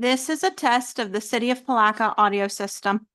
This is a test of the City of Palatka audio system.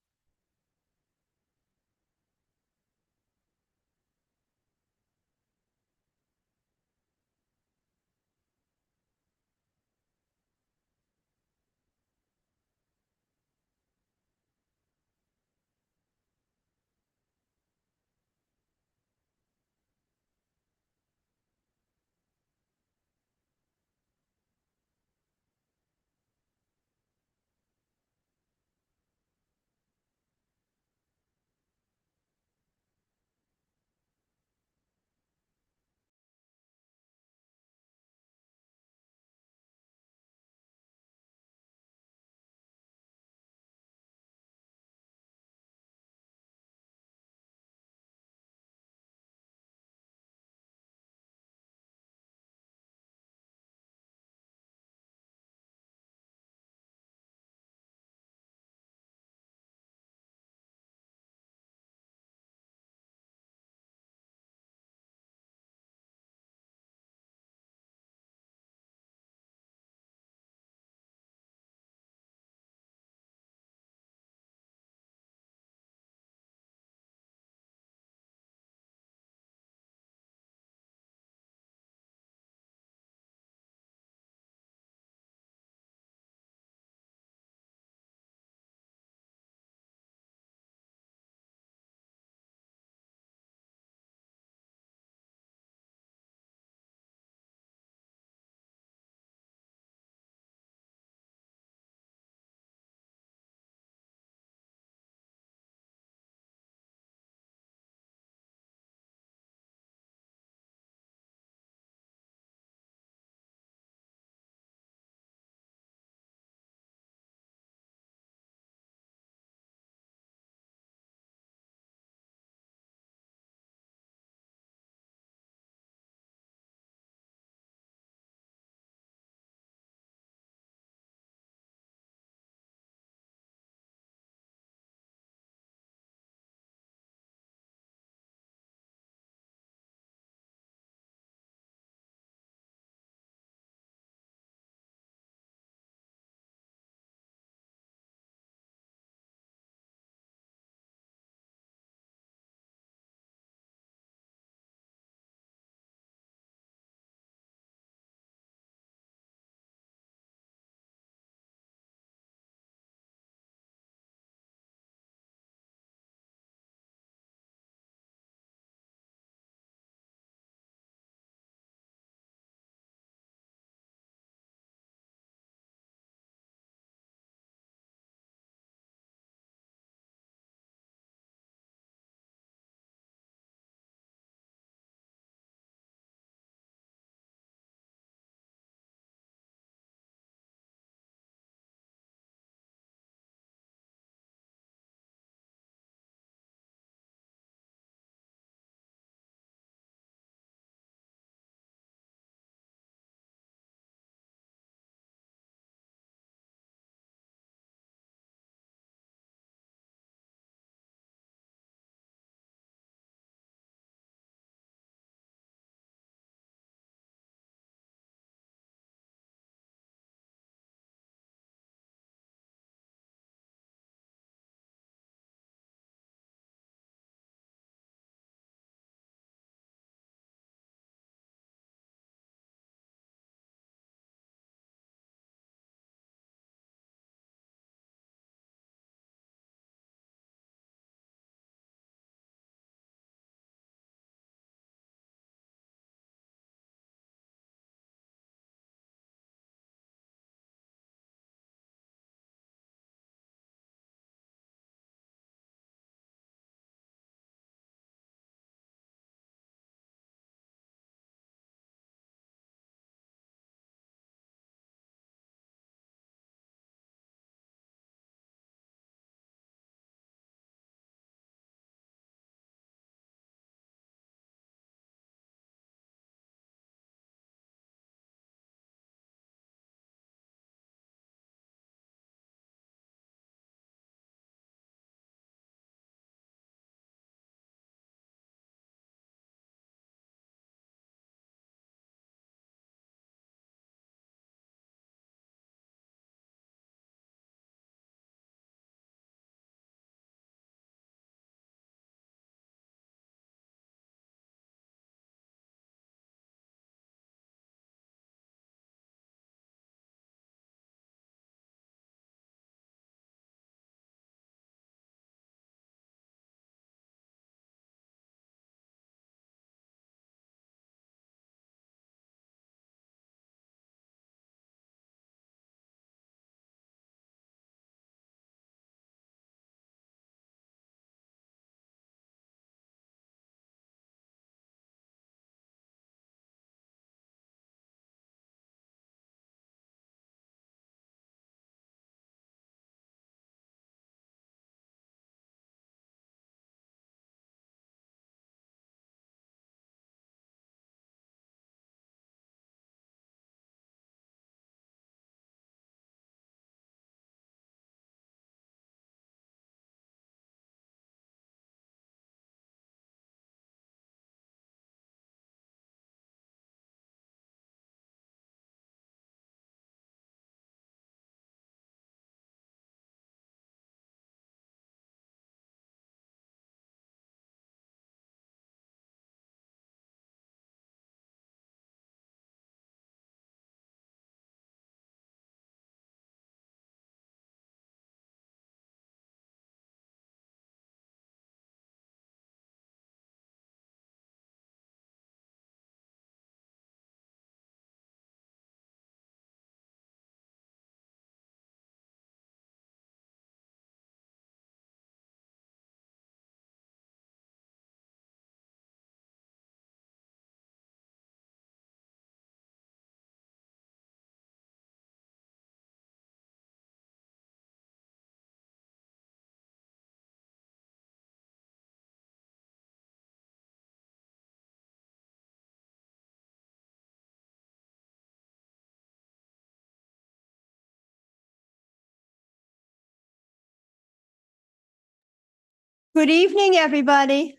Good evening, everybody.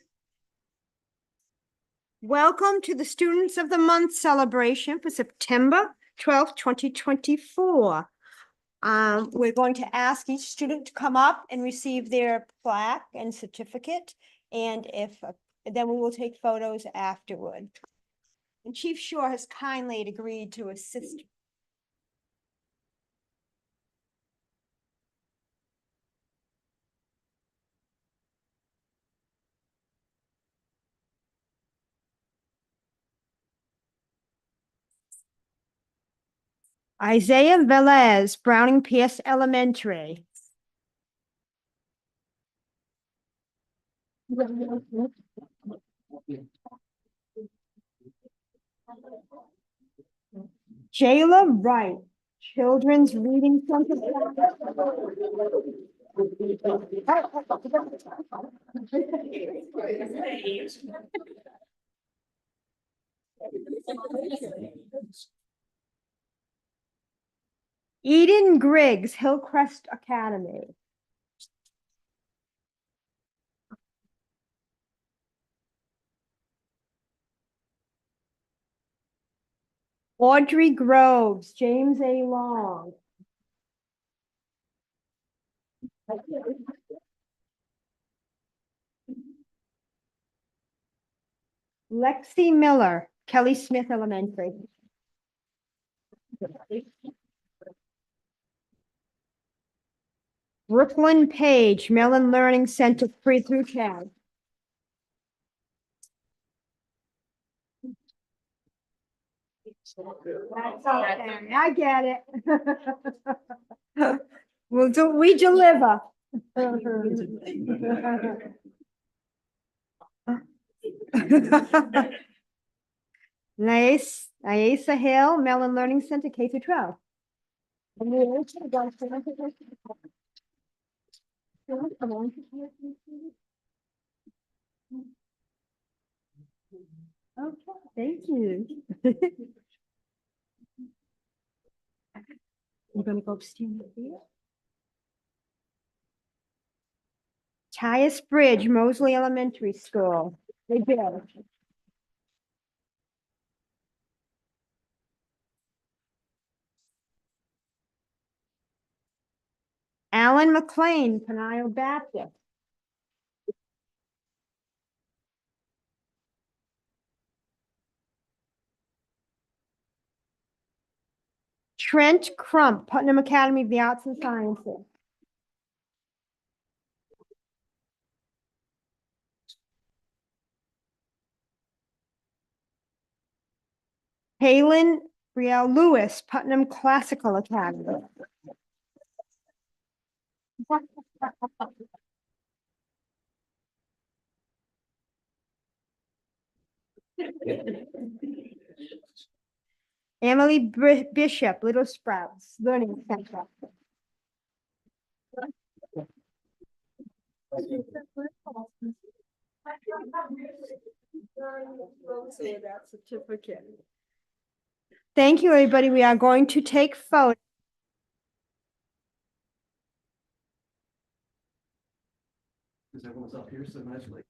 Welcome to the Students of the Month celebration for September 12th, 2024. We're going to ask each student to come up and receive their plaque and certificate. And then we will take photos afterward. And Chief Shore has kindly agreed to assist. Isaiah Velez, Browning Pierce Elementary. Jayla Wright, Children's Reading Center. Eden Griggs, Hillcrest Academy. Audrey Groves, James A. Long. Lexi Miller, Kelly Smith Elementary. Brooklyn Page, Mellon Learning Center, pre through CHAD. That's okay, I get it. We deliver. Nice. Ayesa Hill, Mellon Learning Center, K through 12. Okay, thank you. You're gonna go upstairs here? Tyus Bridge, Mosley Elementary School. They did. Alan McLean, Peniel Baptist. Trent Crump, Putnam Academy of the Arts and Sciences. Halen Brielle Lewis, Putnam Classical Academy. Emily Bishop, Little Sprouts Learning Center. Thank you, everybody. We are going to take photos. Because everyone's up here so nicely.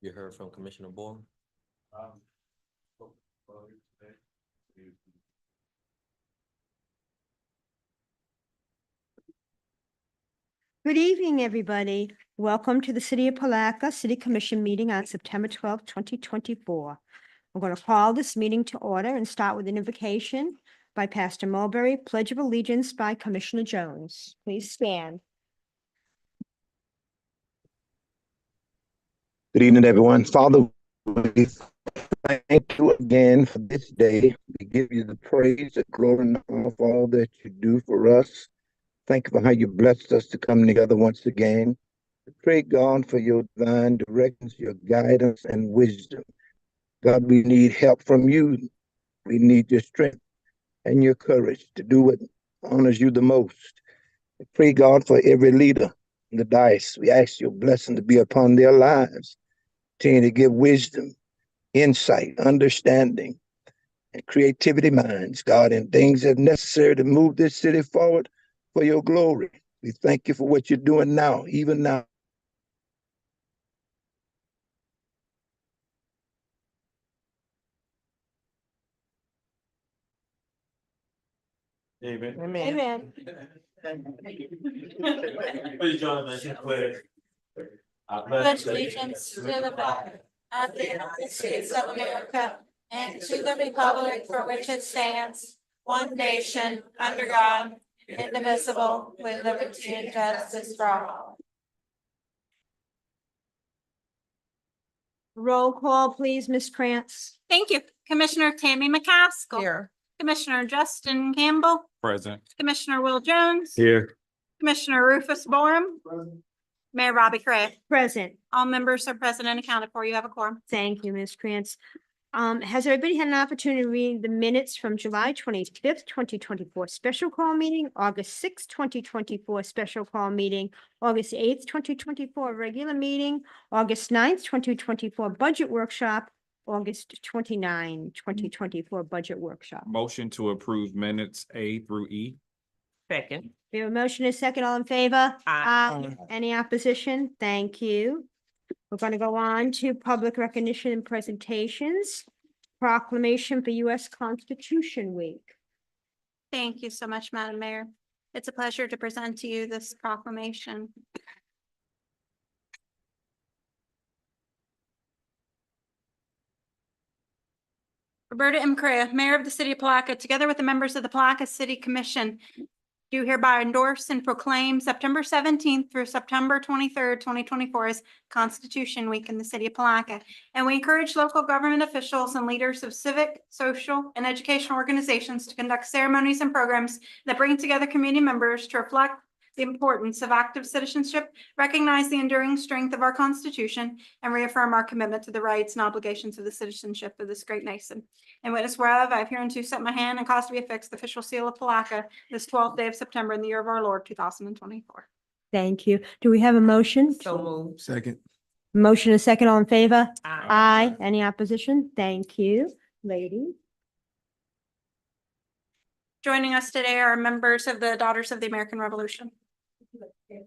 You heard from Commissioner Boyle? Good evening, everybody. Welcome to the City of Palatka City Commission meeting on September 12th, 2024. We're going to call this meeting to order and start with an invocation by Pastor Mulberry, Pledge of Allegiance by Commissioner Jones. Please stand. Good evening, everyone. Father, we thank you again for this day. We give you the praise, the glory, and the honor for all that you do for us. Thank you for how you blessed us to come together once again. We pray, God, for your divine directions, your guidance, and wisdom. God, we need help from you. We need your strength and your courage to do what honors you the most. We pray, God, for every leader in the diocese. We ask your blessing to be upon their lives. Continue to give wisdom, insight, understanding, and creativity minds, God, and things that are necessary to move this city forward for your glory. We thank you for what you're doing now, even now. Amen. Amen. Please join us in prayer. I Pledge allegiance to the flag of the United States of America and to the republic for which it stands, one nation, under God, indivisible, with liberty and justice for all. Roll call, please, Ms. Krantz. Thank you. Commissioner Tammy McCaskill. Here. Commissioner Justin Campbell. Present. Commissioner Will Jones. Here. Commissioner Rufus Borum. Mayor Robbie Cray. Present. All members are present and accounted for. You have a quorum. Thank you, Ms. Krantz. Has everybody had an opportunity to read the minutes from July 25th, 2024 special call meeting, August 6th, 2024 special call meeting, August 8th, 2024 regular meeting, August 9th, 2024 budget workshop, August 29, 2024 budget workshop? Motion to approve minutes A through E. Second. We have a motion and a second. All in favor? Aye. Any opposition? Thank you. We're going to go on to public recognition and presentations. Proclamation for U.S. Constitution Week. Thank you so much, Madam Mayor. It's a pleasure to present to you this proclamation. Roberta M. Correa, Mayor of the City of Palatka, together with the members of the Palatka City Commission, do hereby endorse and proclaim September 17th through September 23rd, 2024 as Constitution Week in the City of Palatka. And we encourage local government officials and leaders of civic, social, and educational organizations to conduct ceremonies and programs that bring together community members to reflect the importance of active citizenship, recognize the enduring strength of our Constitution, and reaffirm our commitment to the rights and obligations of the citizenship of this great nation. And witness whereof, I have hereunto set my hand and caused to be affixed the official seal of Palatka this 12th day of September in the year of our Lord, 2024. Thank you. Do we have a motion? So moved. Second. Motion and second. All in favor? Aye. Aye. Any opposition? Thank you, ladies. Joining us today are members of the Daughters of the American Revolution. I'd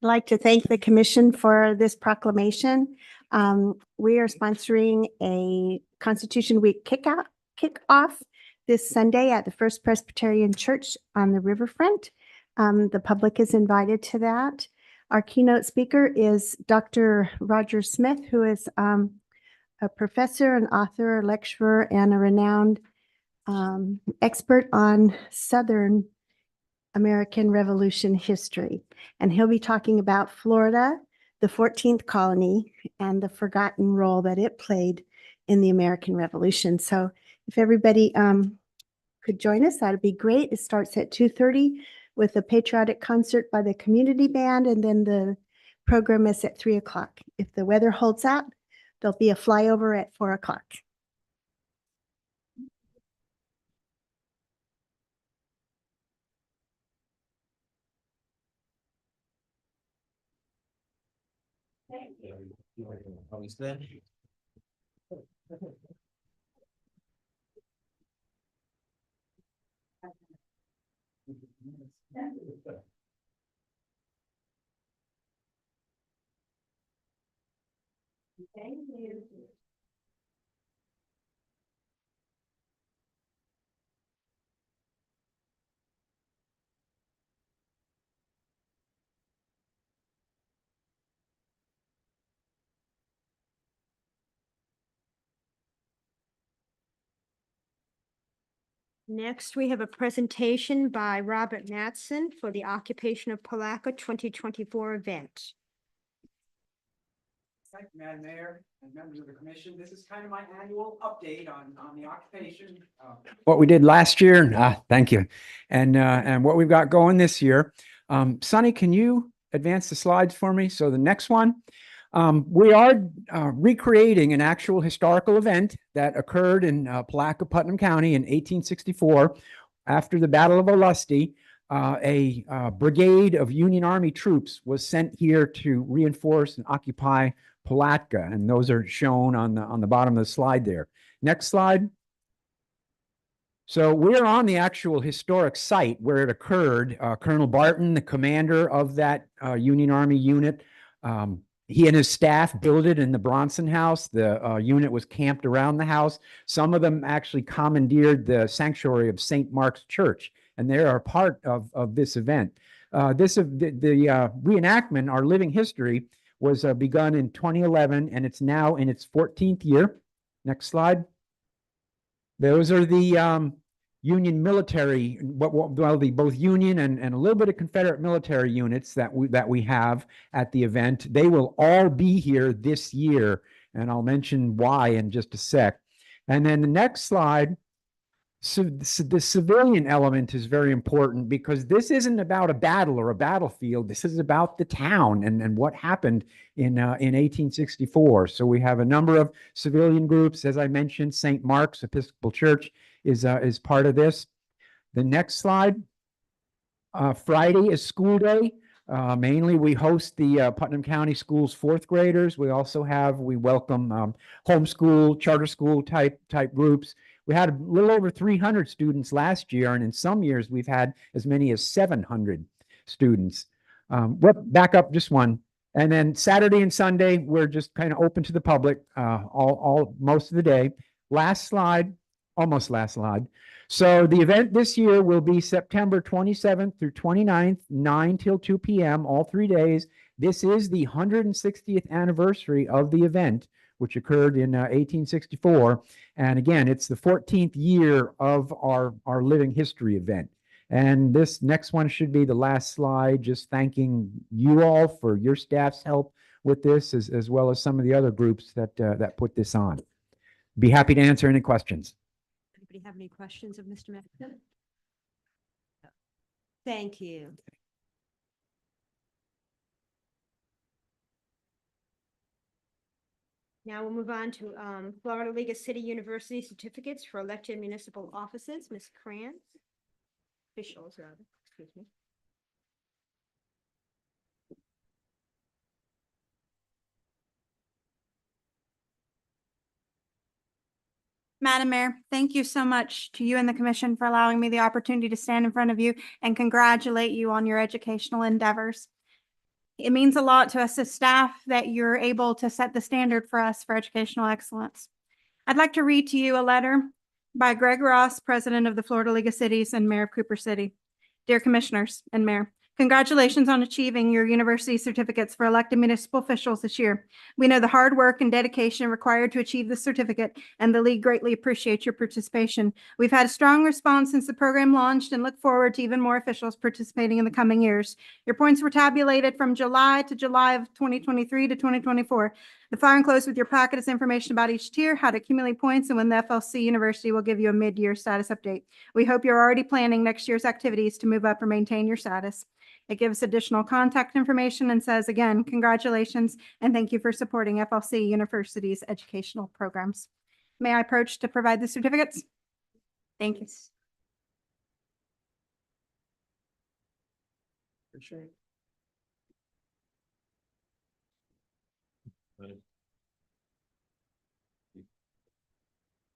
like to thank the commission for this proclamation. We are sponsoring a Constitution Week kickoff this Sunday at the First Presbyterian Church on the riverfront. The public is invited to that. Our keynote speaker is Dr. Roger Smith, who is a professor, an author, lecturer, and a renowned expert on Southern American Revolution history. And he'll be talking about Florida, the 14th colony, and the forgotten role that it played in the American Revolution. So if everybody could join us, that'd be great. It starts at 2:30 with a patriotic concert by the community band, and then the program is at 3 o'clock. If the weather holds out, there'll be a flyover at 4 o'clock. Are we still? Next, we have a presentation by Robert Matson for the Occupation of Palatka 2024 event. Thank you, Madam Mayor and members of the commission. This is kind of my annual update on the occupation. What we did last year, thank you. And what we've got going this year. Sonny, can you advance the slides for me? So the next one, we are recreating an actual historical event that occurred in Palatka, Putnam County in 1864 after the Battle of Olustee. A brigade of Union Army troops was sent here to reinforce and occupy Palatka, and those are shown on the bottom of the slide there. Next slide. So we're on the actual historic site where it occurred. Colonel Barton, the commander of that Union Army unit, he and his staff built it in the Bronson House. The unit was camped around the house. Some of them actually commandeered the sanctuary of St. Mark's Church, and they are part of this event. The reenactment, our living history, was begun in 2011, and it's now in its 14th year. Next slide. Those are the Union military, well, the both Union and a little bit of Confederate military units that we have at the event. They will all be here this year, and I'll mention why in just a sec. And then the next slide. So the civilian element is very important because this isn't about a battle or a battlefield. This is about the town and what happened in 1864. So we have a number of civilian groups. As I mentioned, St. Mark's Episcopal Church is part of this. The next slide. Friday is school day. Mainly we host the Putnam County Schools fourth graders. We welcome homeschool, charter school type groups. We had a little over 300 students last year, and in some years we've had as many as 700 students. Back up just one. And then Saturday and Sunday, we're just kind of open to the public most of the day. Last slide, almost last slide. So the event this year will be September 27th through 29th, 9 till 2 p.m., all 3 days. This is the 160th anniversary of the event, which occurred in 1864. And again, it's the 14th year of our living history event. And this next one should be the last slide, just thanking you all for your staff's help with this, as well as some of the other groups that put this on. Be happy to answer any questions. Anybody have any questions of Mr. Matson? Thank you. Now we'll move on to Florida League of City University certificates for elected municipal offices. Ms. Krantz. Officials, rather, excuse me. Madam Mayor, thank you so much to you and the commission for allowing me the opportunity to stand in front of you and congratulate you on your educational endeavors. It means a lot to us as staff that you're able to set the standard for us for educational excellence. I'd like to read to you a letter by Greg Ross, President of the Florida League of Cities and Mayor of Cooper City. Dear Commissioners and Mayor, congratulations on achieving your university certificates for elected municipal officials this year. We know the hard work and dedication required to achieve this certificate, and the League greatly appreciates your participation. We've had a strong response since the program launched and look forward to even more officials participating in the coming years. Your points were tabulated from July of 2023 to 2024. The file enclosed with your packet is information about each tier, how to accumulate points, and when the FLC University will give you a mid-year status update. We hope you're already planning next year's activities to move up or maintain your status. It gives additional contact information and says, again, congratulations and thank you for supporting FLC University's educational programs. May I approach to provide the certificates? Thank you.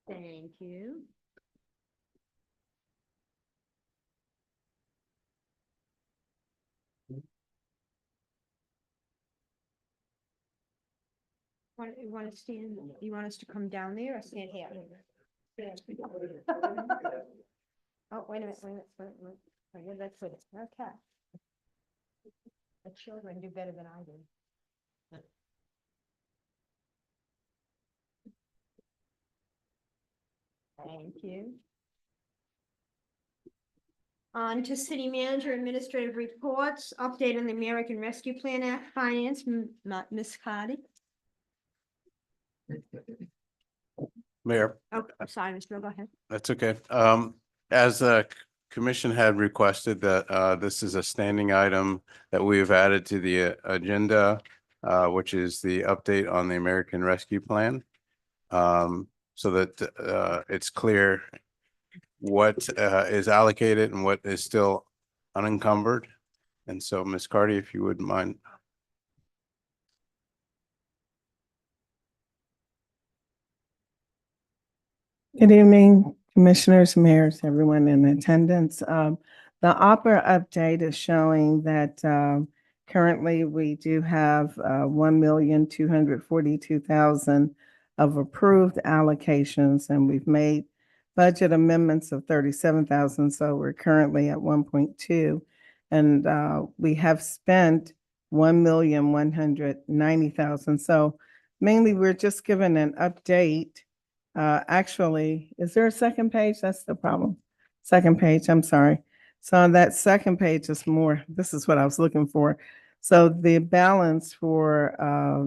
Thank you. You want to stand, you want us to come down there or stand here? Oh, wait a minute, wait a minute, wait a minute. Oh, yeah, that's it. Okay. The children do better than I do. Thank you. On to city manager administrative reports, update on the American Rescue Plan Act finance, Ms. Cardy. Mayor, Oh, I'm sorry, Mr. Bill, go ahead. that's okay. As the commission had requested that, this is a standing item that we have added to the agenda, which is the update on the American Rescue Plan. So that, it's clear what, is allocated and what is still unencumbered. And so, Ms. Cardy, if you wouldn't mind. Good evening, commissioners, mayors, everyone in attendance. The opera update is showing that currently we do have 1,242,000 of approved allocations, and we've made budget amendments of 37,000, so we're currently at 1.2. And we have spent 1,190,000. So mainly we're just given an update. Actually, is there a second page? That's the problem. Second page, I'm sorry. So on that second page is more, this is what I was looking for. So the balance for,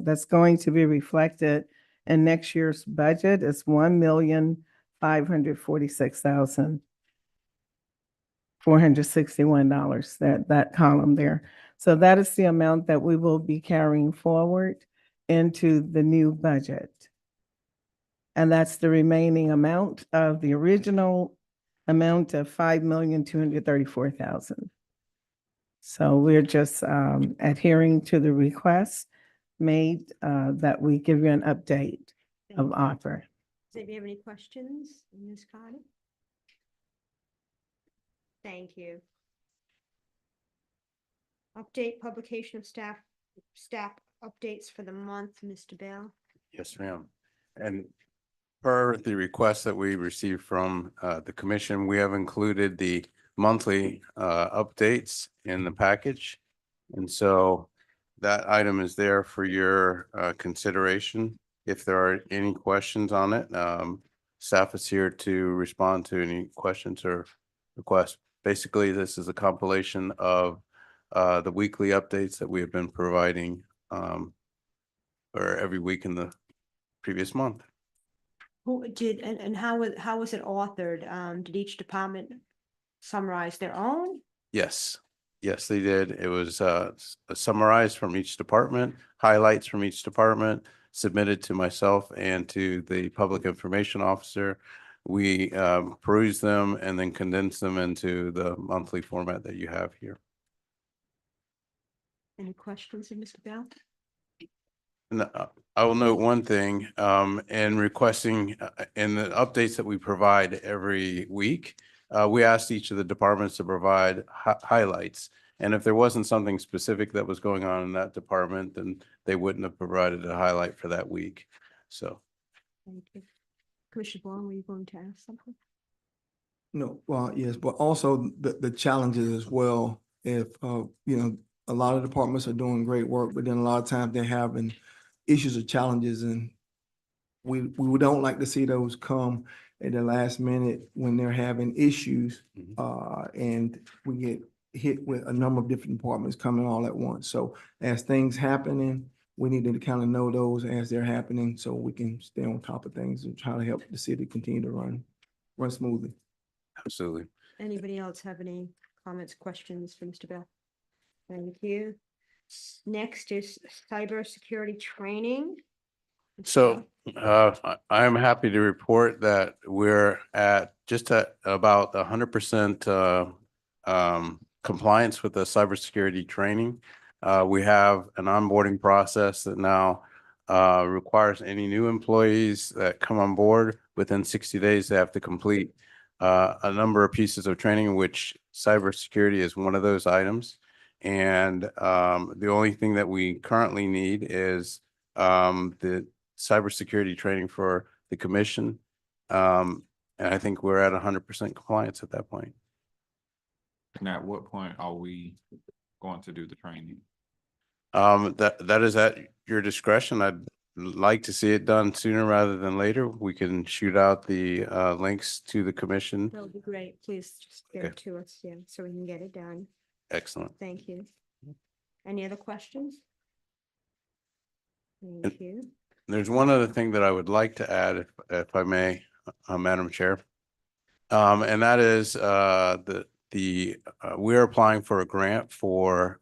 that's going to be reflected in next year's budget is 1,546,461, that column there. So that is the amount that we will be carrying forward into the new budget. And that's the remaining amount of the original amount of 5,234,000. So we're just adhering to the request made that we give you an update of offer. Does anybody have any questions, Ms. Cardy? Thank you. Update publication of staff updates for the month, Mr. Bell. Yes, ma'am. And per the request that we received from the commission, we have included the monthly updates in the package. And so that item is there for your consideration. If there are any questions on it, staff is here to respond to any questions or requests. Basically, this is a compilation of the weekly updates that we have been providing or every week in the previous month. Who did, and how was it authored? Did each department summarize their own? Yes, yes, they did. It was summarized from each department, highlights from each department, submitted to myself and to the public information officer. We perused them and then condensed them into the monthly format that you have here. Any questions of Mr. Bell? And I will note one thing, in requesting, in the updates that we provide every week, we asked each of the departments to provide highlights. And if there wasn't something specific that was going on in that department, then they wouldn't have provided a highlight for that week. So. Thank you. Commissioner Vaughn, were you going to ask something? No, well, yes, but also the challenges as well. If, a lot of departments are doing great work, but then a lot of times they're having issues or challenges, and we don't like to see those come at the last minute when they're having issues. And we get hit with a number of different departments coming all at once. So as things happening, we need to kind of know those as they're happening so we can stay on top of things and try to help the city continue to run smoothly. Absolutely. Anybody else have any comments, questions for Mr. Bell? Thank you. Next is cybersecurity training. Mr. So Bell? I'm happy to report that we're at just at about 100% compliance with the cybersecurity training. We have an onboarding process that now requires any new employees that come on board within 60 days, they have to complete a number of pieces of training, which cybersecurity is one of those items. And the only thing that we currently need is the cybersecurity training for the commission. And I think we're at 100% compliance at that point. And at what point are we going to do the training? That is at your discretion. I'd like to see it done sooner rather than later. We can shoot out the links to the commission. That would be great. Please just give it to us, yeah, so we can get it done. Excellent. Thank you. Any other questions? Thank you. There's one other thing that I would like to add, if I may, Madam Chair. And that is we're applying for a grant for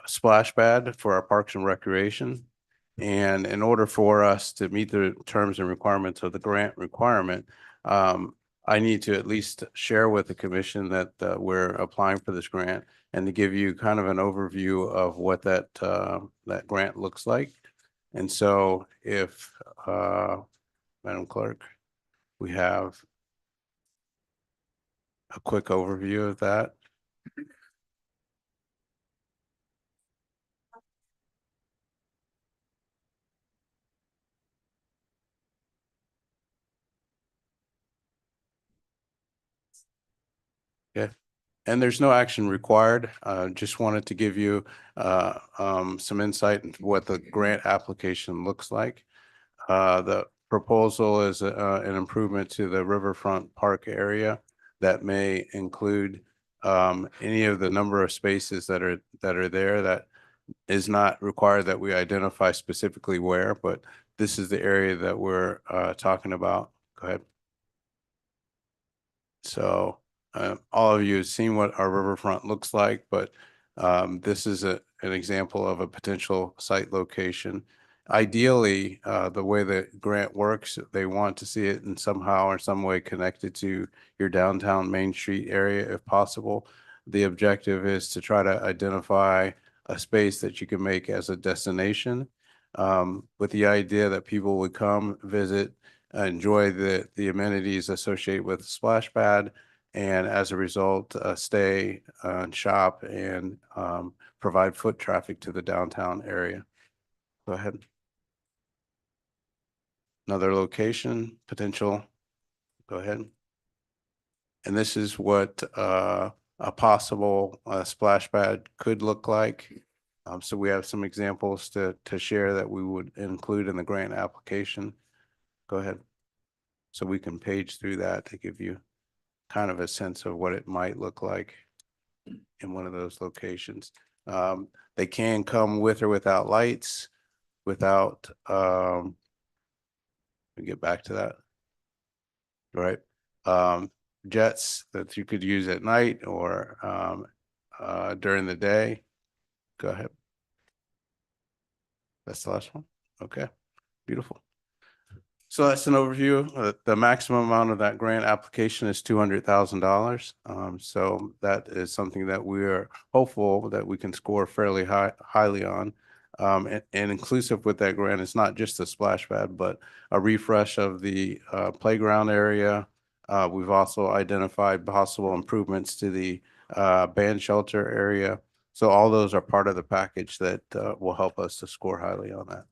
splash pad for our Parks and Recreation. And in order for us to meet the terms and requirements of the grant requirement, I need to at least share with the commission that we're applying for this grant and to give you kind of an overview of what that grant looks like. And so if, Madam Clerk, we have a quick overview of that. Okay. And there's no action required. Just wanted to give you some insight into what the grant application looks like. The proposal is an improvement to the riverfront park area that may include any of the number of spaces that are there. That is not required that we identify specifically where, but this is the area that we're talking about. Go ahead. So all of you have seen what our riverfront looks like, but this is an example of a potential site location. Ideally, the way the grant works, they want to see it in somehow or some way connected to your downtown Main Street area if possible. The objective is to try to identify a space that you can make as a destination with the idea that people would come visit, enjoy the amenities associated with the splash pad, and as a result, stay and shop and provide foot traffic to the downtown area. Go ahead. Another location potential. Go ahead. And this is what a possible splash pad could look like. So we have some examples to share that we would include in the grant application. Go ahead. So we can page through that to give you kind of a sense of what it might look like in one of those locations. They can come with or without lights, without, we get back to that. Right. Jets that you could use at night or during the day. Go ahead. That's the last one. Okay, beautiful. So that's an overview. The maximum amount of that grant application is $200,000. So that is something that we are hopeful that we can score fairly highly on. And inclusive with that grant, it's not just a splash pad, but a refresh of the playground area. We've also identified possible improvements to the band shelter area. So all those are part of the package that will help us to score highly on that.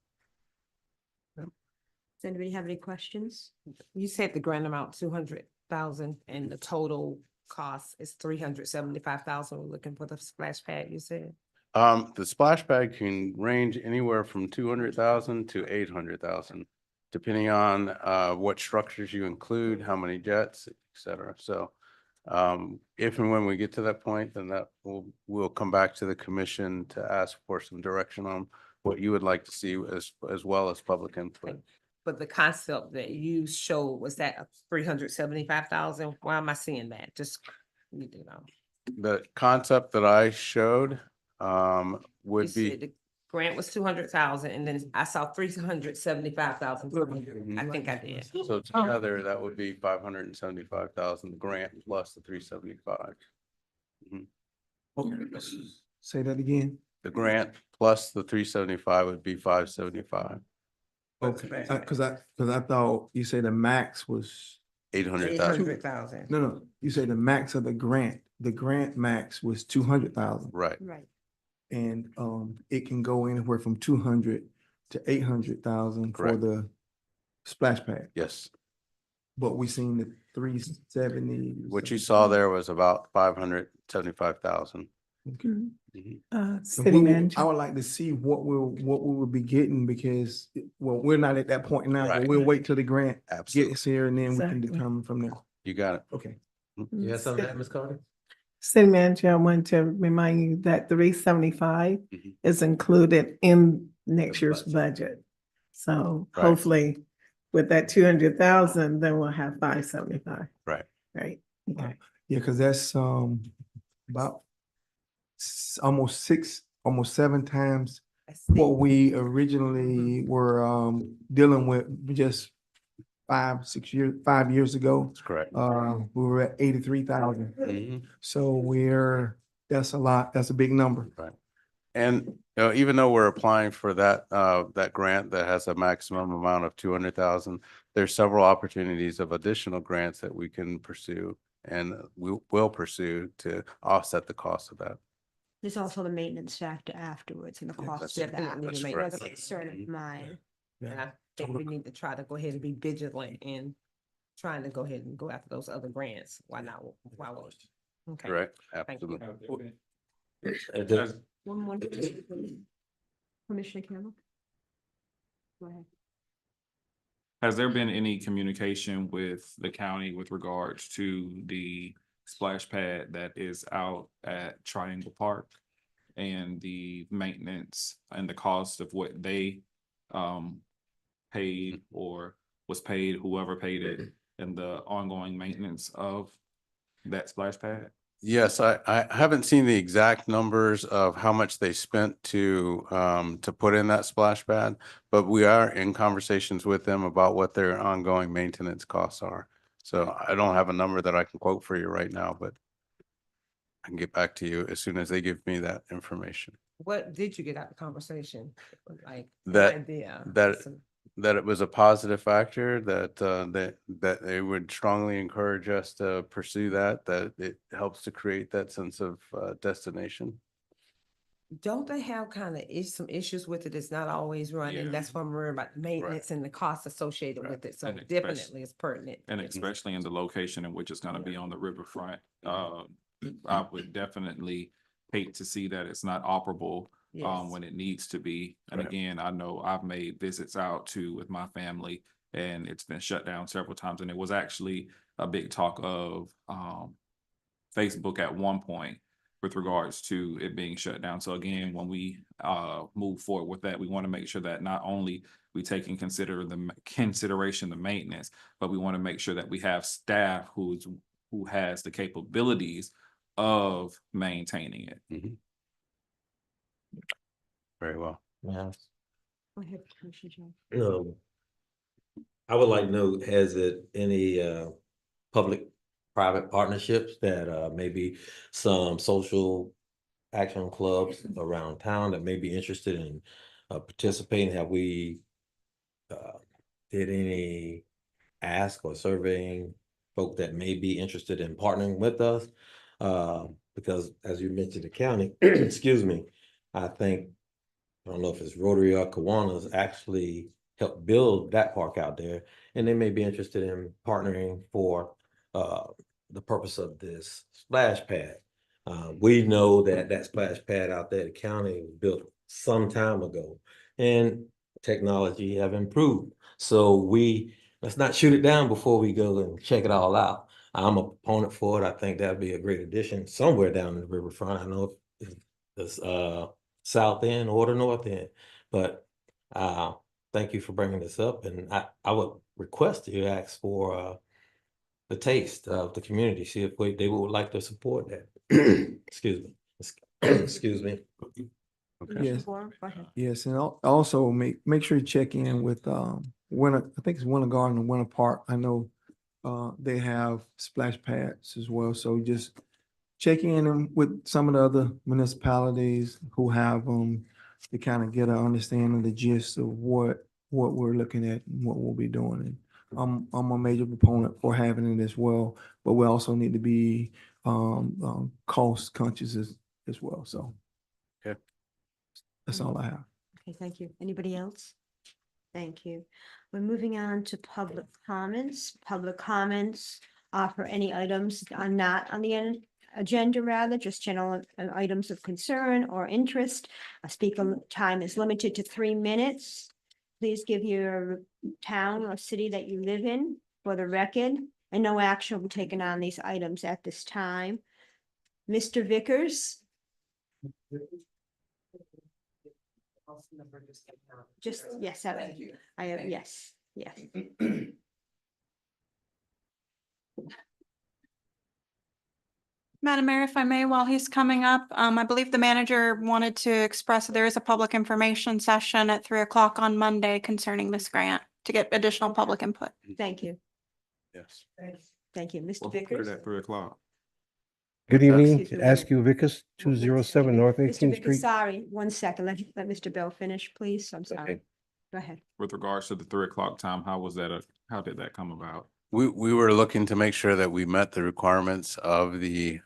Does anybody have any questions? You said the grant amount 200,000 and the total cost is 375,000. We're looking for the splash pad, you said? The splash pad can range anywhere from 200,000 to 800,000, depending on what structures you include, how many jets, et cetera. So if and when we get to that point, then that we'll come back to the commission to ask for some direction on what you would like to see as well as public input. But the concept that you showed, was that 375,000? Why am I seeing that? Just, you know. The concept that I showed You would said be, the grant was 200,000 and then I saw 375,000. I think I did. so together that would be 575,000, the grant plus the 375. Okay, say that again. The grant plus the 375 would be 575. Okay, because I thought you said the max was, 800,000, 800,000. No, you say the max of the grant max was 200,000. right? Right. And it can go anywhere from 200 to 800,000 for Correct. the splash pad. Yes. But we seen the 370. What you saw there was about 575,000. Okay. And City I manager. would like to see what we will be getting because, well, we're not at that point now, but Right. we'll wait till the grant Absolutely. gets here and then we can Exactly. determine from there. You got it. Okay. You have something to add, Ms. Carter? City manager, I want to remind you that 375 Mhm. is included in next year's budget. So Right. hopefully with that 200,000, then we'll have 575. Right. Right. Okay. Yeah, because that's about almost 7 times what we originally were dealing with just 5 years ago. That's correct. We were at 83,000. Mhm. So that's a lot, that's a big number. Right. And even though we're applying for that that grant that has a maximum amount of 200,000, there's several opportunities of additional grants that we can pursue and we will pursue to offset the cost of that. There's also the maintenance factor afterwards and the Yeah, cost that's- of that. definitely that's the correct. Was a concern of mine. And I think we need to try to go ahead and be vigilant in trying to go ahead and go after those other grants. Why not? Why won't? Okay. Correct? Thank you. Absolutely. Does- One. Commissioner Campbell? Go ahead. Has there been any communication with the county with regards to the splash pad that is out at Triangle Park? And the maintenance and the cost of what they paid or was paid, whoever paid it, and the ongoing maintenance of that splash pad? Yes, I haven't seen the exact numbers of how much they spent to put in that splash pad, but we are in conversations with them about what their ongoing maintenance costs are. So I don't have a number that I can quote for you right now, but I can get back to you as soon as they give me that information. What did you get out of the conversation? Like an That- idea? that- Some- That it was a positive factor, that that they would strongly encourage us to pursue that it helps to create that sense of destination. Don't they have kind of some issues with it? It's not always running. Yeah. That's what I'm worried about, the maintenance and the costs associated Right. with it. So And especially- definitely it's pertinent. And especially in the location in which it's gonna be on the riverfront. I would definitely hate to see that it's not operable Yes. when it needs to be. And Right. again, I know I've made visits out too with my family and it's been shut down several times. And it was actually a big talk of Facebook at one point with regards to it being shut down. So again, when we move forward with that, we want to make sure that not only we take in consideration the maintenance, but we want to make sure that we have staff who has the capabilities of maintaining it. Mhm. Very well. Yeah. Go ahead, Commissioner Jones. No. I would like to know, has it any public-private partnerships that maybe some social action clubs around town that may be interested in participating? Have we did any ask or surveying folk that may be interested in partnering with us? Because as you mentioned, the county, excuse me, I think, I don't know if it's Rotary or Kiwanis actually helped build that park out there, and they may be interested in partnering for the purpose of this splash pad. We know that that splash pad out there, the county was built some time ago, and technology have improved. So let's not shoot it down before we go and check it all out. I'm a proponent for it. I think that'd be a great addition somewhere down in the riverfront. I know it's south end or the north end, but thank you for bringing this up. And I would request you ask for the taste of the community, see if they would like to support that. Excuse me. Excuse me. Yes. Go ahead. Yes, and also make sure you check in with Winter, I think it's Winter Garden and Winter Park. I know they have splash pads as well, so just check in with some of the other municipalities who have them to kind of get an understanding of the gist of what we're looking at and what we'll be doing. And I'm a major proponent for having it as well, but we also need to be cost conscious as well. So Okay. that's all I have. Okay, thank you. Anybody else? Thank you. We're moving on to public comments. Public comments for any items are not on the agenda, rather just general items of concern or interest. A speaker time is limited to 3 minutes. Please give your town or city that you live in for the record, and no action will be taken on these items at this time. Mr. Vickers? Just, yes, I have, yes, yes. Madam Mayor, if I may, while he's coming up, I believe the manager wanted to express that there is a public information session at 3 o'clock on Monday concerning this grant to get additional public input. Thank you. Yes. Thank you. Mr. We'll put it Vickers? at 3 o'clock. Good evening, Excuse me, Ask you Vickers, 207 North Mr. 18th Vickers, Street. sorry, 1 second. Let Mr. Bell finish, please. I'm sorry. Okay. Go ahead. With regards to the 3 o'clock time, how was that, how did that come about? We were looking to make sure that we met the requirements of the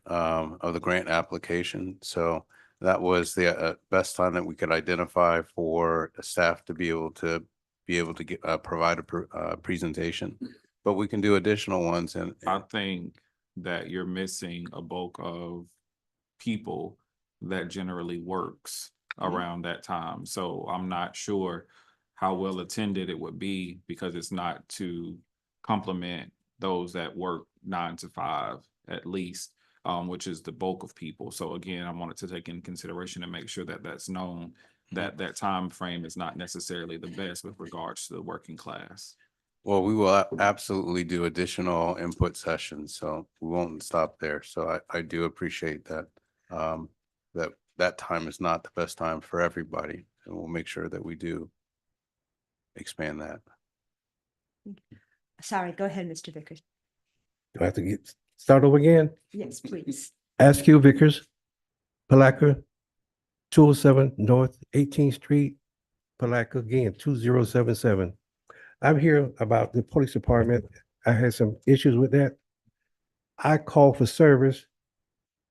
grant application. So that was the best time that we could identify for the staff to be able to get, provide a presentation. But we can do additional ones and I think that you're missing a bulk of people that generally works around that time. So I'm not sure how well attended it would be because it's not to complement those that work 9 to 5 at least, which is the bulk of people. So again, I wanted to take in consideration and make sure that that's known, that that time frame is not necessarily the best with regards to the working class. well, we will absolutely do additional input sessions, so we won't stop there. So I do appreciate that. That time is not the best time for everybody, and we'll make sure that we do expand that. Sorry, go ahead, Mr. Vickers. Do I have to start over again? Yes, please. Ask you Vickers, Palatka, 207 North 18th Street, Palatka, again, 2077. I'm here about the police department. I had some issues with that. I called for service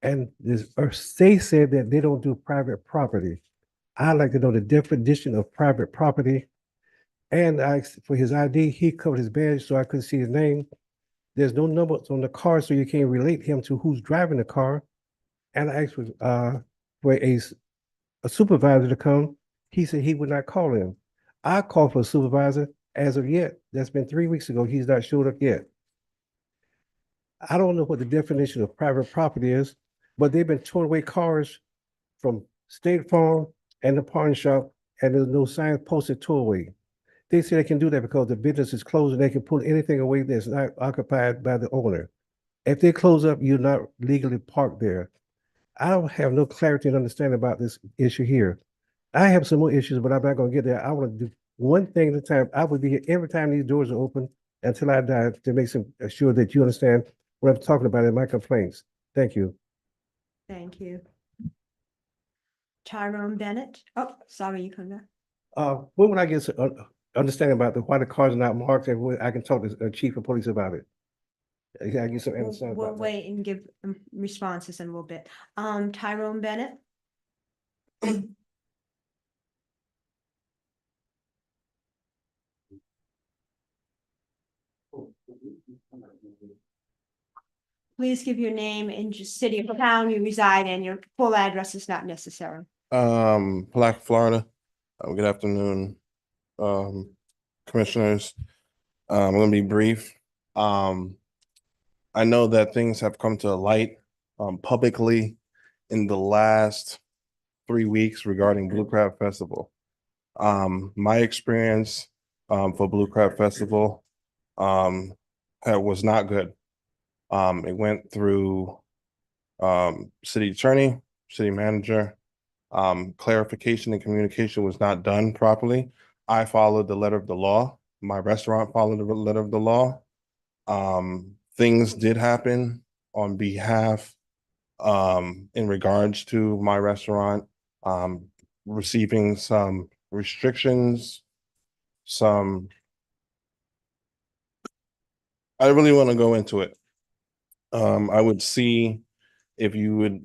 and they said that they don't do private property. I'd like to know the definition of private property. And I asked for his ID. He covered his badge so I couldn't see his name. There's no numbers on the car, so you can't relate him to who's driving the car. And I asked for a supervisor to come. He said he would not call him. I called for a supervisor. As of yet, that's been 3 weeks ago. He's not showed up yet. I don't know what the definition of private property is, but they've been towing away cars from State Farm and the pawn shop, and there's no sign posted tow away. They say they can do that because the business is closed and they can pull anything away that's not occupied by the owner. If they close up, you're not legally parked there. I don't have no clarity and understanding about this issue here. I have some more issues, but I'm not gonna get there. I want to do one thing at a time. I would be here every time these doors are open until I die to make sure that you understand what I'm talking about in my complaints. Thank you. Thank you. Tyrone Bennett. Oh, sorry, you come back. When would I get understanding about why the cars are not marked and when I can talk to the chief of police about it? I get some understanding We'll about that. wait and give responses in a little bit. Tyrone Bennett. Please give your name and just city or town you reside in. Your full address is not necessary. Palatka, Florida. Good afternoon, commissioners. I'm gonna be brief. I know that things have come to light publicly in the last 3 weeks regarding Blue Crab Festival. My experience for Blue Crab Festival was not good. It went through city attorney, city manager. Clarification and communication was not done properly. I followed the letter of the law. My restaurant followed the letter of the law. Things did happen on behalf in regards to my restaurant receiving some restrictions, some I really want to go into it. I would see if you would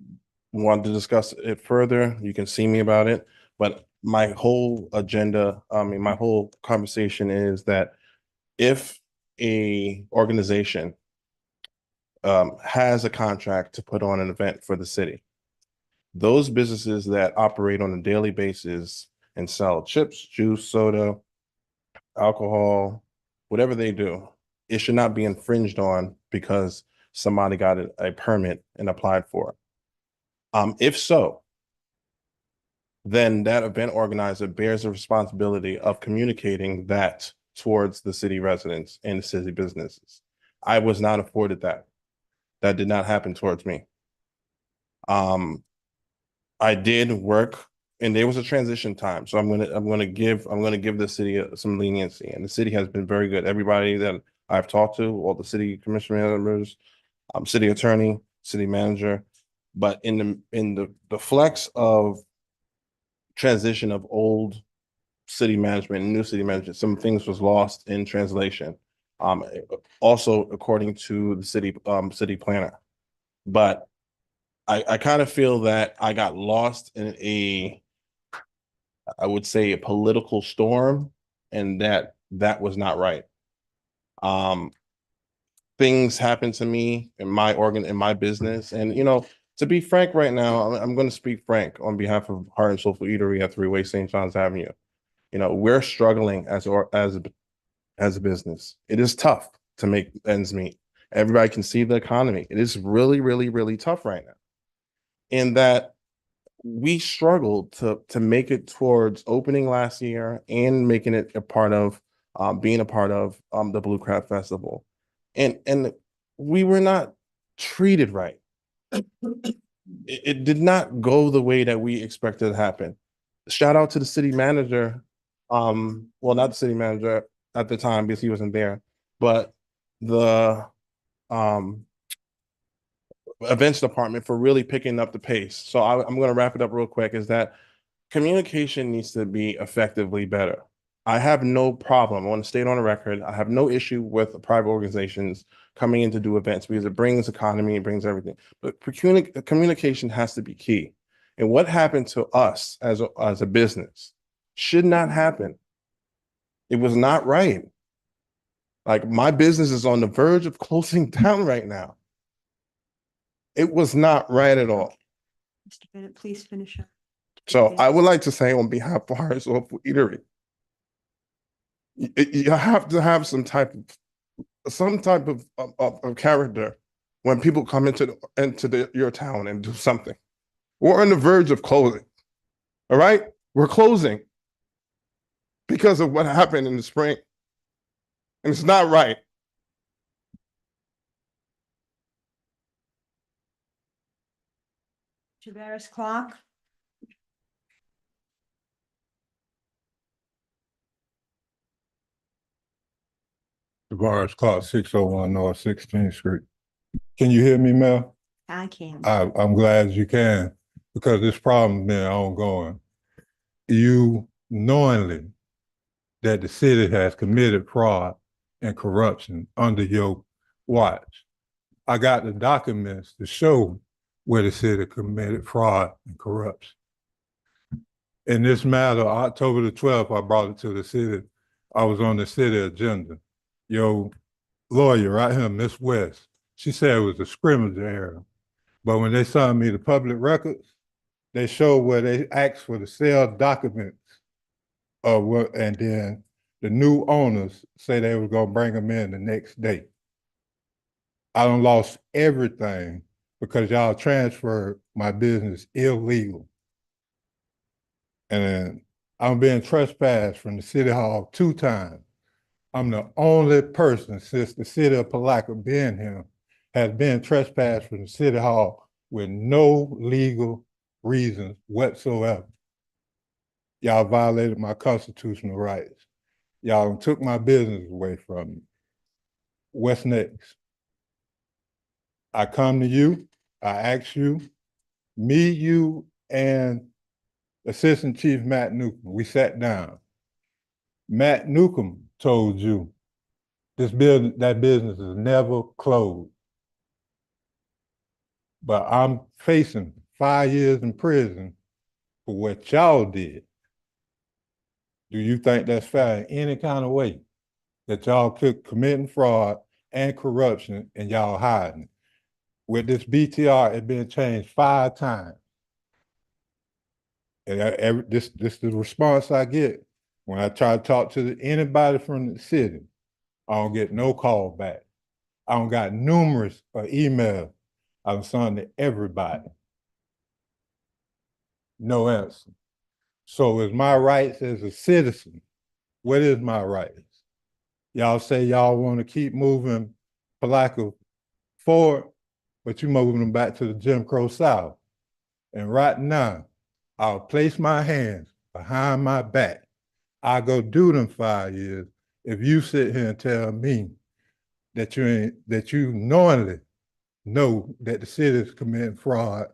want to discuss it further, you can see me about it. But my whole agenda, my whole conversation is that if a organization has a contract to put on an event for the city, those businesses that operate on a daily basis and sell chips, juice, soda, alcohol, whatever they do, it should not be infringed on because somebody got a permit and applied for it. If so, then that event organizer bears the responsibility of communicating that towards the city residents and the city businesses. I was not afforded that. That did not happen towards me. I did work, and there was a transition time. So I'm gonna give the city some leniency, and the city has been very good. Everybody that I've talked to, all the city commissioner members, city attorney, city manager, but in the flex of transition of old city management and new city management, some things was lost in translation. Also according to the city planner, but I kind of feel that I got lost in I would say a political storm, and that was not right. Things happen to me in my business, and to be frank, right now, I'm going to speak frank on behalf of Heart and Soulful Eatery at 3-Way St. John's Avenue. We're struggling as a business. It is tough to make ends meet. Everybody can see the economy. It is really, really, really tough right now. In that we struggled to make it towards opening last year and making it a part of being a part of the Blue Crab Festival. And we were not treated right. It did not go the way that we expected to happen. Shout out to the city manager. Well, not the city manager at the time because he wasn't there, but the events department for really picking up the pace. So I'm going to wrap it up real quick, is that communication needs to be effectively better. I have no problem. I want to state on the record, I have no issue with private organizations coming in to do events because it brings economy, it brings everything. But communication has to be key. And what happened to us as a business should not happen. It was not right. Like, my business is on the verge of closing down right now. It was not right at all. Mr. Bennett, please finish up. So I would like to say on behalf of Heart and Soulful Eatery, you have to have some type of character when people come into your town and do something. We're on the verge of closing. All right? We're closing because of what happened in the spring. And it's not right. Tavares Clock. Tavares Clark, 601 North 16th Street. Can you hear me, Mel? I can. I'm glad you can, because this problem been ongoing. You knowingly that the city has committed fraud and corruption under your watch. I got the documents to show where the city committed fraud and corruption. In this matter, October the 12th, I brought it to the city. I was on the city agenda. Your lawyer right here, Miss West, she said it was a scrimmage error. But when they sent me the public records, they showed where they asked for the sale documents of what, and then the new owners say they were gonna bring them in the next day. I done lost everything because y'all transferred my business illegal. And I'm being trespassed from the city hall 2 times. I'm the only person since the city of Palatka being here has been trespassed from the city hall with no legal reasons whatsoever. Y'all violated my constitutional rights. Y'all took my business away from me. What's next? I come to you, I ask you, me, you, and Assistant Chief Matt Newcomb, we sat down. Matt Newcomb told you that business is never closed. But I'm facing 5 years in prison for what y'all did. Do you think that's fair in any kind of way? That y'all committing fraud and corruption and y'all hiding it? With this BTR, it been changed 5 times. And this is the response I get when I try to talk to anybody from the city. I don't get no call back. I don't got numerous emails. I'm sending to everybody. No answer. So is my rights as a citizen? What is my rights? Y'all say y'all want to keep moving Palatka forward, but you moving them back to the Jim Crow South. And right now, I'll place my hands behind my back. I go do them 5 years if you sit here and tell me that you knowingly know that the city is committing fraud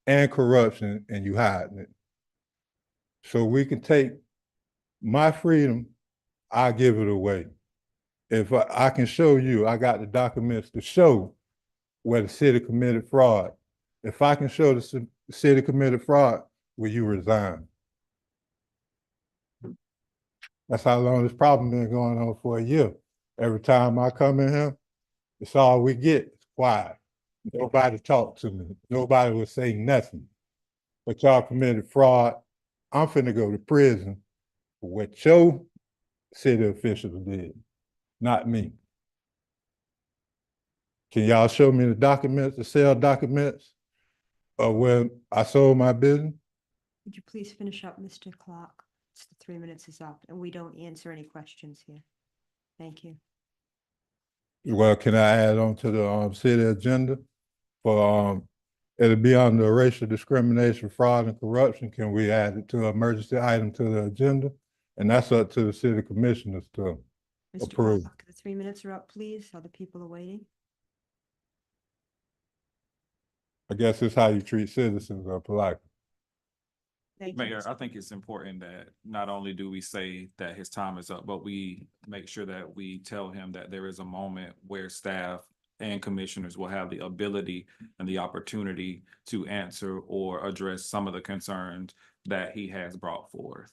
and corruption and you hiding it. So we can take my freedom, I give it away. If I can show you, I got the documents to show where the city committed fraud. If I can show the city committed fraud, will you resign? That's how long this problem been going on for a year. Every time I come in here, it's all we get. It's quiet. Nobody talk to me. Nobody will say nothing. But y'all committed fraud. I'm finna go to prison for what your city officials did, not me. Can y'all show me the documents, the sale documents of when I sold my business? Would you please finish up, Mr. Clark? It's the 3 minutes is up and we don't answer any questions here. Thank you. Well, can I add on to the city agenda for it'll be under racial discrimination, fraud, and corruption. Can we add it to an emergency item to the agenda? And that's up to the city commissioners to Mr. approve. Clark, the 3 minutes are up, please. Other people are waiting. I guess it's how you treat citizens of Palatka. Thank you. Mayor, I think it's important that not only do we say that his time is up, but we make sure that we tell him that there is a moment where staff and commissioners will have the ability and the opportunity to answer or address some of the concerns that he has brought forth.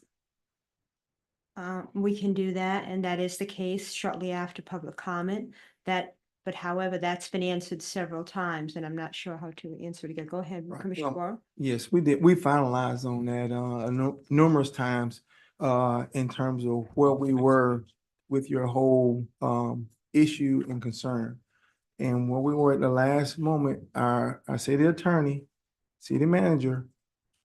We can do that, and that is the case shortly after public comment. But however, that's been answered several times, and I'm not sure how to answer it again. Go ahead, Right. Commissioner Borrow. Yes, we did. We finalized on that numerous times in terms of where we were with your whole issue and concern. And where we were at the last moment, our city attorney, city manager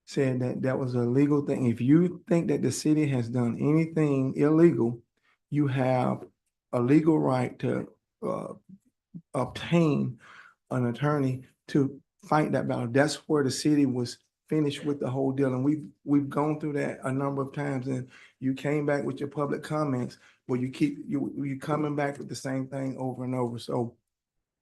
said that that was a legal thing. If you think that the city has done anything illegal, you have a legal right to obtain an attorney to fight that battle. That's where the city was finished with the whole deal. And we've gone through that a number of times, and you came back with your public comments where you coming back with the same thing over and over. So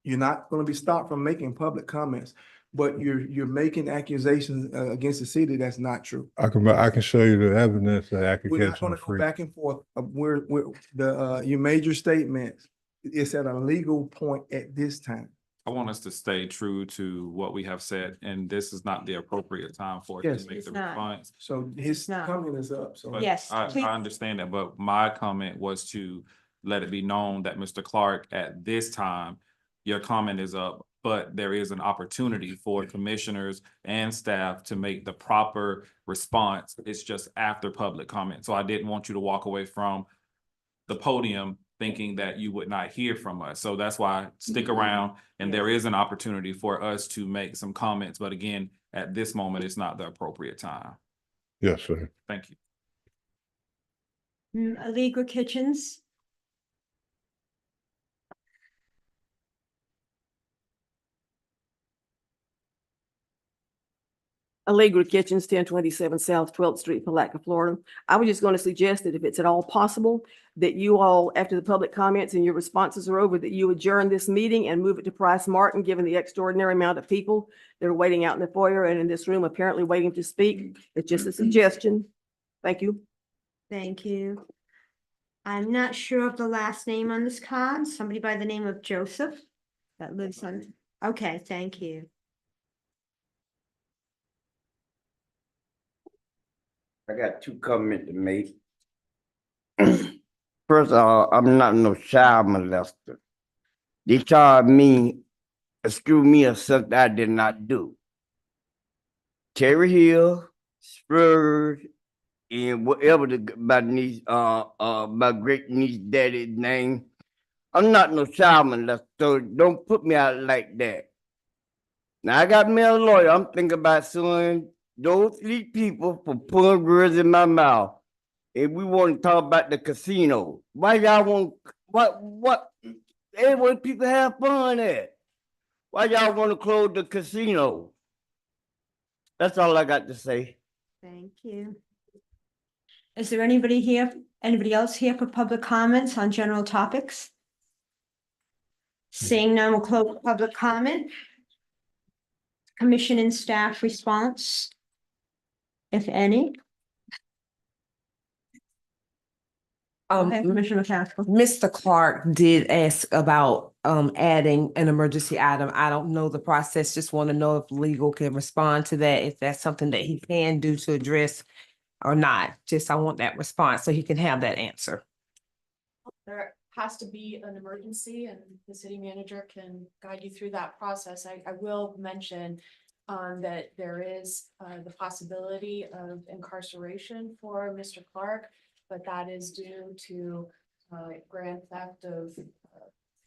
you're not going to be stopped from making public comments, but you're making accusations against the city that's not true. I can show you the evidence that I could We're get not going some to go free. back and forth. You made your statements. It's at a legal point at this time. I want us to stay true to what we have said, and this is not the appropriate time for it Yes. to make It's the not. response. So his not. comment is up, so. But Yes, I please. understand that, but my comment was to let it be known that Mr. Clark, at this time, your comment is up, but there is an opportunity for commissioners and staff to make the proper response. It's just after public comment. So I didn't want you to walk away from the podium thinking that you would not hear from us. So that's why stick around, and there is an opportunity for us to make some comments. But again, at this moment, it's not the appropriate time. Yes, sir. Thank you. Allegra Kitchens. Allegra Kitchens, 1027 South 12th Street, Palatka, Florida. I was just going to suggest that if it's at all possible, that you all, after the public comments and your responses are over, that you adjourn this meeting and move it to Price Martin, given the extraordinary amount of people that are waiting out in the foyer and in this room apparently waiting to speak. It's just a suggestion. Thank you. Thank you. I'm not sure of the last name on this card. Somebody by the name of Joseph that lives on, okay, thank you. I got two comments to make. First of all, I'm not no child molester. They charge me, excuse me, of something I did not do. Terry Hill, Spurs, and whatever my niece, my great niece daddy's name. I'm not no child molester, so don't put me out like that. Now I got me a lawyer. I'm thinking about suing those 3 people for pulling words in my mouth. If we want to talk about the casino, why y'all want what everywhere people have fun at? Why y'all want to close the casino? That's all I got to say. Thank you. Is there anybody else here for public comments on general topics? Seeing none, we'll close public comment. Commission and staff response, if any. Okay, Commissioner McCaskill. Mr. Clark did ask about adding an emergency item. I don't know the process, just want to know if legal can respond to that, if that's something that he can do to address or not. Just I want that response so he can have that answer. There has to be an emergency and the city manager can guide you through that process. I will mention that there is the possibility of incarceration for Mr. Clark, but that is due to grand theft of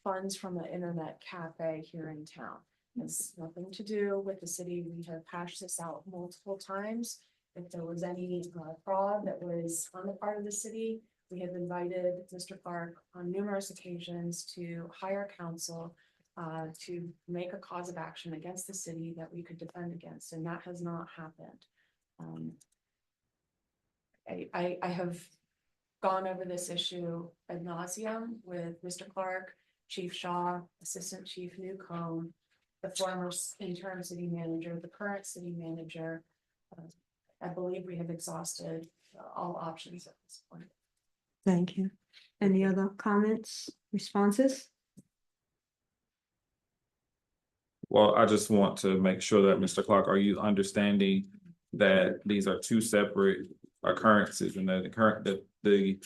funds from an internet cafe here in town. It's nothing to do with the city. We have hashed this out multiple times. If there was any fraud that was on the part of the city, we have invited Mr. Clark on numerous occasions to hire counsel to make a cause of action against the city that we could defend against, and that has not happened. I have gone over this issue ad nauseum with Mr. Clark, Chief Shaw, Assistant Chief Newcomb, the former interim city manager, the current city manager. I believe we have exhausted all options at this point. Thank you. Any other comments, responses? Well, I just want to make sure that, Mr. Clark, are you understanding that these are 2 separate occurrences and that the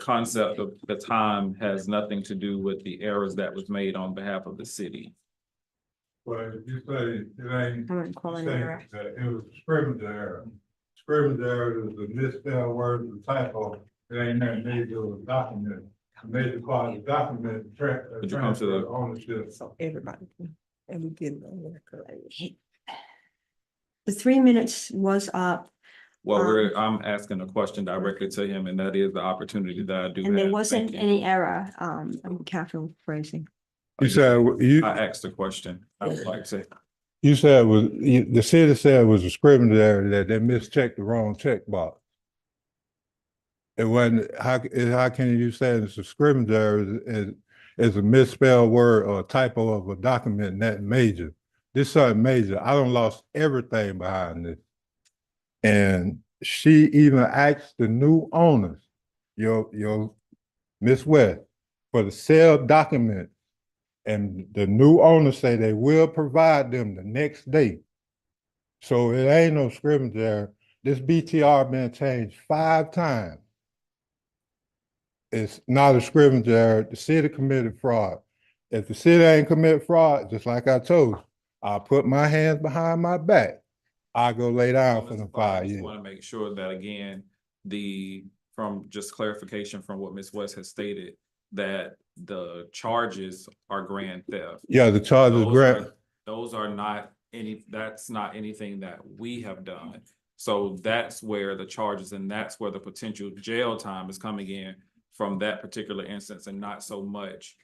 concept of the time has nothing to do with the errors that was made on behalf of the city? Well, if you say it ain't, I wouldn't call it an saying error. that it was a scrimmage error. Scrimmage error is a misspelled word, a typo. It ain't nothing major with document. A major part of the document, Would you come to the ownership. So everybody, and we get it on the record. The 3 minutes was up. Well, I'm asking a question directly to him, and that is the opportunity that I do have. And there Thank wasn't you. any error, Catherine phrasing. You said, I asked a question. I would like to. you said the city said it was a scrimmage error that they mischecked the wrong checkbox. It wasn't, how can you say it's a scrimmage error is a misspelled word or a typo of a document not major? This something major. I done lost everything behind this. And she even asked the new owners, your Miss West, for the sale document. And the new owners say they will provide them the next day. So it ain't no scrimmage error. This BTR been changed 5 times. It's not a scrimmage error. The city committed fraud. If the city ain't commit fraud, just like I told you, I'll put my hands behind my back. I'll go lay down for the 5 I years. just want to make sure that, again, from just clarification from what Ms. West has stated, that the charges are grand theft. Yeah, the charges Those are not that's not anything that we have done. So that's where the charges and that's where the potential jail time is coming in from that particular instance and not so much.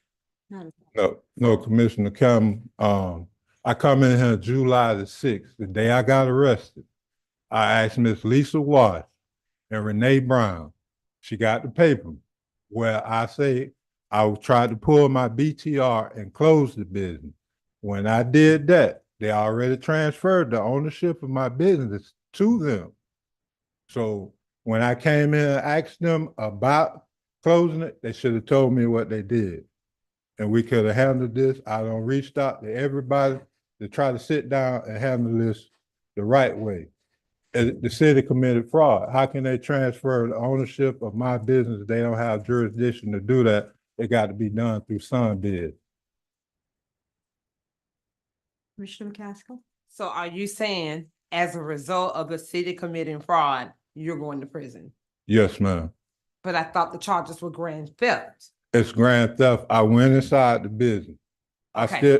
No, Commissioner Kim, I come in here July the 6th, the day I got arrested. I asked Miss Lisa Watt and Renee Brown. She got the paper where I say I tried to pull my BTR and close the business. When I did that, they already transferred the ownership of my business to them. So when I came in and asked them about closing it, they should have told me what they did. And we could have handled this. I done reached out to everybody to try to sit down and handle this the right way. And the city committed fraud. How can they transfer the ownership of my business? They don't have jurisdiction to do that. It got to be done through Sunbid. Commissioner McCaskill? So are you saying as a result of the city committing fraud, you're going to prison? Yes, ma'am. But I thought the charges were grand theft. It's grand theft. I went inside the business. Okay.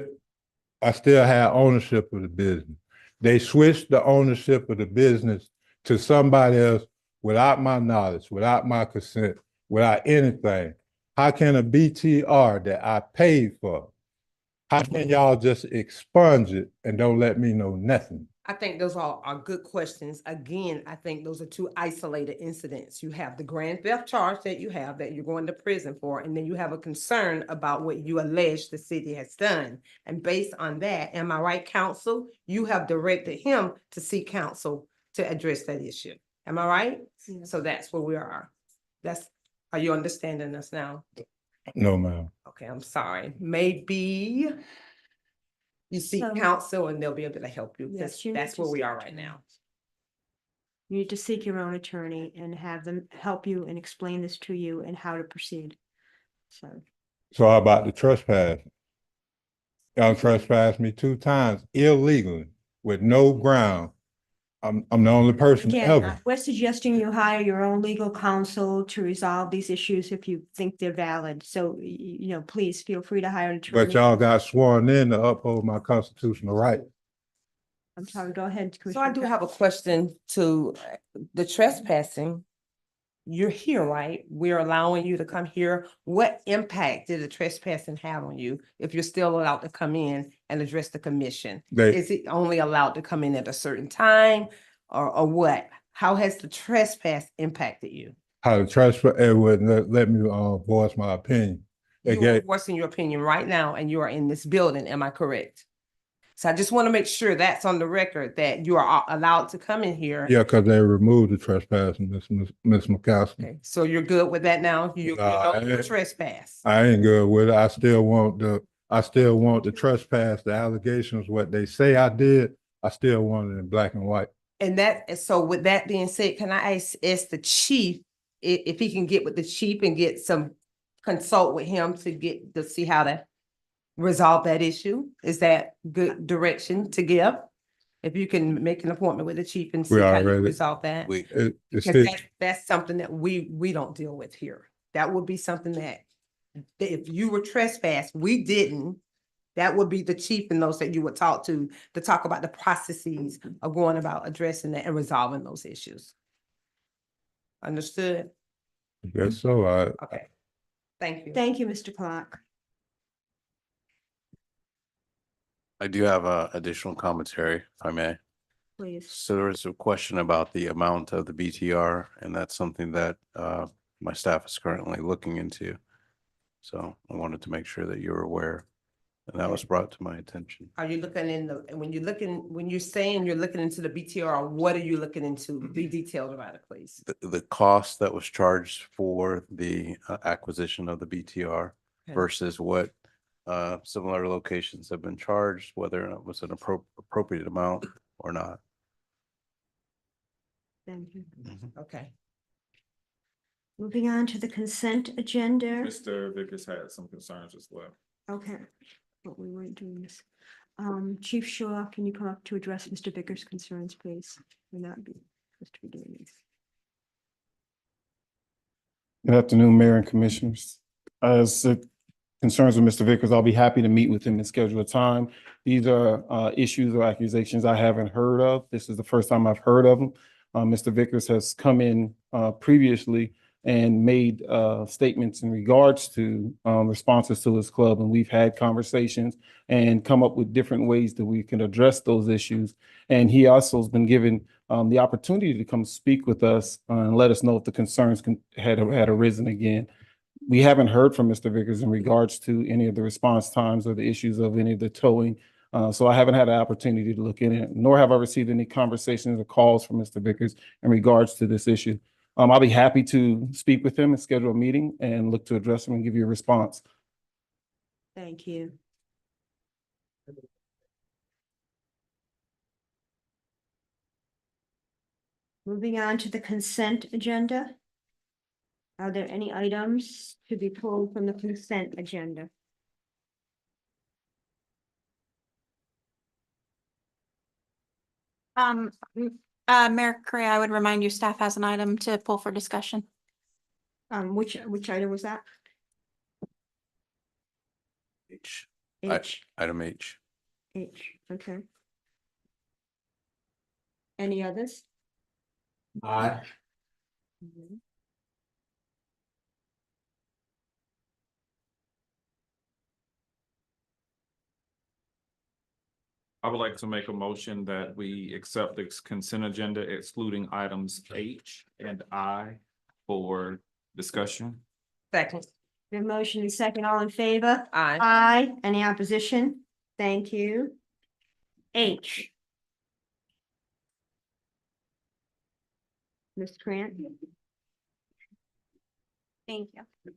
I still had ownership of the business. They switched the ownership of the business to somebody else without my knowledge, without my consent, without anything. How can a BTR that I paid for, how can y'all just expunge it and don't let me know nothing? I think those are good questions. Again, I think those are two isolated incidents. You have the grand theft charge that you have that you're going to prison for, and then you have a concern about what you allege the city has done. And based on that, am I right, counsel? You have directed him to seek counsel to address that issue. Am I right? Yes. So that's where we are. Are you understanding us now? No, ma'am. Okay, I'm sorry. Maybe you seek So- counsel and they'll be able to help you. Yes, you need That's to where we seek are right attorney. now. You need to seek your own attorney and have them help you and explain this to you and how to proceed. So, So how about the trespass? Y'all trespassed me 2 times illegally with no ground. I'm the only person again, ever. we're suggesting you hire your own legal counsel to resolve these issues if you think they're valid. So, you know, please feel free to hire an attorney. But y'all got sworn in to uphold my constitutional right. I'm sorry, go ahead. So I Commissioner do Ca- have a question to the trespassing. You're here, right? We're allowing you to come here. What impact did the trespassing have on you if you're still allowed to come in and address the commission? Is it only allowed to come in at a certain time or what? How has the trespass impacted you? How the trespass, it wouldn't let me voice my opinion. It You are gave, voicing your opinion right now and you are in this building, am I correct? So I just want to make sure that's on the record that you are allowed to come in here. yeah, because they removed the trespass, Miss McCaskill. Okay, so you're good with that now? You Nah, no trespass. I ain't good with it. I still want the trespass, the allegations, what they say I did. I still want it in black and white. And so with that being said, can I ask the chief if he can get with the chief and get consult with him to see how to resolve that issue? Is that good direction to give? If you can make an appointment with the chief and see We how you already- resolve that? Because that's something that we don't deal with here. That would be something that if you were trespassed, we didn't, that would be the chief and those that you would talk to talk about the processes of going about addressing that and resolving those issues. Understood? Yes, so Okay. Thank you. Thank you, Mr. Clark. I do have additional commentary, if I may. Please. So there was a question about the amount of the BTR, and that's something that my staff is currently looking into. So I wanted to make sure that you're aware, and that was brought to my attention. Are you looking when you're saying you're looking into the BTR, what are you looking into? Be detailed about it, please. The cost that was charged for the acquisition of the BTR Okay. versus what similar locations have been charged, whether or not it was an appropriate amount or not. Thank you. Okay. Moving on to the consent agenda. Mr. Vickers had some concerns as well. Okay, but we weren't doing this. Chief Shaw, can you come up to address Mr. Vickers' concerns, please? We're not supposed to be doing this. Good afternoon, Mayor and Commissioners. As it concerns with Mr. Vickers, I'll be happy to meet with him and schedule a time. These are issues or accusations I haven't heard of. This is the first time I've heard of them. Mr. Vickers has come in previously and made statements in regards to responses to his club, and we've had conversations and come up with different ways that we can address those issues. And he also has been given the opportunity to come speak with us and let us know if the concerns had arisen again. We haven't heard from Mr. Vickers in regards to any of the response times or the issues of any of the towing. So I haven't had an opportunity to look in it, nor have I received any conversations or calls from Mr. Vickers in regards to this issue. I'll be happy to speak with him and schedule a meeting and look to address him and give you a response. Thank you. Moving on to the consent agenda. Are there any items to be pulled from the consent agenda? Mayor Correa, I would remind you, staff has an item to pull for discussion. Which item was that? H. H. Item H. H, okay. Any others? Aye. Mhm. I would like to make a motion that we accept the consent agenda excluding items H and I for discussion. Second. The motion is second, all in favor? Aye. Aye. Any opposition? Thank you. H. Ms. Grant? Thank you.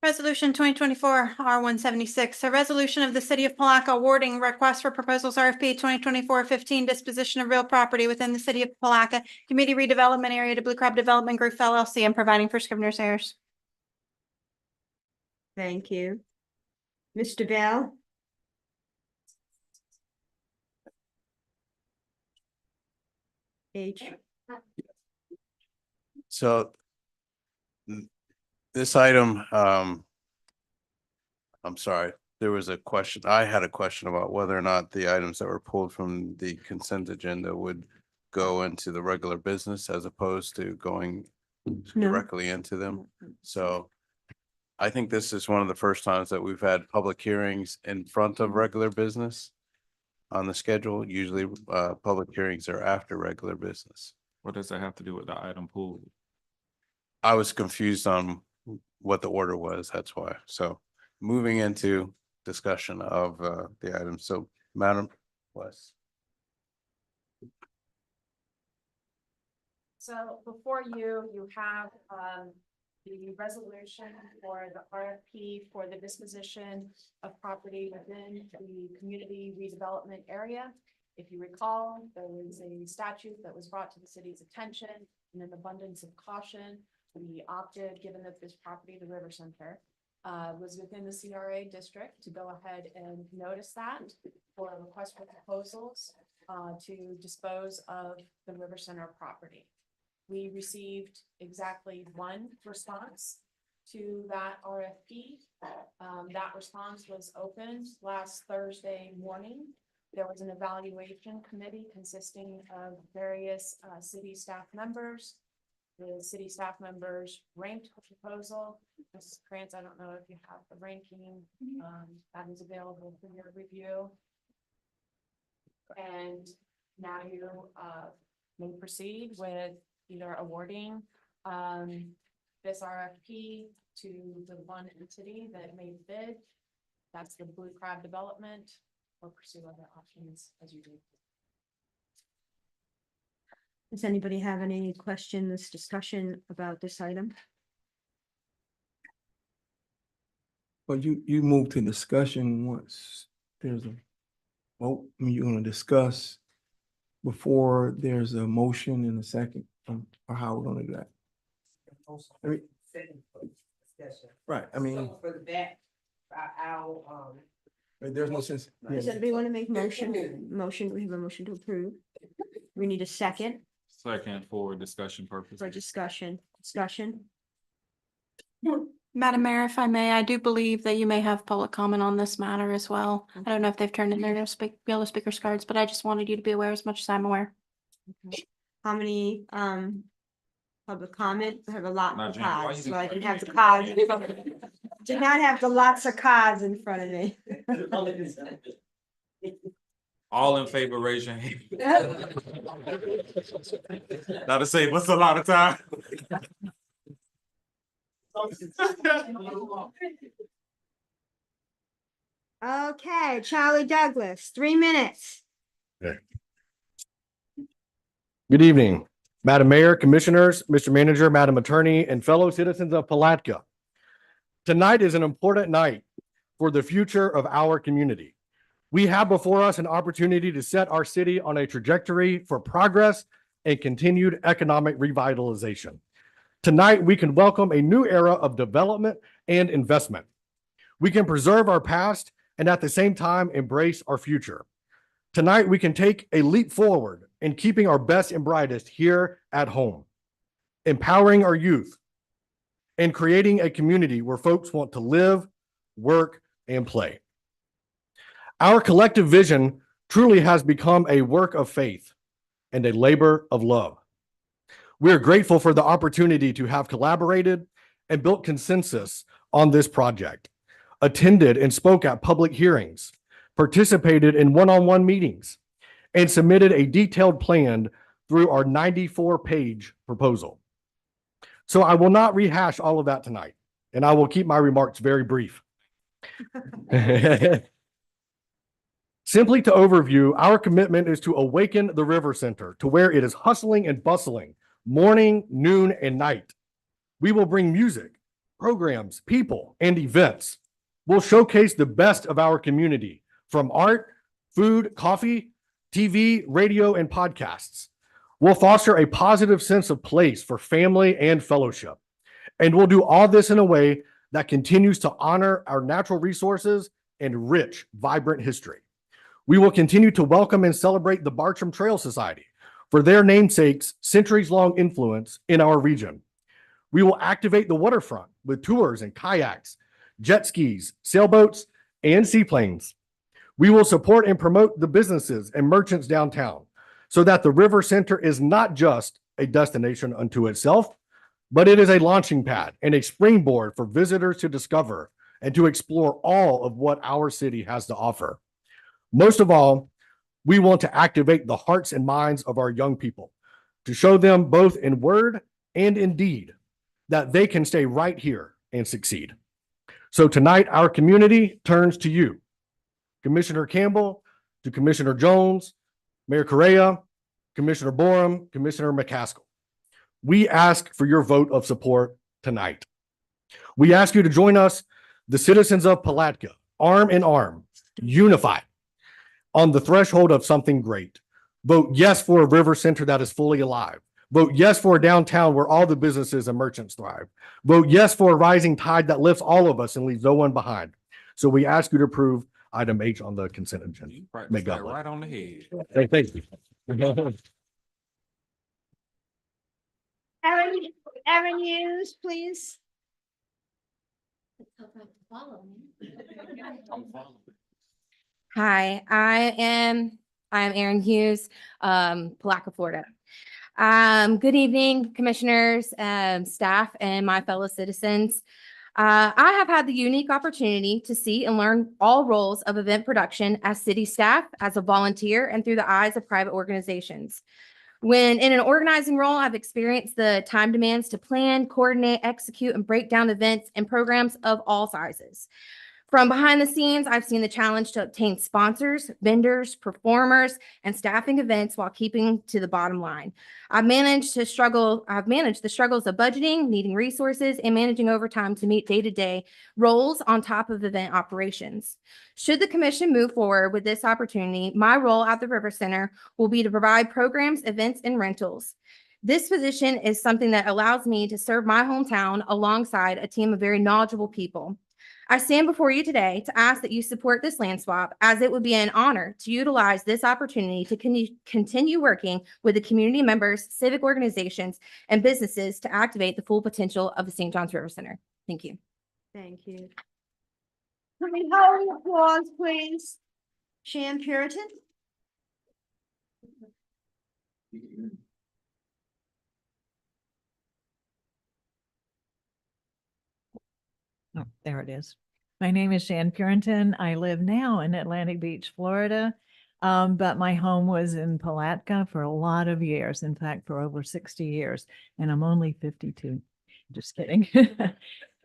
Resolution 2024 R176, a resolution of the city of Palatka awarding request for proposals RFP 2024-15 disposition of real property within the city of Palatka, community redevelopment area to Blue Crab Development Group LLC and providing for scrivener's errors. Thank you. Mr. Bell? H. So this item, I'm sorry, there was a question. I had a question about whether or not the items that were pulled from the consent agenda would go into the regular business as opposed to going No. directly into them. So I think this is one of the first times that we've had public hearings in front of regular business on the schedule. Usually, public hearings are after regular business. What does that have to do with the item pool? I was confused on what the order was, that's why. So moving into discussion of the item. So Madam West. So before you, you have the resolution for the RFP for the disposition of property within the community redevelopment area. If you recall, there was a statute that was brought to the city's attention in an abundance of caution. We opted, given that this property, the River Center, was within the CRA district, to go ahead and notice that for a request for proposals to dispose of the River Center property. We received exactly one response to that RFP. That response was opened last Thursday morning. There was an evaluation committee consisting of various city staff members. The city staff members ranked the proposal. Mrs. Krantz, I don't know if you have the ranking that is available for your review. And now you may proceed with either awarding this RFP to the one entity that made bid. That's the Blue Crab Development, or pursue other options as you do. Does anybody have any questions, discussion about this item? Well, you move to discussion once there's a vote. I mean, you're gonna discuss before there's a motion in a second, or how we're gonna do that. I mean, right, I mean, For that, I'll, there's no sense. Does anybody want to make motion? We have a motion to approve. We need a second Second for discussion purposes. for discussion. Madam Mayor, if I may, I do believe that you may have public comment on this matter as well. I don't know if they've turned in their yellow speakers cards, but I just wanted you to be aware as much as I'm aware. How many public comment? I have a lot Not of Jan, why cards, you so I do- didn't have the cards. Did not have the lots of cards in front of me. All in favor, raise your hand. Now to say, what's a lot of time? Okay, Charlie Douglas, 3 minutes. Good evening, Madam Mayor, Commissioners, Mr. Manager, Madam Attorney, and fellow citizens of Palatka. Tonight is an important night for the future of our community. We have before us an opportunity to set our city on a trajectory for progress and continued economic revitalization. Tonight, we can welcome a new era of development and investment. We can preserve our past and at the same time embrace our future. Tonight, we can take a leap forward in keeping our best and brightest here at home, empowering our youth, and creating a community where folks want to live, work, and play. Our collective vision truly has become a work of faith and a labor of love. We are grateful for the opportunity to have collaborated and built consensus on this project, attended and spoke at public hearings, participated in one-on-one meetings, and submitted a detailed plan through our 94-page proposal. So I will not rehash all of that tonight, and I will keep my remarks very brief. Simply to overview, our commitment is to awaken the River Center to where it is hustling and bustling, morning, noon, and night. We will bring music, programs, people, and events. We'll showcase the best of our community from art, food, coffee, TV, radio, and podcasts. We'll foster a positive sense of place for family and fellowship. And we'll do all this in a way that continues to honor our natural resources and rich, vibrant history. We will continue to welcome and celebrate the Bartram Trail Society for their namesake's centuries-long influence in our region. We will activate the waterfront with tours and kayaks, jet skis, sailboats, and seaplanes. We will support and promote the businesses and merchants downtown so that the River Center is not just a destination unto itself, but it is a launching pad and a springboard for visitors to discover and to explore all of what our city has to offer. Most of all, we want to activate the hearts and minds of our young people to show them both in word and in deed that they can stay right here and succeed. So tonight, our community turns to you, Commissioner Campbell, to Commissioner Jones, Mayor Correa, Commissioner Borum, Commissioner McCaskill. We ask for your vote of support tonight. We ask you to join us, the citizens of Palatka, arm in arm, unified, on the threshold of something great. Vote yes for a River Center that is fully alive. Vote yes for a downtown where all the businesses and merchants thrive. Vote yes for a rising tide that lifts all of us and leaves no one behind. So we ask you to approve item H on the consent agenda. May God bless. Right on the head. Thank you. Aaron Hughes, please. Hi, I'm Erin Hughes, Palatka, Florida. Good evening, commissioners, staff, and my fellow citizens. I have had the unique opportunity to see and learn all roles of event production as city staff, as a volunteer, and through the eyes of private organizations. When in an organizing role, I've experienced the time demands to plan, coordinate, execute, and break down events and programs of all sizes. From behind the scenes, I've seen the challenge to obtain sponsors, vendors, performers, and staffing events while keeping to the bottom line. I've managed the struggles of budgeting, needing resources, and managing overtime to meet day-to-day roles on top of event operations. Should the commission move forward with this opportunity, my role at the River Center will be to provide programs, events, and rentals. This position is something that allows me to serve my hometown alongside a team of very knowledgeable people. I stand before you today to ask that you support this land swap, as it would be an honor to utilize this opportunity to continue working with the community members, civic organizations, and businesses to activate the full potential of the St. John's River Center. Thank you. Thank you. Can we hold the applause, please? Shan Puritan? Oh, there it is. My name is Shan Purinton. I live now in Atlantic Beach, Florida, but my home was in Palatka for a lot of years. In fact, for over 60 years, and I'm only 52. Just kidding.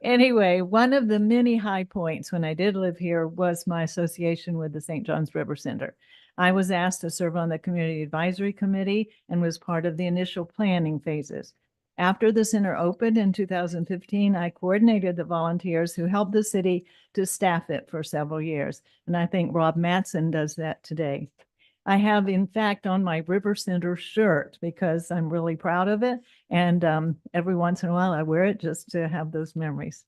Anyway, one of the many high points when I did live here was my association with the St. John's River Center. I was asked to serve on the Community Advisory Committee and was part of the initial planning phases. After the center opened in 2015, I coordinated the volunteers who helped the city to staff it for several years. And I think Rob Matson does that today. I have, in fact, on my River Center shirt because I'm really proud of it. And every once in a while I wear it just to have those memories.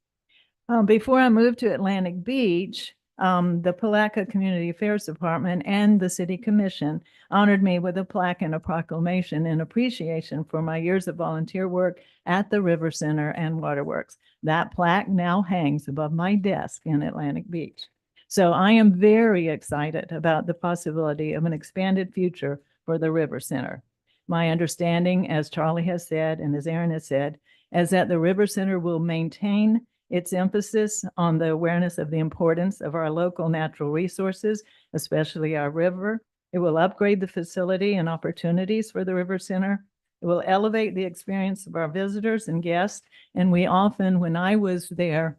Before I moved to Atlantic Beach, the Palatka Community Affairs Department and the City Commission honored me with a plaque and a proclamation in appreciation for my years of volunteer work at the River Center and Waterworks. That plaque now hangs above my desk in Atlantic Beach. So I am very excited about the possibility of an expanded future for the River Center. My understanding, as Charlie has said and as Aaron has said, is that the River Center will maintain its emphasis on the awareness of the importance of our local natural resources, especially our river. It will upgrade the facility and opportunities for the River Center. It will elevate the experience of our visitors and guests. And we often, when I was there,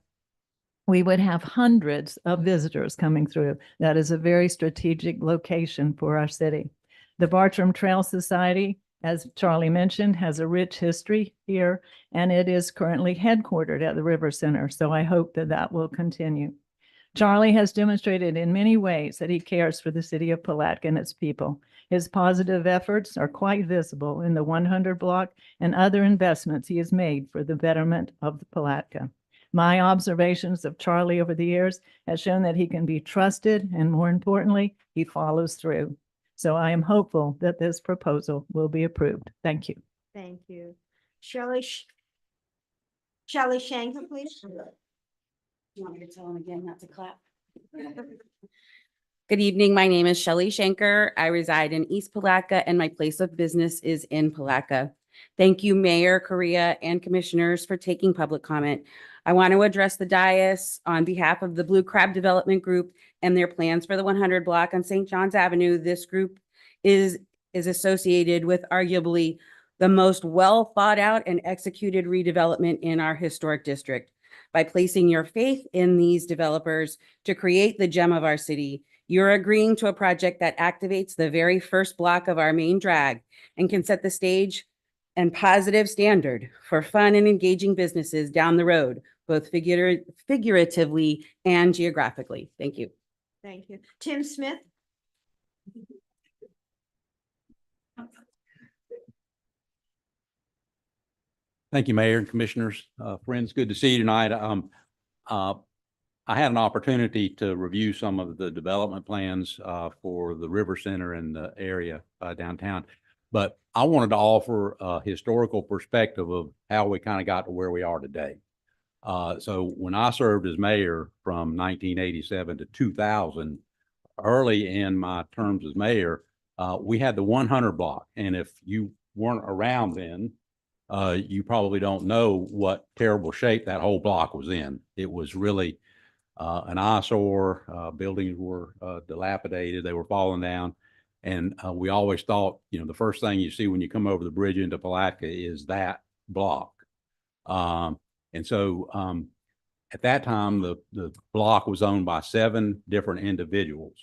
we would have hundreds of visitors coming through. That is a very strategic location for our city. The Bartram Trail Society, as Charlie mentioned, has a rich history here, and it is currently headquartered at the River Center. So I hope that that will continue. Charlie has demonstrated in many ways that he cares for the city of Palatka and its people. His positive efforts are quite visible in the 100 block and other investments he has made for the betterment of the Palatka. My observations of Charlie over the years has shown that he can be trusted, and more importantly, he follows through. So I am hopeful that this proposal will be approved. Thank you. Thank you. Shelley Shanker, please. You want me to tell him again not to clap? Good evening. My name is Shelley Shanker. I reside in East Palatka and my place of business is in Palatka. Thank you, Mayor Correa and commissioners for taking public comment. I want to address the dais on behalf of the Blue Crab Development Group and their plans for the 100 block on St. John's Avenue. This group is associated with arguably the most well thought out and executed redevelopment in our historic district. By placing your faith in these developers to create the gem of our city, you're agreeing to a project that activates the very first block of our main drag and can set the stage and positive standard for fun and engaging businesses down the road, both figuratively and geographically. Thank you. Thank you. Tim Smith. Thank you, Mayor and Commissioners. Friends, good to see you tonight. I had an opportunity to review some of the development plans for the River Center and the area downtown, but I wanted to offer a historical perspective of how we kind of got to where we are today. So when I served as mayor from 1987 to 2000, early in my terms as mayor, we had the 100 block. And if you weren't around then, you probably don't know what terrible shape that whole block was in. It was really an eyesore. Buildings were dilapidated. They were falling down. And we always thought, you know, the first thing you see when you come over the bridge into Palatka is that block. And so at that time, the block was owned by 7 different individuals.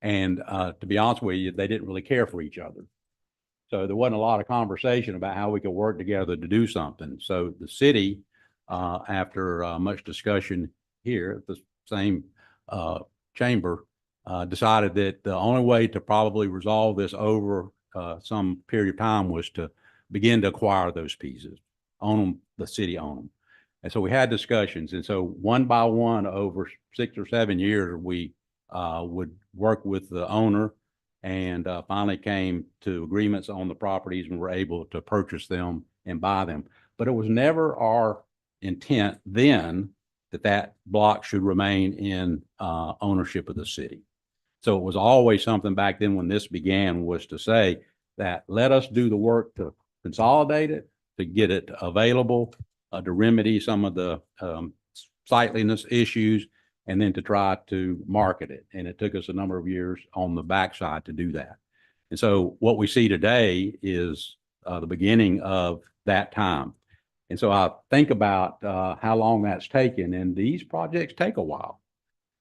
And to be honest with you, they didn't really care for each other. So there wasn't a lot of conversation about how we could work together to do something. So the city, after much discussion here at the same chamber, decided that the only way to probably resolve this over some period of time was to begin to acquire those pieces, own them, the city own them. And so we had discussions. And so one by one, over 6 or 7 years, we would work with the owner and finally came to agreements on the properties and were able to purchase them and buy them. But it was never our intent then that that block should remain in ownership of the city. So it was always something back then when this began was to say that let us do the work to consolidate it, to get it available, to remedy some of the sightliness issues, and then to try to market it. And it took us a number of years on the backside to do that. And so what we see today is the beginning of that time. And so I think about how long that's taken, and these projects take a while.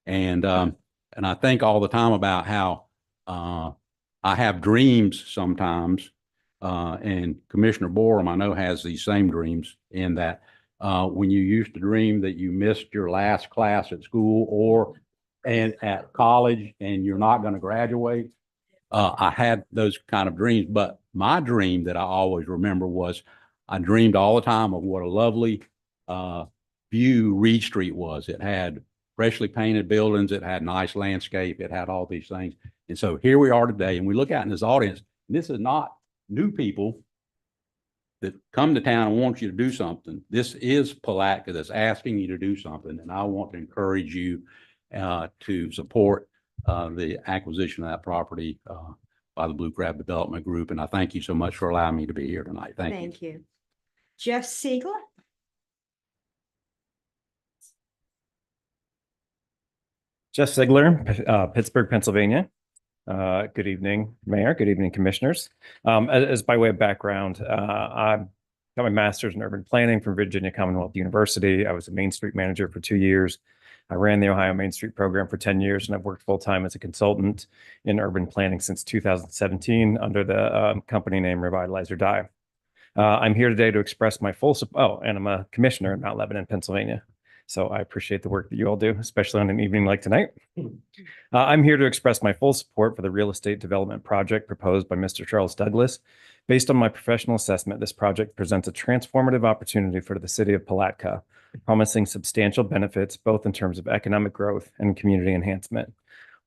And I think all the time about how I have dreams sometimes, and Commissioner Borum, I know, has these same dreams, in that when you used to dream that you missed your last class at school or at college and you're not going to graduate. I had those kind of dreams, but my dream that I always remember was I dreamed all the time of what a lovely view Reed Street was. It had freshly painted buildings. It had nice landscape. It had all these things. And so here we are today, and we look out in this audience, and this is not new people that come to town and want you to do something. This is Palatka that's asking you to do something, and I want to encourage you to support the acquisition of that property by the Blue Crab Development Group. And I thank you so much for allowing me to be here tonight. Thank you. Thank you. Jeff Siegler? Jeff Sigler, Pittsburgh, Pennsylvania. Good evening, Mayor. Good evening, Commissioners. As by way of background, I got my master's in urban planning from Virginia Commonwealth University. I was a Main Street manager for 2 years. I ran the Ohio Main Street program for 10 years, and I've worked full-time as a consultant in urban planning since 2017 under the company name Revitalize or Die. I'm here today to express my full support. Oh, and I'm a commissioner in Mount Lebanon, Pennsylvania. So I appreciate the work that you all do, especially on an evening like tonight. I'm here to express my full support for the real estate development project proposed by Mr. Charles Douglas. Based on my professional assessment, this project presents a transformative opportunity for the city of Palatka, promising substantial benefits both in terms of economic growth and community enhancement.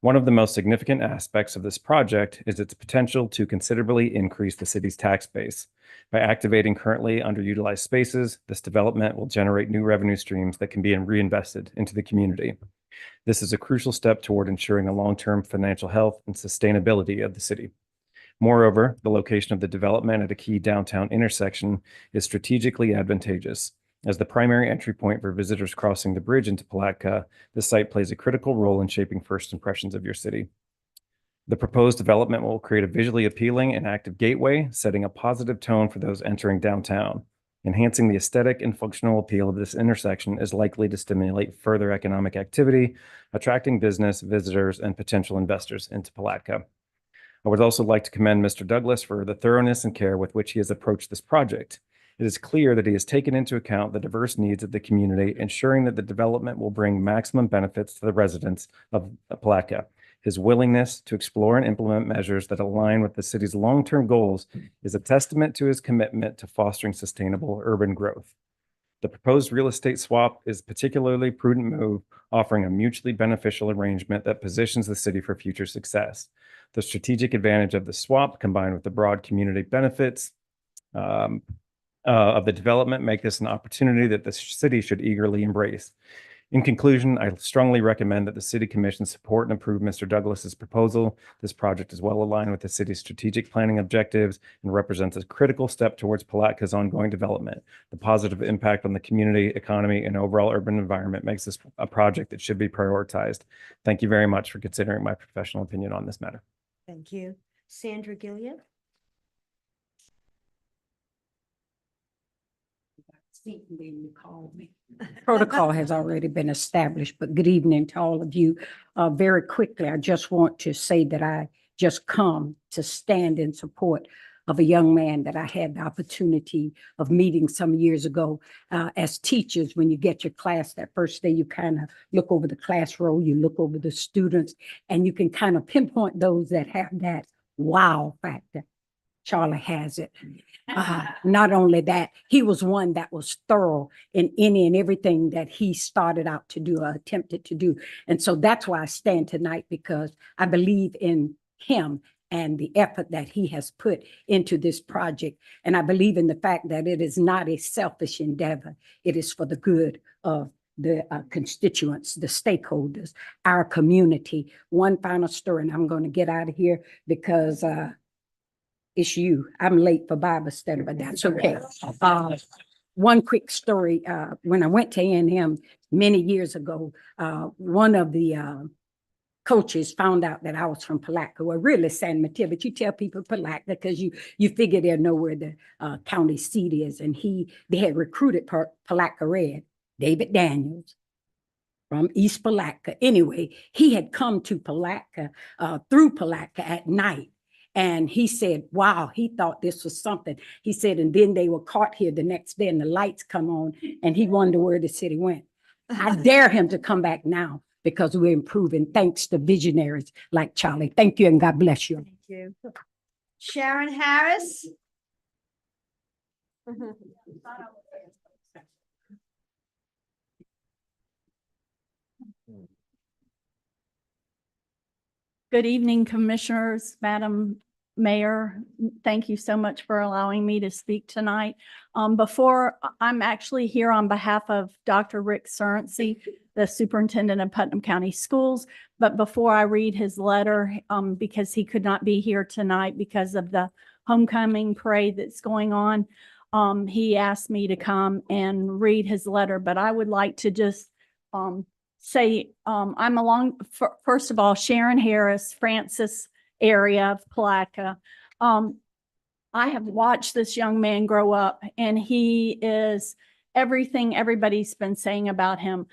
One of the most significant aspects of this project is its potential to considerably increase the city's tax base. By activating currently underutilized spaces, this development will generate new revenue streams that can be reinvested into the community. This is a crucial step toward ensuring the long-term financial health and sustainability of the city. Moreover, the location of the development at a key downtown intersection is strategically advantageous. As the primary entry point for visitors crossing the bridge into Palatka, this site plays a critical role in shaping first impressions of your city. The proposed development will create a visually appealing and active gateway, setting a positive tone for those entering downtown. Enhancing the aesthetic and functional appeal of this intersection is likely to stimulate further economic activity, attracting business, visitors, and potential investors into Palatka. I would also like to commend Mr. Douglas for the thoroughness and care with which he has approached this project. It is clear that he has taken into account the diverse needs of the community, ensuring that the development will bring maximum benefits to the residents of Palatka. His willingness to explore and implement measures that align with the city's long-term goals is a testament to his commitment to fostering sustainable urban growth. The proposed real estate swap is a particularly prudent move, offering a mutually beneficial arrangement that positions the city for future success. The strategic advantage of the swap, combined with the broad community benefits of the development, make this an opportunity that the city should eagerly embrace. In conclusion, I strongly recommend that the City Commission support and approve Mr. Douglas's proposal. This project is well aligned with the city's strategic planning objectives and represents a critical step towards Palatka's ongoing development. The positive impact on the community, economy, and overall urban environment makes this a project that should be prioritized. Thank you very much for considering my professional opinion on this matter. Thank you. Sandra Gilliam? When you call me. Protocol has already been established, but good evening to all of you. Very quickly, I just want to say that I just come to stand in support of a young man that I had the opportunity of meeting some years ago. As teachers, when you get your class that first day, you kind of look over the class roll, you look over the students, and you can kind of pinpoint those that have that wow factor. Charlie has it. Not only that, he was one that was thorough in any and everything that he started out to do or attempted to do. And so that's why I stand tonight, because I believe in him and the effort that he has put into this project. And I believe in the fact that it is not a selfish endeavor. It is for the good of the constituents, the stakeholders, our community. One final story, and I'm going to get out of here because it's you. I'm late for Bible study, but that's okay. One quick story. When I went to A&M many years ago, one of the coaches found out that I was from Palatka, well, really San Mateo, but you tell people Palatka because you figure they'll know where the county seat is. And they had recruited Palatka Red, David Daniels from East Palatka. Anyway, he had come to Palatka through Palatka at night. And he said, wow, he thought this was something. He said, and then they were caught here the next day and the lights come on and he wondered where the city went. I dare him to come back now because we're improving thanks to visionaries like Charlie. Thank you and God bless you. Thank you. Sharon Harris. Good evening, Commissioners, Madam Mayor. Thank you so much for allowing me to speak tonight. I'm actually here on behalf of Dr. Rick Surrency, the Superintendent of Putnam County Schools. But before I read his letter, because he could not be here tonight because of the homecoming parade that's going on, he asked me to come and read his letter. But I would like to just say I'm first of all, Sharon Harris, Francis area of Palatka. I have watched this young man grow up and he is everything everybody's been saying about him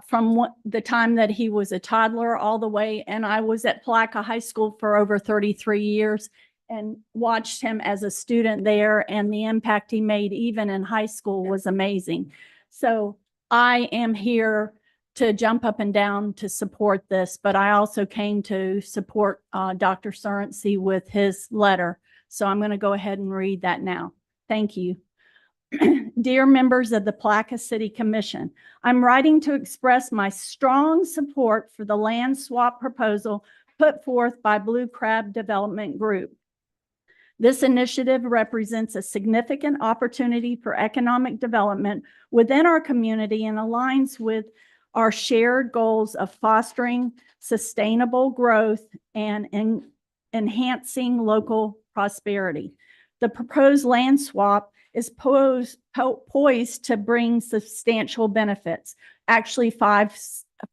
from the time that he was a toddler all the way. And I was at Palatka High School for over 33 years and watched him as a student there, and the impact he made even in high school was amazing. So I am here to jump up and down to support this, but I also came to support Dr. Surrency with his letter. So I'm going to go ahead and read that now. Thank you. Dear members of the Palatka City Commission, I'm writing to express my strong support for the land swap proposal put forth by Blue Crab Development Group. This initiative represents a significant opportunity for economic development within our community and aligns with our shared goals of fostering sustainable growth and enhancing local prosperity. The proposed land swap is poised to bring substantial benefits. Actually, five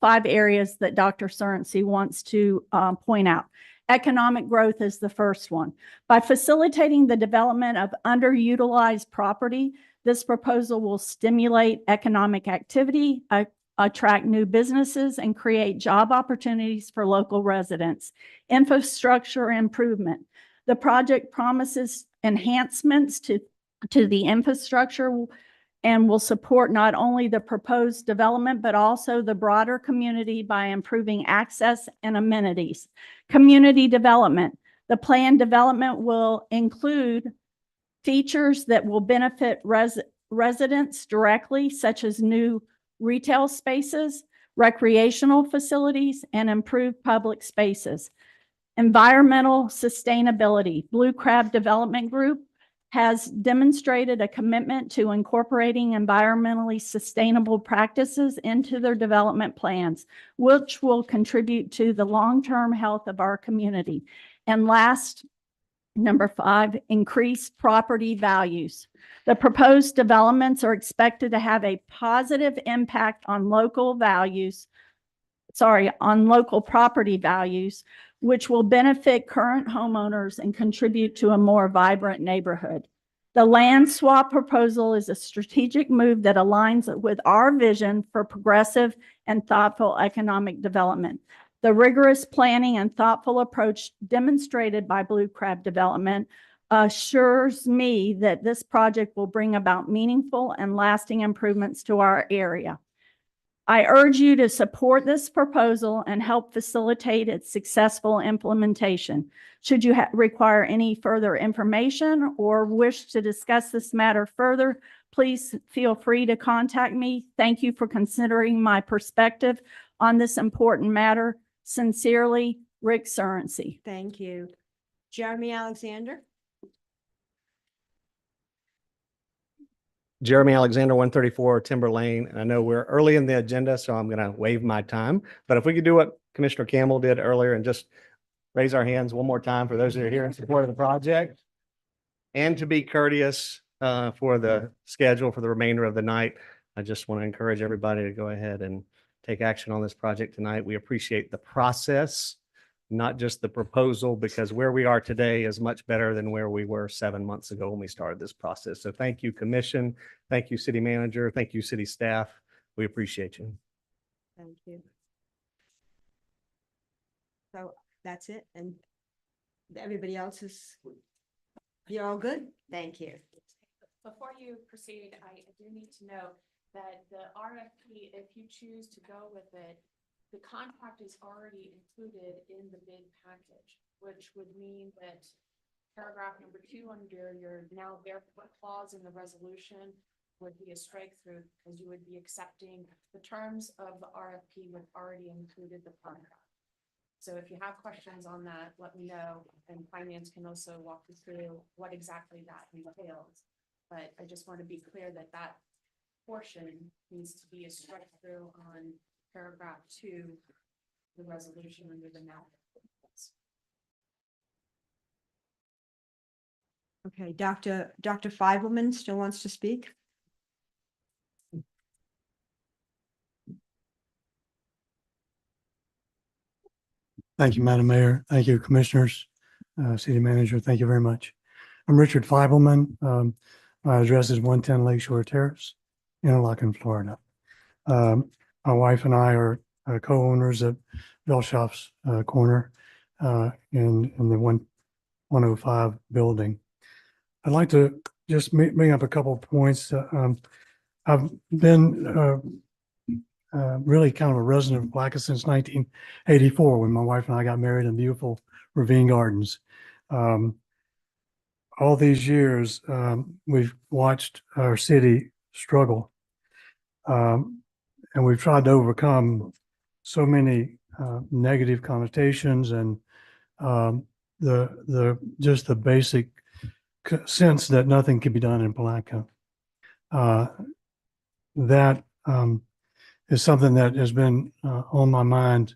areas that Dr. Surrency wants to point out. Economic growth is the first one. By facilitating the development of underutilized property, this proposal will stimulate economic activity, attract new businesses, and create job opportunities for local residents. Infrastructure improvement. The project promises enhancements to the infrastructure and will support not only the proposed development, but also the broader community by improving access and amenities. Community development. The planned development will include features that will benefit residents directly, such as new retail spaces, recreational facilities, and improved public spaces. Environmental sustainability. Blue Crab Development Group has demonstrated a commitment to incorporating environmentally sustainable practices into their development plans, which will contribute to the long-term health of our community. And last, number 5, increased property values. The proposed developments are expected to have a positive impact on local property values, which will benefit current homeowners and contribute to a more vibrant neighborhood. The land swap proposal is a strategic move that aligns with our vision for progressive and thoughtful economic development. The rigorous planning and thoughtful approach demonstrated by Blue Crab Development assures me that this project will bring about meaningful and lasting improvements to our area. I urge you to support this proposal and help facilitate its successful implementation. Should you require any further information or wish to discuss this matter further, please feel free to contact me. Thank you for considering my perspective on this important matter. Sincerely, Rick Surrency. Thank you. Jeremy Alexander. Jeremy Alexander, 134 Timber Lane. And I know we're early in the agenda, so I'm going to waive my time. But if we could do what Commissioner Campbell did earlier and just raise our hands one more time for those that are here in support of the project. And to be courteous for the schedule for the remainder of the night, I just want to encourage everybody to go ahead and take action on this project tonight. We appreciate the process, not just the proposal, because where we are today is much better than where we were 7 months ago when we started this process. So thank you, Commission. Thank you, City Manager. Thank you, City Staff. We appreciate you. Thank you. So that's it, and everybody else is, you're all good? Thank you. Before you proceed, I do need to know that the RFP, if you choose to go with it, the contract is already included in the bid package, which would mean that paragraph number 2 under your now therefore clause in the resolution would be a strike through, because you would be accepting the terms of the RFP would already included the contract. So if you have questions on that, let me know, and finance can also walk you through what exactly that entails. But I just want to be clear that that portion needs to be a strike through on paragraph 2, the resolution under the now. Okay, Dr. Feivelman still wants to speak? Thank you, Madam Mayor. Thank you, Commissioners, City Manager. Thank you very much. I'm Richard Feibelman. My address is 110 Lakeshore Terrace, Interlaken, Florida. My wife and I are co-owners of Bellshops Corner in the 105 building. I'd like to just bring up a couple of points. I've been really kind of a resident of Palatka since 1984, when my wife and I got married in beautiful Ravine Gardens. All these years, we've watched our city struggle, and we've tried to overcome so many negative connotations and just the basic sense that nothing can be done in Palatka. That is something that has been on my mind,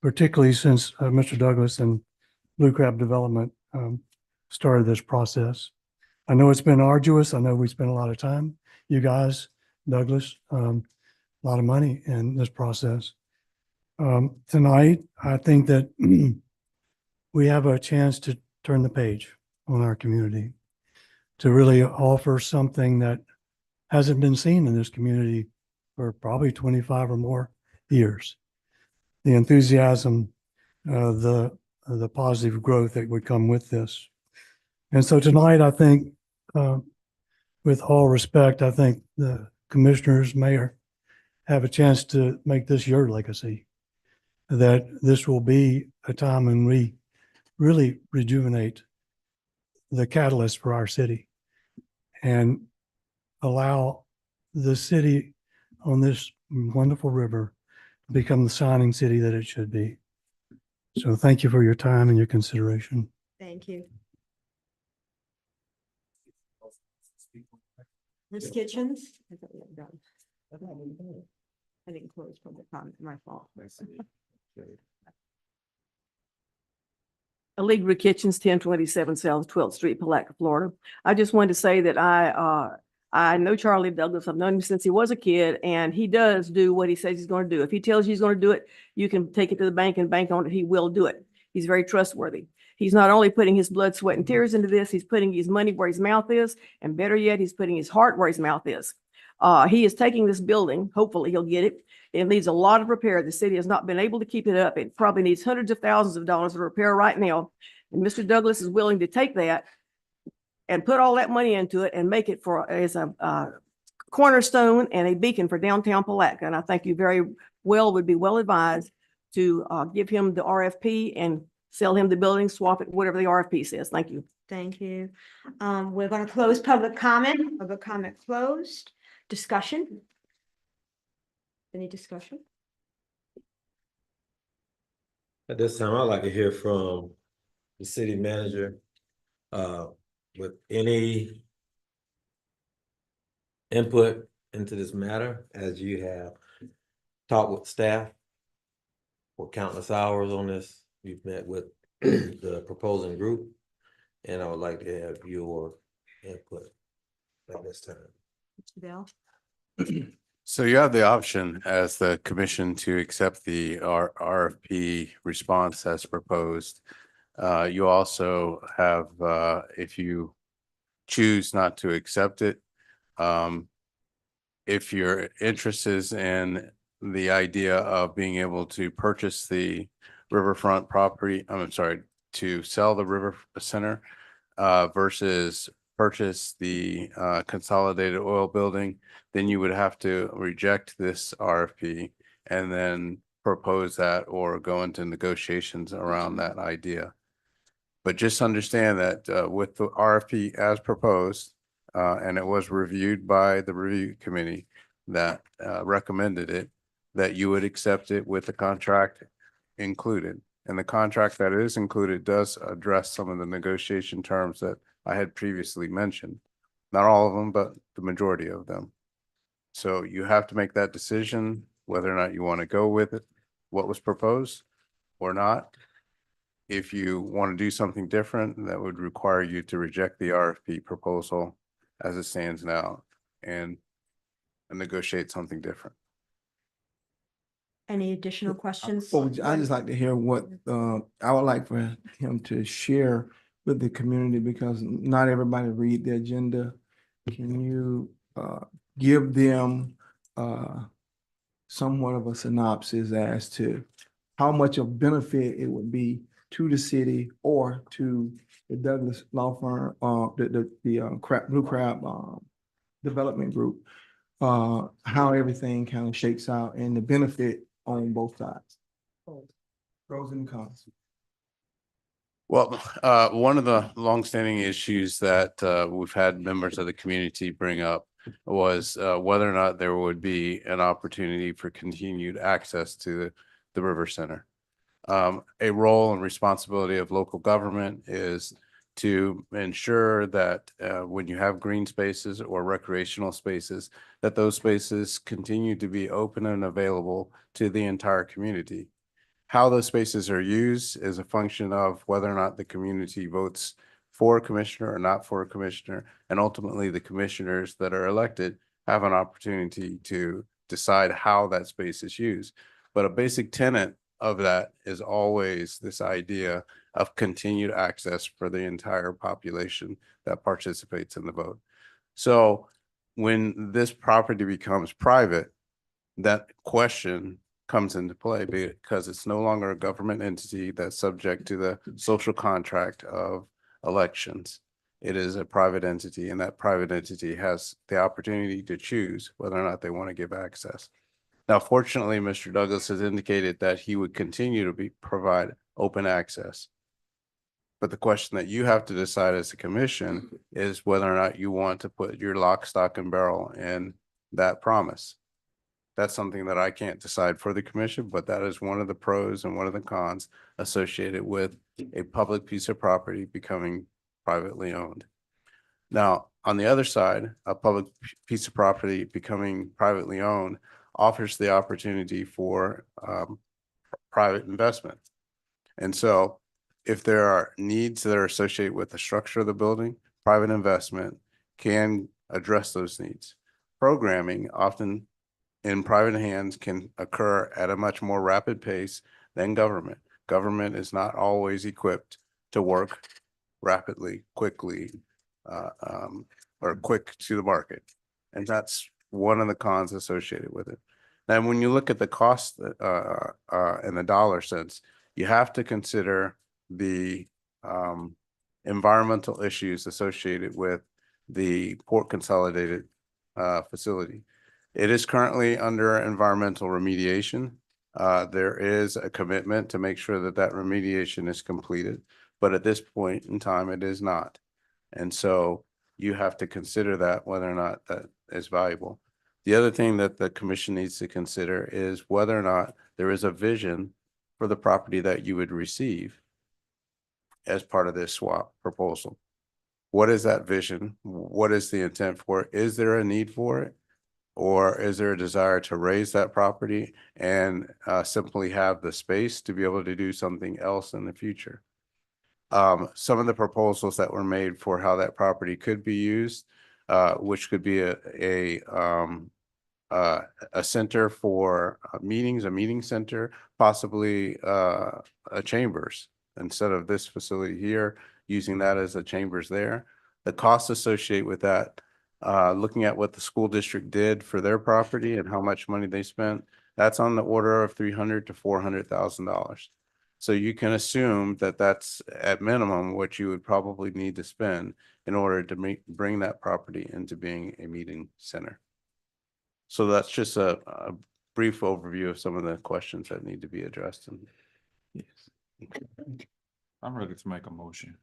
particularly since Mr. Douglas and Blue Crab Development started this process. I know it's been arduous. I know we spent a lot of time, you guys, Douglas, a lot of money in this process. Tonight, I think that we have a chance to turn the page on our community, to really offer something that hasn't been seen in this community for probably 25 or more years. The enthusiasm, the positive growth that would come with this. And so tonight, I think, with all respect, I think the commissioners, mayor, have a chance to make this your legacy, that this will be a time when we really rejuvenate the catalyst for our city and allow the city on this wonderful river to become the shining city that it should be. So thank you for your time and your consideration. Thank you. Ms. Kitchens? I thought we were done. I didn't close public comment, my fault. Allegra Kitchens, 1027 South 12th Street, Palatka, Florida. I just wanted to say that I know Charlie Douglas. I've known him since he was a kid, and he does do what he says he's going to do. If he tells you he's going to do it, you can take it to the bank and bank on it. He will do it. He's very trustworthy. He's not only putting his blood, sweat, and tears into this, he's putting his money where his mouth is, and better yet, he's putting his heart where his mouth is. He is taking this building. Hopefully he'll get it. It needs a lot of repair. The city has not been able to keep it up. It probably needs hundreds of thousands of dollars of repair right now. And Mr. Douglas is willing to take that and put all that money into it and make it as a cornerstone and a beacon for downtown Palatka. And I think you would be well advised to give him the RFP and sell him the building, swap it, whatever the RFP says. Thank you. Thank you. We're going to close public comment. Public comment closed. Discussion? Any discussion? At this time, I'd like to hear from the city manager with any input into this matter, as you have talked with staff for countless hours on this. You've met with the proposing group, and I would like to have your input at this time. Mr. Bell? So you have the option as the commission to accept the RFP response as proposed. You also have, if you choose not to accept it, if your interest is in the idea of being able to purchase the riverfront property, I'm sorry, to sell the river center versus purchase the consolidated oil building, then you would have to reject this RFP and then propose that or go into negotiations around that idea. But just understand that with the RFP as proposed, and it was reviewed by the review committee that recommended it, that you would accept it with the contract included. And the contract that is included does address some of the negotiation terms that I had previously mentioned. Not all of them, but the majority of them. So you have to make that decision whether or not you want to go with it, what was proposed or not. If you want to do something different, that would require you to reject the RFP proposal as it stands now and negotiate something different. Any additional questions? Well, I just like to hear what, I would like for him to share with the community because not everybody read the agenda. Can you, give them, somewhat of a synopsis as to how much of benefit it would be to the city or to the Douglas Law Firm, Blue Crab, Development Group, how everything kind of shakes out and the benefit on both sides. Pros and cons. Well, one of the longstanding issues that we've had members of the community bring up was whether or not there would be an opportunity for continued access to the River Center. A role and responsibility of local government is to ensure that when you have green spaces or recreational spaces, that those spaces continue to be open and available to the entire community. How those spaces are used is a function of whether or not the community votes for a commissioner or not for a commissioner. And ultimately, the commissioners that are elected have an opportunity to decide how that space is used. But a basic tenet of that is always this idea of continued access for the entire population that participates in the vote. So when this property becomes private, that question comes into play because it's no longer a government entity that's subject to the social contract of elections. It is a private entity, and that private entity has the opportunity to choose whether or not they want to give access. Now, fortunately, Mr. Douglas has indicated that he would continue to provide open access. But the question that you have to decide as a commission is whether or not you want to put your lock, stock, and barrel in that promise. That's something that I can't decide for the commission, but that is one of the pros and one of the cons associated with a public piece of property becoming privately owned. Now, on the other side, a public piece of property becoming privately owned offers the opportunity for private investment. And so if there are needs that are associated with the structure of the building, private investment can address those needs. Programming often in private hands can occur at a much more rapid pace than government. Government is not always equipped to work rapidly, quickly, or quick to the market. And that's one of the cons associated with it. And when you look at the cost in the dollar sense, you have to consider the environmental issues associated with the Port Consolidated facility. It is currently under environmental remediation. There is a commitment to make sure that that remediation is completed, but at this point in time, it is not. And so you have to consider that whether or not that is valuable. The other thing that the commission needs to consider is whether or not there is a vision for the property that you would receive as part of this swap proposal. What is that vision? What is the intent for it? Is there a need for it? Or is there a desire to raise that property and simply have the space to be able to do something else in the future? Some of the proposals that were made for how that property could be used, which could be a a center for meetings, a meeting center, possibly a chambers instead of this facility here, using that as a chambers there. The costs associated with that, looking at what the school district did for their property and how much money they spent, that's on the order of $300,000 to $400,000. So you can assume that that's at minimum what you would probably need to spend in order to bring that property into being a meeting center. So that's just a brief overview of some of the questions that need to be addressed. And yes. I'm ready to make a motion.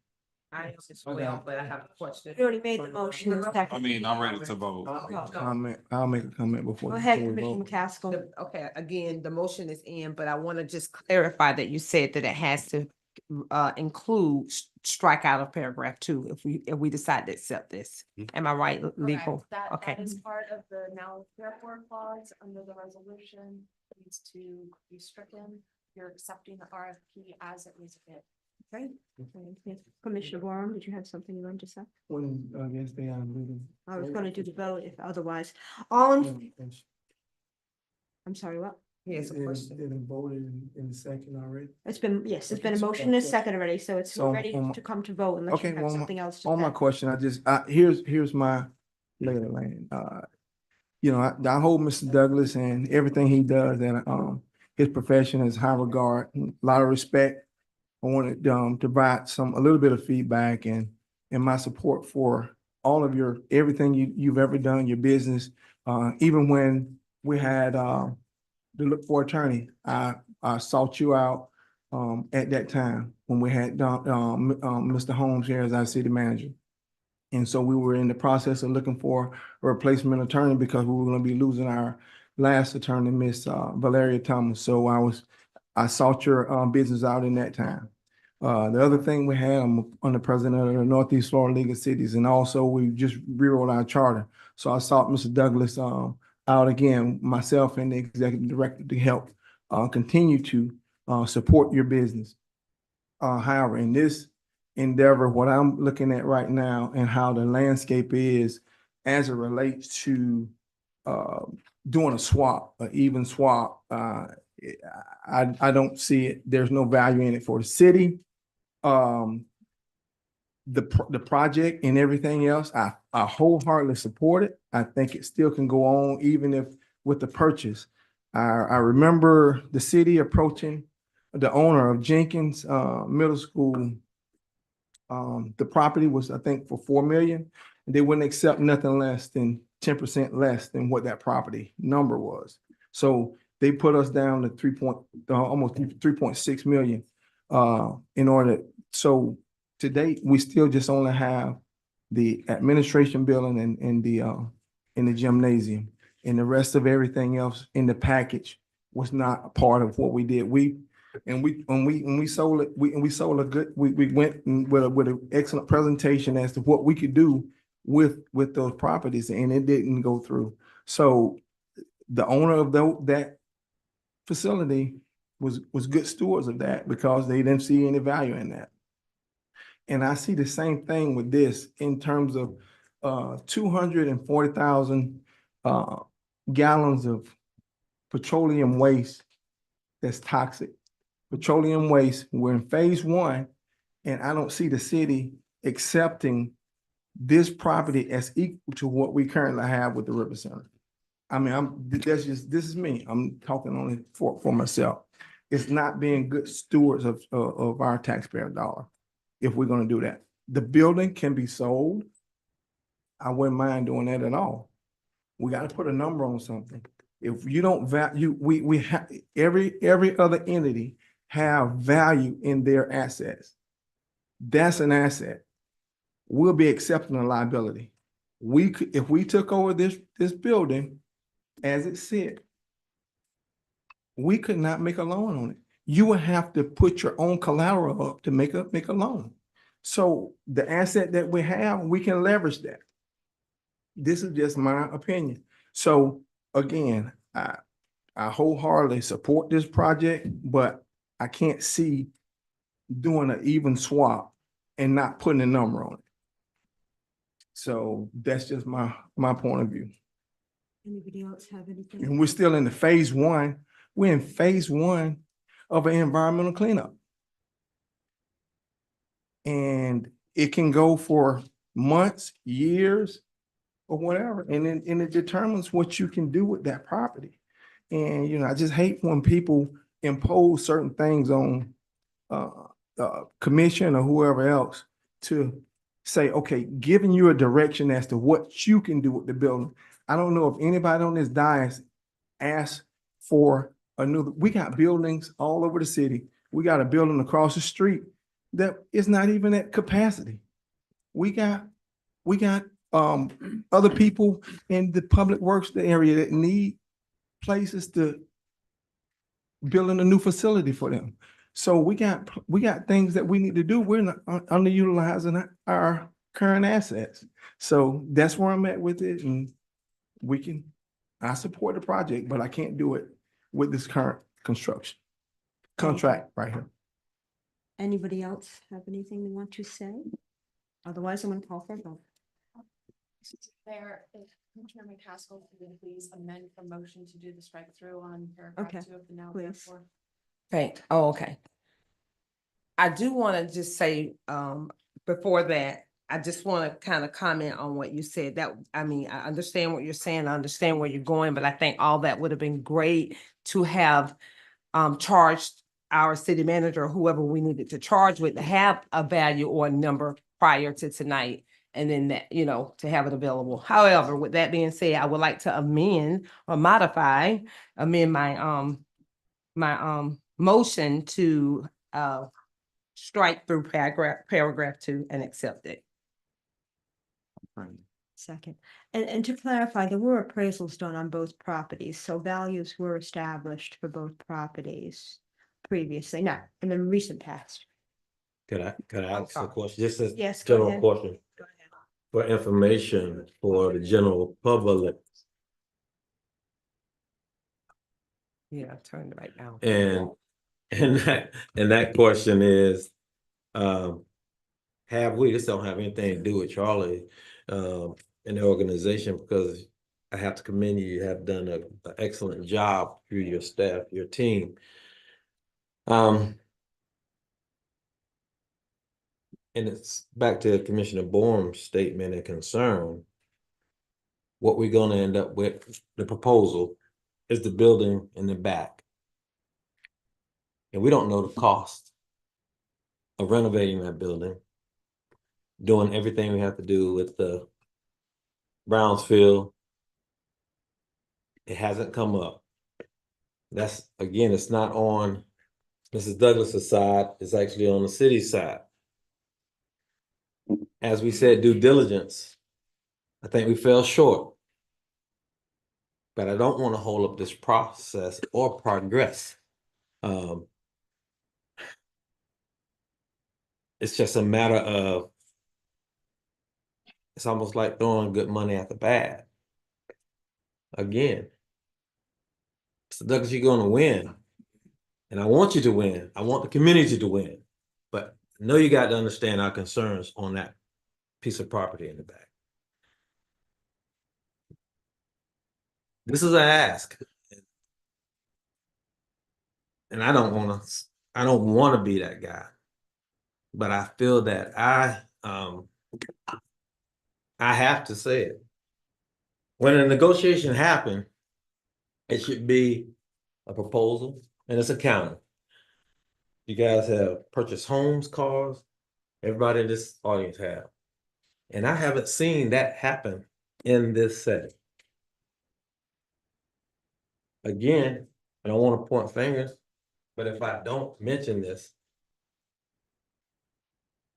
I am as well, but I have a question. You already made the motion. and I second. mean, I'm ready to vote. I'll make a comment before. Go ahead, before we Commissioner vote. McCaskill. Okay, again, the motion is in, but I want to just clarify that you said that it has to include strike out of paragraph 2 if we decide to accept this. Am I right, legal? Correct. Okay. That is part of the now therefore clause under the resolution needs to be stricken. You're accepting the RFP as it was bid. Okay. Yes. Commissioner Warren, did you have something you wanted to say? When, I guess they are moving. I was gonna do the vote if otherwise. All in, I'm sorry, what? Yes, a question. Didn't voted in the second already. It's been, yes, it's been a Okay, so- motion and a second already, so it's So, ready to come to vote unless Okay, you have well, something else to on my say. question, here's my lay of the land. You know, I hold Mr. Douglas and everything he does and, his profession is high regard, a lot of respect. I wanted, to provide a little bit of feedback and my support for all of everything you've ever done, your business. Even when we had, to look for attorney, I sought you out, at that time when we had, Mr. Holmes here as our city manager. And so we were in the process of looking for a replacement attorney because we were gonna be losing our last attorney, Miss Valeria Thomas. So I sought your business out in that time. The other thing we had, I'm the president of the Northeast Florida League of Cities, and also we just rewrote our charter. So I sought Mr. Douglas out again, myself and the executive director to help continue to support your business. However, in this endeavor, what I'm looking at right now and how the landscape is as it relates to doing a swap, an even swap, I don't see it. There's no value in it for the city. The project and everything else, I wholeheartedly support it. I think it still can go on even if with the purchase. I remember the city approaching the owner of Jenkins Middle School. The property was, I think, for 4 million. And they wouldn't accept nothing less than 10% less than what that property number was. So they put us down to almost 3.6 million in order. So to date, we still just only have the administration building and the gymnasium, and the rest of everything else in the package was not a part of what we did. When we sold it, we sold a good, we went with an excellent presentation as to what we could do with those properties, and it didn't go through. So the owner of that facility was good stewards of that because they didn't see any value in that. And I see the same thing with this in terms of 240,000 gallons of petroleum waste that's toxic. Petroleum waste, we're in phase 1, and I don't see the city accepting this property as equal to what we currently have with the River Center. I mean, this is me. I'm talking only for myself. It's not being good stewards of our taxpayer dollar if we're gonna do that. The building can be sold. I wouldn't mind doing that at all. We gotta put a number on something. If you don't value, we have, every other entity have value in their assets. That's an asset. We'll be accepting a liability. If we took over this building as it sit, we could not make a loan on it. You would have to put your own collateral up to make a loan. So the asset that we have, we can leverage that. This is just my opinion. So again, I wholeheartedly support this project, but I can't see doing an even swap and not putting a number on it. So that's just my point of view. Anybody else have anything? And we're still in the phase one. We're in phase one of an environmental cleanup. And it can go for months, years, or whatever, and it determines what you can do with that property. And, you know, I just hate when people impose certain things on commission or whoever else to say, okay, giving you a direction as to what you can do with the building. I don't know if anybody on this dais asked for we got buildings all over the city. We got a building across the street that is not even at capacity. We got other people in the public works area that need places to build in a new facility for them. So we got things that we need to do. We're not underutilizing our current assets. So that's where I'm at with it. And I support the project, but I can't do it with this current construction contract right here. Anybody else have anything they want to say? Otherwise, I'm going to call for a vote. There, if Chairman McCaskill could please amend the motion to do the strike through on paragraph Okay, 2 of the now please. therefore. Okay. I do want to just say, before that, I just want to kind of comment on what you said. I understand what you're saying. I understand where you're going, but I think all that would have been great to have charged our city manager, or whoever we needed to charge with, to have a value or a number prior to tonight. And then that, to have it available. However, with that being said, I would like to amend my motion to strike through paragraph 2 and accept it. Second. And to clarify, there were appraisals done on both properties, so values were established for both properties previously, not in the recent past. Could I ask a question? Just a Yes, go general ahead. question for information for the general public. Yeah, I turned it right now. And that question is, this don't have anything to do with Charlie, and the organization, because I have to commend you. You have done an excellent job through your staff, your team. And it's back to Commissioner Bourne's statement and concern. What we're gonna end up with, the proposal, is the building in the back. And we don't know the cost of renovating that building, doing everything we have to do with the Brownsfield. It hasn't come up. That's, again, it's not on Mrs. Douglas's side, it's actually on the city's side. As we said, due diligence, I think we fell short. But I don't want to hold up this process or progress. It's just a matter of, it's almost like throwing good money after bad. Again, Mr. Douglas, you're going to win. And I want you to win. I want the community to win. But I know you got to understand our concerns on that piece of property in the back. This is an ask. And I don't want to be that guy. But I feel that I have to say it. When a negotiation happens, it should be a proposal and it's accounting. You guys have purchased homes, cars, everybody in this audience have. And I haven't seen that happen in this setting. Again, I don't want to point fingers, but if I don't mention this,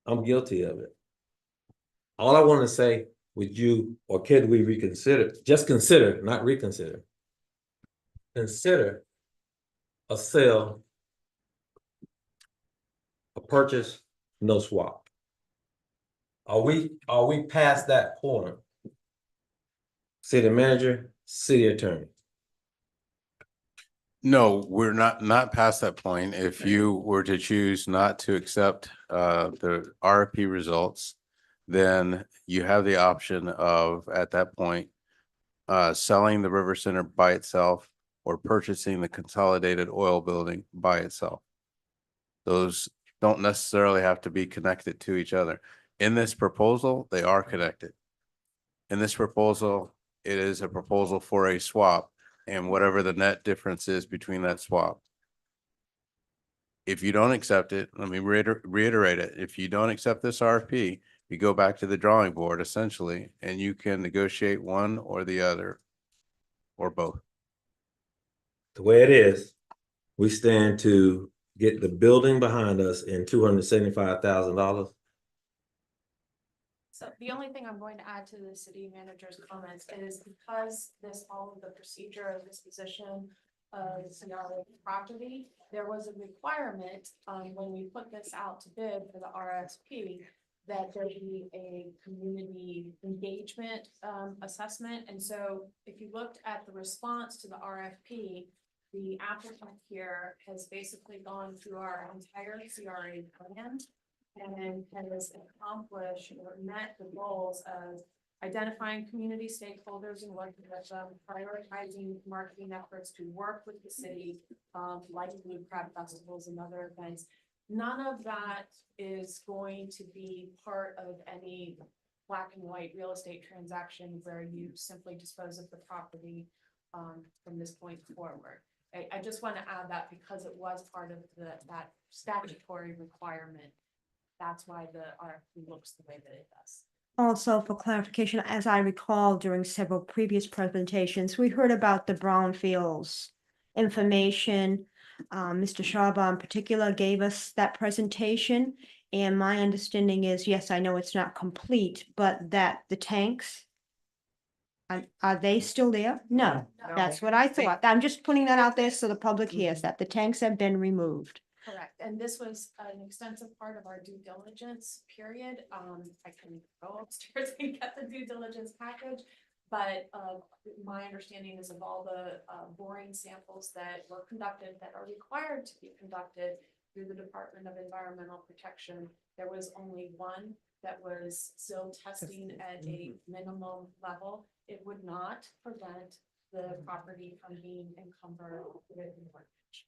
I'm guilty of it. All I want to say, would you, or could we reconsider, just consider, not reconsider, consider a sale, a purchase, no swap. Are we past that point? City manager, city attorney. No, we're not past that point. If you were to choose not to accept the RFP results, then you have the option of, at that point, selling the River Center by itself or purchasing the consolidated oil building by itself. Those don't necessarily have to be connected to each other. In this proposal, they are connected. In this proposal, it is a proposal for a swap and whatever the net difference is between that swap. If you don't accept it, let me reiterate it. If you don't accept this RFP, you go back to the drawing board essentially, and you can negotiate one or the other or both. The way it is, we stand to get the building behind us in $275,000. So the only thing I'm going to add to the city manager's comments is because this followed the procedure of disposition of CRA property, there was a requirement, when we put this out to bid for the RSP, that there be a community engagement, assessment. And so if you looked at the response to the RFP, the applicant here has basically gone through our entire CRA plan and has accomplished or met the goals of identifying community stakeholders and working with them, prioritizing marketing efforts to work with the city, like Blue Crab festivals and other events. None of that is going to be part of any black and white real estate transaction where you simply dispose of the property from this point forward. I just want to add that because it was part of that statutory requirement. That's why the RFP looks the way that it does. Also, for clarification, as I recall during several previous presentations, we heard about the brownfields information. Mr. Sharba in particular gave us that presentation. And my understanding is, yes, I know it's not complete, but that the tanks, are they still there? No, that's what I thought. I'm just putting that out there so the public hears that the tanks have been removed. Correct, and this was an extensive part of our due diligence period. I can go upstairs and get the due diligence package. But my understanding is of all the boring samples that were conducted, that are required to be conducted through the Department of Environmental Protection, there was only one that was still testing at a minimum level. It would not prevent the property from being encumbered with mortgage.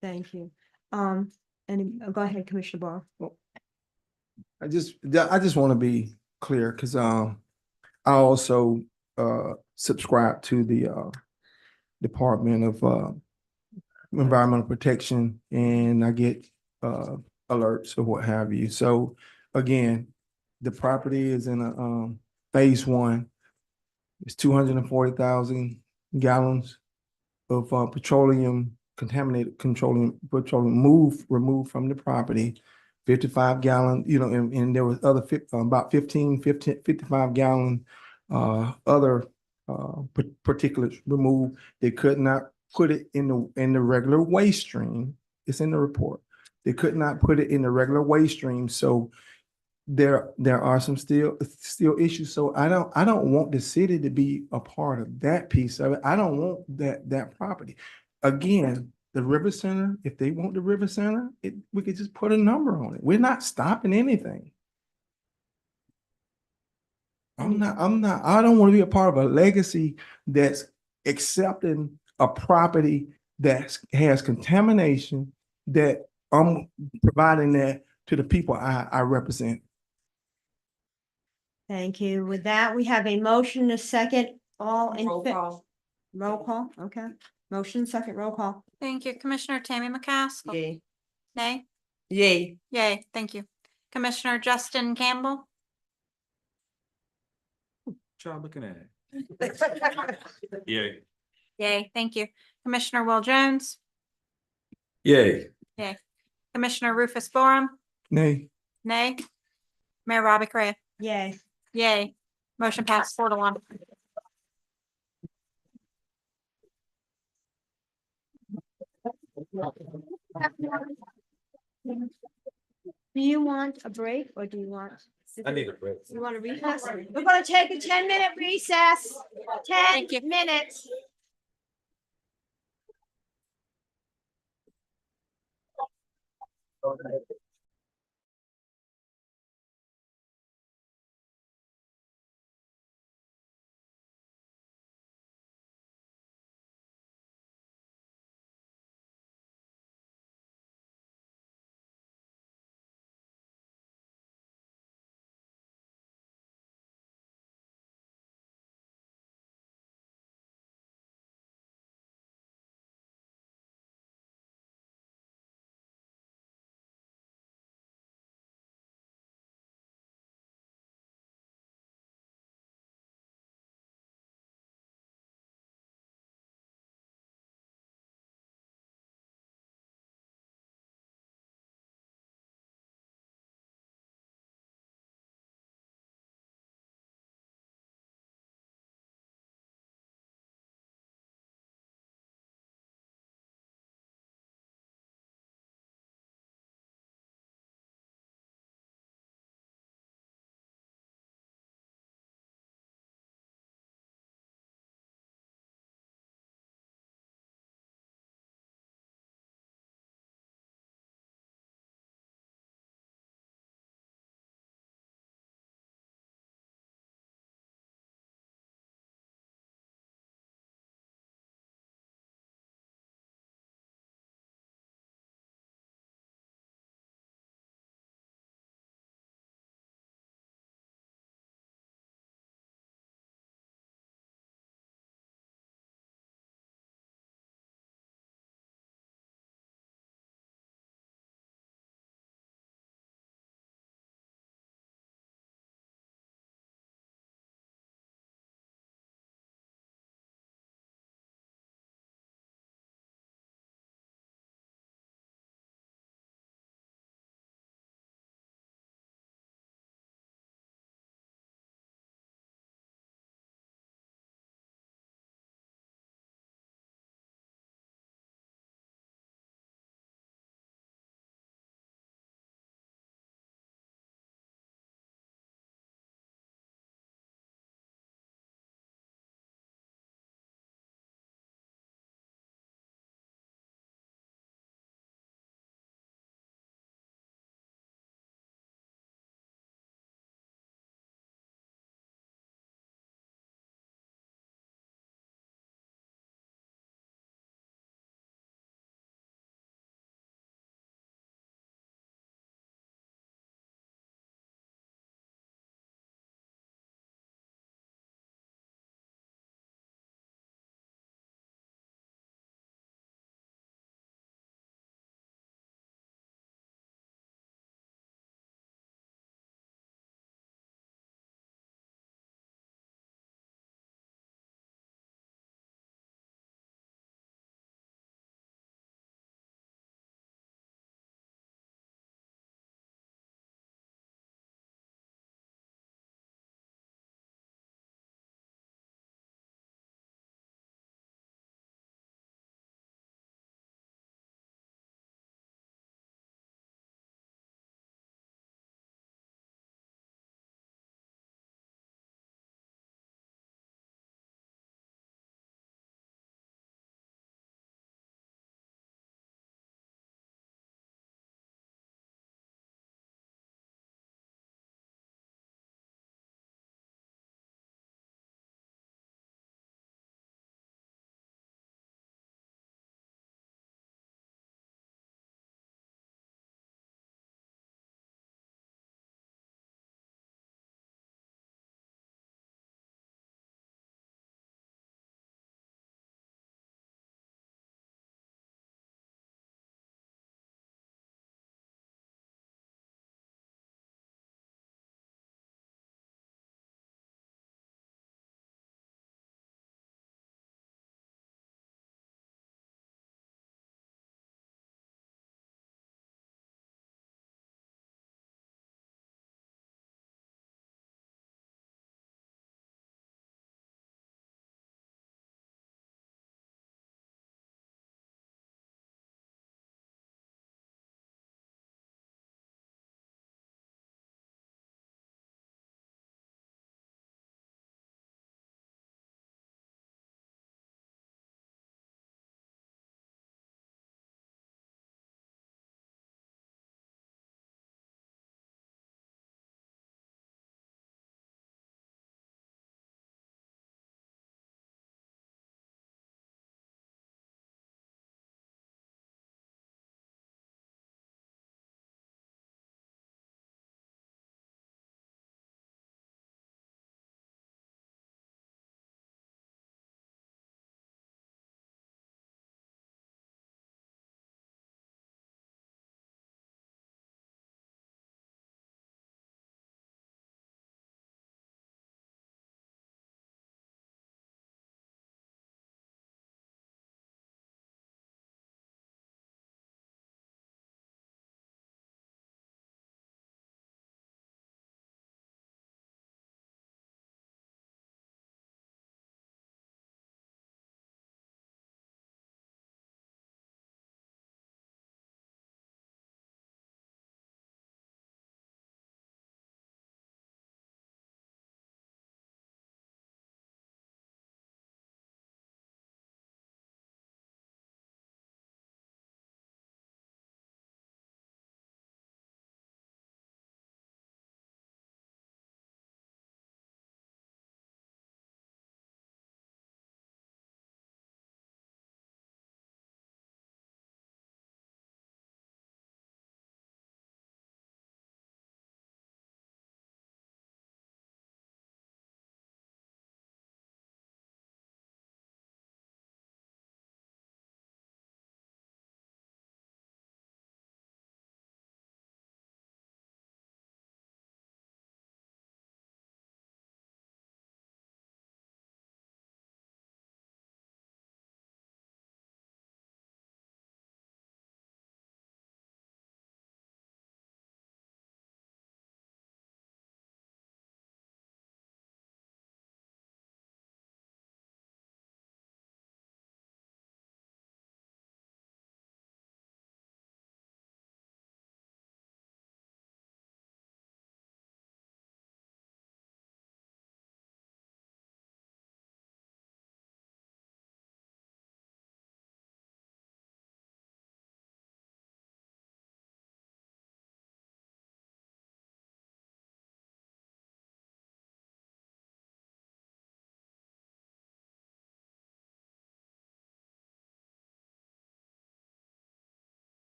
Thank you. Go ahead, Commissioner Barr. I just want to be clear because I also subscribe to the Department of Environmental Protection, and I get alerts or what have you. So again, the property is in a phase one. It's 240,000 gallons of contaminated petroleum removed from the property. 55 gallon, and there was other about 55 gallon other particulates removed. They could not put it in the regular waste stream. It's in the report. They could not put it in the regular waste stream. So there are some still issues. So I don't want the city to be a part of that piece of it. I don't want that property. Again, the River Center, if they want the River Center, we could just put a number on it. We're not stopping anything. I don't want to be a part of a legacy that's accepting a property that has contamination, that I'm providing that to the people I represent. Thank you. With that, we have a motion, a second, all in. Roll call. Roll call, okay. Motion, second, roll call. Thank you. Commissioner Tammy McCaskill. Yay. Nay? Yay. Yay, thank you. Commissioner Justin Campbell? Try looking at it. Yeah. Yay, thank you. Commissioner Will Jones? Yay. Yay. Commissioner Rufus Borum? Nay. Nay? Mayor Robbie Correa? Yay. Yay. Motion passed 4-1. Do you want a break or do you want? I need a break. You want a recess? We're gonna take a 10-minute recess. 10 minutes.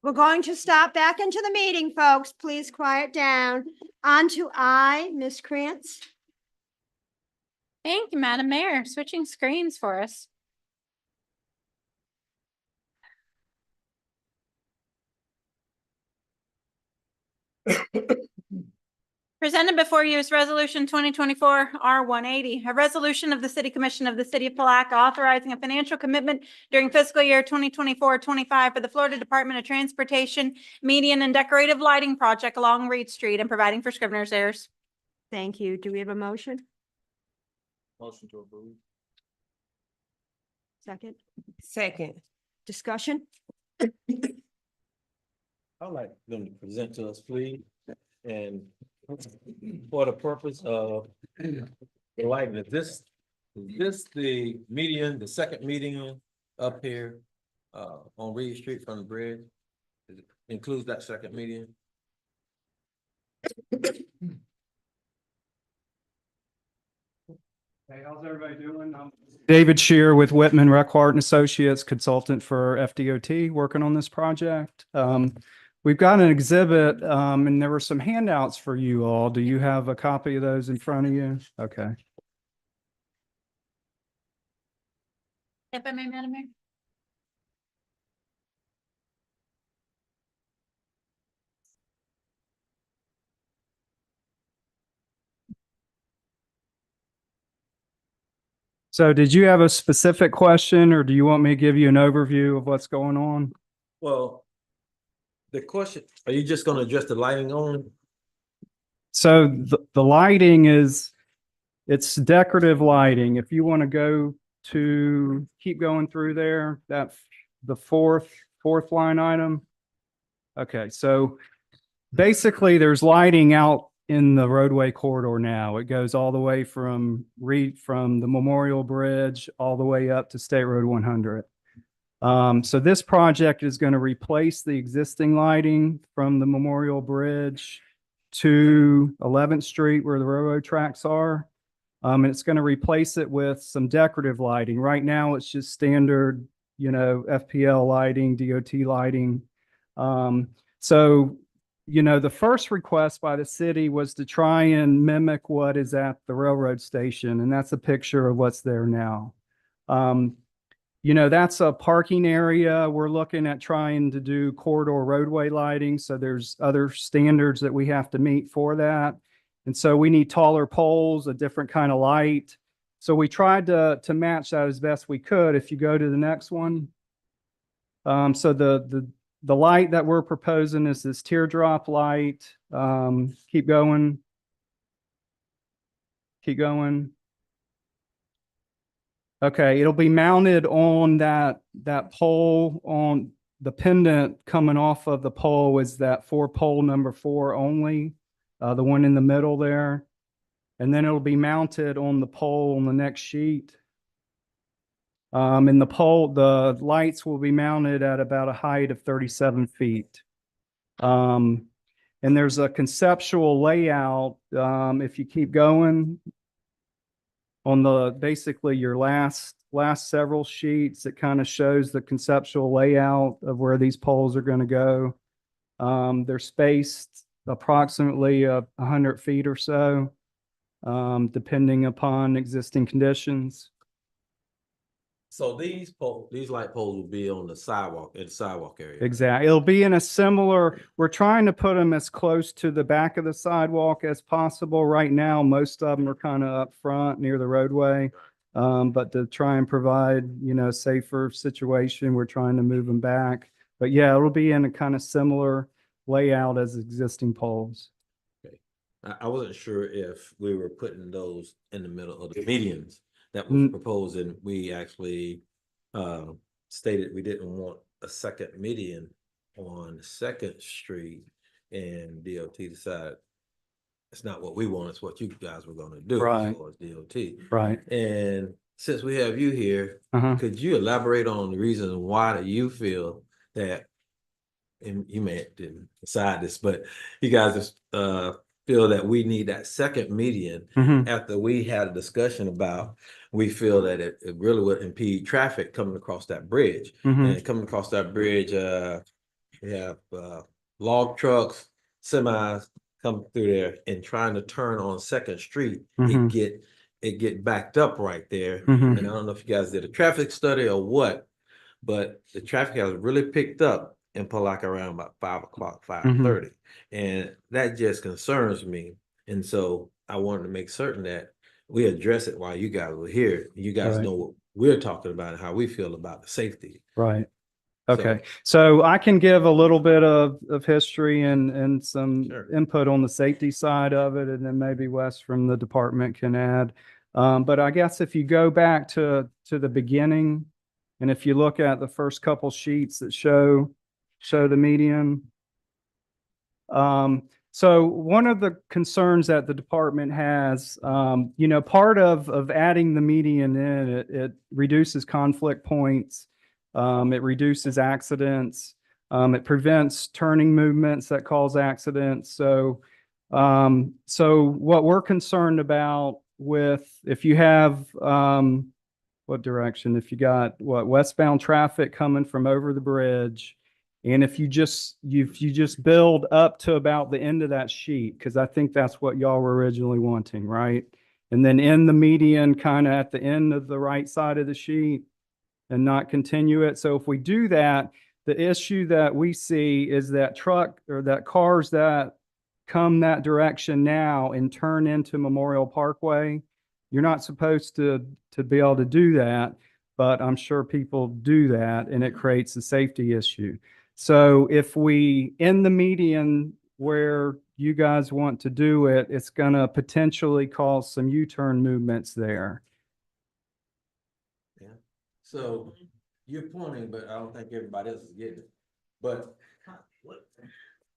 We're going to stop back into the meeting, folks. Please quiet down. On to I, Ms. Krantz. Thank you, Madam Mayor. Switching screens for us. Presented before you is Resolution 2024 R180, a resolution of the City Commission of the City of Palatka authorizing a financial commitment during fiscal year 2024-25 for the Florida Department of Transportation median and decorative lighting project along Reed Street and providing for Scrivener's errors. Thank you. Do we have a motion? Motion to approve. Second. Second. Discussion? I'd like them to present to us, please, and for the purpose of lighting, is this the median, the second median up here on Reed Street from the bridge? It includes that second median? Hey, how's everybody doing? I'm David Shear with Whitman Reckhart and Associates, consultant for FDOT, working on this project. We've got an exhibit, and there were some handouts for you all. Do you have a copy of those in front of you? Okay. If I may, Madam Mayor. So did you have a specific question, or do you want me to give you an overview of what's going on? Well, the question, are you just gonna address the lighting on? So the lighting it's decorative lighting. If you want to go to, keep going through there, the fourth line item. Okay, so basically there's lighting out in the roadway corridor now. It goes all the way from the Memorial Bridge all the way up to State Road 100. So this project is going to replace the existing lighting from the Memorial Bridge to 11th Street where the railroad tracks are. And it's going to replace it with some decorative lighting. Right now, it's just standard, FPL lighting, DOT lighting. So the first request by the city was to try and mimic what is at the railroad station, and that's a picture of what's there now. That's a parking area. We're looking at trying to do corridor roadway lighting, so there's other standards that we have to meet for that. And so we need taller poles, a different kind of light. So we tried to match that as best we could. If you go to the next one. So the light that we're proposing is this teardrop light. Keep going. Keep going. Okay, it'll be mounted on that pole. On the pendant coming off of the pole is that pole number 4 only, the one in the middle there. And then it'll be mounted on the pole on the next sheet. And the lights will be mounted at about a height of 37 feet. And there's a conceptual layout. If you keep going on basically your last several sheets, it kind of shows the conceptual layout of where these poles are going to go. They're spaced approximately 100 feet or so, depending upon existing conditions. So these light poles will be on the sidewalk, in the sidewalk area. Exactly. It'll be in a similar, we're trying to put them as close to the back of the sidewalk as possible. Right now, most of them are kind of up front near the roadway. But to try and provide, a safer situation, we're trying to move them back. But yeah, it'll be in a kind of similar layout as existing poles. Okay. I wasn't sure if we were putting those in the middle of the medians that was proposed, and we actually stated we didn't want a second median on 2nd Street, and DOT decided it's not what we want, it's what you guys were going to do. Right. As far as DOT. Right. And since we have you here, could you elaborate on the reasons why that you feel that, and you may didn't decide this, but you guys feel feel that we need that second median. Mhm. After we had a discussion about, we feel that it really would impede traffic coming across that bridge. Mhm. And coming across that bridge, we have log trucks, semis come through there and trying to turn on Second Street, Mhm. it get backed up right there. Mhm. And I don't know if you guys did a traffic study or what, but the traffic has really picked up in Palatka around about 5 o'clock, 5:30. And that just concerns me. And so I wanted to make certain that we address it while you guys were here. You guys Right. know what we're talking about and how we feel about the safety. Right. Okay. So I can give a little bit of history and some Sure. input on the safety side of it, and then maybe Wes from the department can add. But I guess if you go back to the beginning, and if you look at the first couple sheets that show the median. So one of the concerns that the department has, part of adding the median in, it reduces conflict points. It reduces accidents. It prevents turning movements that cause accidents. So what we're concerned about if you have, what direction? If you got westbound traffic coming from over the bridge, and if you just build up to about the end of that sheet, because I think that's what y'all were originally wanting, right? And then in the median, kind of at the end of the right side of the sheet, and not continue it. So if we do that, the issue that we see is that cars that come that direction now and turn into Memorial Parkway, you're not supposed to be able to do that, but I'm sure people do that, and it creates a safety issue. So if we, in the median where you guys want to do it, it's going to potentially cause some U-turn movements there. Yeah. So you're pointing, but I don't think everybody else is getting it. But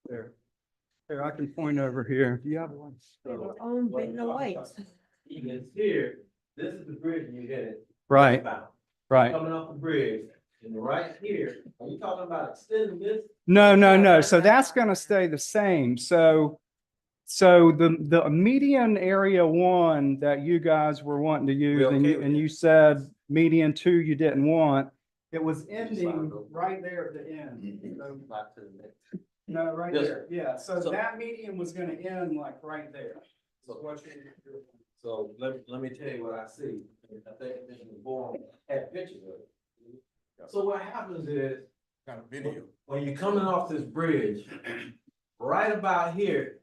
There, I can point over here. Do you have one? It's here, this is the bridge you headed. Right. westbound. Right. Coming off the bridge, and right here, are you talking about extending this? No. So that's going to stay the same. So the median area 1 that you guys were wanting to use, and you said median 2 you didn't want, it was ending right there at the end. No, right there. Yeah. So that median was going to end like right there. So let me tell you what I see. I think Mr. Bourne had pictures of it. So what happens is, Got a video. when you're coming off this bridge, right about here,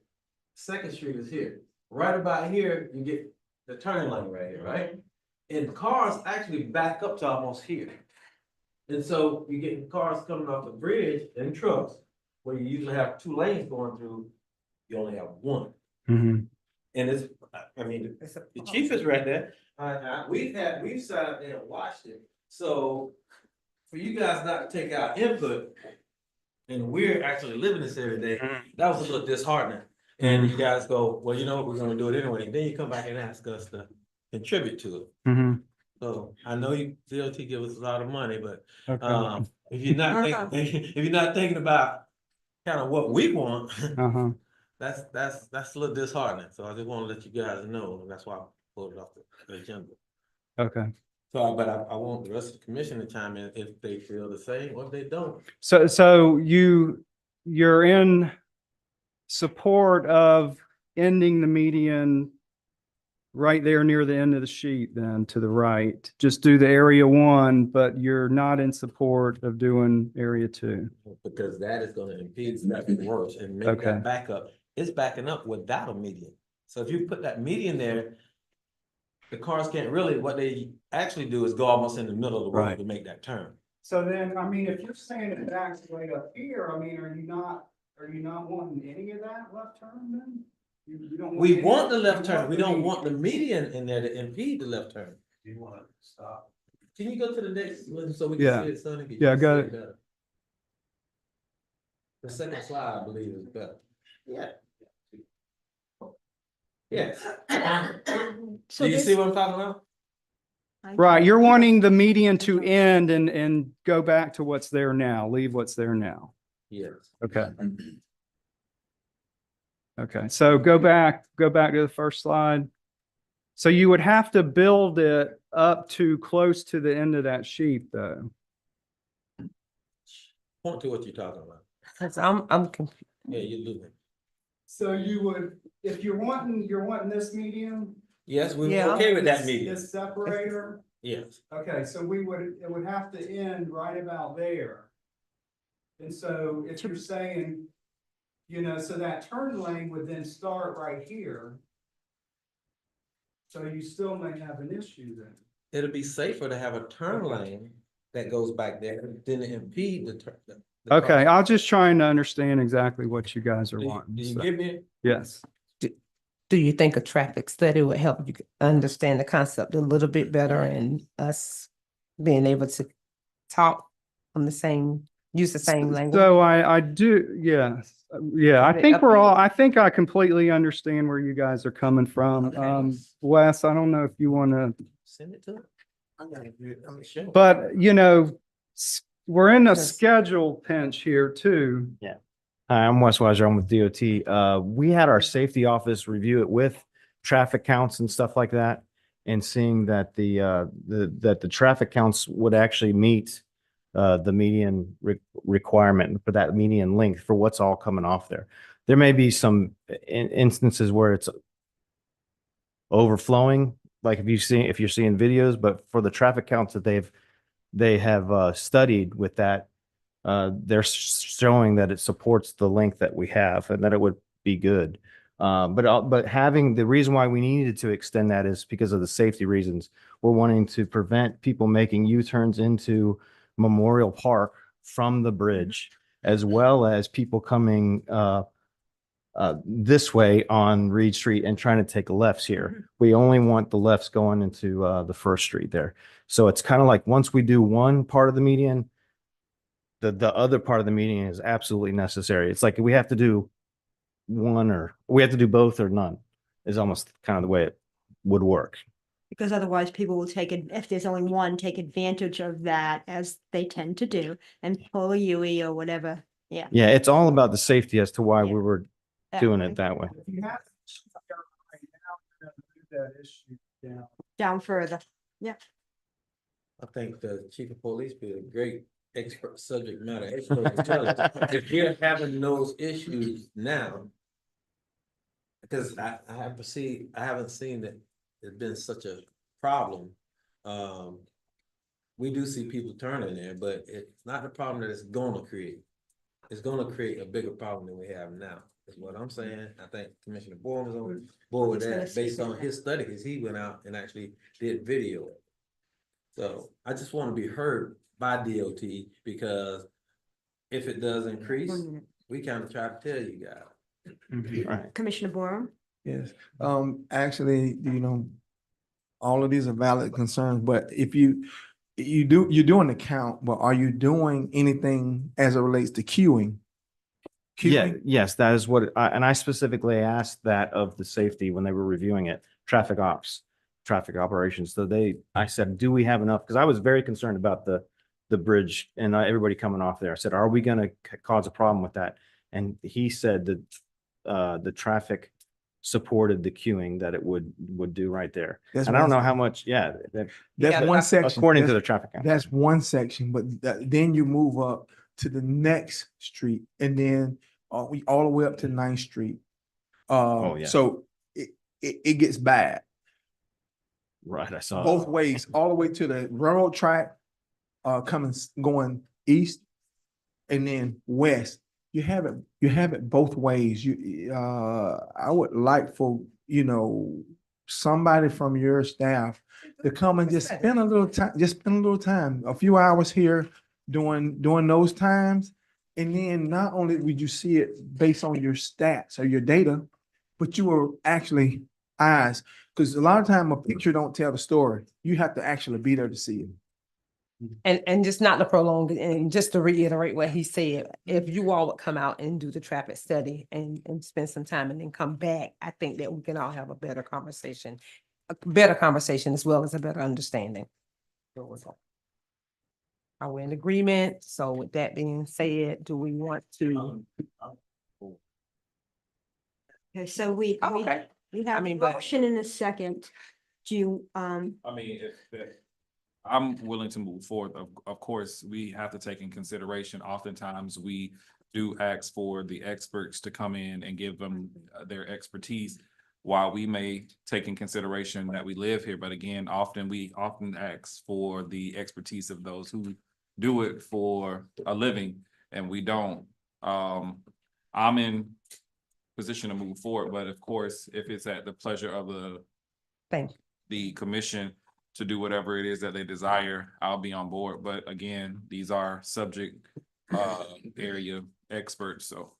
Second Street is here. Right about here, you get the turn lane right here, right? And cars actually back up to almost here. And so you get cars coming off the bridge and trucks, where you usually have 2 lanes going through, you only have 1. Mhm. And it's, I mean, the chief is right there. We've sat there and watched it. So for you guys not to take our input, and we're actually living this every day, that was a little disheartening. And you guys go, well, you know what, we're gonna do it anyway. And then you come back and ask us to contribute to it. Mhm. So I know DOT give us a lot of money, but Okay. if you're not thinking about kind of what we want, Uh-huh. that's a little disheartening. So I just want to let you guys know, and that's why I pulled it off the agenda. Okay. So, but I want the rest of the commission to chime in if they feel the same or if they don't. So you're in support of ending the median right there near the end of the sheet, then to the right. Just do the area 1, but you're not in support of doing area 2. Because that is gonna impede traffic worse and make Okay. that backup. It's backing up without a median. So if you put that median there, the cars can't really, what they actually do is go almost in the middle of the road Right. to make that turn. So then, I mean, if you're saying it backs right up here, I mean, are you not wanting any of that left turn then? You don't We any- want the left you turn. We the don't median. want the median in there to impede the left turn. Do you want to stop? Can you go to the next one so we can Yeah. see it, Sonny? Can Yeah, you got see it. better? The second slide, I believe, is better. Yeah. Yes. So Do you this- see what I'm talking about? Right, you're wanting the median to end and go back to what's there now, leave what's there now. Yes. Okay. Okay, so go back to the first slide. So you would have to build it up to close to the end of that sheet, though. Point to what you're talking about. 'Cause I'm confused. Yeah, you're losing. So you would, if you're wanting this medium. Yes, we're Yeah. okay with that medium. This separator. Yes. Okay, so it would have to end right about there. And so if you're saying, so that turn lane would then start right here. So you still may have an issue then. It'll be safer to have a turn lane that goes back there than to impede the turn. the Okay, car. I'm just trying to understand exactly what you guys are Do you- wanting. do you so- get me? Yes. Do you think a traffic study would help you understand the concept a little bit better and us being able to talk on the same, use the same language? So I do, yes. Yeah, I Is it think up we're to you? all, I think I completely understand where you guys are coming from. Okay. Wes, I don't know if you want to, Send it to them. I'm sure. but we're in a Just- schedule pinch here too. Hi, I'm Wes Weiser. I'm with DOT. We had our safety office review it with traffic counts and stuff like that. And seeing that the traffic counts would actually meet the median requirement for that median length for what's all coming off there. There may be some instances where it's overflowing, like if you're seeing videos, but for the traffic counts that they have studied with that, they're showing that it supports the length that we have and that it would be good. But having the reason why we needed to extend that is because of the safety reasons. We're wanting to prevent people making U-turns into Memorial Park from the bridge, as well as people coming this way on Reed Street and trying to take lefts here. We only want the lefts going into the First Street there. So it's kind of like once we do one part of the median, the other part of the median is absolutely necessary. It's like we have to do we have to do both or none is almost kind of the way it would work. Because otherwise people will take it, if there's only one, take advantage of that as they tend to do and pull a UE or whatever. Yeah. Yeah, it's all about the safety as to why Yeah. we were that doing way. it that way. If you have right now, we're gonna move that issue down. Down further. Yeah. I think the chief of police be a great expert, subject matter expert to tell us. If you're having those issues now, because I haven't seen that it's been such a problem. We do see people turning there, but it's not the problem that it's gonna create. It's gonna create a bigger problem than we have now, is what I'm saying. I think Commissioner Bourne was on board with that based on his study, because he went out and actually did video. So I just want to be heard by DOT, because if it does increase, we kind of try to tell you guys. Right. Commissioner Borum? Yes, actually, all of these are valid concerns, but if you're doing the count, but are you doing anything as it relates to queuing? Yeah, yes, that is what, and I specifically asked that of the safety when they were reviewing it, traffic operations. So I said, do we have enough? Because I was very concerned about the bridge and everybody coming off there. I said, are we going to cause a problem with that? And he said that the traffic supported the queuing that it would do right there. That's And I don't one- know how much, That's one section. according to That's- the traffic count. That's one section, but then you move up to the next street and then we all the way up to 9th Street. Oh, yeah. So it gets bad Right, I saw. both ways, all the way to the railroad track, going east and then west. You have it both ways. I would like for, somebody from your staff to come and just spend a little time, a few hours here during those times. And then not only would you see it based on your stats or your data, but you will actually eyes, because a lot of time a picture don't tell the story. You have to actually be there to see it. And just not to prolong it, and just to reiterate what he said, if you all would come out and do the traffic study and spend some time and then come back, I think that we can all have a better conversation as well as a better understanding. Are we in agreement? So with that being said, do we want to? Okay, so we Okay. we have a mean, but- motion in a second. Do you, I mean, if I'm willing to move forward, of course, we have to take in consideration, oftentimes we do ask for the experts to come in and give them their expertise. While we may take in consideration that we live here, but again, we often ask for the expertise of those who do it for a living, and we don't. I'm in position to move forward, but of course, if it's at the pleasure of Thank you. the commission to do whatever it is that they desire, I'll be on board. But again, these are subject area experts, so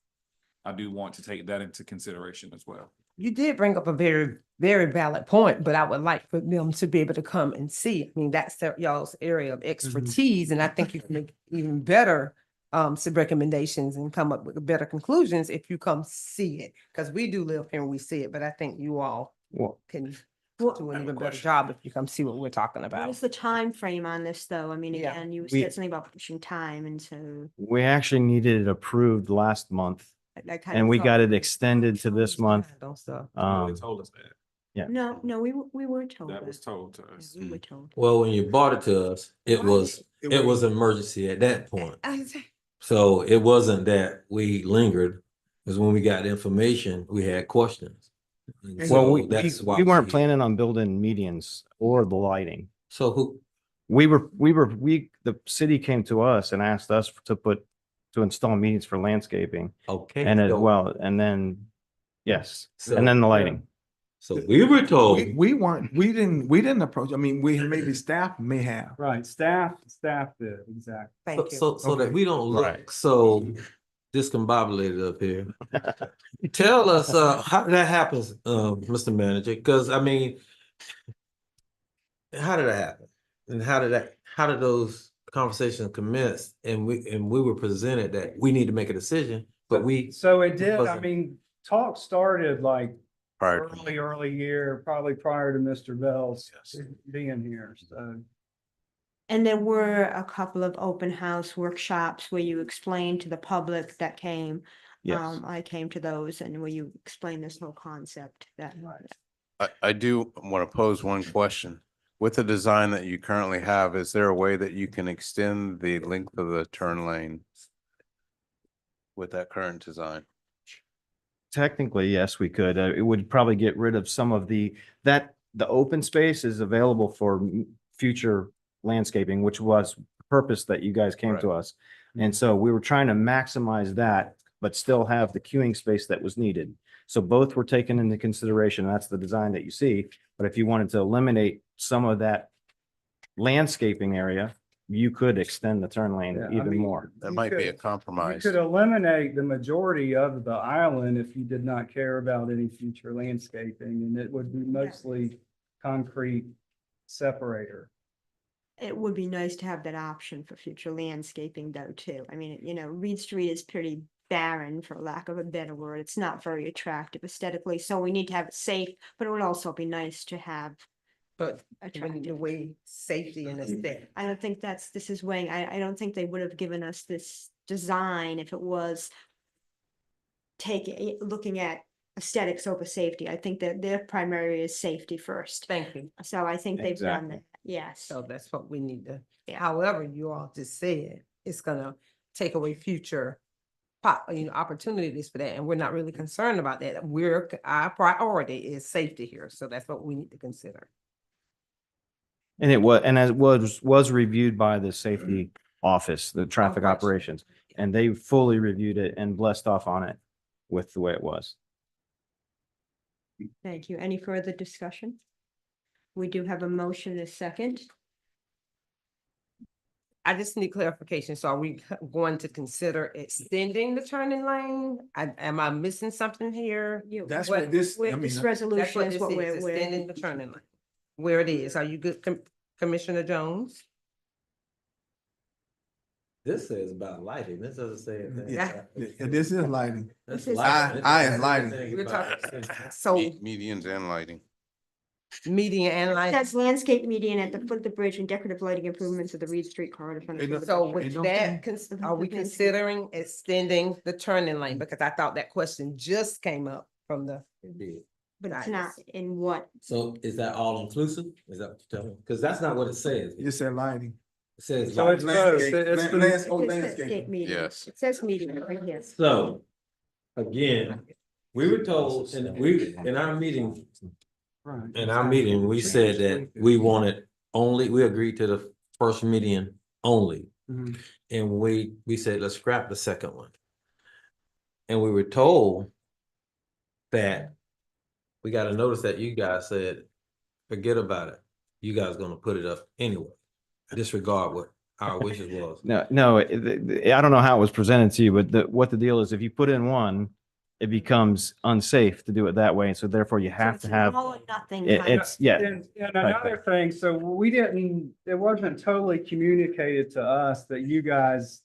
I do want to take that into consideration as well. You did bring up a very, very valid point, but I would like for them to be able to come and see. I mean, that's y'all's area of expertise, and I think you can make even better some recommendations and come up with better conclusions if you come see it. Because we do live here and we see it, but I think you all can do an even better job if you come see what we're talking what about. is the time frame on this, though? I mean, Yeah. again, you We- said something about pushing time, and so. We actually needed it approved last month I kind and of we thought- got it extended to this month. Don't stop. They told us that. Yeah. No, we were told. That was told to us. We were told. Well, when you bought it to us, it was emergency at that point. So it wasn't that we lingered, because when we got the information, we had questions. And Well, so we that's why weren't planning on building medians or the lighting. So who, The city came to us and asked us to install medians for landscaping okay. and as so- well, and then, yes, So- and then the lighting. So we were told, We didn't approach, I mean, maybe staff may have. Right, staff did, exactly. Thank you. so that Okay. we don't Right. look so discombobulated up here. Tell us, how that happens, Mr. Manager, because I mean, how did that happen? And how did those conversations commence? And we were presented that we need to make a decision, but So it did, I wasn't- mean, talk started like Prior to- early year, probably prior to Mr. Bell's being here, so. And there were a couple of open house workshops where you explained to the public that came. Yes. I came to those and where you explained this whole concept that. I do want to pose one question. With the design that you currently have, is there a way that you can extend the length of the turn lane with that current design? Technically, yes, we could. It would probably get rid of some of the open space is available for future landscaping, which was the purpose that you guys came to us. And so we were trying to maximize that, but still have the queuing space that was needed. So both were taken into consideration. That's the design that you see. But if you wanted to eliminate some of that landscaping area, you could extend the turn lane Yeah, I even mean, more. That You might be a You compromise. could eliminate the majority of the island if you did not care about any future landscaping, and it would be mostly concrete separator. It would be nice to have that option for future landscaping though, too. I mean, Reed Street is pretty barren, for lack of a better word. It's not very attractive aesthetically, so we need to have it safe, but it would also be nice to have But when attractive. the way safety and aesthetic. I don't think this is weighing, I don't think they would have given us this design if it was looking at aesthetics over safety. I think that their primary is safety first. Thank you. So I think they've done Exactly. that, yes. So that's what we need to, Yeah. however, you all just said, it's gonna take away future opportunities for that, and we're not really concerned about that. Our priority is safety here, so that's what we need to consider. And as was reviewed by the safety office, the traffic right. operations, and they fully reviewed it and blessed off on it with the way it was. Thank you. Any further discussion? We do have a motion and a second. I just need clarification. So are we going to consider extending the turning lane? Am I missing something here? That's what this, I mean, This That's resolution what is this what is, extending the turning lane. Where it is. Are you good, Commissioner Jones? this says about lighting, this doesn't say anything. Yeah. this is lighting. That's This is- lighting. I is lighting. We're talking, so Medians and lighting. median and light. That's landscape median at the foot of the bridge and decorative lighting improvements of the Reed Street corridor. from the foot of the So bridge. with don't that, think- are we considering extending the turning lane? Because I thought that question just came up from the. But it's not in what? So is that all inclusive? Is that what you're telling me? Because that's not what it says. You said lighting. It says. So it's both. Landscape, It's lan- the- lands- oh, It says landscape. state meeting. Yes. It says meeting right here. So, again, we were told, and in our meeting, we said that we wanted only, we agreed to the first meeting only. Mhm. And we said, let's scrap the second one. And we were told that we got a notice that you guys said, forget about it. You guys gonna put it up anyway, disregard what our wishes was. No, I don't know how it was presented to you, but what the deal is, if you put in one, it becomes unsafe to do it that way. And so therefore you have It's to an have, all or nothing it- kind of- it's, yeah. And another thing, so we didn't, it wasn't totally communicated to us that you guys,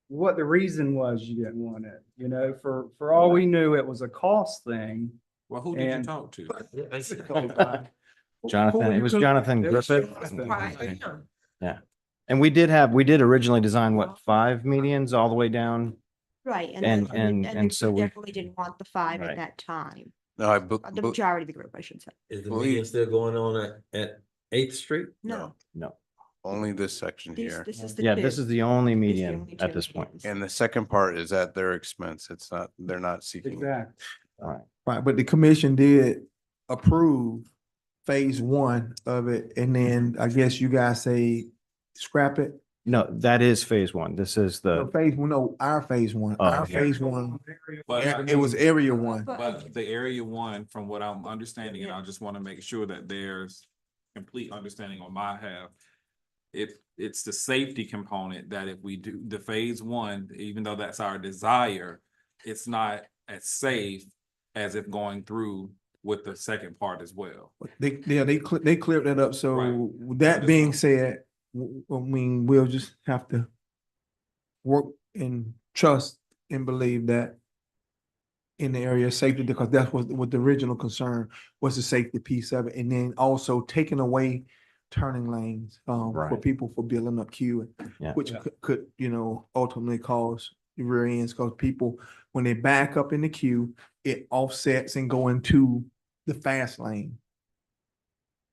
what the reason was you didn't want it, you know, for all we knew, it was a cost thing. Well, who did you And- talk to? Jonathan, it was Jonathan It was Griffith. Jonathan. Yeah. And we did originally design, what, 5 medians all the way down? Right, And- then- and the so group we- definitely didn't want the 5 Right. at that time. No, I, The majority of the group, I should say. Is the meeting still going on at 8th Street? No, No. only this section these, here. this is the Yeah, two. this is the only These are the median only at two this point. medians. And the second part is at their expense. It's not, they're not seeking. Exactly. All right. Right, but the commission did approve phase one of it, and then I guess you guys say scrap it. No, that is phase 1. This is No, the, phase one, no, our phase one, Oh, our okay. phase one, But it was area one. But the area one, from what I'm understanding, and I just want to make sure that there's complete understanding on my half. It's the safety component that if we do the phase one, even though that's our desire, it's not as safe as if going through with the second part as well. They cleared that up, so with that being said, I mean, we'll just have to work and trust and believe that in the area of safety, because that's what the original concern was, the safety piece of it, and then also taking away turning lanes for Right. people for building up queue, Yeah. which could, ultimately cause rear ends, because people, when they back up in the queue, it offsets and go into the fast lane.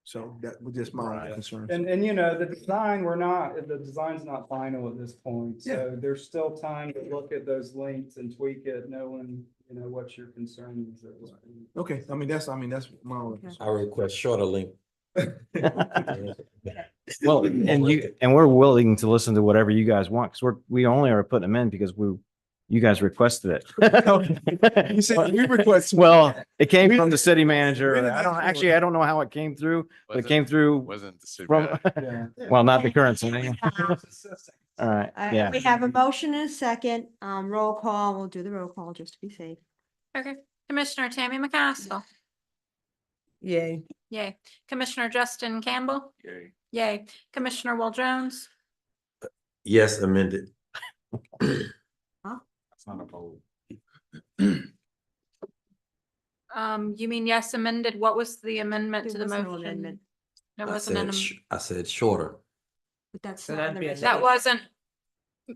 So that was just my only concern. And the design, the design's not final at this point, so there's still time to look at those links and tweak it, knowing, what your concern is at this point. Okay, that's my only concern. I request shorter link. well, and we're willing to listen to whatever you guys want, because we only are putting them in because you guys requested it. You said we requested. Well, it came from the city manager. I don't know how it came through, but it came through Wasn't the city from, manager. well, not the current city. All right, yeah. We have a motion and a second, roll call, we'll do the roll call just to be safe. Okay, Commissioner Tammy McCaskill. Yay. Yay. Commissioner Justin Campbell. Yay. Yay. Commissioner Will Jones. Yes, amended. That's not a poll. You mean yes amended? What was the amendment to There the was no motion? amendment. There I wasn't an, said shorter. But that's So not that'd in be the a resolution. that wasn't,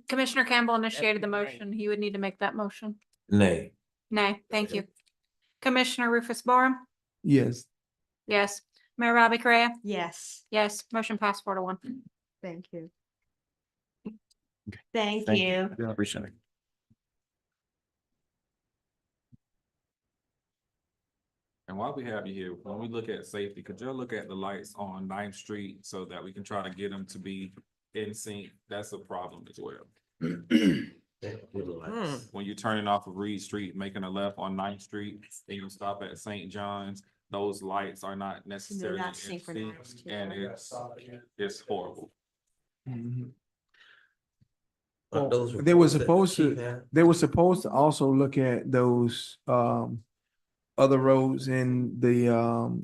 Commissioner Campbell initiated the motion. He would need to make that motion. Nay. Nay, thank you. Commissioner Rufus Borum. Yes. Yes. Mayor Robbie Correa. Yes, Yes, motion passed 4-1. thank you. Thank Thank you. Appreciate it. And while we have you here, when we look at safety, could you look at the lights on 9th Street so that we can try to get them to be in sync? That's a problem as well. When you're turning off of Reed Street, making a left on 9th Street, and you stop at St. John's, those lights are not necessarily not in sync, synchronized, and it's horrible. Well, they were supposed to also look at those other roads in the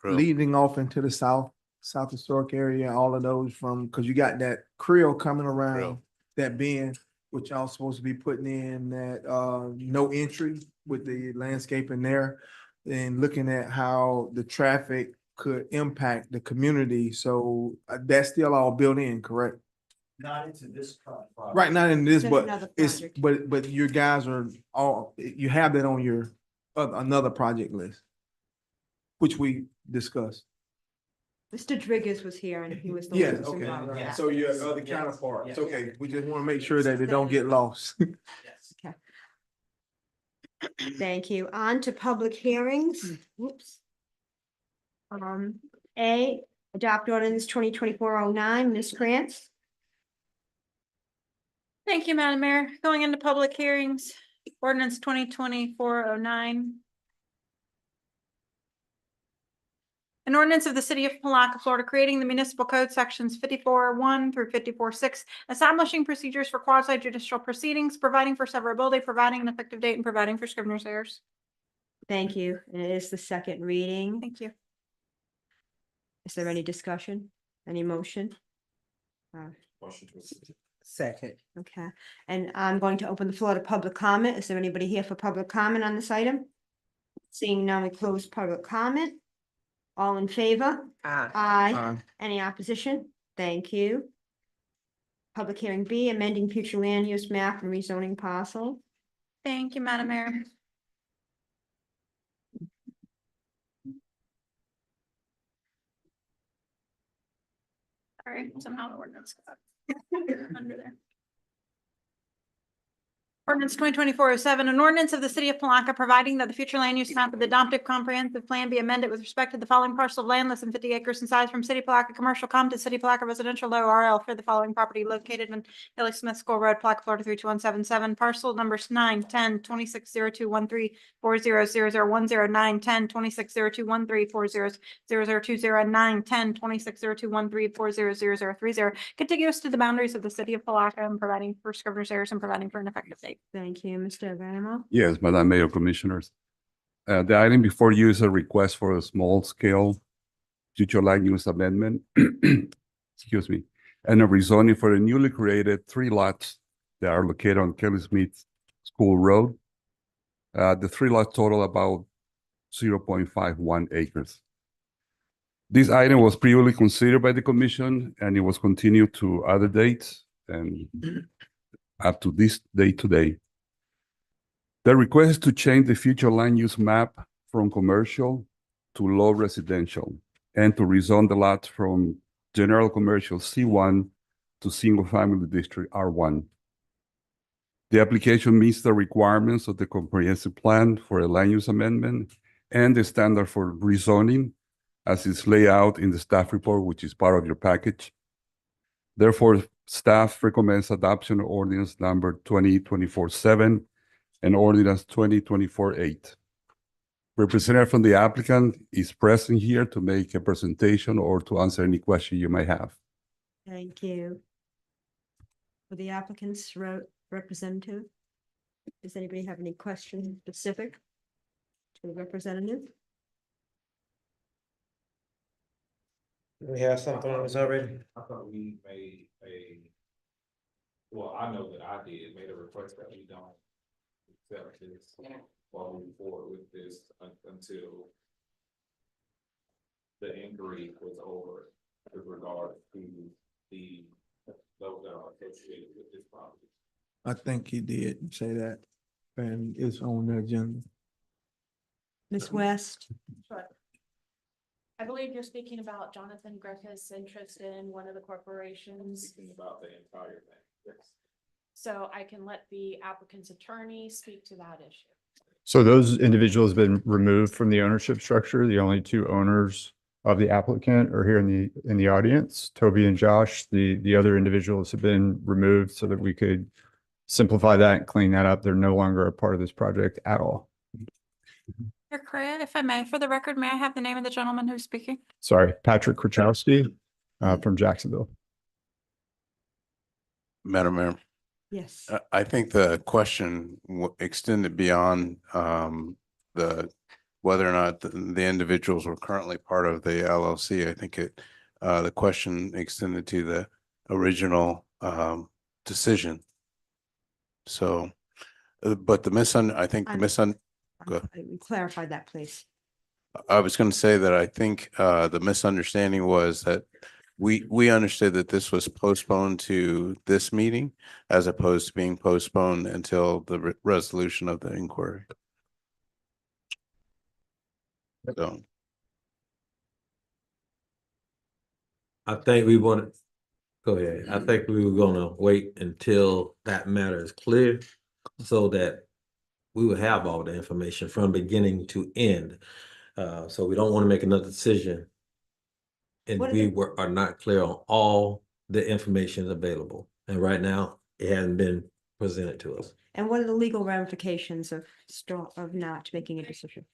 leading off into the south historic area, all of those because you got that Creel coming around that bend, which y'all supposed to be putting in that no entry with the landscaping there, and looking at how the traffic could impact the community. So that's still all built in, correct? Not into this current project. Right, not in this, It's but another it's, project. but you guys are all, you have that on your another project list, which we discussed. Mr. Driggers was here and he was the one Yes, who was okay. involved with that. So your other counterparts, okay, we just want to make sure that they don't get lost. Okay. Thank you. On to public hearings. Whoops. A, adopt ordinance 2024-09, Ms. Krantz. Thank you, Madam Mayor. Going into public hearings, ordinance 2024-09. An ordinance of the city of Palatka, Florida, creating the municipal code sections 54-1 through 54-6, establishing procedures for quasi judicial proceedings, providing for severability, providing an effective date, and providing for scrivener's errors. Thank you. And it is the second reading. Thank you. Is there any discussion? Any motion? Second. Okay, and I'm going to open the floor to public comment. Is there anybody here for public comment on this item? Seeing none, we close public comment. All in favor? Aye. Aye. Any opposition? Thank you. Public hearing B, amending future land use map and rezoning parcel. Thank you, Madam Mayor. Sorry, somehow the ordinance got under there. Ordinance 2024-07, an ordinance of the city of Palatka providing that the future land use map of the adoptive comprehensive plan be amended with respect to the following parcel of land less than 50 acres in size from City Palatka Commercial Com to City Palatka Residential Low RL for the following property located in Billy Smith School Road, Palatka, Florida 32177, parcel numbers 9, 10, 26, 02, 13, 40, 00, 10, 9, 10, 26, 02, 13, 40, 00, 20, 9, 10, 26, 02, 13, 40, 00, 30, contiguous to the boundaries of the city of Palatka and providing for scrivener's errors and providing for an effective date. Thank you, Mr. Vanamo. Yes, Madam Mayor, Commissioners. The item before you is a request for a small-scale future land use amendment, excuse me, and a rezoning for the newly created 3 lots that are located on Kelly Smith School Road. The 3 lots total about 0.51 acres. This item was previously considered by the commission, and it was continued to other dates and up to this date today. The request is to change the future land use map from commercial to low residential and to rezone the lot from general commercial C1 to single family district R1. The application meets the requirements of the comprehensive plan for a land use amendment and the standard for rezoning as is laid out in the staff report, which is part of your package. Therefore, staff recommends adoption of ordinance number 2024-7 and ordinance 2024-8. Representative from the applicant is present here to make a presentation or to answer any question you may have. Thank you. For the applicant's representative, does anybody have any questions specific to the representative? We have something on this already? I thought we made well, I know that I made a request that we don't accept this while moving forward with this until the inquiry was over with regard to those that are associated with this property. I think he did say that, and it's on the agenda. Ms. West? Sure. I believe you're speaking about Jonathan Greca's interest in one of the corporations. Speaking about the entire thing, yes. So I can let the applicant's attorney speak to that issue. So those individuals have been removed from the ownership structure. The only 2 owners of the applicant are here in the audience, Toby and Josh. The other individuals have been removed so that we could simplify that and clean that up. They're no longer a part of this project at all. Mayor Correa, if I may, for the record, may I have the name of the gentleman who's speaking? Sorry, Patrick Krachowski from Jacksonville. Madam Mayor. Yes. I think the question extended beyond whether or not the individuals were currently part of the LLC. I think the question extended to the original decision. So, but Clarify that, please. I was going to say that I think the misunderstanding was that we understood that this was postponed to this meeting as opposed to being postponed until the resolution of the inquiry. So I think we want to, go ahead. I think we were gonna wait until that matter is clear so that we will have all the information from beginning to end. So we don't want to make another decision. And What are we the- are not clear on all the information available. And right now, it hasn't been presented to us. And what are the legal ramifications of of not making a decision?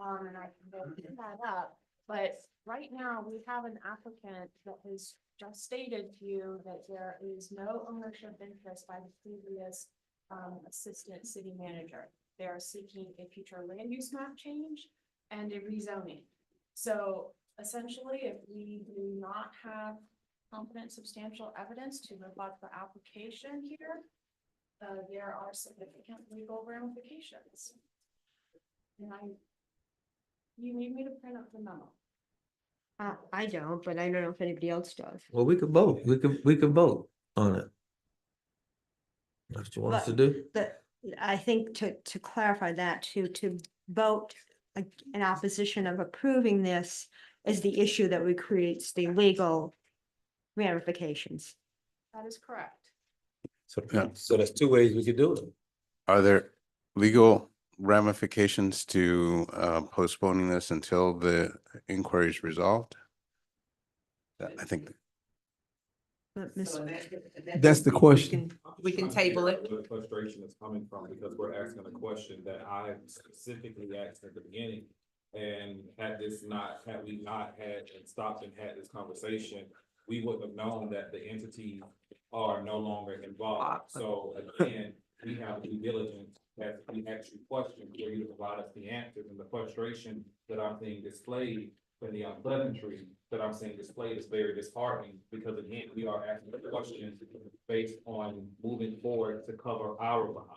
And I can go pick that up, but right now we have an applicant that has just stated to you that there is no ownership interest by the previous assistant city manager. They are seeking a future land use map change and a rezoning. So essentially, if we do not have competent substantial evidence to rebut the application here, there are significant legal ramifications. And you need me to print up the memo. I don't, but I don't know if anybody else does. Well, we could vote. We could vote on it. That's what you want us to do? But I think to clarify that, to vote in opposition of approving this is the issue that we creates the legal ramifications. That is correct. So there's two ways we could do it. are there legal ramifications to postponing this until the inquiry is resolved? I think But Ms. That's the question. We can table it. Where the frustration is coming from, because we're asking a question that I specifically asked at the beginning. And had we not had and stopped and had this conversation, we wouldn't have known that the entities are no longer involved. So again, we have due diligence as we ask you questions, where you provide us the answers, and the frustration that I'm seeing displayed and the unpleasantry that I'm seeing displayed is very disheartening, because again, we are asking questions based on moving forward to cover our behind.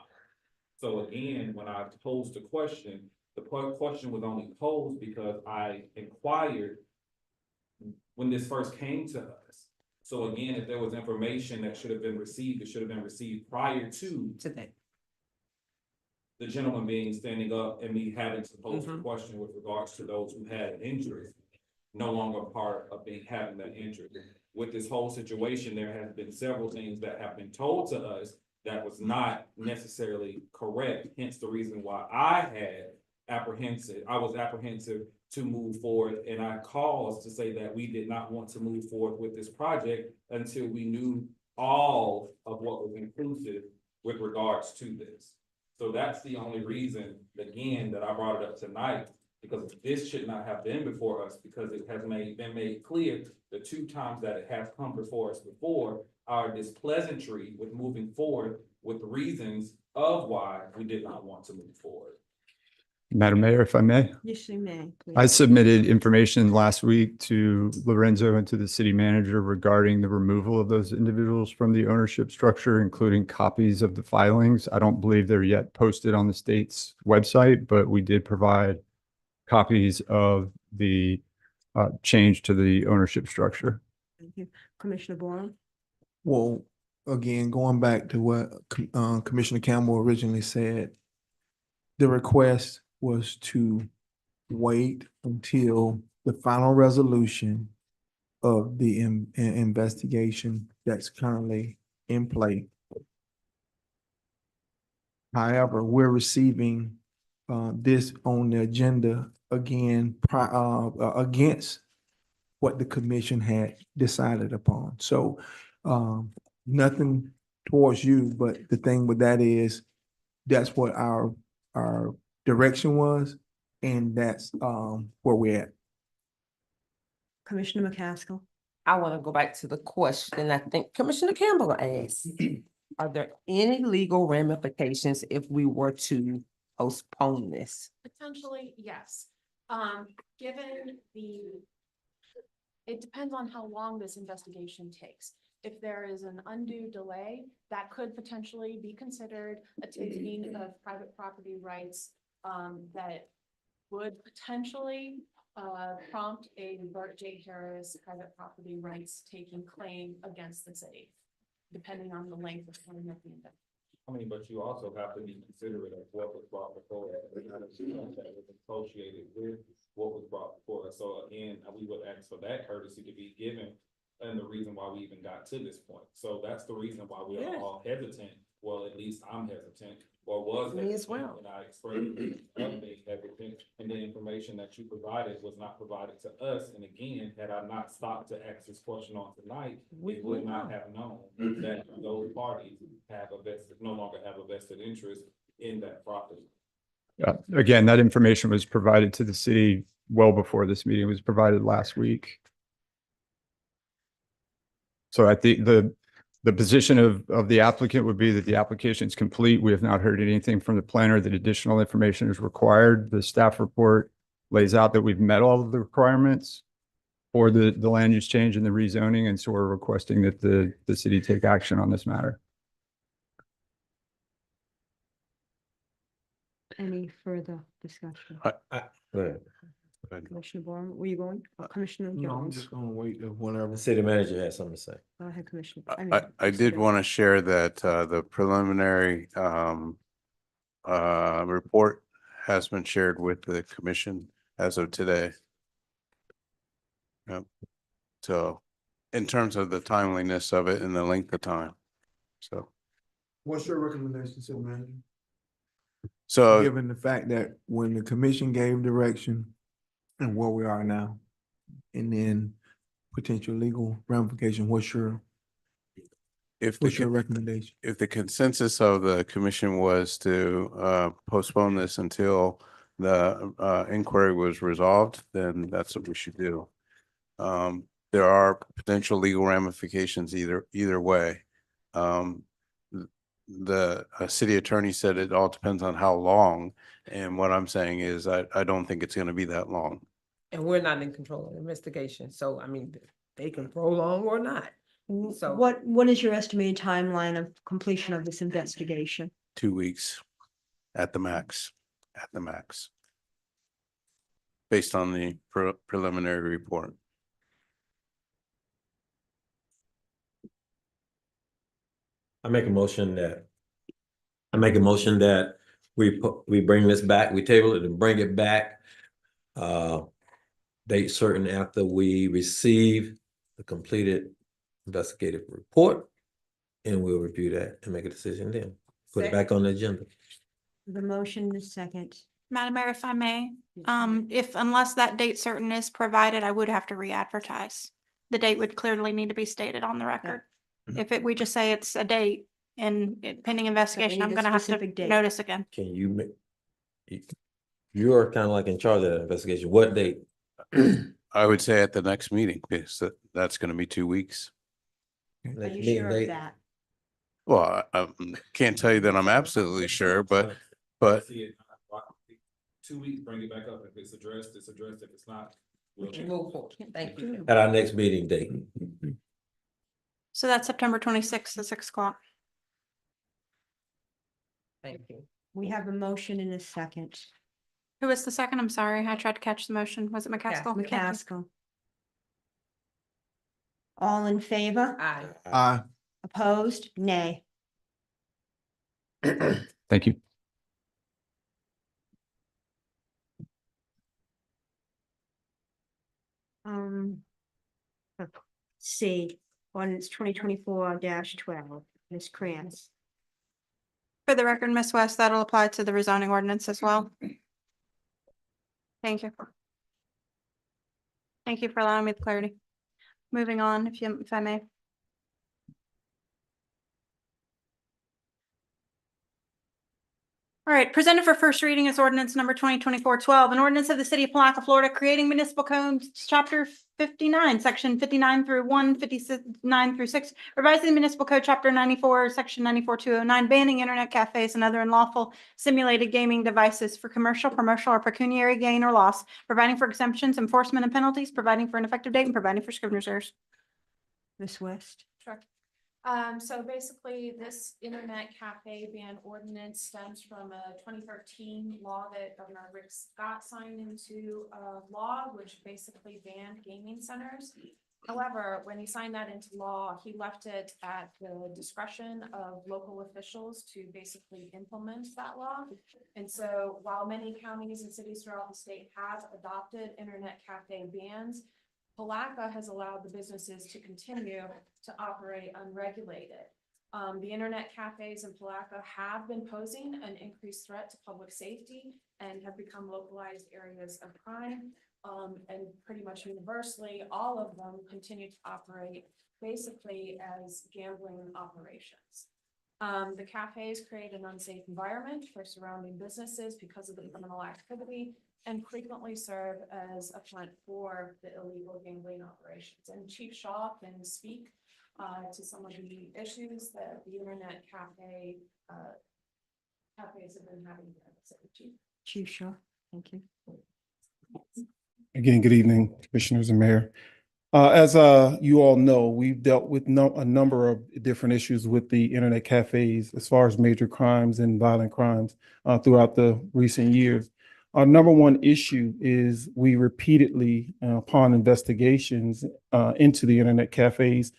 So again, when I posed the question was only posed because I inquired when this first came to us. So again, if there was information that should have been received, it should have been received prior to Today. the gentleman being standing up and me having to pose a question with regards to those who had an injury, no longer part of having that injury. With this whole situation, there has been several things that have been told to us that was not necessarily correct, hence the reason why I was apprehensive to move forward, and I caused to say that we did not want to move forward with this project until we knew all of what was inclusive with regards to this. So that's the only reason, again, that I brought it up tonight, because this should not have been before us, because it has been made clear the two times that it has come before us before, our displeasantry with moving forward with the reasons of why we did not want to move forward. Madam Mayor, if I may. Yes, you may. I Please. submitted information last week to Lorenzo and to the city manager regarding the removal of those individuals from the ownership structure, including copies of the filings. I don't believe they're yet posted on the state's website, but we did provide copies of the change to the ownership structure. Thank you. Commissioner Boyle? Well, again, going back to what Commissioner Campbell originally said, the request was to wait until the final resolution of the investigation that's currently in play. However, we're receiving this on the agenda again against what the commission had decided upon. So nothing towards you, but the thing with that is that's what our direction was, and that's where we're at. Commissioner McCaskill? I want to go back to the question I think Commissioner Campbell asked. Are there any legal ramifications if we were to postpone this? Potentially, yes. Given it depends on how long this investigation takes. If there is an undue delay, that could potentially be considered a taking of private property rights that would potentially prompt a Bert J. Harris private property rights taking claim against the city, depending on the length of time of the investigation. I mean, but you also have to be considerate of what was brought that was associated with what was brought before us. So again, we would ask for that courtesy to be given and the reason why we even got to this point. So that's the reason why we are all hesitant. Well, at least I'm hesitant, or was Me as hesitant, well. and I expressed of being hesitant, and the information that you provided was not provided to us. And again, had I not stopped to ask this question on tonight, we would not have known that those parties have a vested, no longer have a vested interest in that property. Again, that information was provided to the city well before this meeting was provided last week. So I think the position of the applicant would be that the application is complete. We have not heard anything from the planner that additional information is required. The staff report lays out that we've met all of the requirements for the land use change and the rezoning. And so we're requesting that the city take action on this matter. Any further discussion? Go ahead. Commissioner Borman, were you going? Commissioner No, I'm Jones? just gonna wait till whenever. The city manager has something to say. Go ahead, Commissioner. I did want to share that the preliminary report has been shared with the commission as of today. Yep. So in terms of the timeliness of it and the length of time. So, What's your recommendation, city manager? so Given the fact that when the commission gave direction and where we are now, and then potential legal ramification, what's your recommendation? if the consensus of the commission was to postpone this until the inquiry was resolved, then that's what we should do. There are potential legal ramifications either way. The city attorney said it all depends on how long, and what I'm saying is I don't think it's going to be that long. And we're not in control of the investigation, so I mean, they can prolong or not. So What is your estimated timeline of completion of this investigation? 2 weeks at the max, based on the preliminary report. I make a motion that we bring this back, we table it and bring it back. Date certain after we receive the completed investigative report. And we'll review that and make a decision then. Put it back on the agenda. The motion is second. Madam Mayor, if I may, unless that date certain is provided, I would have to re-advertise. The date would clearly need to be stated on the record. We just say it's a date and pending investigation, I'm need a gonna have to specific date. notice again. Can you make, you're kind of like in charge of that investigation. What date? I would say at the next meeting, because that's going to be 2 weeks. Are you sure of that? Well, I can't tell you that I'm absolutely sure, but 2 weeks, bring it back up. If it's addressed, it's addressed. If it's not, we'll change. move forward. Thank you. At our next meeting date. So that's September 26th at 6 o'clock. Thank you. We have a motion in a second. Who was the second? I'm sorry. I tried to catch the motion. Was it McCaskill? Thank you. McCaskill. All in favor? Aye. Opposed? Nay. Thank you. Let's see, ordinance 2024-12, Ms. Krantz. For the record, Ms. West, that'll apply to the rezoning ordinance as well. Thank you. Thank you for allowing me the clarity. Moving on, if I may. All right, presented for first reading is ordinance number 2024-12, an ordinance of the city of Palatka, Florida, creating municipal codes, chapter 59, section 59 through 1, 59 through 6, revising the municipal code, chapter 94, section 94-209, banning internet cafes and other unlawful simulated gaming devices for commercial, promotional, or pecuniary gain or loss, providing for exemptions, enforcement, and penalties, providing for an effective date, and providing for scrivener's errors. Ms. West. Sure. So basically, this internet cafe ban ordinance stems from a 2013 law that Governor Rick Scott signed into law, which basically banned gaming centers. However, when he signed that into law, he left it at the discretion of local officials to basically implement that law. And so while many counties and cities throughout the state have adopted internet cafe bans, Palatka has allowed the businesses to continue to operate unregulated. The internet cafes in Palatka have been posing an increased threat to public safety and have become localized areas of crime. And pretty much universally, all of them continue to operate basically as gambling operations. The cafes create an unsafe environment for surrounding businesses because of the criminal activity and frequently serve as a front for the illegal gambling operations. And Chief Shaw can speak to some of the issues that the internet cafes have been having. Chief Shaw, thank you. Again, good evening, Commissioners and Mayor. As you all know, we've dealt with a number of different issues with the internet cafes as far as major crimes and violent crimes throughout the recent years. Our number one issue is we repeatedly, upon investigations into the internet cafes,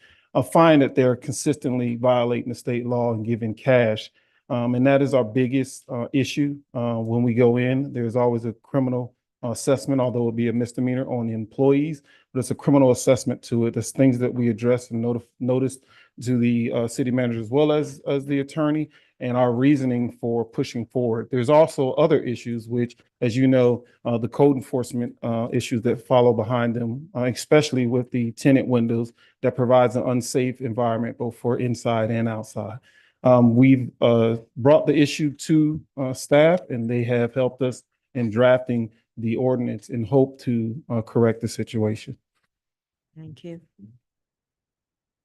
find that they're consistently violating the state law and giving cash. And that is our biggest issue. When we go in, there's always a criminal assessment, although it be a misdemeanor on the employees, but it's a criminal assessment to it. There's things that we address and notice to the city manager as well as the attorney, and our reasoning for pushing forward. There's also other issues, which, as you know, the code enforcement issues that follow behind them, especially with the tenant windows that provides an unsafe environment both for inside and outside. We've brought the issue to staff, and they have helped us in drafting the ordinance and hope to correct the situation. Thank you.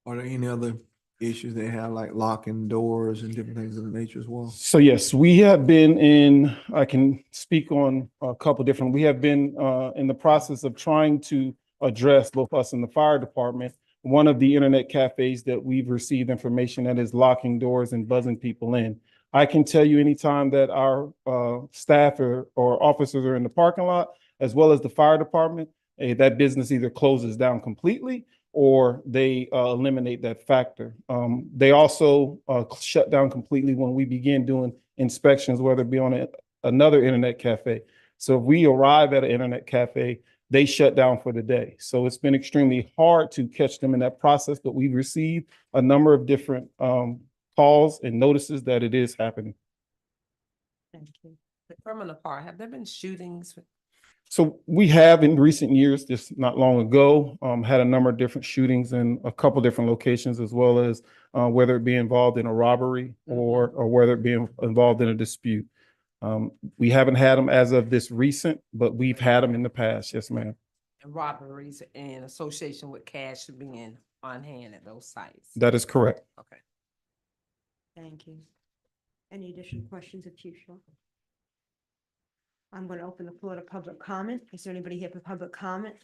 Are there any other issues they have, like locking doors and different things of the nature as well? So yes, we have been in, I can speak on a couple different, we have been in the process of trying to address, both us and the fire department, one of the internet cafes that we've received information that is locking doors and buzzing people in. I can tell you anytime that our staff or officers are in the parking lot, as well as the fire department, that business either closes down completely or they eliminate that factor. They also shut down completely when we begin doing inspections, whether it be on another internet cafe. So if we arrive at an internet cafe, they shut down for the day. So it's been extremely hard to catch them in that process, but we've received a number of different calls and notices that it is happening. Thank you. The criminal part, have there been shootings? So we have in recent years, just not long ago, had a number of different shootings in a couple different locations, as well as whether it be involved in a robbery or whether it be involved in a dispute. We haven't had them as of this recent, but we've had them in the past. Yes, ma'am. And robberies in association with cash being on hand at those sites. That is correct. Okay. Thank you. Any additional questions of Chief Shaw? I'm going to open the floor to public comment. Is there anybody here for public comment?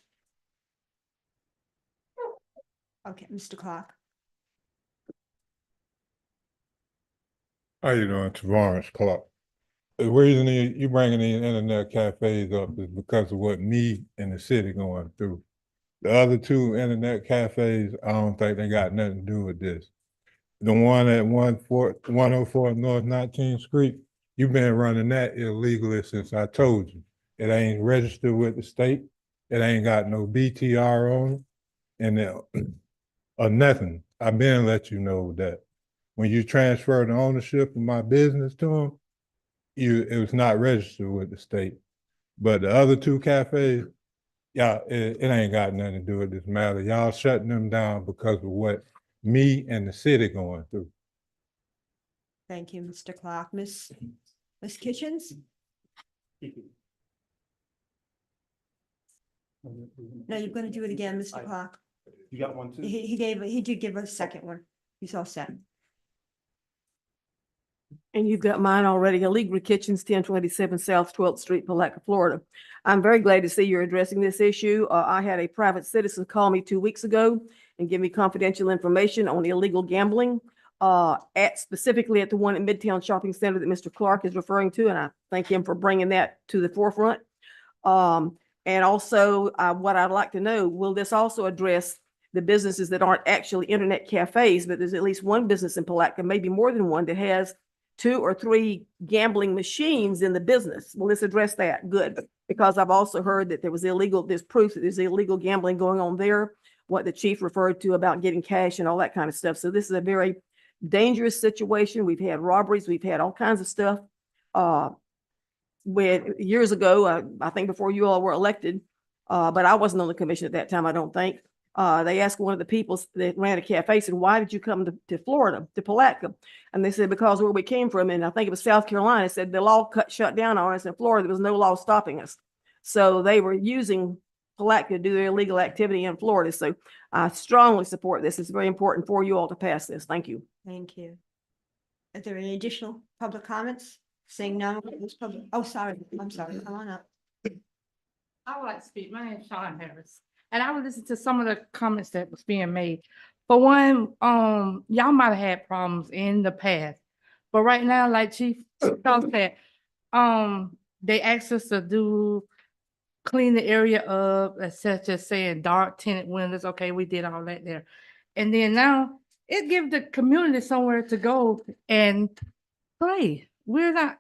Okay, Mr. Clark. How you doing? Tavares Clark. The reason you bringing these internet cafes up is because of what me and the city going through. The other two internet cafes, I don't think they got nothing to do with this. The one at 104 North 19th Street, you've been running that illegally since I told you. It ain't registered with the state. It ain't got no BTR on it, and or nothing. I've been let you know that when you transfer the ownership of my business to them, it was not registered with the state. But the other two cafes, yeah, it ain't got nothing to do with this matter. Y'all shutting them down because of what me and the city going through. Thank you, Mr. Clark. Miss Kitchens? No, you're going to do it again, Mr. Clark. You got one too? He did give us a second one. He's all set. And you've got mine already, Illegal Kitchens, 1027 South 12th Street, Palatka, Florida. I'm very glad to see you're addressing this issue. I had a private citizen call me 2 weeks ago and give me confidential information on illegal gambling, specifically at the one at Midtown Shopping Center that Mr. Clark is referring to, and I thank him for bringing that to the forefront. And also, what I'd like to know, will this also address the businesses that aren't actually internet cafes, but there's at least one business in Palatka, maybe more than one, that has 2 or 3 gambling machines in the business. Well, let's address that. Good. Because I've also heard that there's proof that there's illegal gambling going on there, what the chief referred to about getting cash and all that kind of stuff. So this is a very dangerous situation. We've had robberies, we've had all kinds of stuff. When years ago, I think before you all were elected, but I wasn't on the commission at that time, I don't think. They asked one of the people that ran a cafe, said, why did you come to Florida, to Palatka? And they said, because where we came from, and I think it was South Carolina, said the law shut down on us. In Florida, there was no law stopping us. So they were using Palatka to do their illegal activity in Florida. So I strongly support this. It's very important for you all to pass this. Thank you. Thank you. Is there any additional public comments? Saying no, oh, sorry, I'm sorry, come on up. I would like to speak. My name is Sean Harris, and I would listen to some of the comments that was being made. For one, y'all might have had problems in the past, but right now, like Chief Charles said, they asked us to clean the area up, such as saying dark tinted windows. Okay, we did all that there, and then now it gives the community somewhere to go and play. We're not,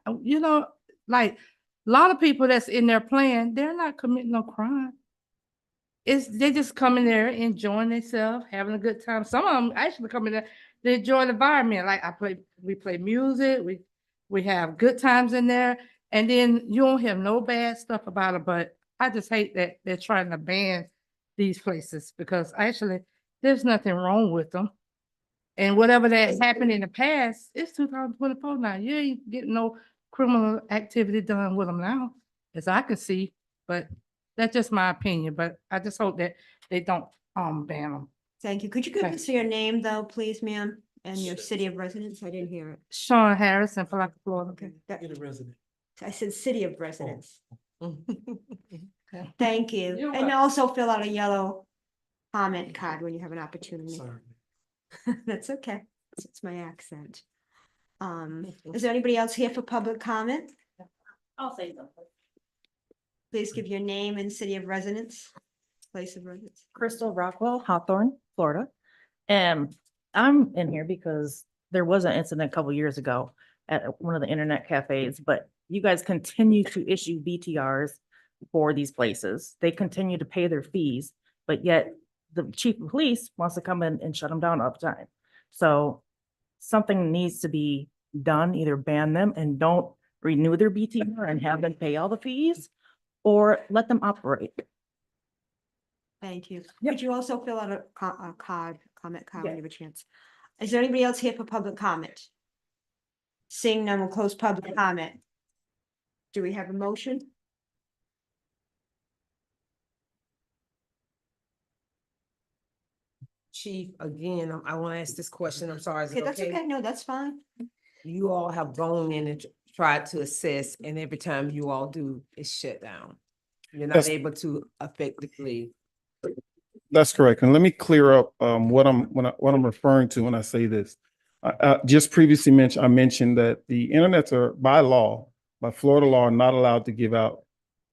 like a lot of people that's in there playing, they're not committing no crime. They just come in there enjoying themselves, having a good time. Some of them actually come in there to enjoy the environment. Like we play music, we have good times in there, and then you don't have no bad stuff about it. But I just hate that they're trying to ban these places, because actually there's nothing wrong with them. And whatever that happened in the past, it's 2024 now. You ain't getting no criminal activity done with them now, as I can see. But that's just my opinion. But I just hope that they don't ban them. Thank you. Could you give Okay. us your name though, please, ma'am, and your city of residence? I didn't hear it. Sean Harris in Palatka, Florida. Okay. I said city of residence. Thank you. You're And welcome. also fill out a yellow comment card when you have an opportunity. That's okay. It's my accent. Is there anybody else here for public comment? I'll say something. Please give your name and city of residence, place of residence. Crystal Rockwell, Hawthorne, Florida. And I'm in here because there was an incident a couple years ago at one of the internet cafes, but you guys continue to issue BTRs for these places. They continue to pay their fees, but yet the chief of police wants to come in and shut them down all the time. So something needs to be done, either ban them and don't renew their BTR and have them pay all the fees, or let them operate. Thank you. Could you also fill out a comment card when you have a chance? Is there anybody else here for public comment? Seeing none, we'll close public comment. Do we have a motion? Chief, again, I want to ask this question. I'm sorry. Is Okay, it that's okay? okay. No, that's fine. You all have gone in and tried to assess, and every time you all do, it's shut down. You're not That's- able to effectively. That's correct. And let me clear up what I'm referring to when I say this. I just previously I mentioned that the internets are by Florida law, are not allowed to give out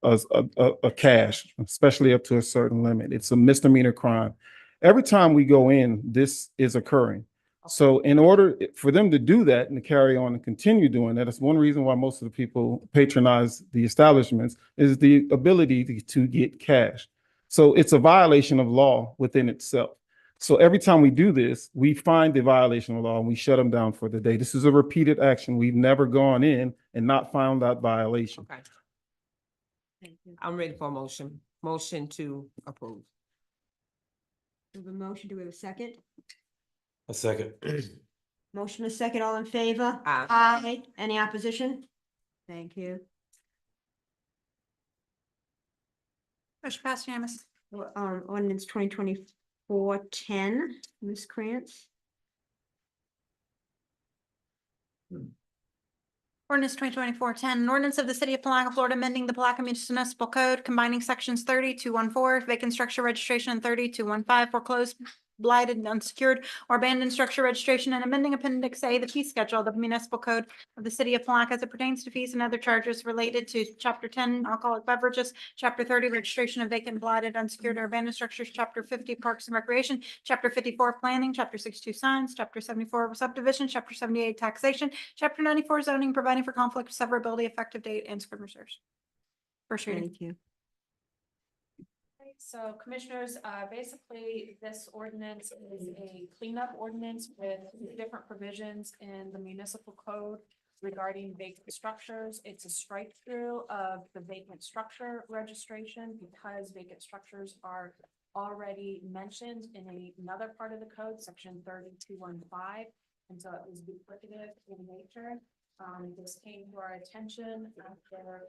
a cash, especially up to a certain limit. It's a misdemeanor crime. Every time we go in, this is occurring. So in order for them to do that and to carry on and continue doing that, it's one reason why most of the people patronize the establishments is the ability to get cash. So it's a violation of law within itself. So every time we do this, we find the violation of law and we shut them down for the day. This is a repeated action. We've never gone in and not found that violation. Okay. I'm ready for a motion. Motion to approve. We have a motion. Do we have a second? A second. Motion is second. All in favor? Aye. Aye. Any opposition? Thank you. Motion passed unanimous. Ordinance 2024-10, Ms. Krantz. Ordinance 2024-10, an ordinance of the city of Palatka, Florida, amending the Palatka Municipal Code, combining sections 30-214, vacant structure registration, and 30-215, foreclosed blighted, unsecured, or abandoned structure registration and amending Appendix A, the fee schedule of the municipal code of the city of Palatka as it pertains to fees and other charges related to Chapter 10, alcoholic beverages, Chapter 30, registration of vacant, blighted, unsecured, or abandoned structures, Chapter 50, parks and recreation, Chapter 54, planning, Chapter 62, signs, Chapter 74, subdivision, Chapter 78, taxation, Chapter 94, zoning, providing for conflict, severability, effective date, and scrivener's errors. First reading. Thank you. So commissioners, basically this ordinance is a cleanup ordinance with different provisions in the municipal code regarding vacant structures. It's a strike through of the vacant structure registration because vacant structures are already mentioned in another part of the code, section 3215. And so it was duplicative in nature. This came to our attention after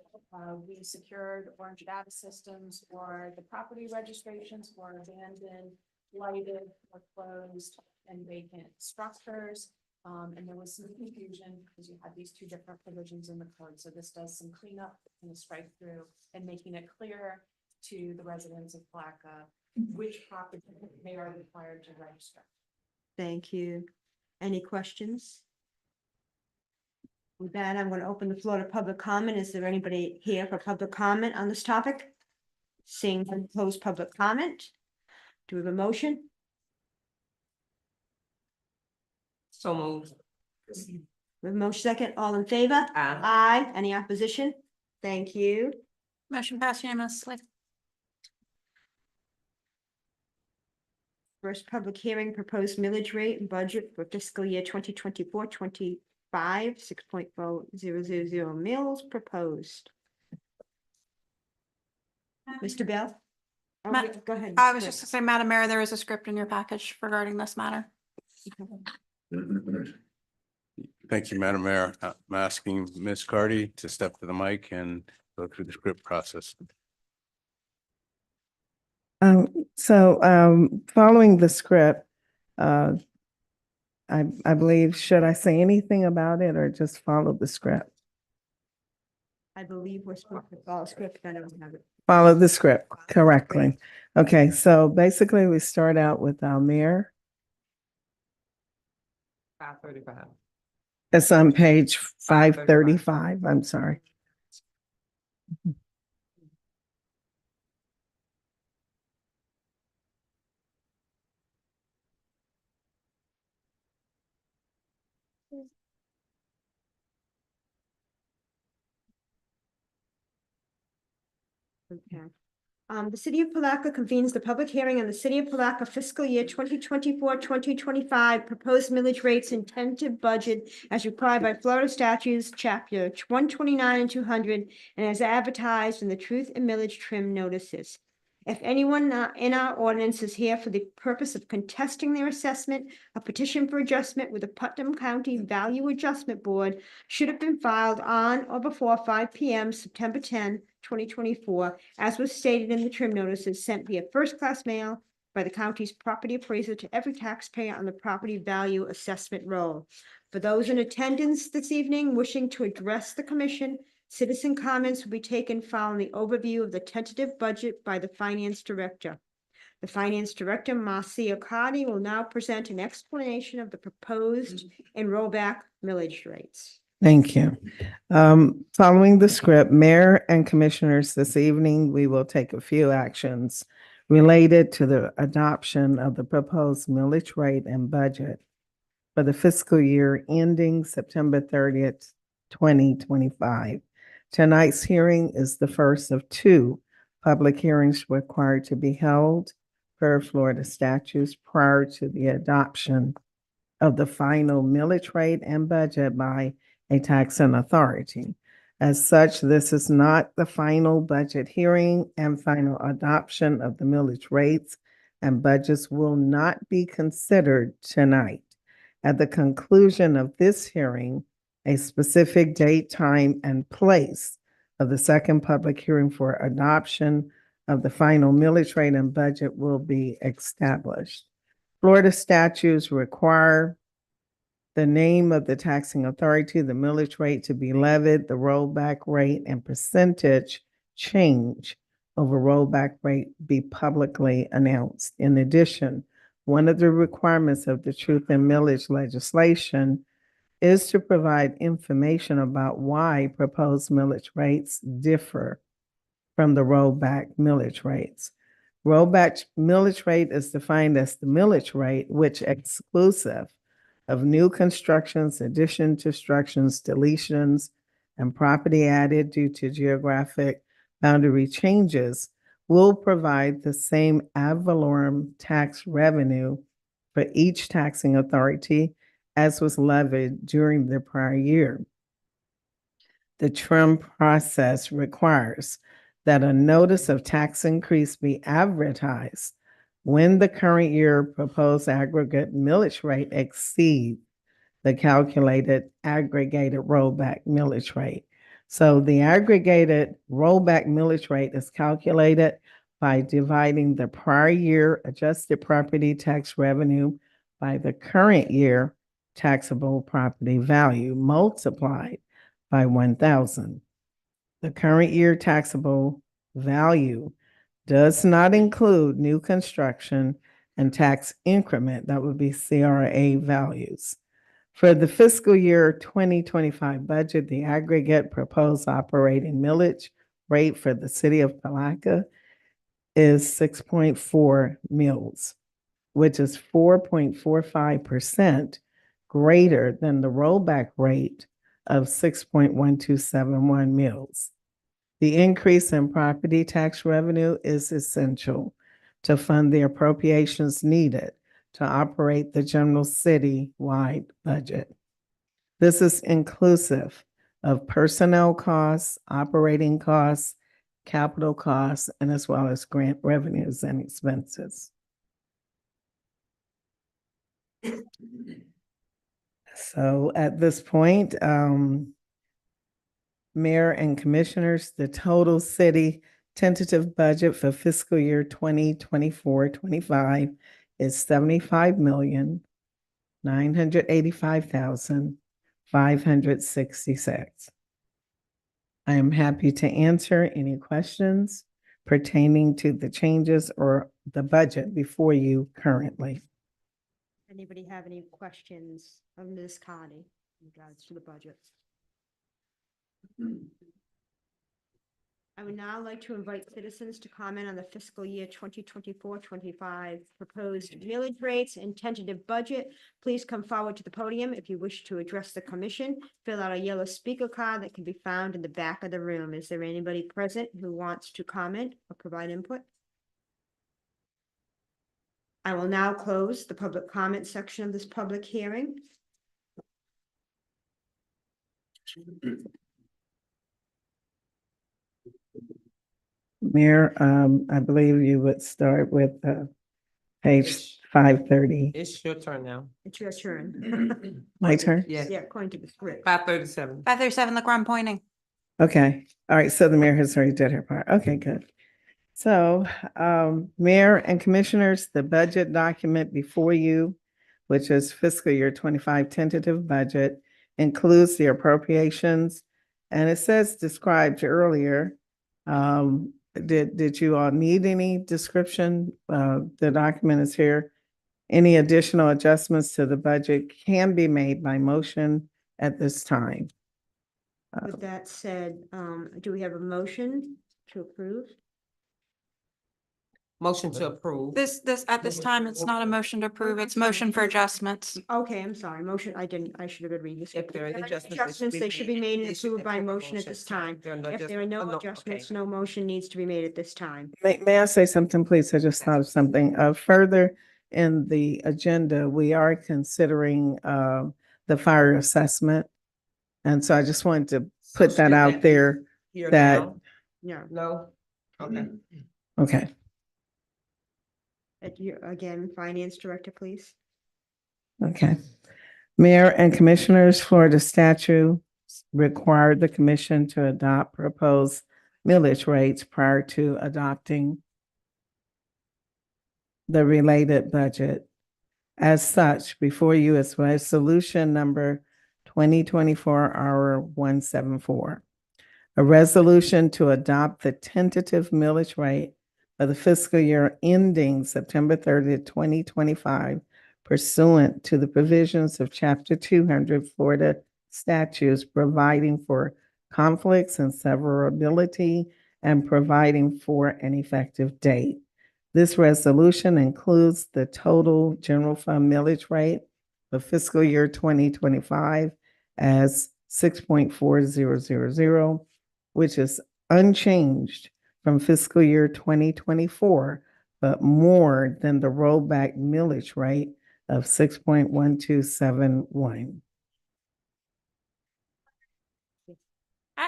we secured orange data systems for the property registrations for abandoned, blighted, foreclosed, and vacant structures. And there was some confusion because you had these two different provisions in the code. So this does some cleanup and a strike through and making it clear to the residents of Palatka which property they are required to register. Thank you. Any questions? With that, I'm going to open the floor to public comment. Is there anybody here for public comment on this topic? Seeing none, close public comment. Do we have a motion? So moved. We have a motion second. All in favor? Aye. Aye. Any opposition? Thank you. Motion passed unanimously. First public hearing, proposed millage rate and budget for fiscal year 2024-25, 6.4000 mills proposed. Mr. Bell? Oh, Ma- go ahead. I was just gonna say, Madam Mayor, there is a script in your package regarding this matter. Thank you, Madam Mayor. I'm asking Ms. Cardy to step to the mic and go through the script process. Following the script, I believe, should I say anything about it or just follow the script? I believe we're supposed to follow script. I don't have it. Follow the script correctly. Okay, so basically we start out with our mayor. 535. It's on page 535, I'm sorry. Okay. The city of Palatka convenes the public hearing on the city of Palatka fiscal year 2024-2025 proposed millage rates and tentative budget as required by Florida statutes, chapter 129 and 200, and as advertised in the truth and millage trim notices. If anyone in our ordinance is here for the purpose of contesting their assessment, a petition for adjustment with the Putnam County Value Adjustment Board should have been filed on or before 5 p.m. September 10, 2024, as was stated in the trim notices sent via first-class mail by the county's property appraiser to every taxpayer on the property value assessment roll. For those in attendance this evening wishing to address the commission, citizen comments will be taken following the overview of the tentative budget by the finance director. The finance director, Marcia Cardi, will now present an explanation of the proposed and rollback millage rates. Thank you. Following the script, Mayor and Commissioners, this evening, we will take a few actions related to the adoption of the proposed millage rate and budget for the fiscal year ending September 30th, 2025. Tonight's hearing is the first of two public hearings required to be held per Florida statutes prior to the adoption of the final millage rate and budget by a taxing authority. As such, this is not the final budget hearing, and final adoption of the millage rates and budgets will not be considered tonight. At the conclusion of this hearing, a specific date, time, and place of the second public hearing for adoption of the final millage rate and budget will be established. Florida statutes require the name of the taxing authority, the millage rate to be levied, the rollback rate, and percentage change over rollback rate be publicly announced. In addition, one of the requirements of the truth in millage legislation is to provide information about why proposed millage rates differ from the rollback millage rates. Rollback millage rate is defined as the millage rate which exclusive of new constructions, addition to structures, deletions, and property added due to geographic boundary changes will provide the same ad valorem tax revenue for each taxing authority as was levied during the prior year. The trim process requires that a notice of tax increase be advertised when the current year proposed aggregate millage rate exceeds the calculated aggregated rollback millage rate. So the aggregated rollback millage rate is calculated by dividing the prior year adjusted property tax revenue by the current year taxable property value multiplied by 1,000. The current year taxable value does not include new construction and tax increment, that would be CRA values. For the fiscal year 2025 budget, the aggregate proposed operating millage rate for the city of Palatka is 6.4 mills, which is 4.45% greater than the rollback rate of 6.1271 mills. The increase in property tax revenue is essential to fund the appropriations needed to operate the general city-wide budget. This is inclusive of personnel costs, operating costs, capital costs, and as well as grant revenues and expenses. So at this point, Mayor and Commissioners, the total city tentative budget for fiscal year 2024-25 is $75,985,566. I am happy to answer any questions pertaining to the changes or the budget before you currently. Anybody have any questions of Ms. Connie in regards to the budget? I would now like to invite citizens to comment on the fiscal year 2024-25 proposed millage rates and tentative budget. Please come forward to the podium if you wish to address the commission. Fill out a yellow speaker card that can be found in the back of the room. Is there anybody present who wants to comment or provide input? I will now close the public comment section of this public hearing. Mayor, I believe you would start with page 530. It's your turn now. It's your turn. My turn? Yes. Yeah, according to the script. 537. 537, look where I'm pointing. Okay, all right, so the mayor has already did her part. Okay, good. So, Mayor and Commissioners, the budget document before you, which is fiscal year 25 tentative budget, includes the appropriations. And it says described earlier, did you all need any description? The document is here. Any additional adjustments to the budget can be made by motion at this time. With that said, do we have a motion to approve? Motion to approve. At this time, it's not a motion to approve, it's motion for adjustments. Okay, I'm sorry, motion, I should have read this. If there are any Adjustments, they should be made and approved by motion at this time. If there are no okay. adjustments, no motion needs to be made at this time. May I say something, please? I just thought of something. Further in the agenda, we are considering the fire assessment. And so I just wanted to put that out there. Here that- now? Yeah, No? Okay. Okay. again, Finance Director, please. Okay. Mayor and Commissioners, Florida statute required the commission to adopt proposed millage rates prior to adopting the related budget. As such, before you is resolution number 2024-R174. A resolution to adopt the tentative millage rate of the fiscal year ending September 30th, 2025, pursuant to the provisions of Chapter 200 Florida statutes providing for conflicts and severability and providing for an effective date. This resolution includes the total general fund millage rate for fiscal year 2025 as 6.4000, which is unchanged from fiscal year 2024, but more than the rollback millage rate of 6.1271.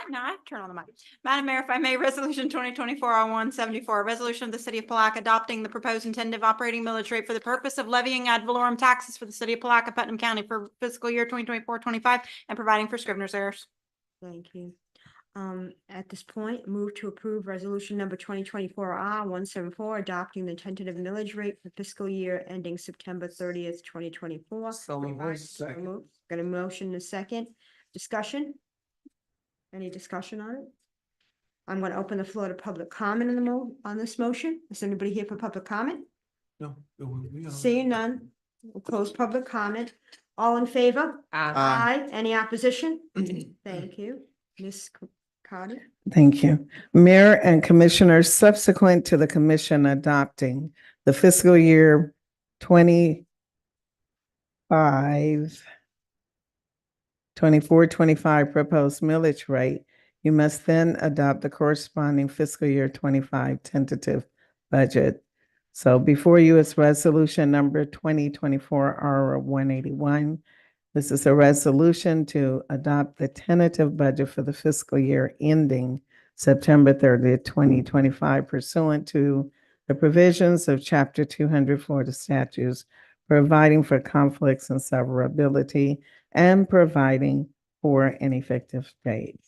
No, I have to turn on the mic. Madam Mayor, if I may, Resolution 2024-0174, a resolution of the City of Palatka adopting the proposed intended operating millage rate for the purpose of levying ad valorem taxes for the City of Palatka, Putnam County for fiscal year 2024-25 and providing for scrivener's errors. Thank you. At this point, move to approve resolution number 2024-R-174, adopting the tentative millage rate for fiscal year ending September 30th, 2024. So moved. Second. Got a motion and a second. Discussion? Any discussion on it? I'm going to open the floor to public comment on this motion. Is anybody here for public comment? No. Seeing none, we'll close public comment. All in favor? Aye. Any opposition? Thank you. Ms. Carter? Thank you. Mayor and Commissioners, subsequent to the commission adopting the fiscal year 24-25 proposed millage rate, you must then adopt the corresponding fiscal year 25 tentative budget. So before you is resolution number 2024-R-181. This is a resolution to adopt the tentative budget for the fiscal year ending September 30th, 2025, pursuant to the provisions of Chapter 200 Florida statutes, providing for conflicts and severability and providing for an effective date.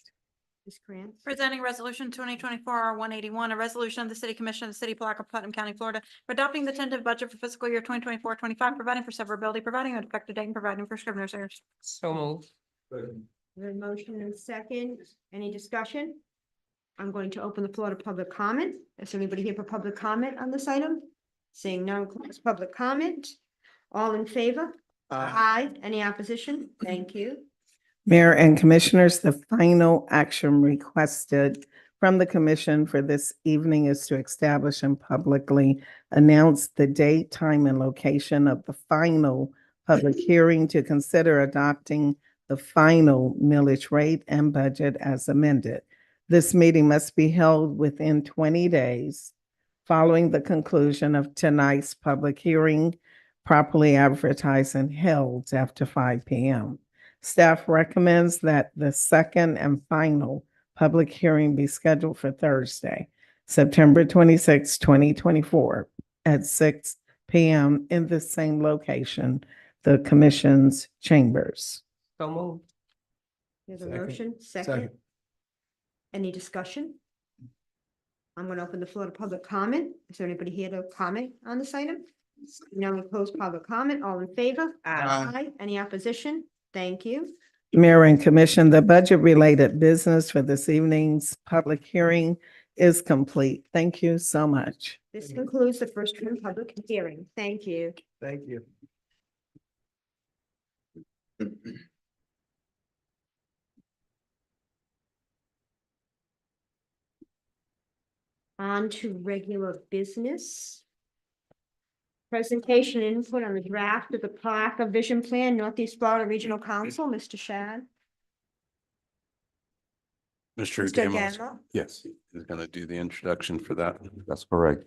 Ms. Grant? Presenting Resolution 2024-R-181, a resolution of the City Commission of the City of Palatka, Putnam County, Florida, for adopting the tentative budget for fiscal year 2024-25, providing for severability, providing an effective date, and providing for scrivener's errors. So moved. The motion and second. Any discussion? I'm going to open the floor to public comment. Is anybody here for public comment on this item? Seeing none, close public comment. All in favor? Aye. Any opposition? Thank you. Mayor and Commissioners, the final action requested from the commission for this evening is to establish and publicly announce the date, time, and location of the final public hearing to consider adopting the final millage rate and budget as amended. This meeting must be held within 20 days following the conclusion of tonight's public hearing, properly advertised and held after 5 p.m. Staff recommends that the second and final public hearing be scheduled for Thursday, September 26, 2024, at 6 p.m. in the same location, the Commission's chambers. So moved. There's a motion, second. Any discussion? I'm going to open the floor to public comment. Is there anybody here to comment on this item? Now we close public comment. All in favor? Aye. Any opposition? Thank you. Mayor and Commission, the budget-related business for this evening's public hearing is complete. Thank you so much. This concludes the first reading public hearing. Thank you. Thank you. On to regular business. Presentation input on the draft of the Palatka Vision Plan, Northeast Florida Regional Council, Mr. Shad. Mr. Mr. Gamos, Gamble. yes, is going to do the introduction for that. That's correct.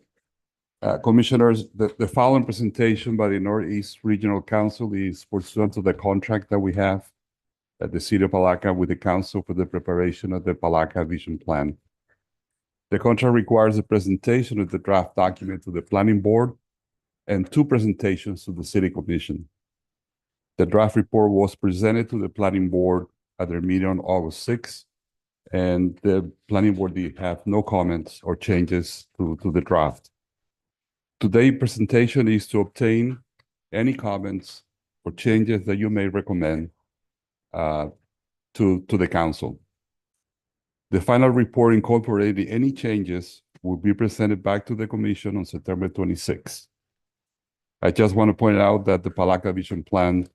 Commissioners, the following presentation by the Northeast Regional Council is pursuant to the contract that we have at the City of Palatka with the council for the preparation of the Palatka Vision Plan. The contract requires a presentation of the draft document to the Planning Board and 2 presentations to the City Commission. The draft report was presented to the Planning Board at their meeting on August 6th, and the Planning Board did have no comments or changes to the draft. Today's presentation is to obtain any comments or changes that you may recommend to the council. The final report incorporated any changes will be presented back to the commission on September 26th. I just want to point out that the Palatka Vision Plan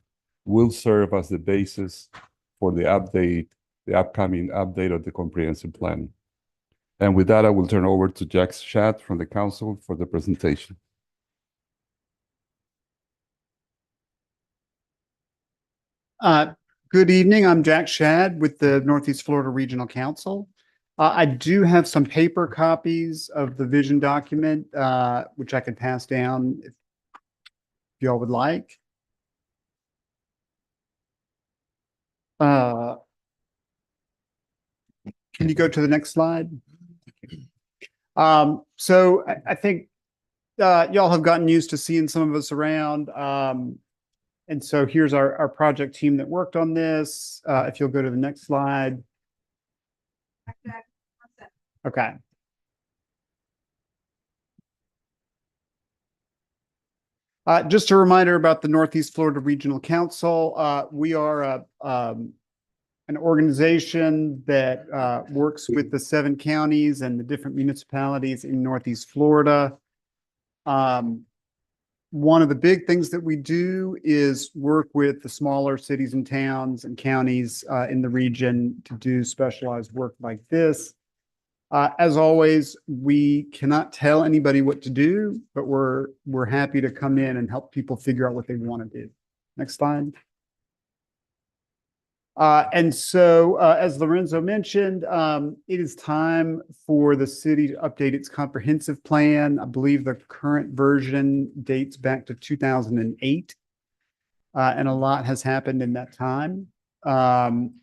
will serve as the basis for the upcoming update of the comprehensive plan. And with that, I will turn over to Jack Shad from the council for the presentation. Good evening. I'm Jack Shad with the Northeast Florida Regional Council. I do have some paper copies of the vision document, which I could pass down if y'all would like. Can you go to the next slide? So I think y'all have gotten used to seeing some of us around. And so here's our project team that worked on this. If you'll go to the next slide. Okay. Just a reminder about the Northeast Florida Regional Council. We are an organization that works with the 7 counties and the different municipalities in Northeast Florida. One of the big things that we do is work with the smaller cities and towns and counties in the region to do specialized work like this. As always, we cannot tell anybody what to do, but we're happy to come in and help people figure out what they want to do. Next slide. And so, as Lorenzo mentioned, it is time for the city to update its comprehensive plan. I believe the current version dates back to 2008, and a lot has happened in that time.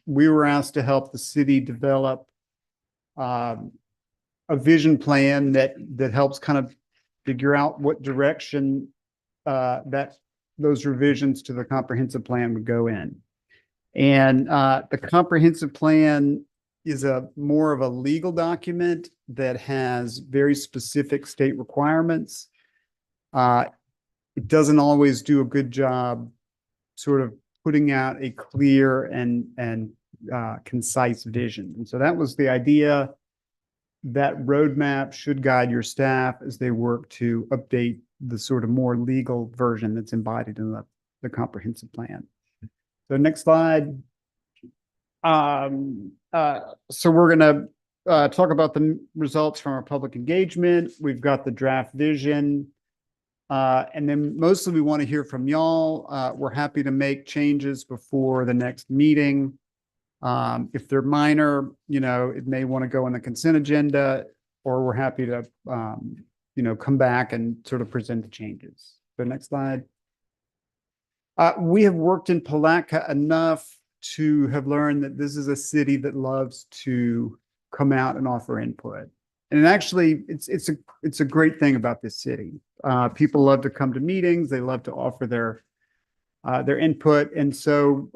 We were asked to help the city develop a vision plan that helps kind of figure out what direction that those revisions to the comprehensive plan would go in. And the comprehensive plan is more of a legal document that has very specific state requirements. It doesn't always do a good job sort of putting out a clear and concise vision. And so that was the idea. That roadmap should guide your staff as they work to update the sort of more legal version that's embodied in the comprehensive plan. So next slide. So we're going to talk about the results from our public engagement. We've got the draft vision. And then mostly we want to hear from y'all. We're happy to make changes before the next meeting. If they're minor, it may want to go on the consent agenda, or we're happy to, come back and sort of present the changes. So next slide. We have worked in Palatka enough to have learned that this is a city that loves to come out and offer input. And actually, it's a great thing about this city. People love to come to meetings. They love to offer their input. And so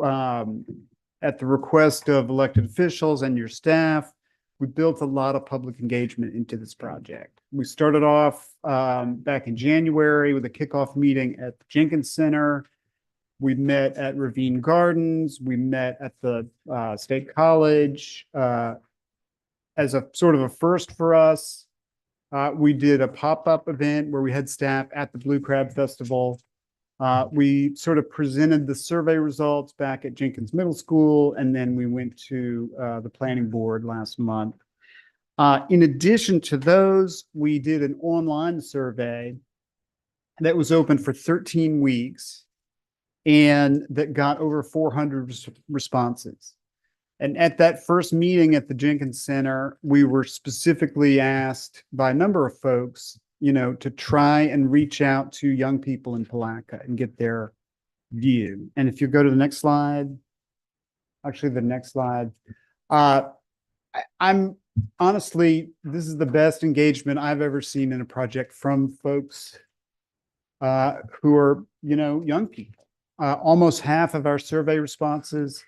at the request of elected officials and your staff, we built a lot of public engagement into this project. We started off back in January with a kickoff meeting at the Jenkins Center. We met at Ravine Gardens. We met at the State College as a sort of a first for us. We did a pop-up event where we had staff at the Blue Crab Festival. We sort of presented the survey results back at Jenkins Middle School, and then we went to the planning board last month. In addition to those, we did an online survey that was open for 13 weeks and that got over 400 responses. And at that first meeting at the Jenkins Center, we were specifically asked by a number of folks to try and reach out to young people in Palatka and get their view. And if you go to the next slide, actually the next slide, I'm honestly, this is the best engagement I've ever seen in a project from folks who are, young people. Almost half of our survey responses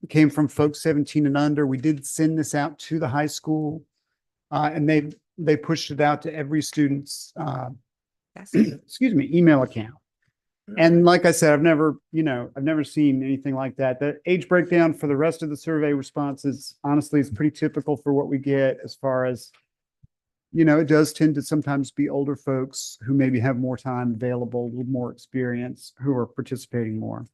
came from folks 17 and under. We did send this out to the high school, and they pushed it out to every student's email account. And like I said, I've never seen anything like that. The age breakdown for the rest of the survey responses, honestly, is pretty typical for what we get as far as it does tend to sometimes be older folks who maybe have more time available, with more experience, who are participating more.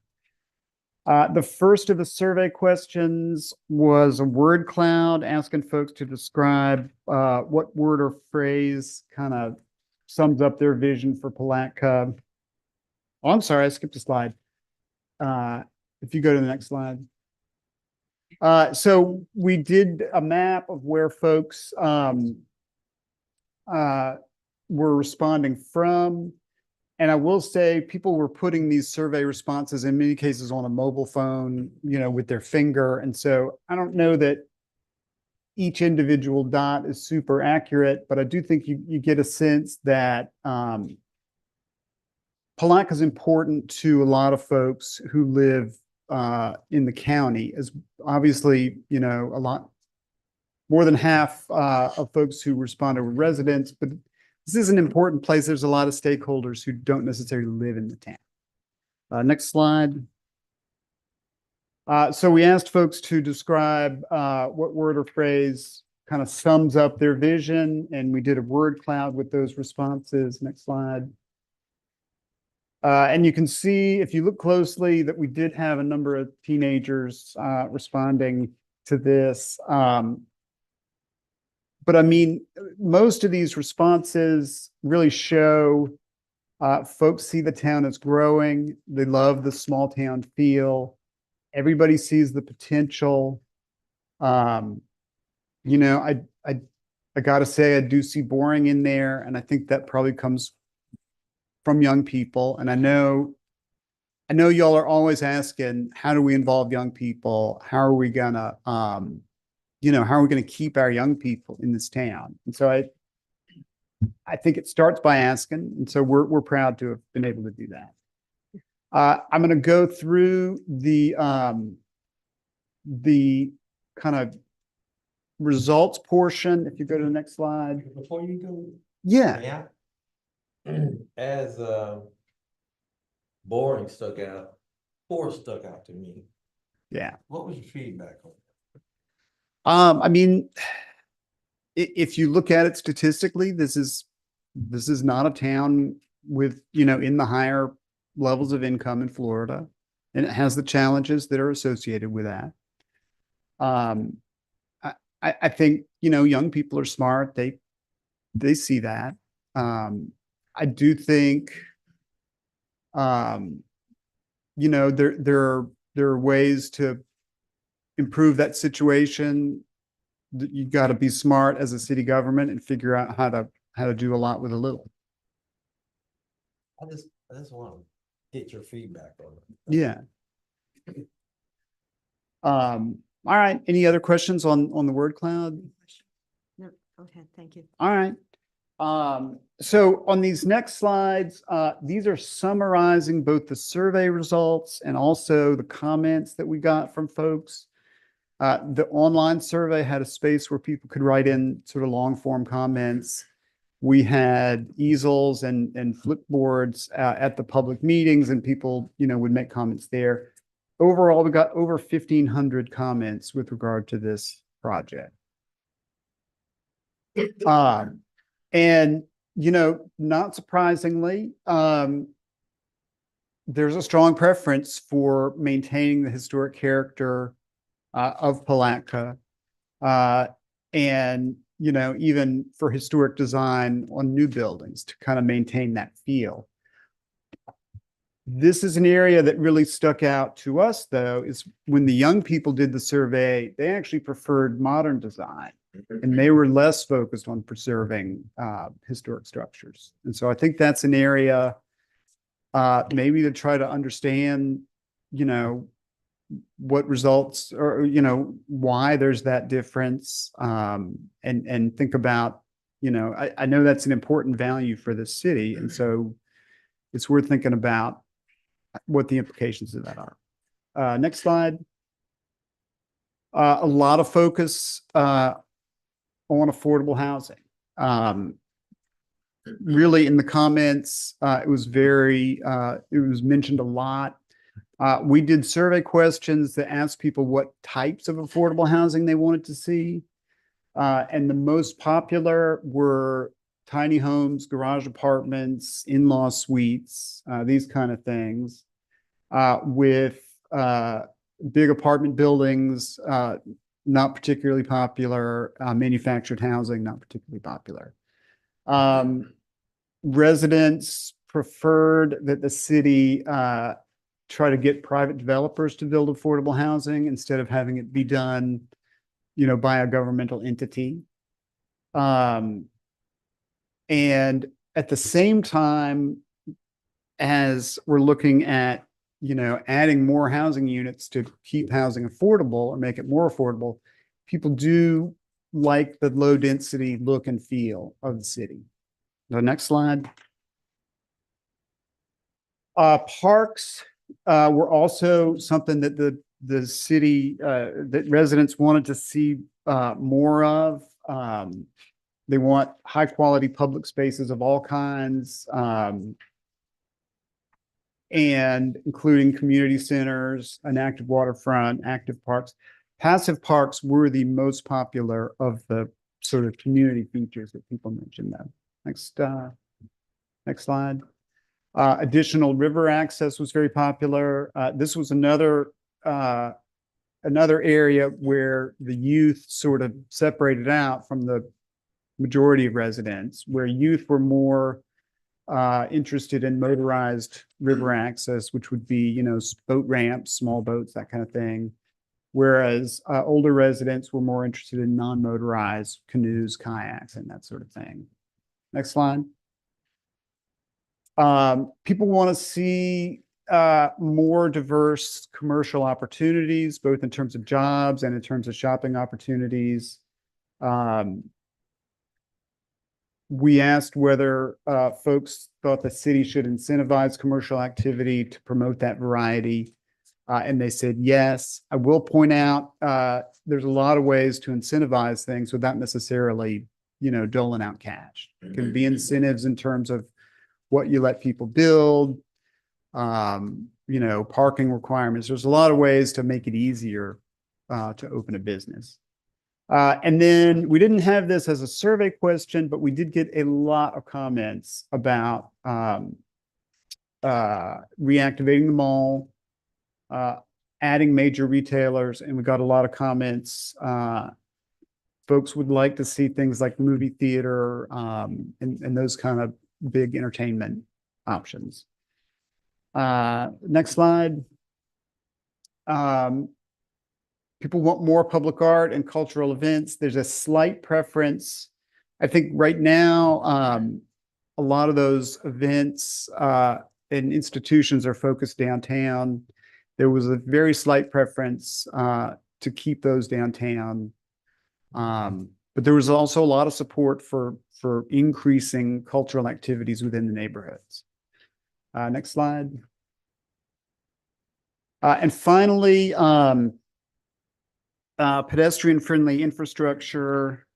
The first of the survey questions was a word cloud, asking folks to describe what word or phrase kind of sums up their vision for Palatka. Oh, I'm sorry, I skipped a slide. If you go to the next slide. So we did a map of where folks were responding from. And I will say people were putting these survey responses in many cases on a mobile phone, with their finger. And so I don't know that each individual dot is super accurate, but I do think you get a sense that Palatka is important to a lot of folks who live in the county, as obviously, a lot more than half of folks who responded were residents, but this is an important place. There's a lot of stakeholders who don't necessarily live in the town. Next slide. So we asked folks to describe what word or phrase kind of sums up their vision, and we did a word cloud with those responses. Next slide. And you can see, if you look closely, that we did have a number of teenagers responding to this. But I mean, most of these responses really show folks see the town as growing. They love the small town feel. Everybody sees the potential. I gotta say, I do see boring in there, and I think that probably comes from young people. And I know y'all are always asking, how do we involve young people? How are we gonna how are we going to keep our young people in this town? And so I think it starts by asking, and so we're proud to have been able to do that. I'm going to go through the kind of results portion. If you go to the next slide. Before you go. Yeah. As boring stuck out, poor stuck out to me. Yeah. What was your feedback on that? I mean, if you look at it statistically, this is not a town with, in the higher levels of income in Florida, and it has the challenges that are associated with that. I think, young people are smart. They see that. I do think, there are ways to improve that situation. You got to be smart as a city government and figure out how to do a lot with a little. I just want to get your feedback on it. Yeah. All right. Any other questions on the word cloud? No, go ahead. Thank you. All right. So on these next slides, these are summarizing both the survey results and also the comments that we got from folks. The online survey had a space where people could write in sort of long form comments. We had easels and flipboards at the public meetings, and people, would make comments there. Overall, we got over 1,500 comments with regard to this project. And, not surprisingly, there's a strong preference for maintaining the historic character of Palatka, and, even for historic design on new buildings to kind of maintain that feel. This is an area that really stuck out to us, though, is when the young people did the survey, they actually preferred modern design, and they were less focused on preserving historic structures. And so I think that's an area maybe to try to understand, what results or, why there's that difference, and think about, I know that's an important value for the city. And so it's worth thinking about what the implications of that are. Next slide. A lot of focus on affordable housing. Really in the comments, it was mentioned a lot. We did survey questions that asked people what types of affordable housing they wanted to see. And the most popular were tiny homes, garage apartments, in-law suites, these kind of things, with big apartment buildings, not particularly popular, manufactured housing, not particularly popular. Residents preferred that the city try to get private developers to build affordable housing instead of having it be done, by a governmental entity. And at the same time, as we're looking at, adding more housing units to keep housing affordable or make it more affordable, people do like the low density look and feel of the city. The next slide. Parks were also something that the city, that residents wanted to see more of. They want high quality public spaces of all kinds, and including community centers, an active waterfront, active parks. Passive parks were the most popular of the sort of community features that people mentioned though. Next slide. Additional river access was very popular. This was another area where the youth sort of separated out from the majority of residents, where youth were more interested in motorized river access, which would be, boat ramps, small boats, that kind of thing. Whereas older residents were more interested in non-motorized canoes, kayaks, and that sort of thing. Next slide. People want to see more diverse commercial opportunities, both in terms of jobs and in terms of shopping opportunities. We asked whether folks thought the city should incentivize commercial activity to promote that variety, and they said yes. I will point out there's a lot of ways to incentivize things without necessarily, doling out cash. It can be incentives in terms of what you let people build, parking requirements. There's a lot of ways to make it easier to open a business. And then we didn't have this as a survey question, but we did get a lot of comments about reactivating the mall, adding major retailers, and we got a lot of comments. Folks would like to see things like movie theater and those kind of big entertainment options. Next slide. People want more public art and cultural events. There's a slight preference. I think right now, a lot of those events and institutions are focused downtown. There was a very slight preference to keep those downtown. But there was also a lot of support for increasing cultural activities within the neighborhoods. Next slide. And finally, pedestrian-friendly infrastructure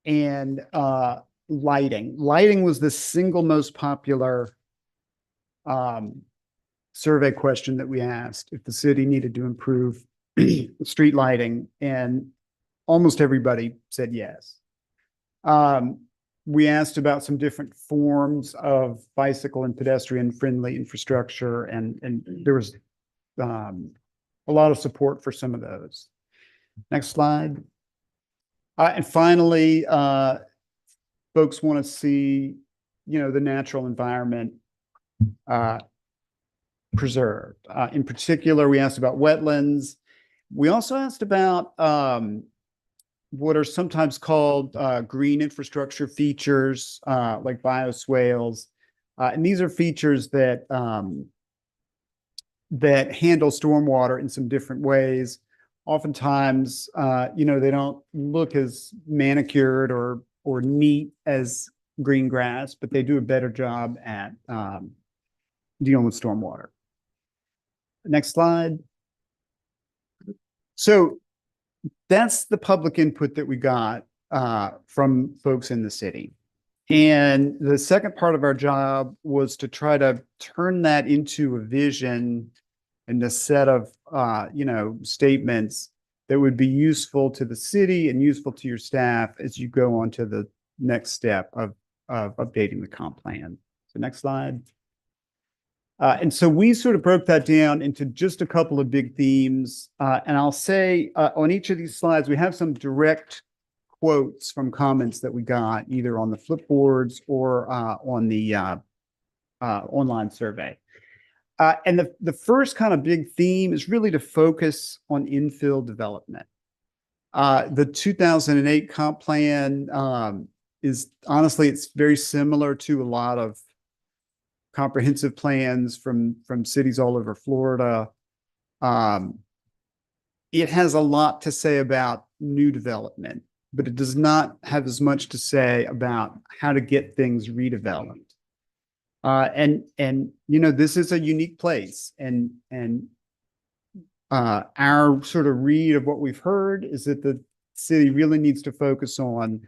and lighting. Lighting was the single most popular survey question that we asked if the city needed to improve street lighting, and almost everybody said yes. We asked about some different forms of bicycle and pedestrian-friendly infrastructure, and there was a lot of support for some of those. Next slide. And finally, folks want to see, the natural environment preserved. In particular, we asked about wetlands. We also asked about what are sometimes called green infrastructure features, like bioswales. And these are features that that handle stormwater in some different ways. Oftentimes, they don't look as manicured or neat as green grass, but they do a better job at dealing with stormwater. Next slide. So that's the public input that we got from folks in the city. And the second part of our job was to try to turn that into a vision and a set of, statements that would be useful to the city and useful to your staff as you go on to the next step of updating the comp plan. So next slide. And so we sort of broke that down into just a couple of big themes. And I'll say on each of these slides, we have some direct quotes from comments that we got either on the flipboards or on the online survey. And the first kind of big theme is really to focus on infill development. The 2008 comp plan is honestly, it's very similar to a lot of comprehensive plans from cities all over Florida. It has a lot to say about new development, but it does not have as much to say about how to get things redeveloped. And you know, this is a unique place, and our sort of read of what we've heard is that the city really needs to focus on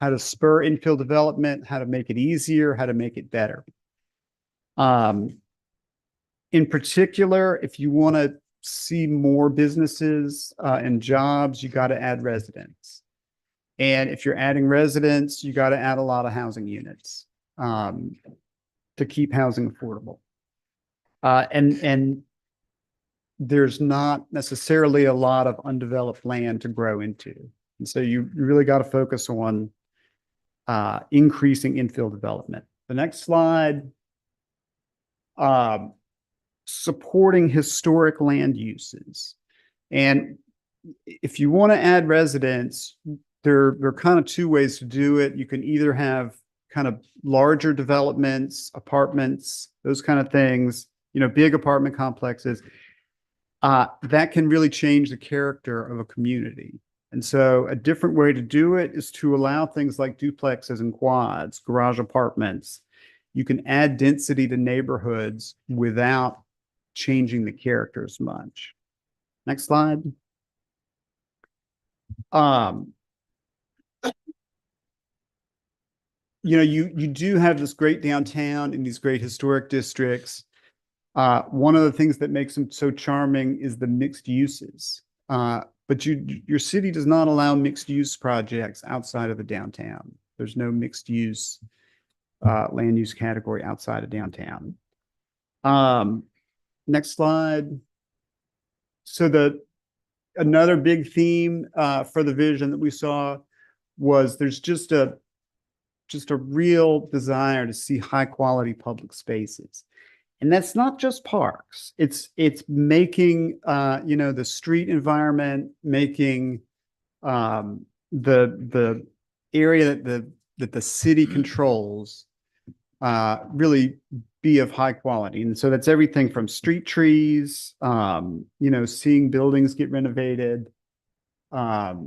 how to spur infill development, how to make it easier, how to make it better. In particular, if you want to see more businesses and jobs, you got to add residents. And if you're adding residents, you got to add a lot of housing units to keep housing affordable. And there's not necessarily a lot of undeveloped land to grow into. And so you really got to focus on increasing infill development. The next slide. Supporting historic land uses. And if you want to add residents, there are kind of two ways to do it. You can either have kind of larger developments, apartments, those kind of things, you know, big apartment complexes. That can really change the character of a community. And so a different way to do it is to allow things like duplexes and quads, garage apartments. You can add density to neighborhoods without changing the character as much. Next slide. You know, you do have this great downtown and these great historic districts. One of the things that makes them so charming is the mixed uses. But your city does not allow mixed use projects outside of the downtown. There's no mixed use land use category outside of downtown. Next slide. So another big theme for the vision that we saw was there's just a real desire to see high quality public spaces. And that's not just parks. It's making you know, the street environment, making the area that the city controls really be of high quality. And so that's everything from street trees, you know, seeing buildings get renovated,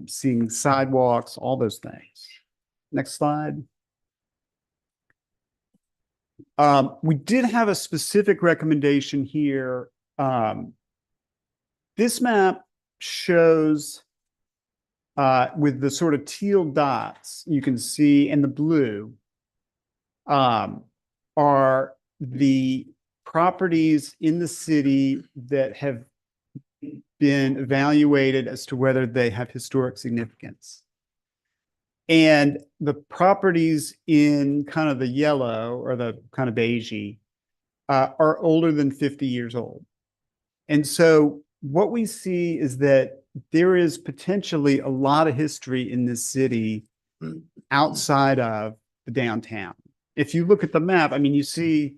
seeing sidewalks, all those things. Next slide. We did have a specific recommendation here. This map shows with the sort of teal dots you can see, and the blue are the properties in the city that have been evaluated as to whether they have historic significance. And the properties in kind of the yellow or the kind of beigey are older than 50 years old. And so what we see is that there is potentially a lot of history in this city outside of the downtown. If you look at the map, I mean, you see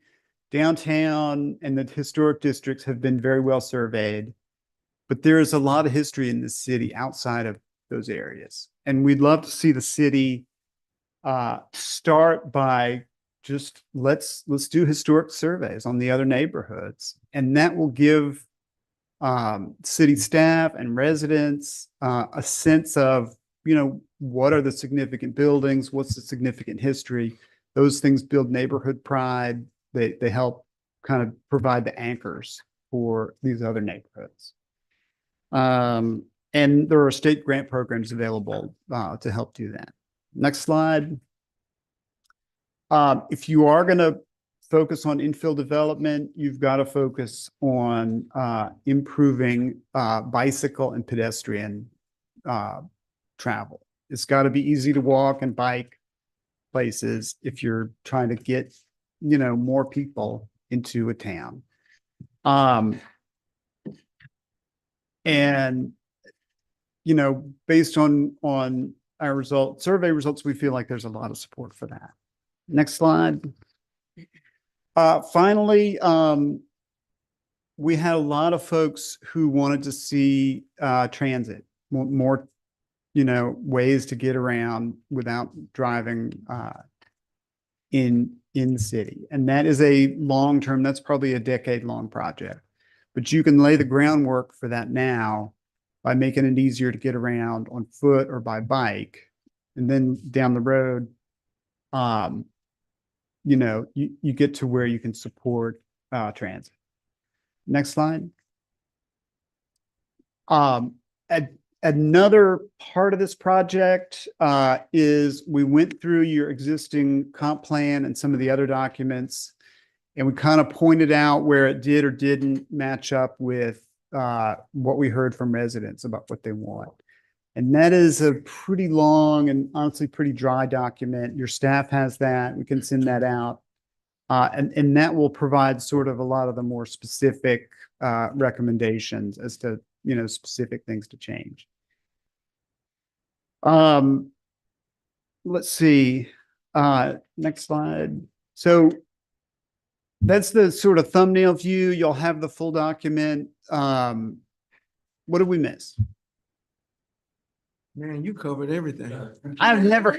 downtown and the historic districts have been very well surveyed, but there is a lot of history in this city outside of those areas. And we'd love to see the city start by just let's do historic surveys on the other neighborhoods. And that will give city staff and residents a sense of, you know, what are the significant buildings? What's the significant history? Those things build neighborhood pride. They help kind of provide the anchors for these other neighborhoods. And there are state grant programs available to help do that. Next slide. If you are going to focus on infill development, you've got to focus on improving bicycle and pedestrian travel. It's got to be easy to walk and bike places if you're trying to get, more people into a town. And, based on our survey results, we feel like there's a lot of support for that. Next slide. Finally, we had a lot of folks who wanted to see transit, more, ways to get around without driving in the city. And that is a long-term, that's probably a decade-long project. But you can lay the groundwork for that now by making it easier to get around on foot or by bike. And then down the road, you get to where you can support transit. Next slide. Another part of this project is we went through your existing comp plan and some of the other documents, and we kind of pointed out where it did or didn't match up with what we heard from residents about what they want. And that is a pretty long and honestly pretty dry document. Your staff has that. We can send that out. And that will provide sort of a lot of the more specific recommendations as to, specific things to change. Let's see. Next slide. So that's the sort of thumbnail view. You'll have the full document. What did we miss? Man, you covered everything. I've never,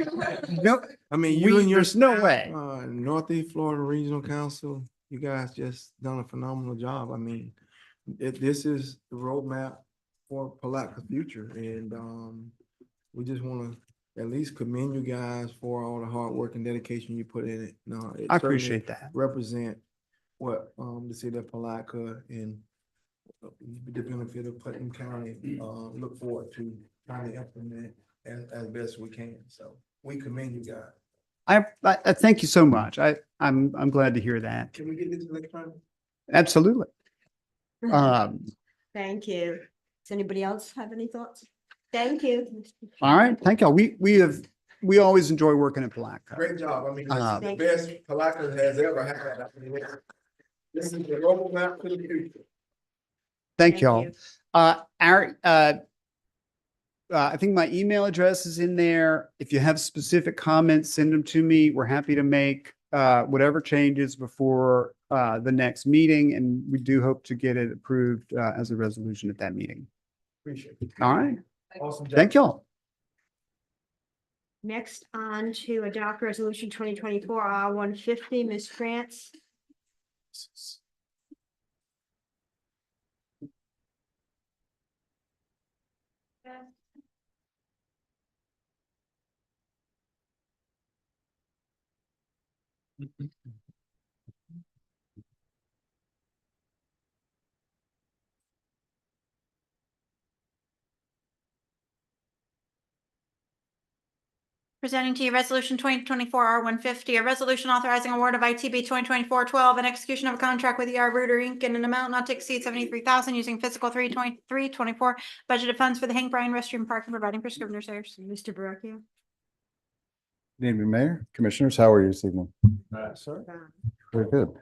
no, I mean, you and your there's no way. Northeast Florida Regional Council, you guys just done a phenomenal job. I mean, this is the roadmap for Palatka's future, and we just want to at least commend you guys for all the hard work and dedication you put in it. No, it I certainly appreciate that. represent what the city of Palatka and the benefit of Putnam County look forward to trying to implement as best we can. So we commend you guys. I thank you so much. I'm glad to hear that. Can we get this electronic? Absolutely. Thank you. Does anybody else have any thoughts? Thank you. All right. Thank y'all. We always enjoy working at Palatka. Great job. I mean, it's the best Palatka has ever had. I mean, this is the roadmap to the future. Thank y'all. I think my email address is in there. If you have specific comments, send them to me. We're happy to make whatever changes before the next meeting, and we do hope to get it approved as a resolution at that meeting. Appreciate it. All right. Awesome job. Thank y'all. Next on to adopt resolution 2024 R150, Ms. France. Presenting to you Resolution 2024 R150, a resolution authorizing award of ITB 2024-12 and execution of a contract with ER Rooter Inc. in an amount not to exceed $73,000 using fiscal 3/23/24 budgeted funds for the Hank Bryan Restroom Park and providing for scrivener's errors. Mr. Baruchio. Good evening, Mayor, Commissioners. How are you this evening? Sir. Very good.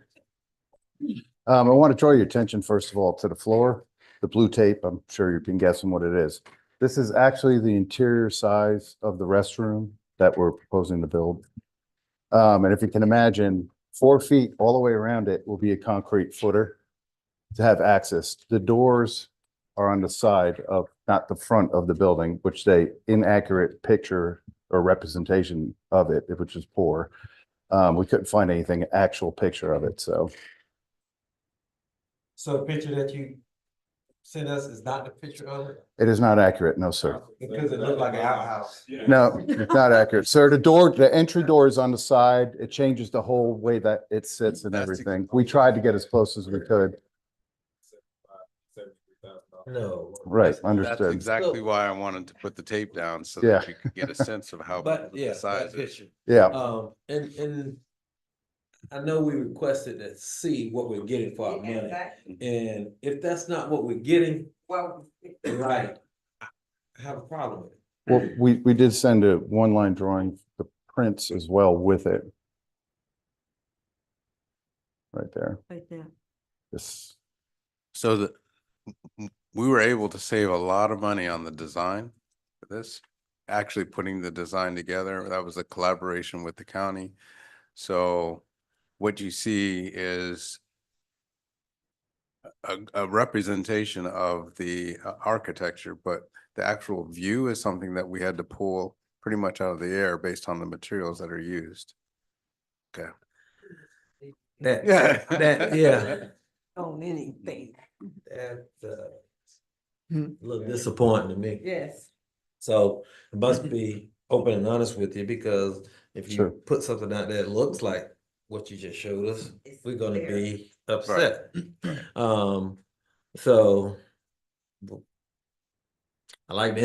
I want to draw your attention, first of all, to the floor, the blue tape. I'm sure you can guess what it is. This is actually the interior size of the restroom that we're proposing to build. And if you can imagine, 4 feet all the way around it will be a concrete footer to have access. The doors are on the side of, not the front of the building, which they inaccurate picture or representation of it, which is poor. We couldn't find anything, actual picture of it, so. So the picture that you sent us is not the picture of it? It is not accurate, no, sir. Because it looked like an outhouse. No, it's not accurate. Sir, the entry door is on the side. It changes the whole way that it sits and everything. We tried to get as close as we could. No. Right, That's understood. exactly why I wanted to put the tape down so Yeah. that you could get a sense of how But the yeah, size that is. picture. Yeah. And I know we requested to see what we're getting for our money. And if that's not what we're getting, well, right. have a problem with it. Well, we did send a one-line drawing, the prints as well with it. Right there. Right there. This, So we were able to save a lot of money on the design for this. Actually putting the design together, that was a collaboration with the county. So what you see is a representation of the architecture, but the actual view is something that we had to pull pretty much out of the air based on the materials that are used. Okay. Yeah. On anything. That's a little disappointing to me. Yes. So it must be open and honest with you, because if you Sure. put something out there that looks like what you just showed us, we're gonna be upset. So I like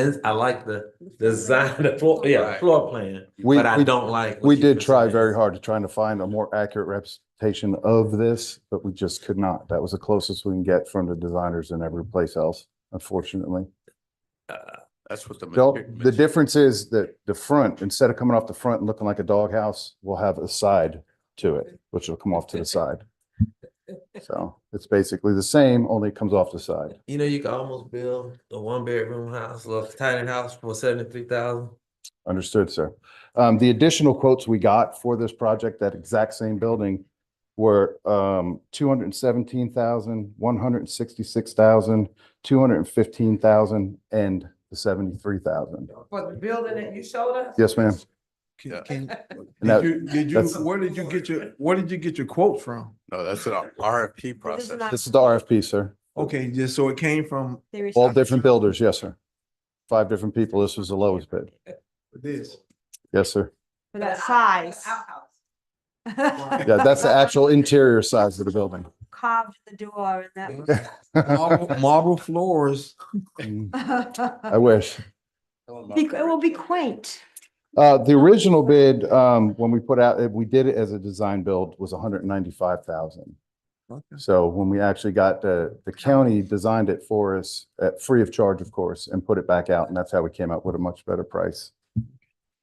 the design, the floor, Right. floor plan, but I don't like. what We you did try presented. very hard to trying to find a more accurate representation of this, but we just could not. That was the closest we can get from the designers and every place else, unfortunately. That's what The difference is that the front, instead of coming off the front and looking like a doghouse, will have a side to it, which will come off to the side. So it's basically the same, only it comes off the side. You know, you can almost build a 1-bedroom house, a little tiny house for 73,000. Understood, sir. The additional quotes we got for this project, that exact same building, were 217,000, 166,000, 215,000, and the 73,000. For the building that you showed us? Yes, ma'am. Yeah. And that- that's- where did you get your quote from? No, that's an RFP process. This is the RFP, sir. Okay, just so it came from All different builders, yes, sir. 5 different people. This was the lowest bid. this. Yes, sir. For that size. Yeah, that's the actual interior size of the building. Carved the door and Marble floors. I wish. It will be quaint. The original bid, when we put out, we did it as a design build, was 195,000. So when we actually got the county designed it for us at free of charge, of course, and put it back out, and that's how we came up with a much better price.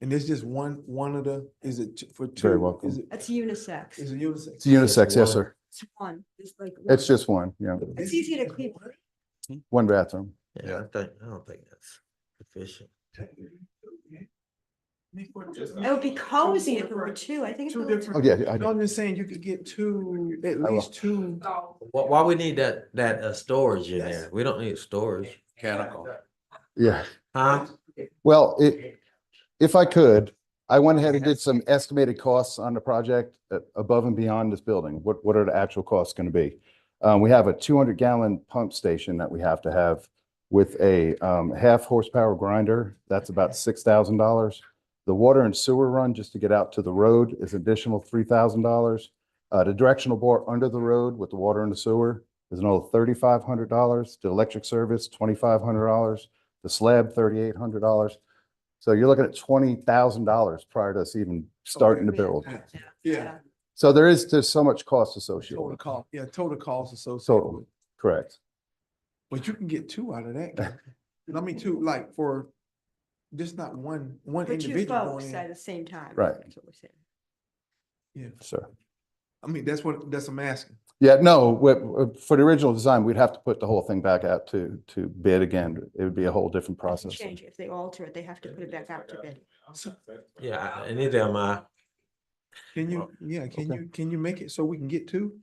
And it's just one of the, is it for two? Very welcome. Is it, It's unisex. is it unisex? It's unisex, yes, sir. It's one. It's like. It's just one, yeah. It's easy to clean. 1 bathroom. Yeah, I don't think that's efficient. It would be cozy if there were two. I think. Two it's different. Oh, yeah, I'm just saying you could get two, at will. least two. Why we need that storage in there? We don't need storage. Mechanical. Yeah. Huh? Well, if I could, I went ahead and did some estimated costs on the project above and beyond this building. What are the actual costs going to be? We have a 200-gallon pump station that we have to have with a 1/2 horsepower grinder. That's about $6,000. The water and sewer run just to get out to the road is additional $3,000. The directional bore under the road with the water and the sewer is another $3,500. The electric service, $2,500. The slab, $3,800. So you're looking at $20,000 prior to us even starting to build. Yeah. So there's so much cost associated. Total with it. cost, yeah, total cost associated. Total, correct. But you can get two out of that. I mean, two, like for just not one For two individual folks going at in. the same time. Right. That's what we're saying. Yeah, Sir. I mean, that's what I'm asking. Yeah, no, for the original design, we'd have to put the whole thing back out to bid again. It would be a whole different process. Change it. If they alter it, they have to put it back out to bid. Yeah, and either am I. Can you, can you make it so we can get two?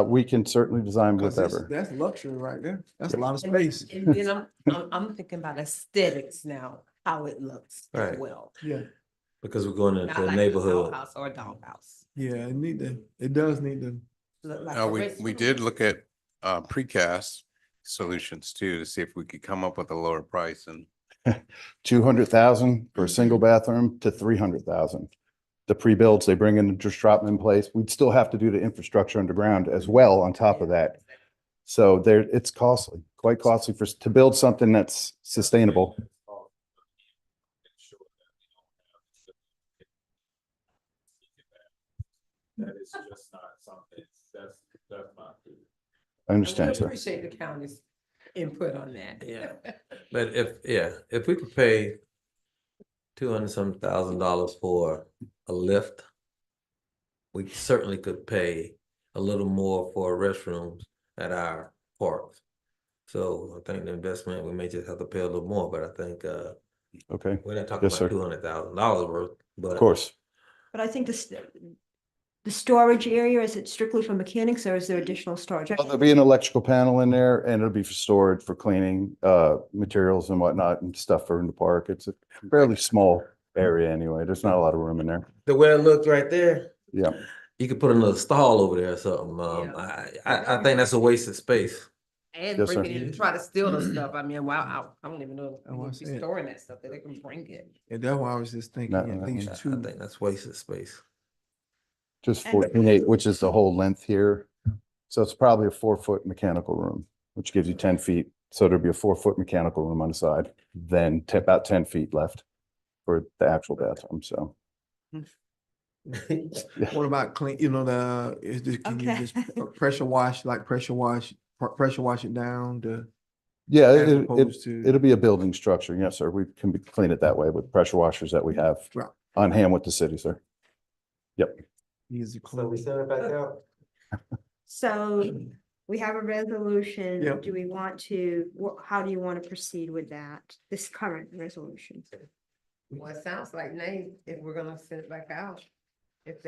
We can certainly design 'Cause whatever. that's luxury right there. That's a lot of space. And then I'm thinking about aesthetics now, how it looks as Right. well. Yeah, Because we're going Not into a like neighborhood. outhouse or a doghouse. yeah, it does need to. Look like a We restaurant. did look at precast solutions too, to see if we could come up with a lower price, and 200,000 for a single bathroom to 300,000. The pre-builds, they bring in, just drop them in place. We'd still have to do the infrastructure underground as well on top of that. So it's costly, quite costly to build something that's sustainable. That is just not something, that's not. I understand, We sir. appreciate the county's input on that. Yeah. But if we could pay $200,000 for a lift, we certainly could pay a little more for restrooms at our parks. So I think the investment, we may just have to pay a little more, but I think, Okay, we're not talking yes, about sir. $200,000 worth, but. Of course. But I think the storage area, is it strictly for mechanics or is there additional storage? There'll be an electrical panel in there and it'll be for storage for cleaning, materials and whatnot and stuff for in the park. It's a fairly small area anyway. There's not a lot of room in there. The way it looks right there, Yeah. you could put another stall over there or something. I think that's a waste of space. And Yes, bring sir. it in and try to steal the stuff. I mean, wow, I don't even know if Oh, I we see be it. storing that stuff, that they can bring it. And that's why I was just thinking, No, at least I two. think that's wasted space. Just And- 14.8, which is the whole length here. So it's probably a 4-foot mechanical room, which gives you 10 feet. So there'll be a 4-foot mechanical room on the side, then about 10 feet left for the actual bathroom. So What about clean, can you Okay. just pressure wash it down to? yeah, As opposed to- it'll be a building structure. Yes, sir. We can clean it that way with pressure washers that we have Right. on hand with the city, sir. Yep. Easy So we clean. send it back out? So we have a resolution. Yep. Do we want to, how do you want to proceed with that? This current resolution? Well, it sounds like, Nate, if we're gonna send it back out, if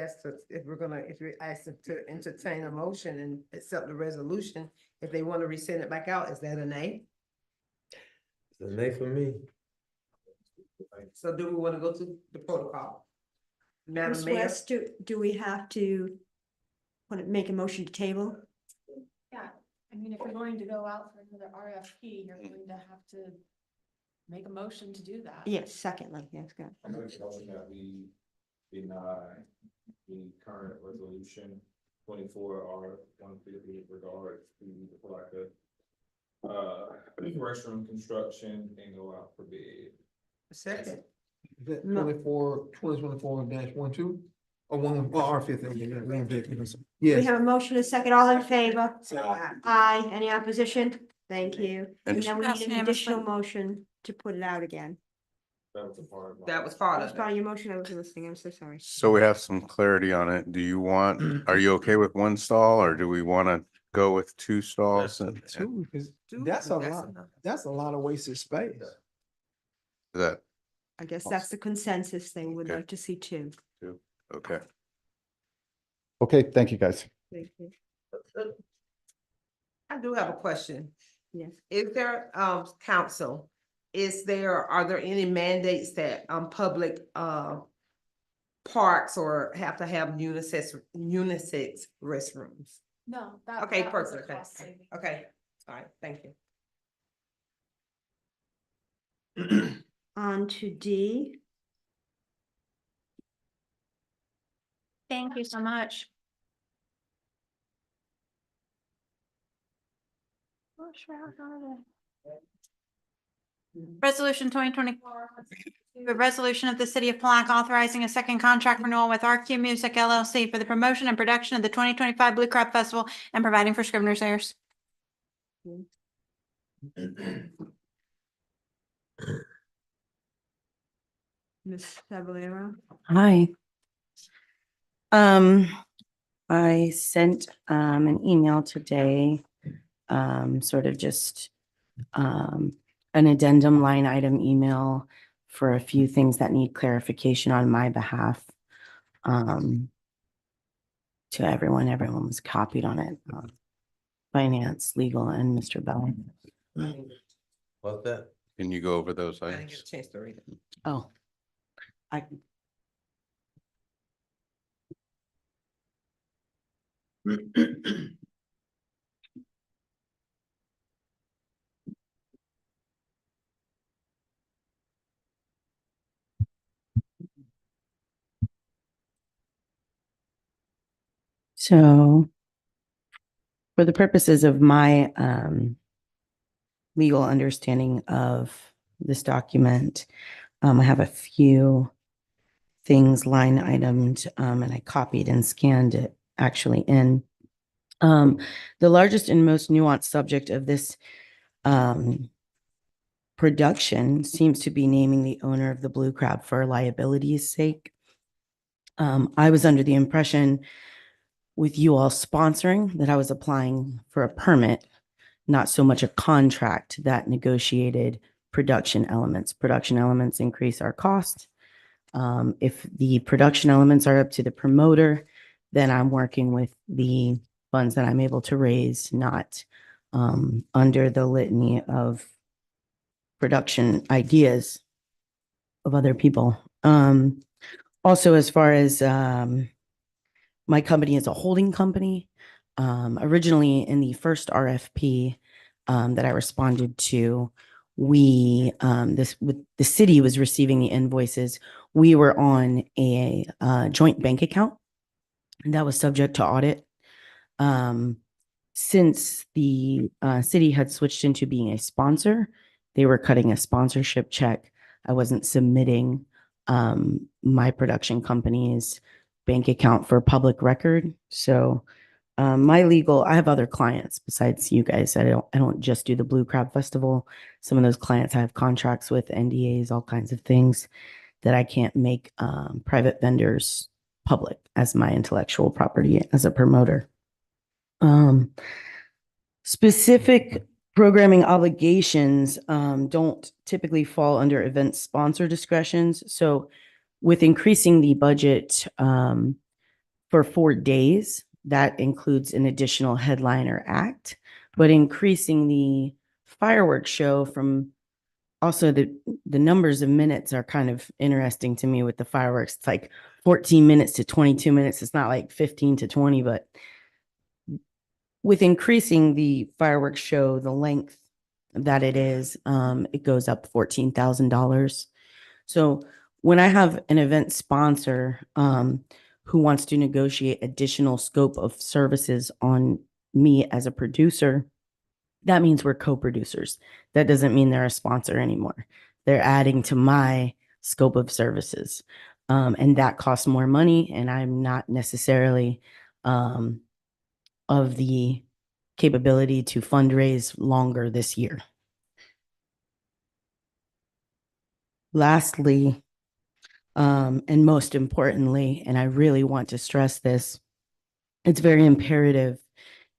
we ask them to entertain a motion and accept the resolution, if they want to resend it back out, is that a nay? It's a nay for me. So do we want to go to the protocol? Madam Ms. Mayor? West, do we have to make a motion to table? Yeah, I mean, if you're going to go out for another RFP, you're going to have to make a motion to do that. Yes, secondly, yes, good. I make a motion that we deny the current resolution 24R-150 with regards to the Palatka restroom construction and go out for bid. Second. Is that No. 2024-12 or R50? We Yes. have a motion, a second, all in favor? Aye, any opposition? Thank you. And- And then we Pass need an unanimously. additional motion to put it out again. That was a part of my. That was part That's of part it. of your motion, I wasn't listening, I'm so sorry. So we have some clarity on it. Are you okay with one stall or do we want to go with 2 stalls? And Two, because Two, that's a lot, enough. that's a lot of wasted space. that, I guess that's the consensus thing, we'd Okay. like to see two. okay. Okay, thank you, guys. Thank you. I do have a question. Yes. Is there, council, are there any mandates that, public, parks or have to have unisex restrooms? No, that. Okay, that was a perfect, okay. cost saving. Okay, all right, thank you. On to D. Thank you so much. Resolution 2024. A resolution of the city of Palatka authorizing a second contract renewal with RQ Music LLC for the promotion and production of the 2025 Blue Crab Festival and providing for Scrivener's errors. Ms. Fablero. Hi. I sent an email today, sort of just an addendum line item email for a few things that need clarification on my behalf. To everyone was copied on it. Finance, legal, and Mr. Bell. What's that? Can you go over those I didn't get items? a chance to read it. Oh. I So for the purposes of my legal understanding of this document, I have a few things line itemed, and I copied and scanned it actually in. The largest and most nuanced subject of this production seems to be naming the owner of the Blue Crab for liability's sake. I was under the impression with you all sponsoring that I was applying for a permit, not so much a contract that negotiated production elements. Production elements increase our cost. If the production elements are up to the promoter, then I'm working with the funds that I'm able to raise, not under the litany of production ideas of other people. Also, as far as my company is a holding company, originally in the first RFP that I responded to, we the city was receiving the invoices. We were on a joint bank account that was subject to audit. Since the city had switched into being a sponsor, they were cutting a sponsorship check. I wasn't submitting my production company's bank account for public record. So I have other clients besides you guys. I don't just do the Blue Crab Festival. Some of those clients I have contracts with, NDAs, all kinds of things that I can't make private vendors public as my intellectual property as a promoter. Specific programming obligations don't typically fall under event sponsor discretions. So with increasing the budget for 4 days, that includes an additional headliner act, but increasing the fireworks show from also the numbers of minutes are kind of interesting to me with the fireworks. It's like 14 minutes to 22 minutes. It's not like 15 to 20, but with increasing the fireworks show, the length that it is, it goes up $14,000. So when I have an event sponsor who wants to negotiate additional scope of services on me as a producer, that means we're co-producers. That doesn't mean they're a sponsor anymore. They're adding to my scope of services. And that costs more money, and I'm not necessarily of the capability to fundraise longer this year. Lastly, and most importantly, and I really want to stress this, it's very imperative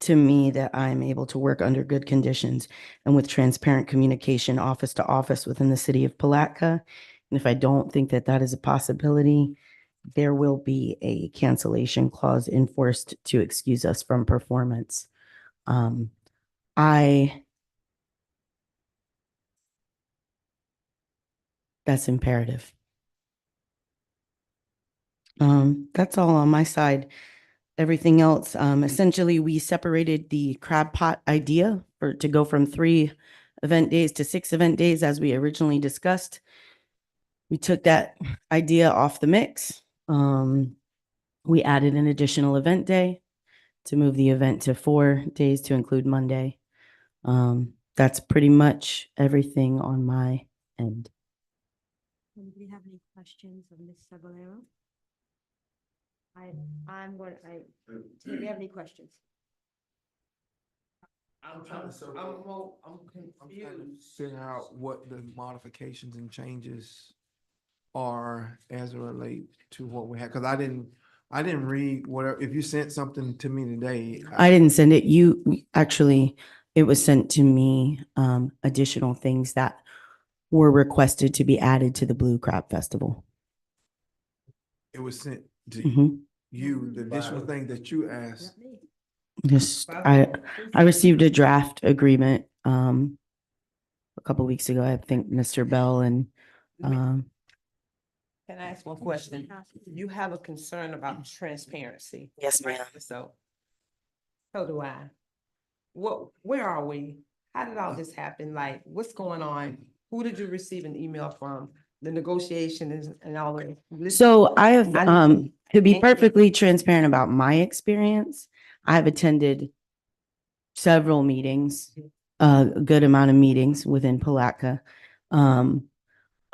to me that I'm able to work under good conditions and with transparent communication office to office within the city of Palatka. And if I don't think that that is a possibility, there will be a cancellation clause enforced to excuse us from performance. That's imperative. That's all on my side. Everything else, essentially, we separated the crab pot idea to go from 3 event days to 6 event days as we originally discussed. We took that idea off the mix. We added an additional event day to move the event to 4 days to include Monday. That's pretty much everything on my end. Do you have any questions of Ms. Saballero? Do you have any questions? I'm trying to figure out what the modifications and changes are as it relate to what we had, because I didn't read whatever, if you sent something to me today. I didn't send it. It was sent to me, additional things that were requested to be added to the Blue Crab Festival. It was sent to Mhm. you, the additional thing that you asked. Just, I received a draft agreement, a couple weeks ago. I think Mr. Bell and, Can I ask one question? You have a concern about transparency. Yes, ma'am. So do I. Where are we? How did all this happen? Like, what's going on? Who did you receive an email from? The negotiations and all of this? So I have, to be perfectly transparent about my experience, I've attended several meetings, a good amount of meetings within Palatka.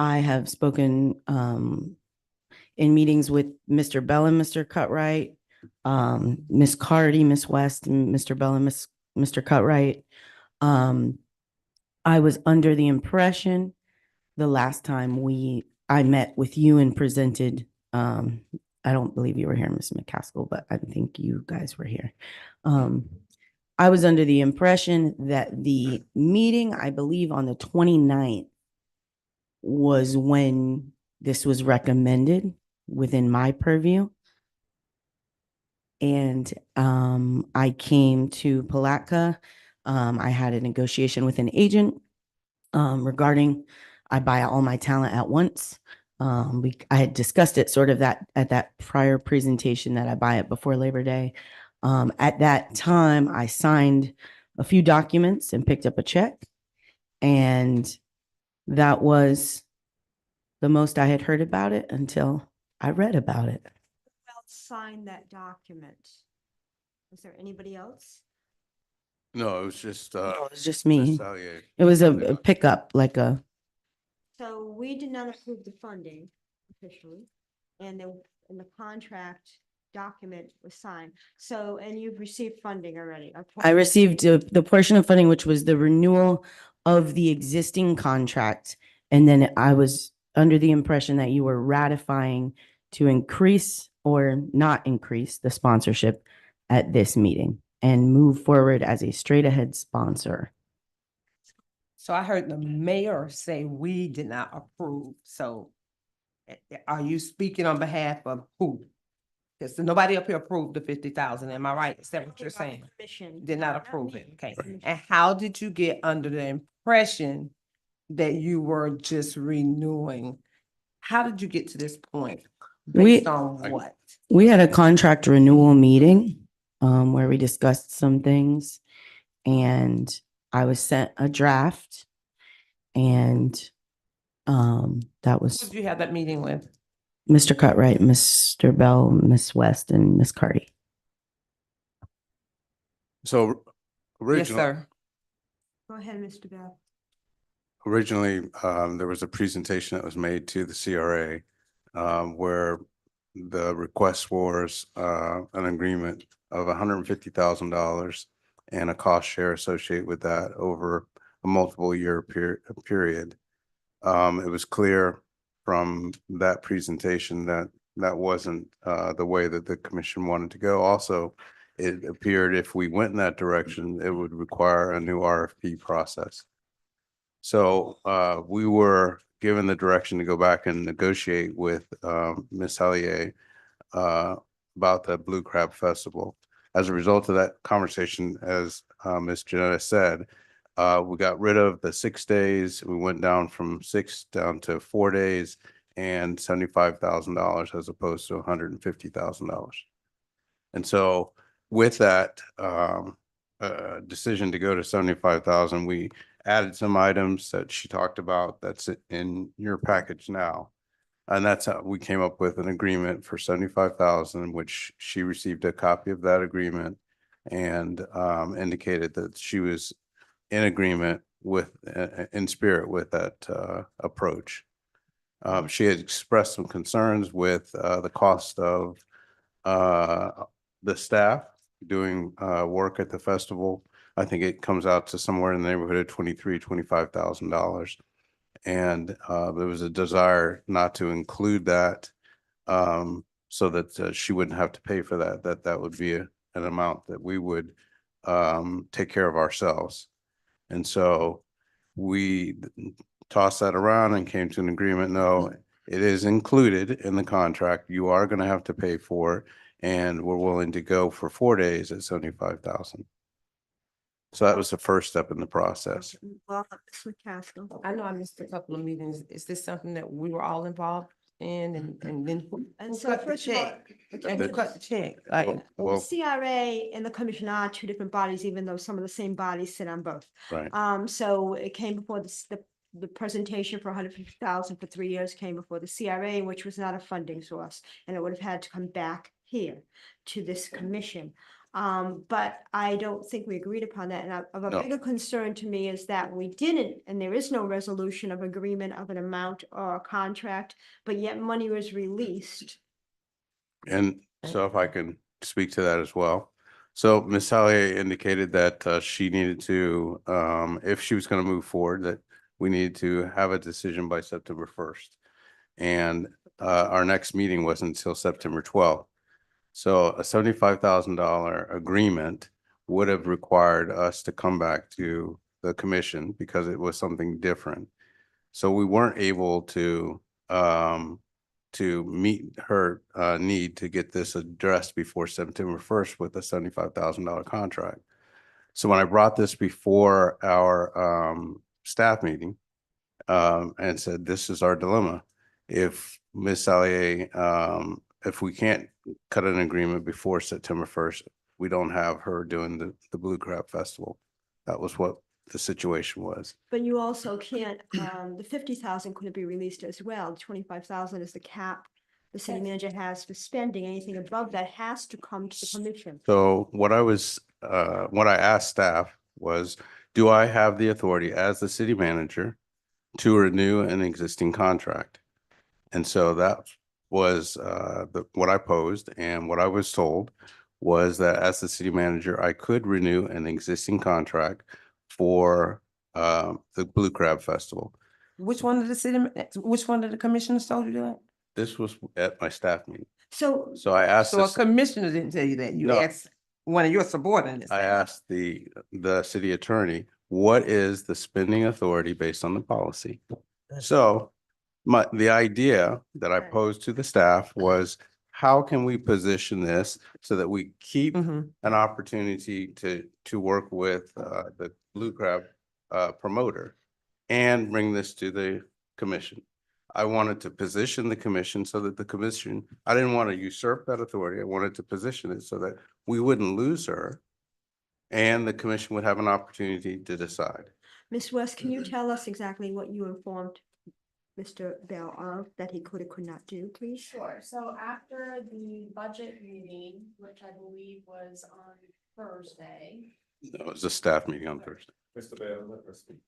I have spoken in meetings with Mr. Bell and Mr. Cutright, Ms. Cardy, Ms. West, and Mr. Bell and Mr. Cutright. I was under the impression the last time I met with you and presented, I don't believe you were here, Ms. McCaskill, but I think you guys were here. I was under the impression that the meeting, I believe on the 29th, was when this was recommended within my purview. And I came to Palatka. I had a negotiation with an agent regarding I buy all my talent at once. I had discussed it sort of at that prior presentation that I buy it before Labor Day. At that time, I signed a few documents and picked up a check, and that was the most I had heard about it until I read about it. Who else signed that document? Was there anybody else? No, it was just, It was just me. Sallier. It was a pickup, like a, So we did not approve the funding officially, and the contract document was signed. So, and you've received funding already. I received the portion of funding, which was the renewal of the existing contract. And then I was under the impression that you were ratifying to increase or not increase the sponsorship at this meeting and move forward as a straight ahead sponsor. So I heard the mayor say we did not approve. So are you speaking on behalf of who? Because nobody up here approved the 50,000. Am I right? Is that what you're saying? Commission. Did not approve it. Okay. And how did you get under the impression that you were just renewing? How did you get to this point? Based on what? We had a contract renewal meeting where we discussed some things, and I was sent a draft, and that Who was did you have that meeting with? Mr. Cutright, Mr. Bell, Miss West, and Miss Carty. So Yes, originally, sir. Go ahead, Mr. Bell. originally, there was a presentation that was made to the CRA where the request was an agreement of $150,000 and a cost share associated with that over a multiple year period. It was clear from that presentation that that wasn't the way that the commission wanted to go. Also, it appeared if we went in that direction, it would require a new RFP process. So we were given the direction to go back and negotiate with Ms. Hallier about the Blue Crab Festival. As a result of that conversation, as Ms. Janetta said, we got rid of the 6 days. We went down from 6 down to 4 days and $75,000 as opposed to $150,000. And so with that decision to go to 75,000, we added some items that she talked about that's in your package now. And that's how we came up with an agreement for 75,000, which she received a copy of that agreement and indicated that she was in agreement with, in spirit with that approach. She had expressed some concerns with the cost of the staff doing work at the festival. I think it comes out to somewhere in the neighborhood of $25,000. And there was a desire not to include that so that she wouldn't have to pay for that. That would be an amount that we would take care of ourselves. And so we tossed that around and came to an agreement. No, it is included in the contract. You are going to have to pay for it. And we're willing to go for 4 days at 75,000. So that was the first step in the process. Well, Ms. McCaskill. I know I missed a couple of meetings. Is this something that we were all involved in and then who So cut the first of all, check? Who cut the check? Like, the CRA and the commission are two different bodies, even though some of the same bodies sit on both. Right. So it came before the presentation for 150,000 for 3 years came before the CRA, which was not a funding source, and it would have had to come back here to this commission. But I don't think we agreed upon that. And of a No. bigger concern to me is that we didn't, and there is no resolution of agreement of an amount or a contract, but yet money was released. And so if I can speak to that as well. So Ms. Saleh indicated that she needed to, if she was going to move forward, that we needed to have a decision by September 1st. And our next meeting wasn't until September 12th. So a $75,000 agreement would have required us to come back to the commission because it was something different. So we weren't able to meet her need to get this addressed before September 1st with a $75,000 contract. So when I brought this before our staff meeting and said, this is our dilemma. If Ms. Saleh, if we can't cut an agreement before September 1st, we don't have her doing the Blue Crab Festival. That was what the situation was. But you also can't, the 50,000 couldn't be released as well. 25,000 is the cap the city manager has for spending. Anything above that has to come to the commission. So what I asked staff was, do I have the authority as the city manager to renew an existing contract? And so that was what I posed, and what I was told was that as the city manager, I could renew an existing contract for the Blue Crab Festival. Which one of the commissioners told you that? This was at my staff meeting. So So I asked So a this, commissioner didn't tell you that. You No. asked one of your subordinates. I asked the city attorney, what is the spending authority based on the policy? So the idea that I posed to the staff was, how can we position this so that we keep Mhm. an opportunity to work with the Blue Crab promoter and bring this to the commission? I wanted to position the commission so that the commission, I didn't want to usurp that authority. I wanted to position it so that we wouldn't lose her and the commission would have an opportunity to decide. Ms. West, can you tell us exactly what you informed Mr. Bell of that he could or could not do, please? Sure. So after the budget meeting, which I believe was on Thursday. It was a staff meeting on Thursday. Mr. Bell, let her speak.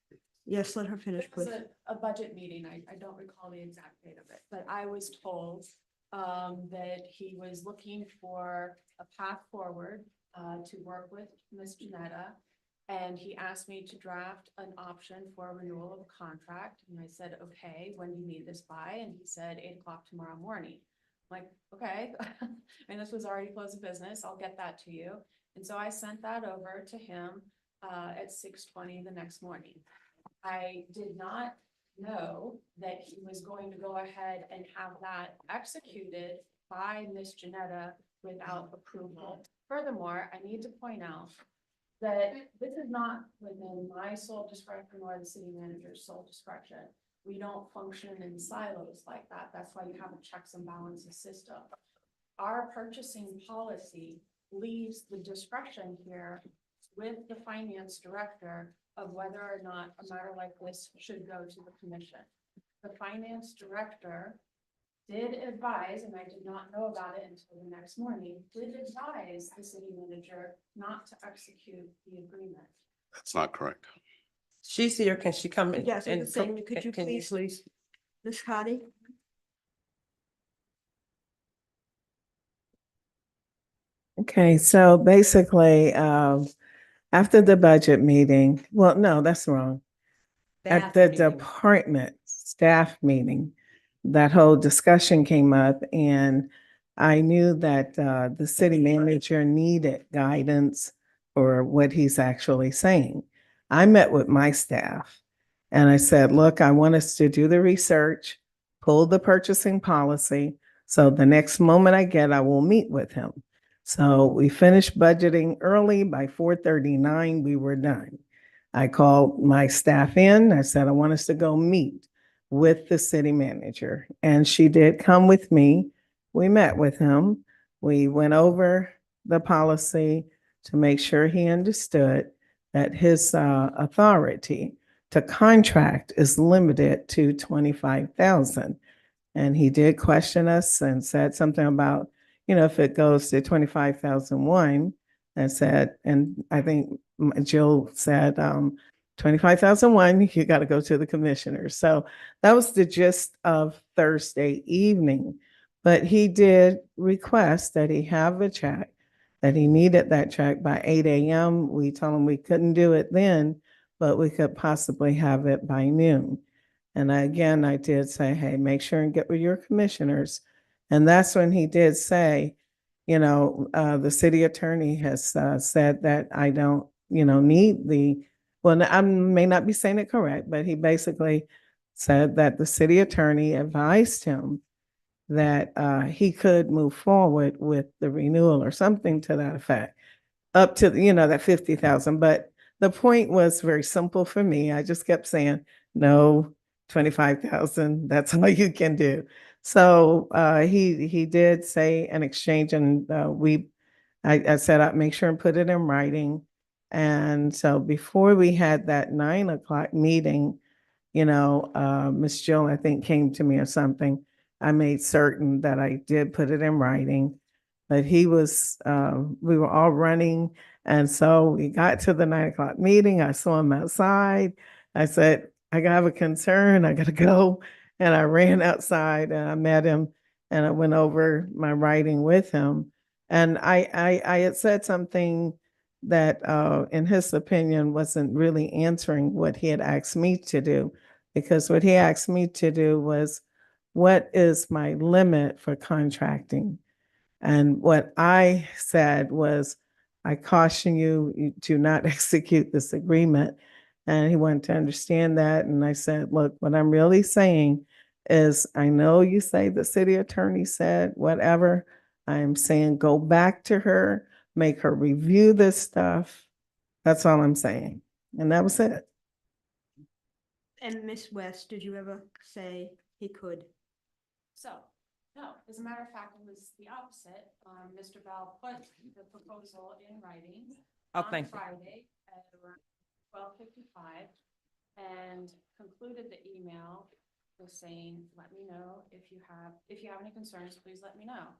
Yes, let her finish, It was please. a budget meeting. I don't recall the exact date of it, but I was told that he was looking for a path forward to work with Ms. Janetta. And he asked me to draft an option for renewal of a contract. And I said, okay, when do you need this by? And he said 8 o'clock tomorrow morning. I'm like, okay, and this was already close of business. I'll get that to you. And so I sent that over to him at 6:20 the next morning. I did not know that he was going to go ahead and have that executed by Ms. Janetta without approval. Furthermore, I need to point out that this is not within my sole discretion or the city manager's sole discretion. We don't function in silos like that. That's why you have a checks and balances system. Our purchasing policy leaves the discretion here with the finance director of whether or not a matter like this should go to the commission. The finance director did advise, and I did not know about it until the next morning, did advise the city manager not to execute the agreement. That's not correct. She's here. Can she come in? Yes, I and was saying, could you can please, Ms. Hardy? Okay, so basically, after the budget meeting, well, no, that's wrong. At Staff the meeting. department staff meeting, that whole discussion came up, and I knew that the city manager needed guidance for what he's actually saying. I met with my staff and I said, look, I want us to do the research, pull the purchasing policy. So the next moment I get, I will meet with him. So we finished budgeting early. By 4:39, we were done. I called my staff in. I said, I want us to go meet with the city manager. And she did come with me. We met with him. We went over the policy to make sure he understood that his authority to contract is limited to 25,000. And he did question us and said something about, if it goes to 25,001, and said, and I think Jill said, 25,001, you got to go to the commissioners. So that was the gist of Thursday evening. But he did request that he have a check that he needed that check by 8 a.m. We told him we couldn't do it then, but we could possibly have it by noon. And again, I did say, hey, make sure and get with your commissioners. And that's when he did say, the city attorney has said that I don't, need well, I may not be saying it correct, but he basically said that the city attorney advised him that he could move forward with the renewal or something to that effect, up to, that 50,000. But the point was very simple for me. I just kept saying, no, 25,000, that's all you can do. So he did say an exchange, and I said I'd make sure and put it in writing. And so before we had that 9 o'clock meeting, Miss Jill, I think, came to me or something. I made certain that I did put it in writing, but we were all running. And so we got to the 9 o'clock meeting. I saw him outside. I said, I have a concern. I got to go. And I ran outside and I met him and I went over my writing with him. And I had said something that, in his opinion, wasn't really answering what he had asked me to do. Because what he asked me to do was, what is my limit for contracting? And what I said was, I caution you to not execute this agreement. And he wanted to understand that. And I said, look, what I'm really saying is, I know you say the city attorney said whatever. I'm saying go back to her, make her review this stuff. That's all I'm saying. And that was it. And Miss West, did you ever say he could? So, no, as a matter of fact, it was the opposite. Mr. Bell put the proposal in writing Oh, on thank you. Friday at around 12:55 and concluded the email with saying, let me know if you have any concerns, please let me know.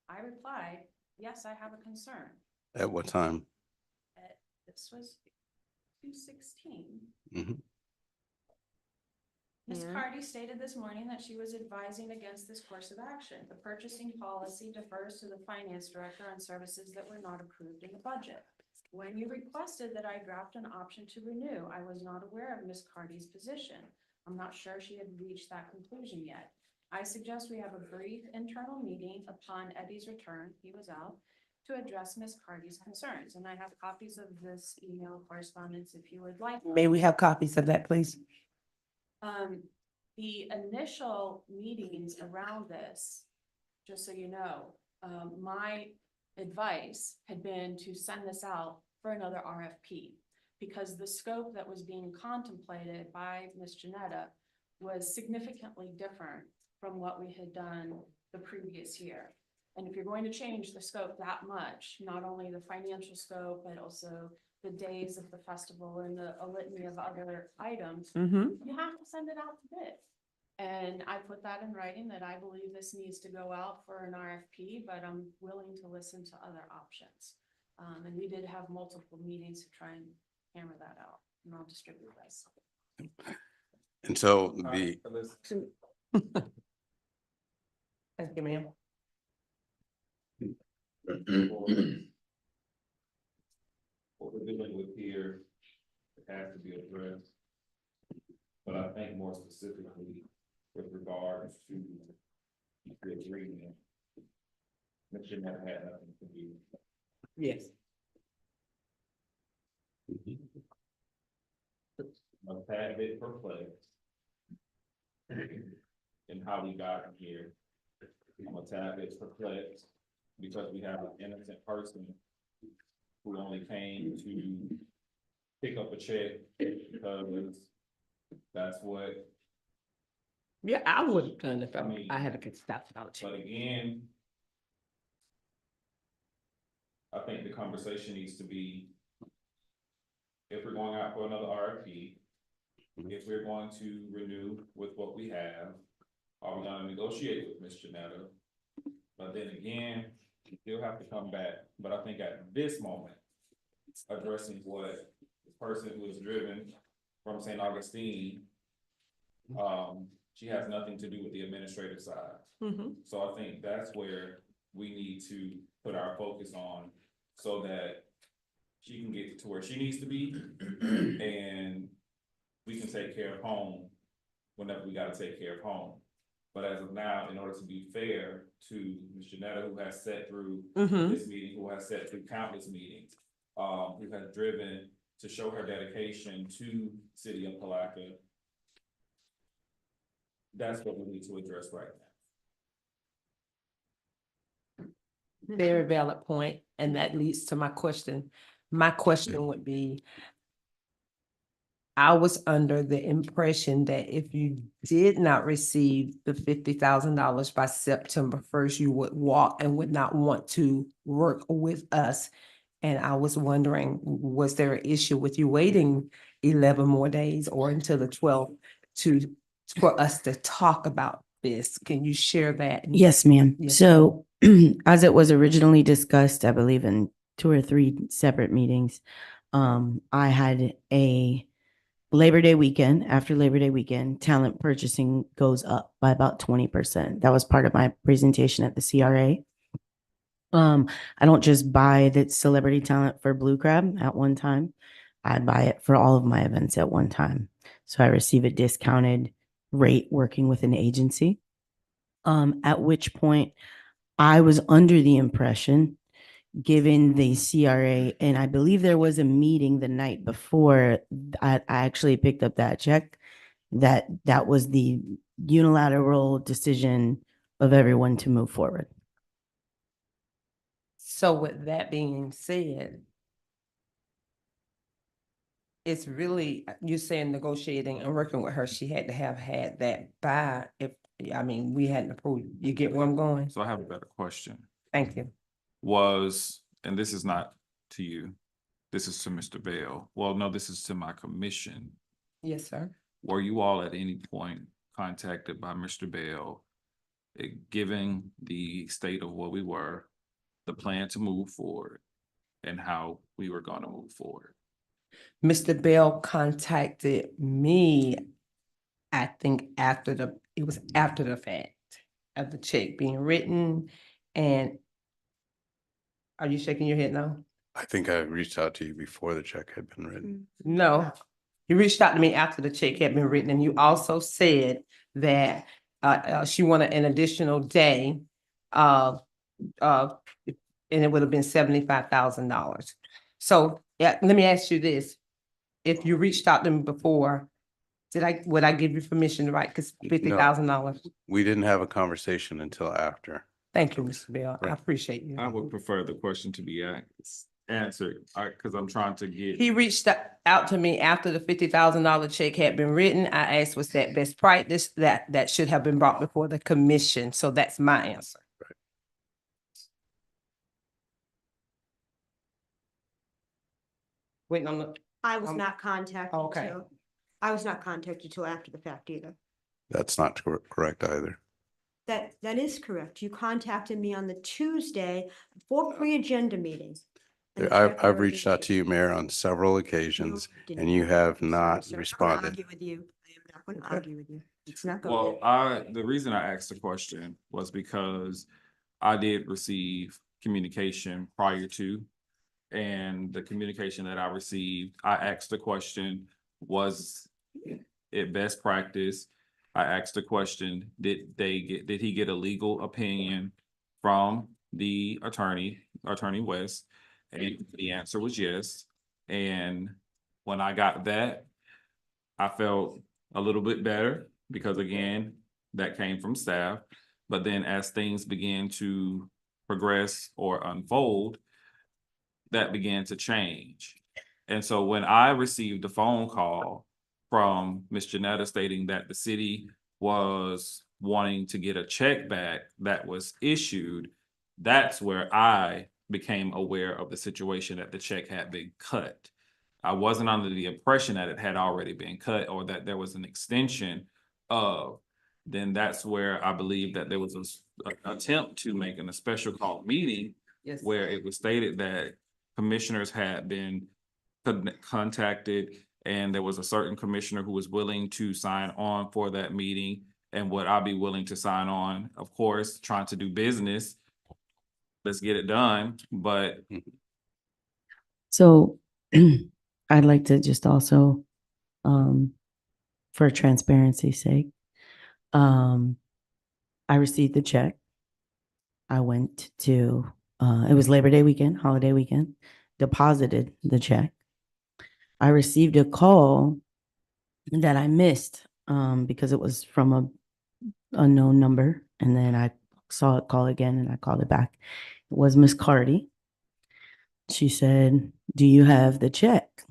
I replied, yes, I have a concern. At what time? This was 2:16. Mhm. Ms. Yeah. Cardy stated this morning that she was advising against this course of action. The purchasing policy defers to the finance director on services that were not approved in the budget. When you requested that I draft an option to renew, I was not aware of Ms. Cardy's position. I'm not sure she had reached that conclusion yet. I suggest we have a brief internal meeting upon Eddie's return, he was out, to address Ms. Cardy's concerns. And I have copies of this email correspondence if you would like. May we have copies of that, please? The initial meetings around this, just so you know, my advice had been to send this out for another RFP because the scope that was being contemplated by Ms. Janetta was significantly different from what we had done the previous year. And if you're going to change the scope that much, not only the financial scope, but also the days of the festival and a litany of other items, you have to send it out to bid. And I put that in writing that I believe this needs to go out for an RFP, but I'm willing to listen to other options. And we did have multiple meetings to try and hammer that out, and I'll distribute this. And so Thank you, ma'am. What we're dealing with here, it has to be addressed. But I think more specifically with regards to the agreement, that should have had nothing to do. Yes. A tad bit perplexed in how we got here. I'm a tad bit perplexed because we have an innocent person who only came to pick up a check because that's what. Yeah, I would have done if I mean, I had a good stuff about But again, I think the conversation needs to be, if we're going out for another RFP, if we're going to renew with what we have, are we gonna negotiate with Ms. Janetta? But then again, you'll have to come back, but I think at this moment, addressing what the person who is driven from St. Augustine, she has nothing to do with the administrative side. So I think that's where we need to put our focus on so that she can get to where she needs to be, and we can take care of home whenever we gotta take care of home. But as of now, in order to be fair to Ms. Janetta, who has sat through this meeting, who has sat through countless meetings, who has driven to show her dedication to City of Palatka, that's what we need to address right now. Very valid point, and that leads to my question. My question would be, I was under the impression that if you did not receive the $50,000 by September 1st, you would walk and would not want to work with us. And I was wondering, was there an issue with you waiting 11 more days or until the 12th for us to talk about this? Can you share that? Yes, ma'am. Yes, So as it was originally discussed, I believe in 2 or 3 separate meetings, I had a Labor Day weekend. After Labor Day weekend, talent purchasing goes up by about 20%. That was part of my presentation at the CRA. I don't just buy the celebrity talent for Blue Crab at one time. I buy it for all of my events at one time. So I receive a discounted rate working with an agency. At which point I was under the impression, given the CRA, and I believe there was a meeting the night before I actually picked up that check, that was the unilateral decision of everyone to move forward. So with that being said, it's really, you're saying negotiating and working with her, she had to have had that by, if, I mean, we hadn't approved. You get where I'm going? So I have a better question. Thank you. And this is not to you, this is to Mr. Bell. Well, no, this is to my commission. Yes, sir. Were you all at any point contacted by Mr. Bell, given the state of what we were, the plan to move forward, and how we were gonna move forward? Mr. Bell contacted me, I think it was after the fact of the check being written. And are you shaking your head now? I think I reached out to you before the check had been written. No, you reached out to me after the check had been written, and you also said that she wanted an additional day and it would have been $75,000. So yeah, let me ask you this. If you reached out to me before, would I give you permission to write $50,000? We didn't have a conversation until after. Thank you, Mr. Bell. I Right. appreciate you. I would prefer the question to be answered, because I'm trying to get. He reached out to me after the $50,000 check had been written. I asked, was that best practice? That should have been brought before the commission. So that's my answer. Right. Waiting on the, I was not contacted. okay. I was not contacted till after the fact either. That's not correct either. That is correct. You contacted me on the Tuesday for pre-agenda meetings. I've reached out to you, Mayor, on several occasions, and you have not responded. Argue with you. I am not going to argue with you. It's not going. Well, the reason I asked the question was because I did receive communication prior to, and the communication that I received, I asked the question, was it best practice? I asked the question, did he get a legal opinion from the Attorney West? And the answer was yes. And when I got that, I felt a little bit better because again, that came from staff. But then as things began to progress or unfold, that began to change. And so when I received a phone call from Ms. Janetta stating that the city was wanting to get a check back that was issued, that's where I became aware of the situation that the check had been cut. I wasn't under the impression that it had already been cut or that there was an extension of. Then that's where I believe that there was an attempt to make a special call meeting where it was stated that commissioners had been contacted and there was a certain commissioner who was willing to sign on for that meeting. And would I be willing to sign on? Of course, trying to do business. Let's get it done. But So I'd like to just also, for transparency's sake, I received the check. I went to, it was Labor Day weekend, holiday weekend, deposited the check. I received a call that I missed because it was from a unknown number. And then I saw it call again and I called it back. It was Miss Cardi. She said, "Do you have the check?"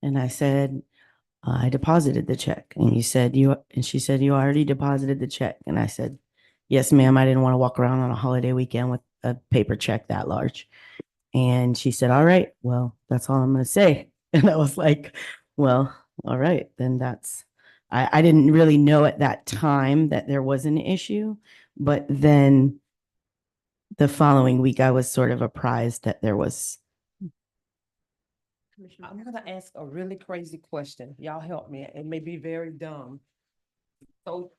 And I said, "I deposited the check." And she said, "You already deposited the check." And I said, "Yes, ma'am. I didn't want to walk around on a holiday weekend with a paper check that large." And she said, "All right, well, that's all I'm going to say." And I was like, "Well, all right, then I didn't really know at that time that there was an issue, but then the following week I was sort of apprised that there was. I'm gonna ask a really crazy question. Y'all help me. It may be very dumb. So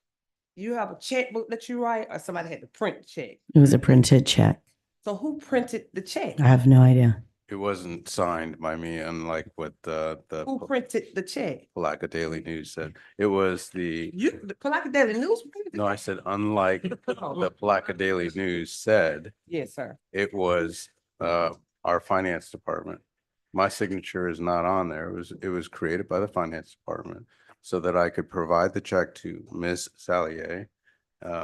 you have a checkbook that you write or somebody had to print the check? It was a printed check. So who printed the check? I have no idea. It wasn't signed by me, unlike what the Who printed the check? Palatka Daily News said. It was the, The Palatka Daily News printed the no, I check? said, unlike the Palatka Daily News said, Yes, sir. it was our finance department. My signature is not on there. It was created by the finance department so that I could provide the check to Ms. Salier.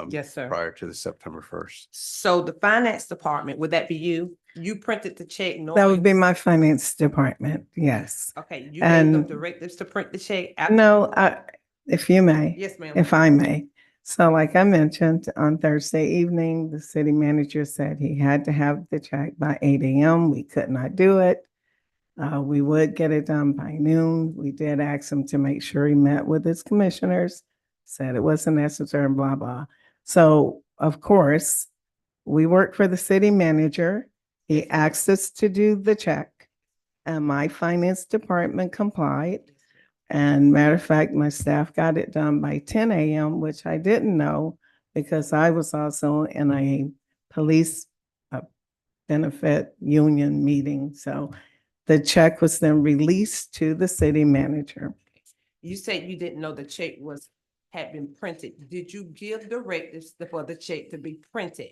Yes, sir. Prior to the September 1st. So the finance department, would that be you? You printed the check? That would be my finance department, yes. Okay, you gave them And directives to print the check? no, if you may. Yes, ma'am. If I may. So like I mentioned, on Thursday evening, the city manager said he had to have the check by 8 a.m. We could not do it. We would get it done by noon. We did ask him to make sure he met with his commissioners, said it wasn't necessary, blah, blah. So of course, we work for the city manager. He asked us to do the check and my finance department complied. And matter of fact, my staff got it done by 10 a.m., which I didn't know because I was also in a police benefit union meeting. So the check was then released to the city manager. You said you didn't know the check had been printed. Did you give directives for the check to be printed?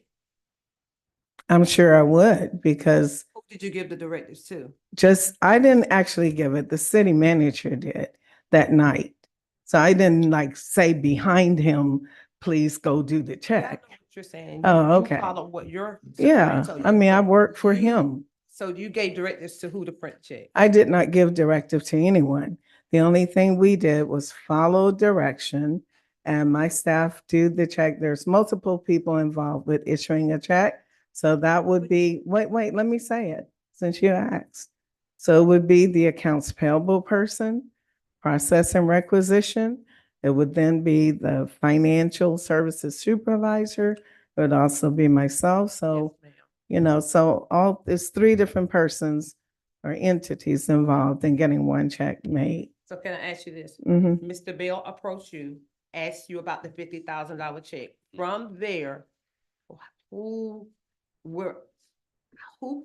I'm sure I would because Who did you give the directives to? I didn't actually give it. The city manager did that night. So I didn't like say behind him, please go do the Yeah, I check. know what you're saying. Oh, You okay. follow what your. Yeah, superior told I you. mean, I So work for him. So you gave directives to who to print the check? I did not give directive to anyone. The only thing we did was follow direction and my staff do the check. There's multiple people involved with issuing a check. So that would be, wait, let me say it since you asked. So it would be the accounts payable person, process and requisition. It would then be the financial services supervisor. It would also be myself. So so it's three different persons or entities involved in getting one check made. So can I ask you this? Mhm. Mr. Bell approached you, asked you about the $50,000 check. From there, who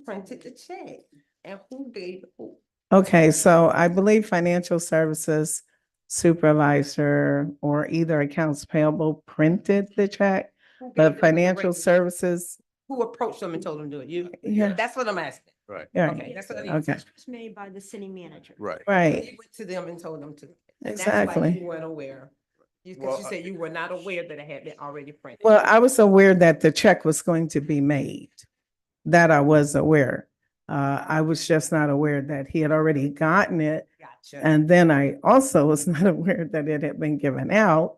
printed the check and who gave who? Okay, so I believe financial services supervisor or either accounts payable printed the check, Who gave but them the financial directives? services, Who approached them and told them to do it? You? Yeah. That's what I'm asking. Right. yeah, Okay, that's what I need. okay, Was made by the city manager. Right. right, You went to them and told them to. And that's Exactly. why you weren't aware. Because Well, you said you were not aware that it had been already printed. Well, I was aware that the check was going to be made. That I was aware. I was just not aware that he had already gotten it. Gotcha. And then I also was not aware that it had been given out.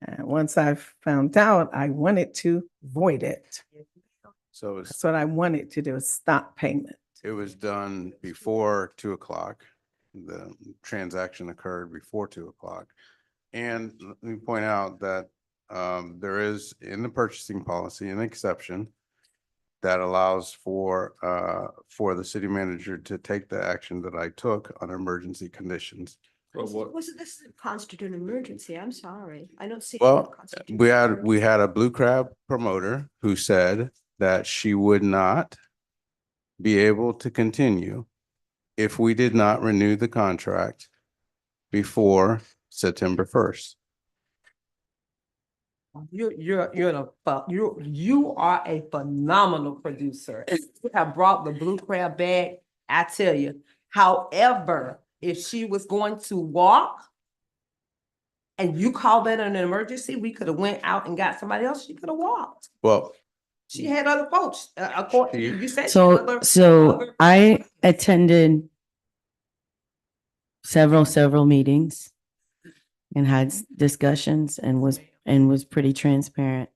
And once I found out, I wanted to void it. So That's what I wanted to do, is stop payment. it was done before 2:00. The transaction occurred before 2:00. And let me point out that there is in the purchasing policy an exception that allows for the city manager to take the action that I took on emergency conditions. Wasn't this constitute an emergency? I'm sorry. I don't see. Well, we had a Blue Crab promoter who said that she would not be able to continue if we did not renew the contract before September 1st. You are a phenomenal producer. You have brought the blue crab back, I tell you. However, if she was going to walk and you called that an emergency, we could have went out and got somebody else. She could have walked. Well, She had other folks, according, you said. she had So, other- so other- I attended several meetings and had discussions and was pretty transparent.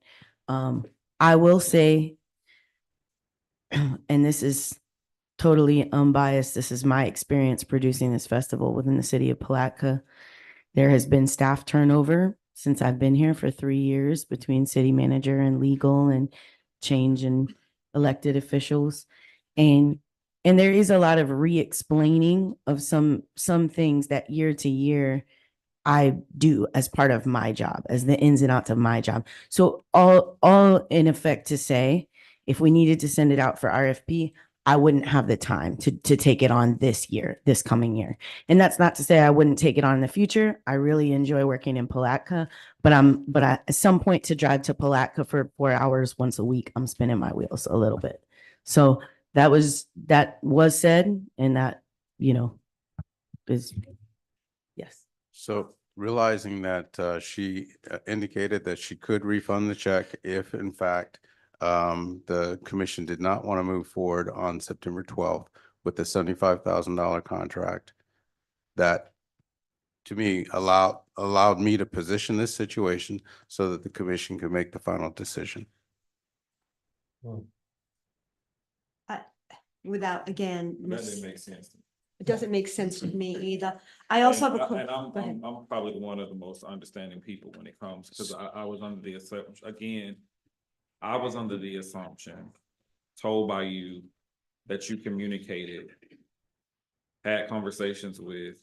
I will say, and this is totally unbiased, this is my experience producing this festival within the city of Palatka. There has been staff turnover since I've been here for 3 years between city manager and legal and change in elected officials. And there is a lot of re-explaining of some things that year to year I do as part of my job, as the ins and outs of my job. So all in effect to say, if we needed to send it out for RFP, I wouldn't have the time to take it on this year, this coming year. And that's not to say I wouldn't take it on in the future. I really enjoy working in Palatka, but at some point to drive to Palatka for 4 hours once a week, I'm spinning my wheels a little bit. So that was said, and that, is, yes. So realizing that she indicated that she could refund the check if in fact the commission did not want to move forward on September 12th with the $75,000 contract, that to me allowed me to position this situation so that the commission could make the final decision. Without, again, That didn't make sense to me. it doesn't make sense to me either. I also have a And go ahead. I'm probably one of the most understanding people when it comes, because I was under the assumption, again, I was under the assumption, told by you, that you communicated, had conversations with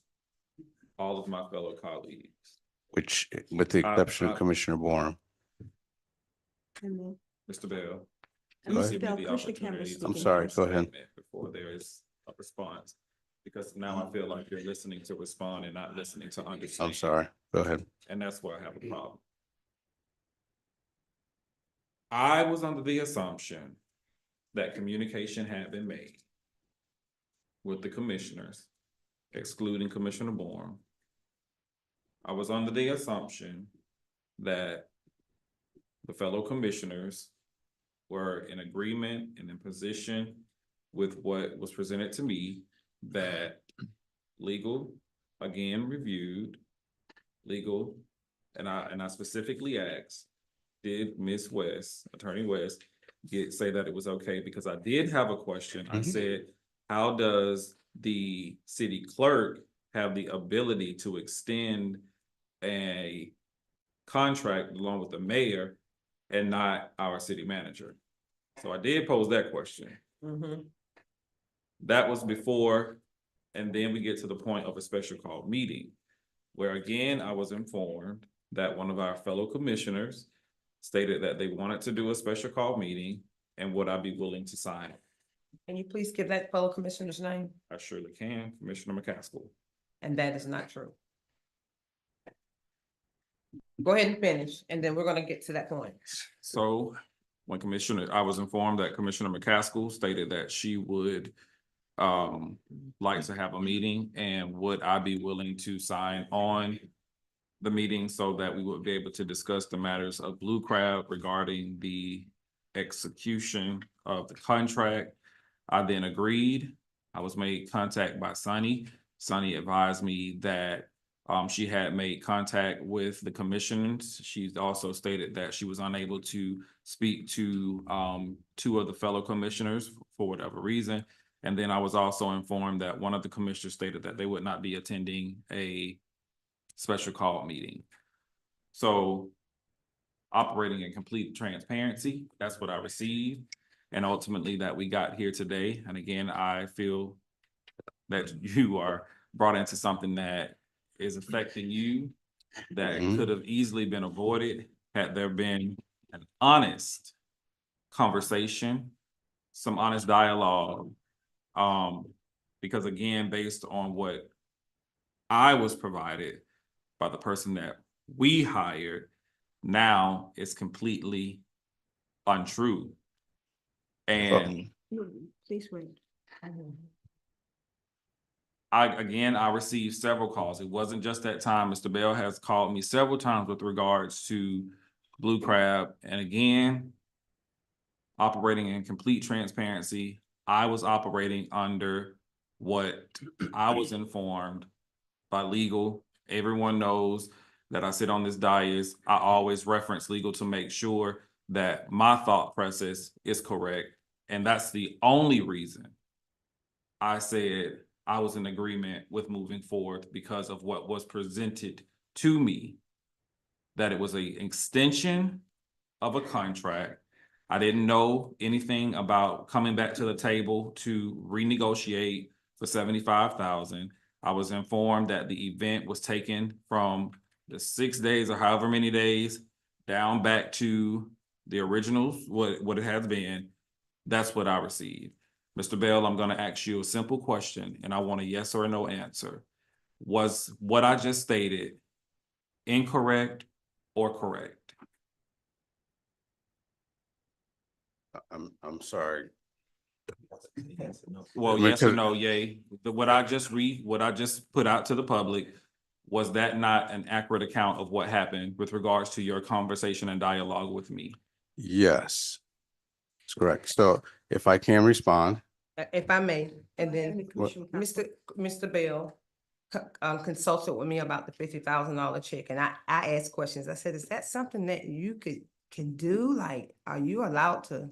all of my fellow colleagues. Which, with the exception of Commissioner Borum. Mr. Bell. Go please ahead. give me Bell, the push the camera opportunity to speaking I'm sorry, finish go ahead. statement before there is a response. Because now I feel like you're listening to respond and not listening to understand. I'm sorry, go ahead. And that's where I have a problem. I was under the assumption that communication had been made with the commissioners, excluding Commissioner Bourne. I was under the assumption that the fellow commissioners were in agreement and in position with what was presented to me, that legal, again, reviewed legal, and I specifically asked, did Ms. West, Attorney West, say that it was okay? Because I did have a question. I said, how does the city clerk have the ability to extend a contract along with the mayor and not our city manager? So I did pose that question. That was before, and then we get to the point of a special call meeting, where again, I was informed that one of our fellow commissioners stated that they wanted to do a special call meeting, and would I be willing to sign it? Can you please give that fellow commissioner's name? I surely can, Commissioner McCaskill. And that is not true. Go ahead and finish, and then we're gonna get to that point. So when I was informed that Commissioner McCaskill stated that she would like to have a meeting, and would I be willing to sign on the meeting so that we would be able to discuss the matters of Blue Crab regarding the execution of the contract. I then agreed. I was made contact by Sunny. Sunny advised me that she had made contact with the commissions. She's also stated that she was unable to speak to 2 of the fellow commissioners for whatever reason. And then I was also informed that one of the commissioners stated that they would not be attending a special call meeting. So operating in complete transparency, that's what I received. And ultimately that we got here today. And again, I feel that you are brought into something that is affecting you, that could have easily been avoided had there been an honest conversation, some honest dialogue, Because again, based on what I was provided by the person that we hired, now it's completely untrue. And Please wait. I received several calls. It wasn't just that time. Mr. Bell has called me several times with regards to Blue Crab. And again, operating in complete transparency, I was operating under what I was informed by legal. Everyone knows that I sit on this dais. I always reference legal to make sure that my thought process is correct. And that's the only reason I said I was in agreement with moving forward, because of what was presented to me, that it was an extension of a contract. I didn't know anything about coming back to the table to renegotiate for 75,000. I was informed that the event was taken from the 6 days or however many days down back to the originals, what it has been. That's what I received. Mr. Bell, I'm going to ask you a simple question, and I want a yes or a no answer. Was what I just stated incorrect or correct? I'm sorry. Well, yes or no, yay. What I just put out to the public, was that not an accurate account of what happened with regards to your conversation and dialogue with me? Yes, that's correct. So if I can respond. If I may, and then What- Mr. Bell consulted with me about the $50,000 check, and I asked questions. I said, is that something that you can do? Like, are you allowed to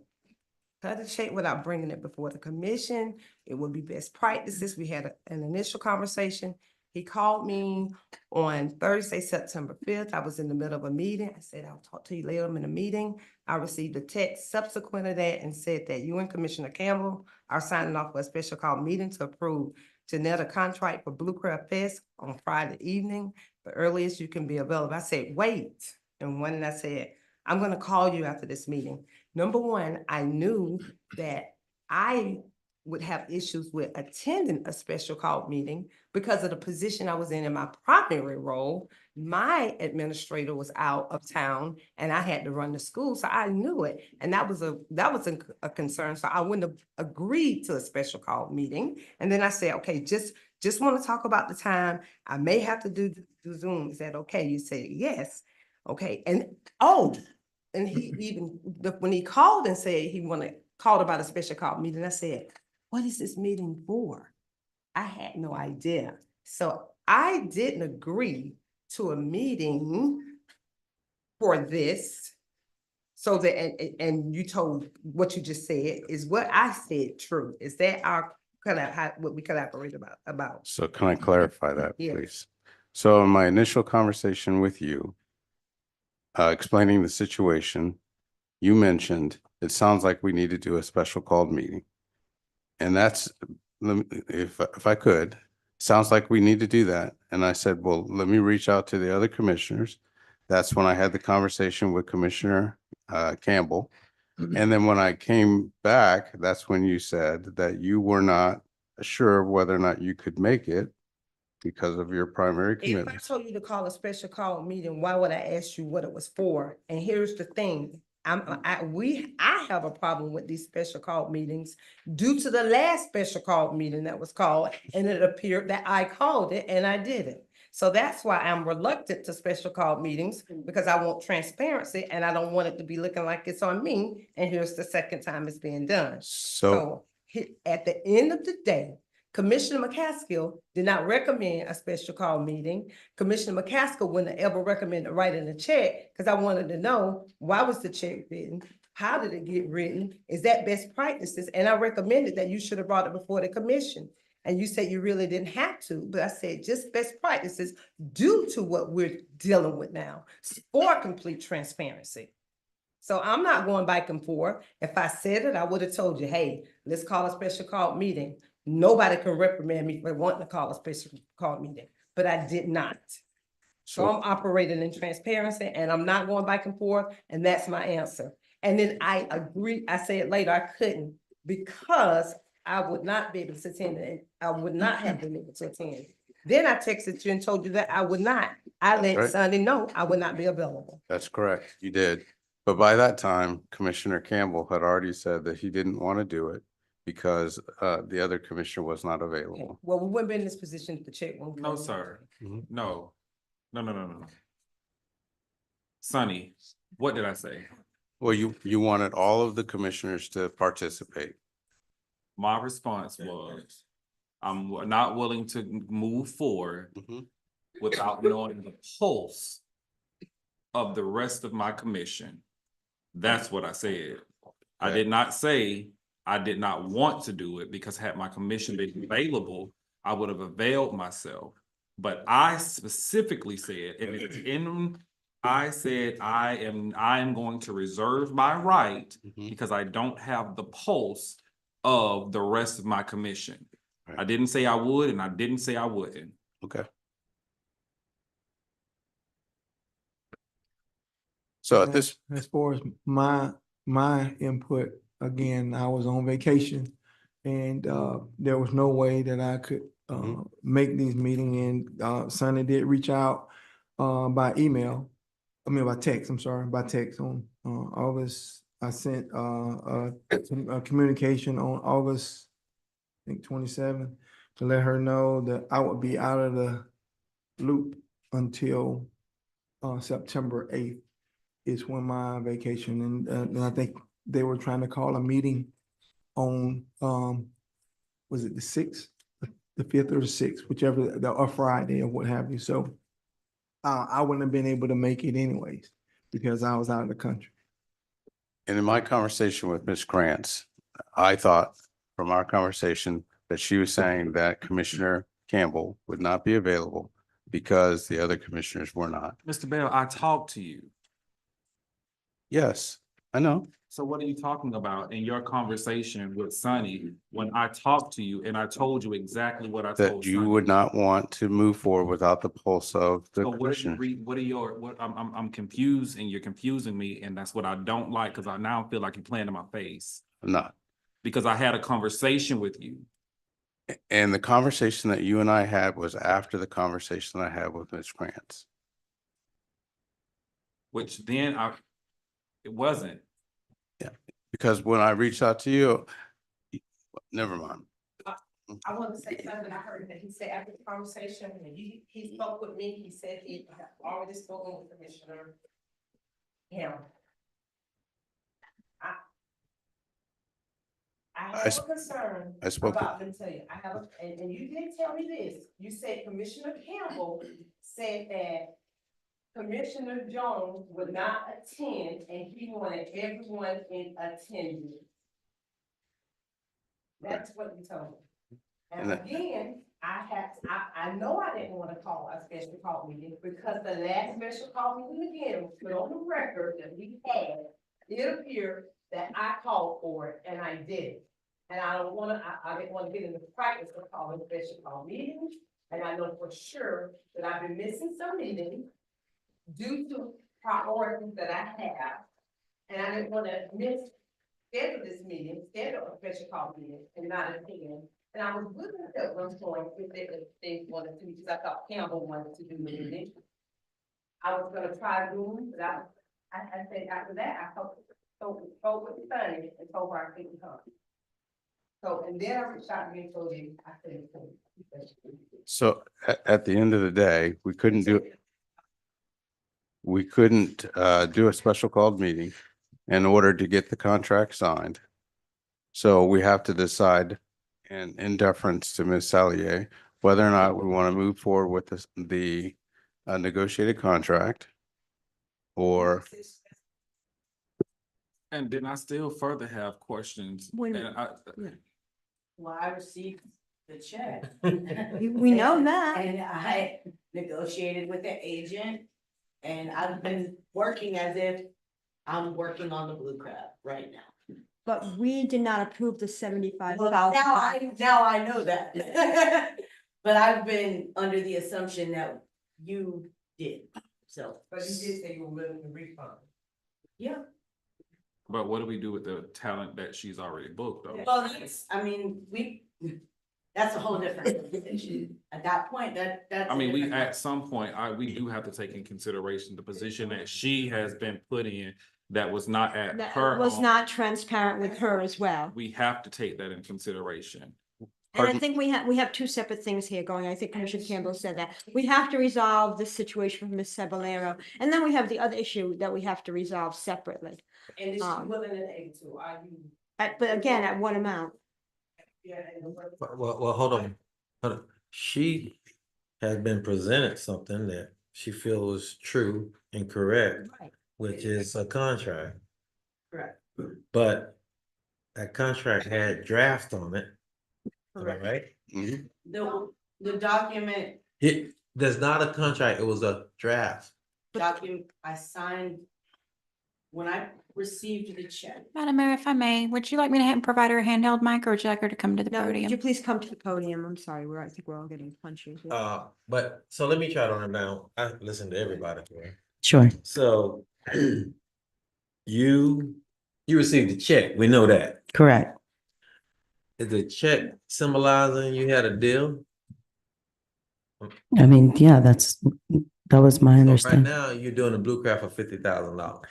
cut a check without bringing it before the commission? It would be best practices. We had an initial conversation. He called me on Thursday, September 5th. I was in the middle of a meeting. I said, I'll talk to you later. I'm in a meeting. I received a text subsequent to that and said that you and Commissioner Campbell are signing off for a special call meeting to approve Janetta contract for Blue Crab Fest on Friday evening, the earliest you can be available. I said, wait. And when I said, I'm going to call you after this meeting. Number one, I knew that I would have issues with attending a special call meeting because of the position I was in my primary role. My administrator was out of town and I had to run the school, so I knew it. And that was a concern, so I wouldn't have agreed to a special call meeting. And then I said, okay, just want to talk about the time. I may have to do Zoom. Is that okay? You said yes. Okay, and he even, when he called and said he called about a special call meeting, I said, what is this meeting for? I had no idea. So I didn't agree to a meeting for this. So that, and you told what you just said, is what I said true? Is that what we collaborate about? So can I clarify that, Yes. please? So in my initial conversation with you, explaining the situation, you mentioned, it sounds like we need to do a special called meeting. And that's, if I could, sounds like we need to do that. And I said, well, let me reach out to the other commissioners. That's when I had the conversation with Commissioner Campbell. And then when I came back, that's when you said that you were not sure whether or not you could make it because of your primary If I commitment. told you to call a special call meeting, why would I ask you what it was for? And here's the thing, I have a problem with these special call meetings due to the last special call meeting that was called, and it appeared that I called it and I didn't. So that's why I'm reluctant to special call meetings, because I want transparency and I don't want it to be looking like it's on me. And here's the second time it's being done. So At the end of the day, Commissioner McCaskill did not recommend a special call meeting. Commissioner McCaskill wouldn't ever recommend writing a check, because I wanted to know, why was the check written? How did it get written? Is that best practices? And I recommended that you should have brought it before the commission. And you said you really didn't have to, but I said just best practices due to what we're dealing with now for complete transparency. So I'm not going back and forth. If I said it, I would have told you, hey, let's call a special call meeting. Nobody can reprimand me for wanting to call a special call meeting, but I did not. So I'm operating in transparency and I'm not going back and forth, and that's my answer. And then I agree, I said later I couldn't, because I would not be able to attend and I would not have been able to attend. Then I texted you and told you that I would not. I let Right. Sunday know I would not be available. That's correct. You did. But by that time, Commissioner Campbell had already said that he didn't want to do it because the other commissioner was not available. Well, we wouldn't be in this position to check. one No, time. sir. Mhm. No. No. Sonny, what did I say? Well, you wanted all of the commissioners to participate. My response was, I'm not willing to move forward Mhm. without knowing the pulse of the rest of my commission. That's what I said. I Okay. did not say I did not want to do it, because had my commission been available, I would have availed myself. But I specifically said, if it's in, I said, I am going to reserve my right Mhm. because I don't have the pulse of the rest of my commission. Right. I didn't say I would, and I didn't say I wouldn't. Okay. So at this, As far as my input, again, I was on vacation and there was no way that I could make these meetings. And Sonny did reach out by email. I mean, by text, I'm sorry, by text on August. I sent a communication on August, I think 27th, to let her know that I would be out of the loop until September 8th is when my vacation, and I think they were trying to call a meeting on, was it the 6th, the 5th or the 6th, whichever, or Friday or what have you. So I wouldn't have been able to make it anyways because I was out of the country. and in my conversation with Ms. Krantz, I thought from our conversation that she was saying that Commissioner Campbell would not be available because the other commissioners were not. Mr. Bell, I talked to you. Yes, I know. So what are you talking about in your conversation with Sonny when I talked to you and I told you exactly what I That told you Sonny? would not want to move forward without the pulse of the So what are commissioners. what are your, what, I'm confused and you're confusing me, and that's what I don't like, because I now feel like you're playing in my face. I'm not. Because I had a conversation with you. And the conversation that you and I had was after the conversation I had with Ms. Krantz. Which then it wasn't. Because when I reached out to you, never mind. I want to say something. I heard that he said after the conversation, when he spoke with me, he said he had already spoken with Commissioner Hamel. I have a concern I spoke with- about, let me tell you, I have, and you did tell me this, you said Commissioner Campbell said that Commissioner Jones would not attend and he wanted everyone in attendance. That's what you told me. And again, I know I didn't want to call a special call meeting because the last special call meeting again was put on the record that we had. It appeared that I called for it and I did it. And I don't want to, I didn't want to get in the practice of calling special call meetings. And I know for sure that I've been missing some meetings due to priorities that I have. And I didn't want to schedule this meeting, schedule a special call meeting and not attend. And I was looking at one point if they wanted to, because I thought Campbell wanted to do the meeting. I was gonna try Zoom, but I said after that, I spoke with Sonny and told her I couldn't come. So, and then I reached out to you and told you I couldn't come. So at the end of the day, we couldn't do a special called meeting in order to get the contract signed. So we have to decide in deference to Ms. Salier, whether or not we want to move forward with the negotiated contract or And then I still further have questions. Wait a And minute. Well, I received the check. We know that. And I negotiated with the agent and I've been working as if I'm working on the blue crab right now. But we did not approve the 75,000. Well, now I know that. But I've been under the assumption that you did, so. But you did say you were willing to refund. Yeah. But what do we do with the talent that she's already booked though? Well, that's a whole different issue. At that point, that's. I mean, at some point, we do have to take in consideration the position that she has been put in that was not at That her. was not transparent with her as well. We have to take that in consideration. And I think we have two separate things here going. I think Commissioner Campbell said that. We have to resolve this situation with Ms. Cebollero. And then we have the other issue that we have to resolve separately. And is she Um, willing and able to, are you? But again, at what amount? Well, hold on. She has been presented something that she feels is true and correct, Right. which is a contract. Correct. But that contract had draft on it. Am I Correct. right? The document, There's not a contract, it was a draft. I signed when I received the check. Madam Mayor, if I may, would you like me to provide her a handheld mic or would you like her to come to the No, would you podium? please come to the podium? I'm sorry, I think we're all getting punchy. here. But so let me try to run down. I listen to everybody. Sure. So you received a check, we know that. Correct. Is the check symbolizing you had a deal? I mean, yeah, that was my So right understanding. now, you're doing a blue crab for $50,000.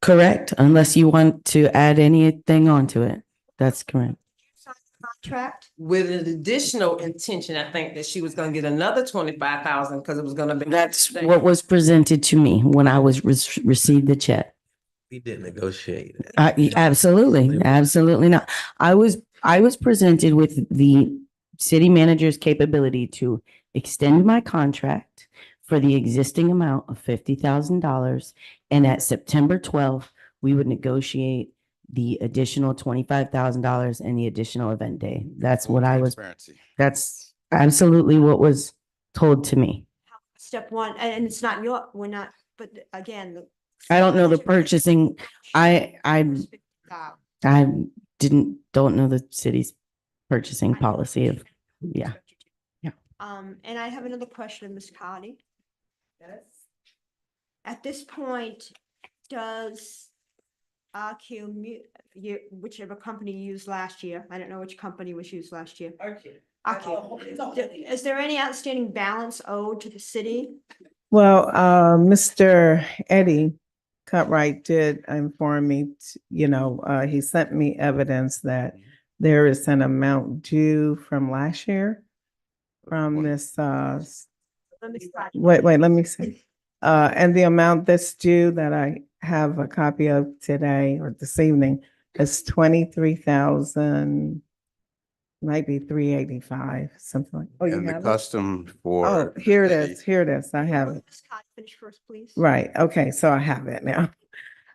Correct, unless you want to add anything onto it. That's correct. Contract? With an additional intention, I think that she was gonna get another 25,000 because it was gonna be. That's what was presented to me when I was received the check. We didn't negotiate it. Absolutely, absolutely not. I was presented with the city manager's capability to extend my contract for the existing amount of $50,000. And at September 12th, we would negotiate the additional $25,000 and the additional event day. That's what that's absolutely what was told to me. Step one, and it's not we're not, but again. I don't know the purchasing. I don't know the city's purchasing policy of, yeah. And I have another question, Ms. Cardi. Yes. At this point, does whichever company you used last year, I don't know which company was used last year. Is there any outstanding balance owed to the city? Well, Mr. Eddie Cutright did inform me, he sent me evidence that there is an amount due from last year from this, wait, let me see. And the amount that's due that I have a copy of today or this evening is 23,000, might be 385, something like. Oh, you And the have it? custom for. Oh, here it is, I have it. Ms. Cardi, finish first, please. Right, okay, so I have it now.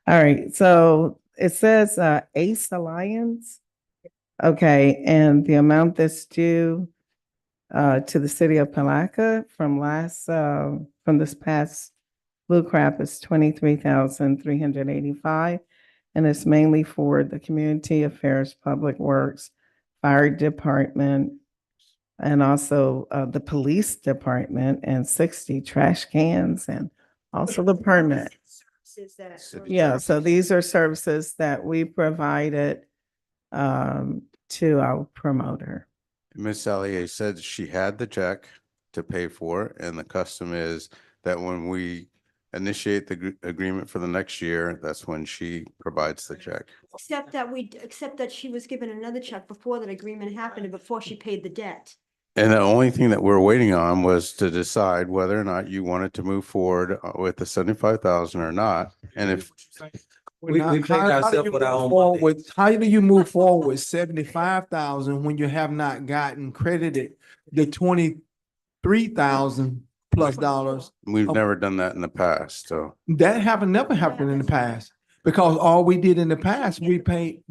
All right, so it says Ace Alliance. Okay, and the amount that's due to the city of Palatka from this past blue crab is 23,385. And it's mainly for the community affairs, public works, fire department, and also the police department, and 60 trash cans, and also the permit. Yeah, so these are services that we provided to our promoter. Ms. Sallier said she had the check to pay for, and the custom is that when we initiate the agreement for the next year, that's when she provides the check. Except that she was given another check before that agreement happened and before she paid the debt. And the only thing that we're waiting on was to decide whether or not you wanted to move forward with the 75,000 or not. And if We paid ourselves with our own money. How do you move forward with 75,000 when you have not gotten credited the 23,000 plus dollars? we've never done that in the past, so. That never happened in the past. Because all we did in the past, we paid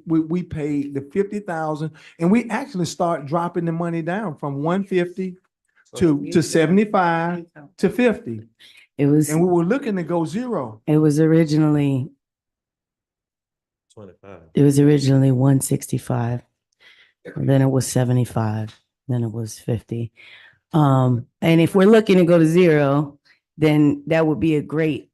the 50,000, and we actually start dropping the money down from 150 to 75 to 50. And we were looking to go zero. It was originally 25. 165. Then it was 75, then it was 50. And if we're looking to go to zero, then that would be a great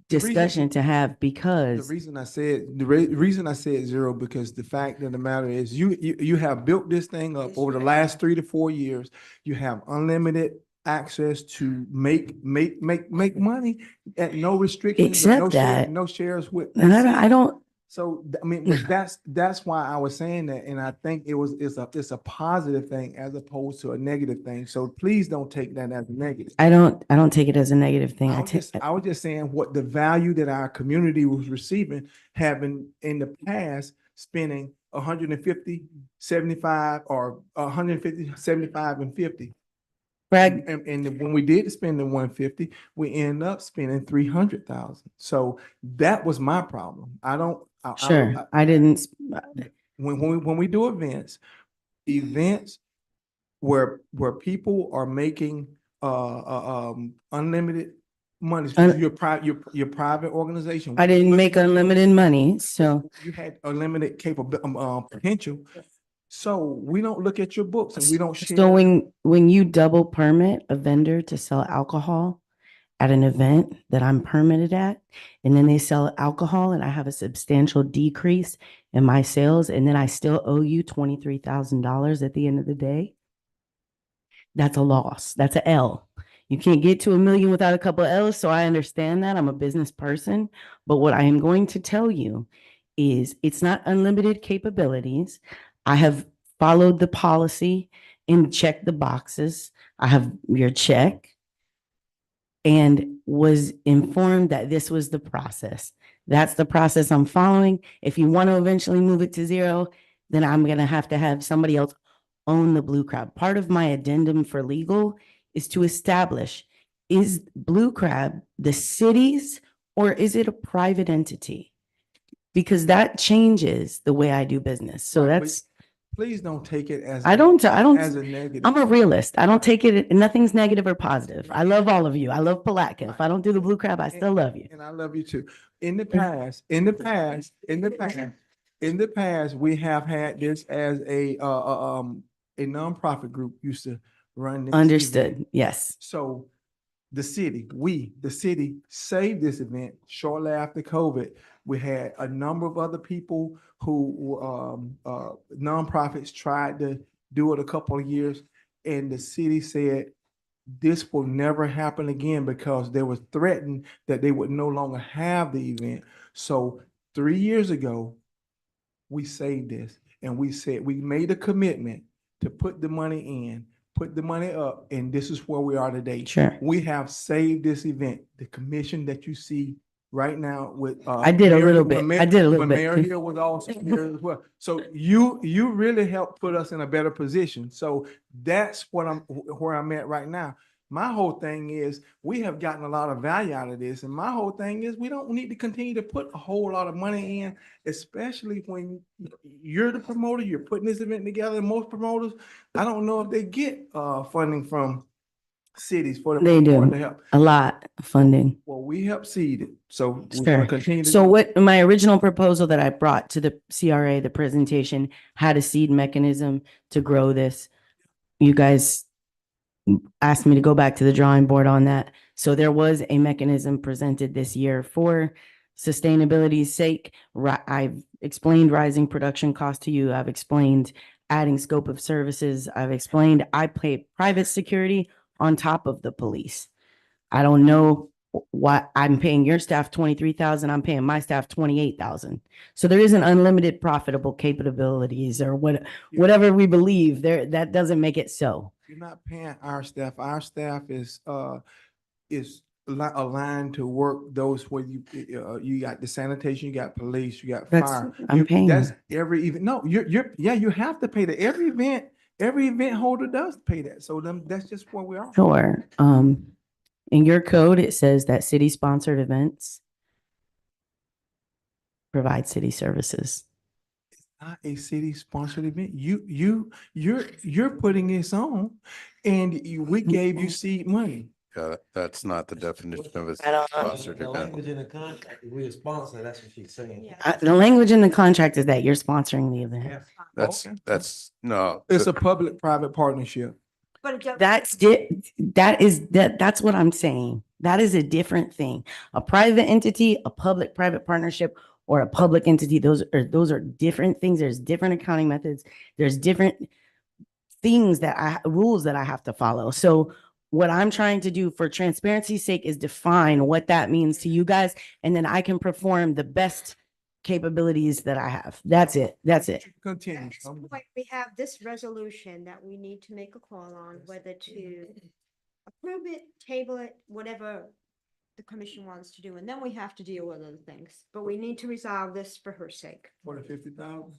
discussion to have The because reason I said, reason I said zero, because the fact of the matter is you have built this thing up over the last 3 to 4 years. You have unlimited access to make money at no restrictions, Except no share, that- no shares with. and I don't, So, I mean, but that's why I was saying that, and I think it's a positive thing as opposed to a negative thing. So please don't take that as a negative. I don't take it as a negative thing. I was just saying what the value that our community was receiving, having in the past, spending 150, 75, or 150, 75, and 50. Brad, And when we did spend the 150, we ended up spending 300,000. So that was my problem. sure, I didn't, When we do events where people are making unlimited money, your private organization. I didn't make unlimited money, so. You had unlimited potential. So we don't look at your books and we don't share. So when you double permit a vendor to sell alcohol at an event that I'm permitted at, and then they sell alcohol and I have a substantial decrease in my sales, and then I still owe you $23,000 at the end of the day, that's a loss. That's a L. You can't get to $1 million without a couple of L's. So I understand that. I'm a business person. But what I am going to tell you is it's not unlimited capabilities. I have followed the policy and checked the boxes. I have your check and was informed that this was the process. That's the process I'm following. If you want to eventually move it to zero, then I'm going to have somebody else own the Blue Crab. Part of my addendum for legal is to establish, is Blue Crab the city's or is it a private entity? Because that changes the way I do business. So Right, but that's, please don't take it as. I don't, As a negative. I'm a realist. I don't take it, nothing's negative or positive. I love all of you. I love Palatka. If I don't do the Blue Crab, I still love you. And I love you too. In the past, we have had this as a nonprofit group used to run this event. Understood, yes. So the city saved this event shortly after COVID. We had a number of other people who nonprofits tried to do it a couple of years, and the city said this will never happen again because they were threatened that they would no longer have the event. So 3 years ago, we saved this and we said we made a commitment to put the money in, put the money up, and this is where we are today. Sure. We have saved this event. The commission that you see right now with I did a little bit. I did a little when bit. Mayor Hill was also here as well. So you really helped put us in a better position. So that's where I'm at right now. My whole thing is we have gotten a lot of value out of this. And my whole thing is we don't need to continue to put a whole lot of money in, especially when you're the promoter, you're putting this event together. And most promoters, I don't know if they get funding from cities for They to do help. a lot of funding. Well, we help seed it. So we're Sure. gonna continue to. So what my original proposal that I brought to the CRA, the presentation, had a seed mechanism to grow this. You guys asked me to go back to the drawing board on that. So there was a mechanism presented this year for sustainability's sake. I've explained rising production costs to you. I've explained adding scope of services. I've explained I pay private security on top of the police. I don't know why I'm paying your staff 23,000. I'm paying my staff 28,000. So there isn't unlimited profitable capabilities or whatever we believe there. That doesn't make it so. You're not paying our staff. Our staff is aligned to work those where you got the sanitation, you got police, you got fire. I'm paying. That's every event. No, you have to pay that. Every event holder does pay that. So that's just where we are. Sure. In your code, it says that city-sponsored events provide city services. Not a city-sponsored event. You're putting this on, and we gave you seed money. Yeah, that's not the definition of a I don't know. sponsored The event. language in the contract, we're a sponsor, that's what she's saying. The language in the contract is that you're sponsoring the event. That's, no. It's a public-private partnership. But it does- That's what I'm saying. That is a different thing. A private entity, a public-private partnership, or a public entity, those are different things. There's different accounting methods. There's different things rules that I have to follow. So what I'm trying to do for transparency's sake is define what that means to you guys, and then I can perform the best capabilities that I have. That's it. That's it. Continue. At this point, we have this resolution that we need to make a call on whether to approve it, table it, whatever the commission wants to do, and then we have to deal with other things. But we need to resolve this for her sake. For the 50,000.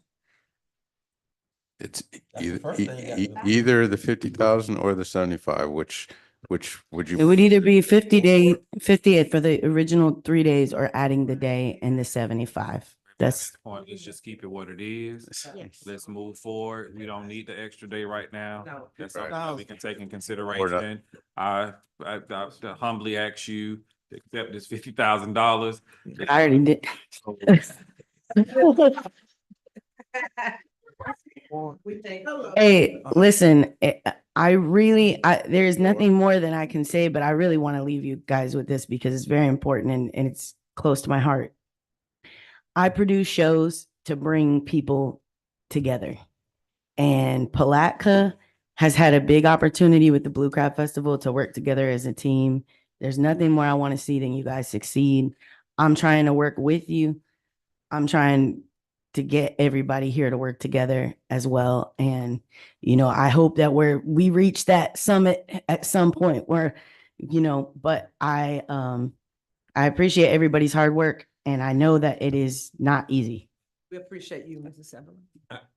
It's That's the first thing you got to do. either the 50,000 or the 75, which would It you? would either be 50 for the original 3 days or adding the day and the 75. That's Point, let's just keep it what it is. Yes. Let's move forward. We don't need the extra day right now. No. That's something that we can take in consideration. I humbly ask you to accept this $50,000. I already did. Hey, listen, there's nothing more than I can say, but I really want to leave you guys with this because it's very important and it's close to my heart. I produce shows to bring people together. And Palatka has had a big opportunity with the Blue Crab Festival to work together as a team. There's nothing more I want to see than you guys succeed. I'm trying to work with you. I'm trying to get everybody here to work together as well. And, I hope that we reach that summit at some point where, but I appreciate everybody's hard work. And I know that it is not easy. We appreciate you, Mrs. Evelyn.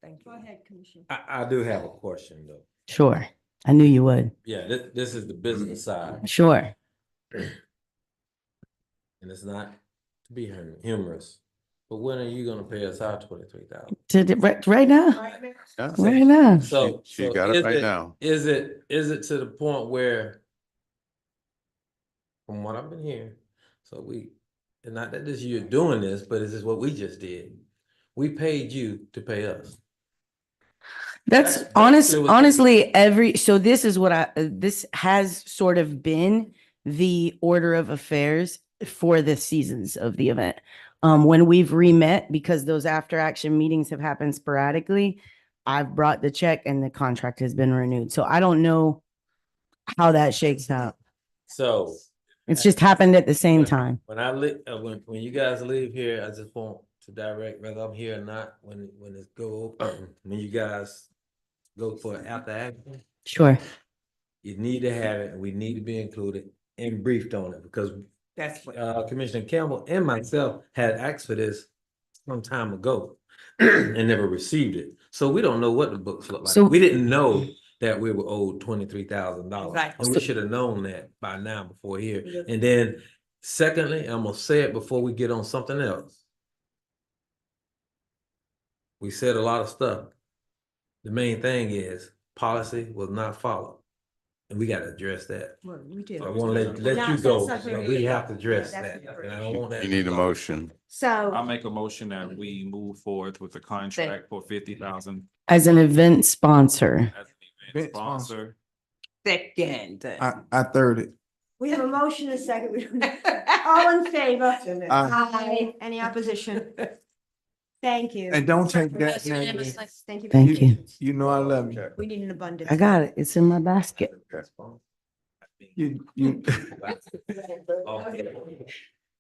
Thank you. Go ahead, Commissioner. I do have a question though. Sure. I knew you would. Yeah, this is the business side. Sure. And it's not to be humorous, but when are you gonna pay us our 23,000? Right now. Yeah. Right now. So She got it is right now. Is it to the point where, from what I've been hearing, and not that this you're doing this, but this is what we just did. We paid you to pay us. That's basically what- honestly so this is what this has sort of been the order of affairs for the seasons of the event. When we've re-met, because those after action meetings have happened sporadically, I've brought the check and the contract has been renewed. So I don't know how that shakes out. So It's just happened at the same time. when when you guys leave here, I just want to direct, whether I'm here or not, when it's when you guys go for after action, Sure. you need to have it, and we need to be included and briefed on it, because That's what. Commissioner Campbell and myself had asked for this some time ago and never received it. So we don't know what the books look like. So- We didn't know that we were owed $23,000. Right. And we should have known that by now before here. And then secondly, I'm gonna say it before we get on something else. We said a lot of stuff. The main thing is policy was not followed. And we gotta address that. Well, we do. So I wanna let you go, but we have to address that. And I don't want that. You need a motion. So. I'll make a motion that we move forward with the contract for 50,000 As an event sponsor. as an event Event sponsor. Second. I third it. We have a motion and a second. All in favor? Aye. Aye. Any opposition? Thank you. And don't take that. Thank you. Thank you. You know I love you. We need an abundance. I got it. It's in my basket. You.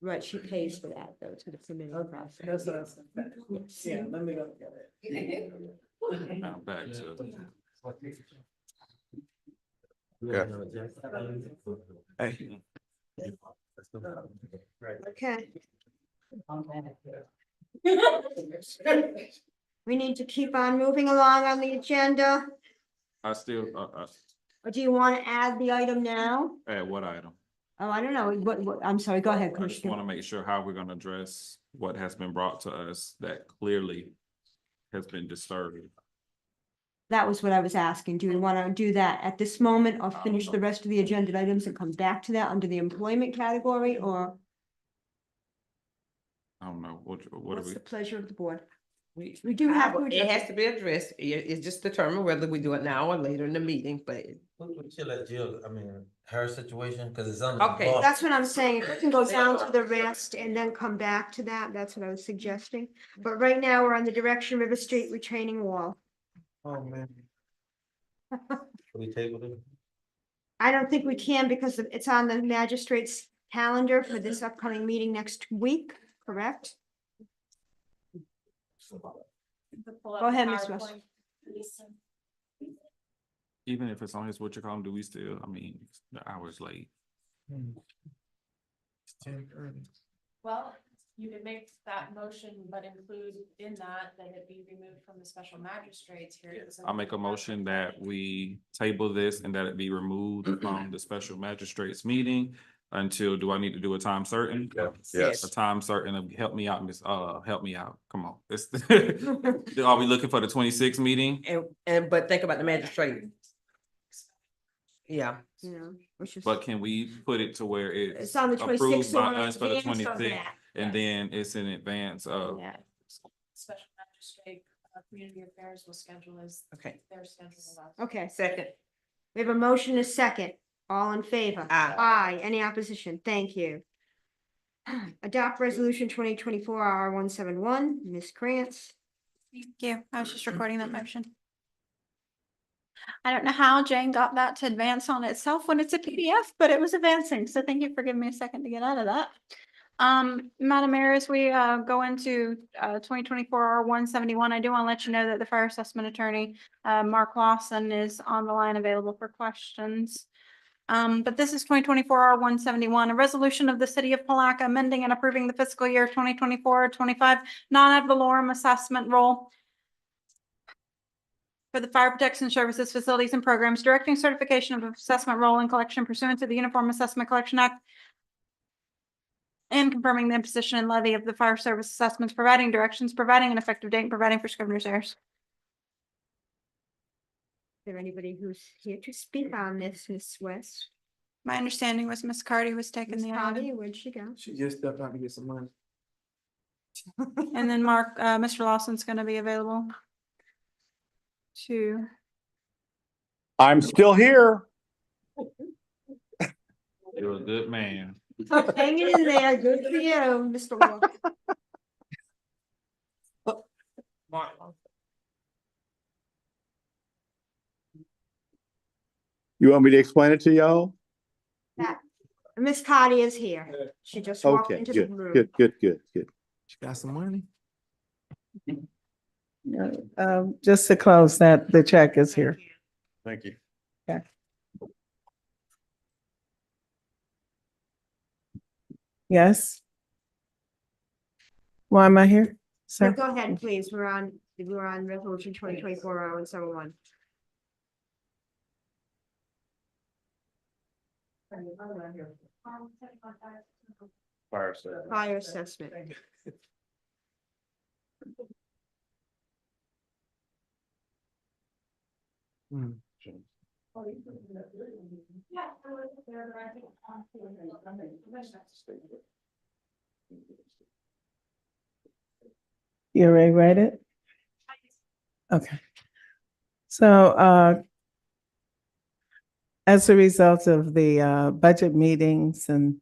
Right, she pays for that though, to the permitting process. Yeah, let me go get it. Now back to. Hey. Okay. We need to keep on moving along on the agenda, I still, or do you want to add the item now? add what item? Oh, I don't know. I'm sorry, go ahead, I just Commissioner. want to make sure how we're gonna address what has been brought to us that clearly has been disturbing. That was what I was asking. Do we want to do that at this moment or finish the rest of the agenda items and come back to that under the employment category, or I don't know, what are what's we? the pleasure of the board? We do have to It address has to be addressed. It's just determined whether we do it now or later in the meeting, but. We should let Jill, I mean, her situation, cause it's under. Okay. That's what I'm saying. If we can go down to the rest and then come back to that, that's what I was suggesting. But right now, we're on the Direction River Street retaining wall. Oh, man. We tabled it? I don't think we can because it's on the magistrate's calendar for this upcoming meeting next week, correct? Go ahead, Ms. West. Even if it's on his what you call him, do we still, I mean, the hour's late. Well, you could make that motion, but include in that it be removed from the special magistrate's hearing. I'll make a motion that we table this and that it be removed from the special magistrate's meeting until, do I need to do a time certain? Yes. A time certain, help me out, Miss, help me out, come on. Are we looking for the 26th meeting? But think about the magistrate. Yeah. You know, which is. But can we put it to where It's on the 26th, approved so by we're us for the advanced on 26th? that. And then it's in advance of. Yeah. Special magistrate, community affairs will schedule as Okay. their schedule allows. Okay, Second. we have a motion, a second. All in favor? Aye. Aye. Any opposition? Thank you. Adopt resolution 2024 R171, Ms. Krantz. Thank you. I was just recording that motion. I don't know how Jane got that to advance on itself when it's a PDF, but it was advancing. So thank you for giving me a second to get out of that. Madam Mayor, as we go into 2024 R171, I do want to let you know that the fire assessment attorney, Mark Lawson, is on the line available for questions. But this is 2024 R171, a resolution of the city of Palatka amending and approving the fiscal year 2024-25 non-ad valorem assessment roll for the fire protection services, facilities, and programs, directing certification of assessment roll and collection pursuant to the Uniform Assessment Collection Act, and confirming the imposition and levy of the fire service assessments, providing directions, providing an effective date, and providing for scrivener's errors. Is there anybody who's here to speak on this, Ms. West? My understanding was Ms. Cardy was taking Ms. the Hardy, item. where'd she go? She just stepped out to get some money. And then Mark, Mr. Lawson's gonna be available to. I'm still here. You're a good man. Hanging in there, good for you, Mr. Walker. You want me to explain it to y'all? Miss Cardi is here. She just walked Okay, into the good, room. good. She got some money. Just to close that, the check is here. Thank you. Okay. Yes? Why am I here? So Sir? go ahead, please. We're on resolution 2024 R171. Fire assessment. You already read it? Okay. So, as a result of the budget meetings and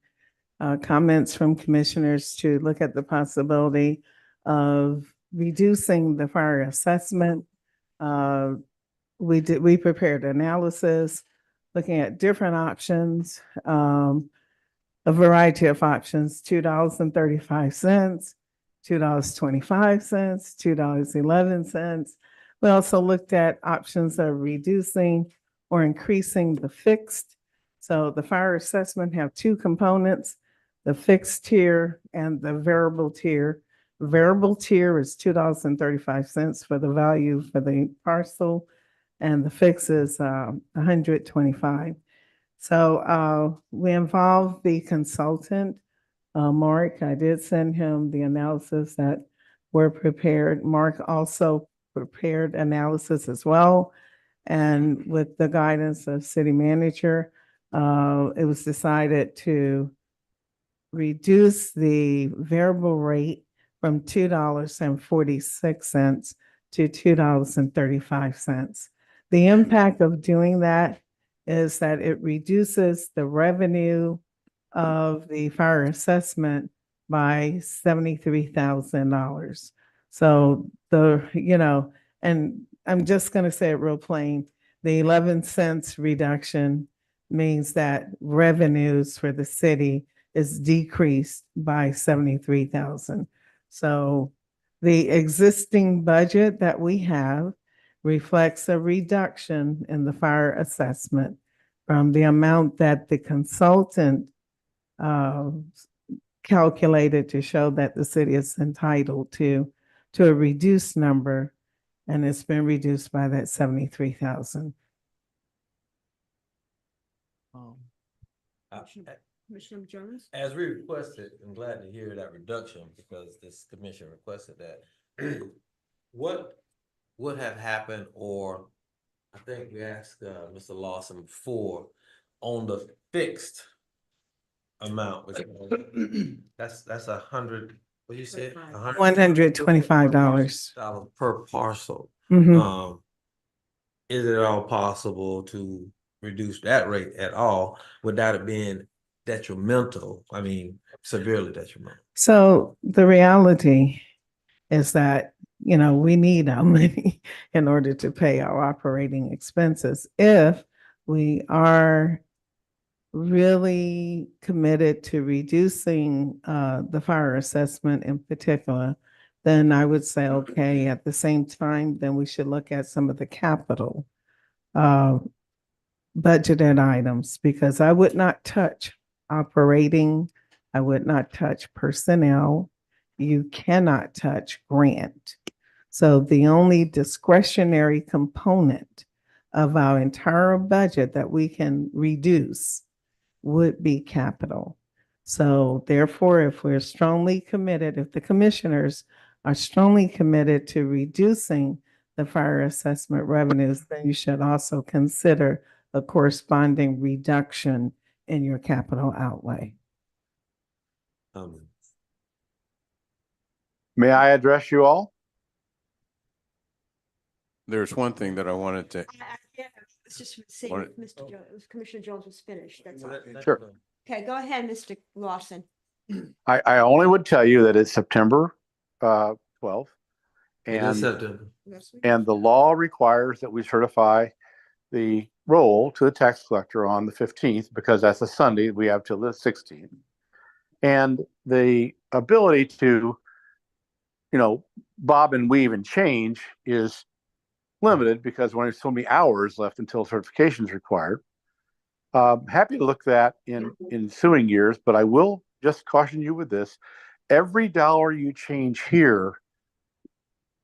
comments from commissioners to look at the possibility of reducing the fire assessment, we prepared analysis looking at different options, a variety of options, $2.35, $2.25, $2.11. We also looked at options of reducing or increasing the fixed. So the fire assessment have two components, the fixed tier and the variable tier. Variable tier is $2.35 for the value for the parcel, and the fix is $125. So we involved the consultant, Mark. I did send him the analysis that were prepared. Mark also prepared analysis as well. And with the guidance of city manager, it was decided to reduce the variable rate from $2.46 to $2.35. The impact of doing that is that it reduces the revenue of the fire assessment by $73,000. So and I'm just going to say it real plain, the 11 cents reduction means that revenues for the city is decreased by 73,000. So the existing budget that we have reflects a reduction in the fire assessment from the amount that the consultant calculated to show that the city is entitled to a reduced number, and it's been reduced by that 73,000. Commissioner Jones? As we requested, I'm glad to hear that reduction because this commission requested that. What would have happened, or I think we asked Mr. Lawson before, on the fixed amount, which that's $100, what you said? $125. Per parcel. Mhm. Is it all possible to reduce that rate at all without it being detrimental? I mean, severely detrimental. So the reality is that, we need our money in order to pay our operating expenses. If we are really committed to reducing the fire assessment in particular, then I would say, okay, at the same time, then we should look at some of the capital budgeted items, because I would not touch operating, I would not touch personnel. You cannot touch grant. So the only discretionary component of our entire budget that we can reduce would be capital. So therefore, if we're strongly committed, if the commissioners are strongly committed to reducing the fire assessment revenues, then you should also consider a corresponding reduction in your capital outlay. May I address you all? There's one thing that I wanted to, Let's just see What- if Mr. Jones, Commissioner Jones was finished. That's all. Sure. Okay, go ahead, Mr. Lawson. I only would tell you that it's September 12th. It is September. And the law requires that we certify the roll to the tax collector on the 15th, because that's a Sunday. We have till the 16th. And the ability to, bob and weave and change is limited because when there's so many hours left until certification is required. Happy to look at in ensuing years, but I will just caution you with this. Every dollar you change here,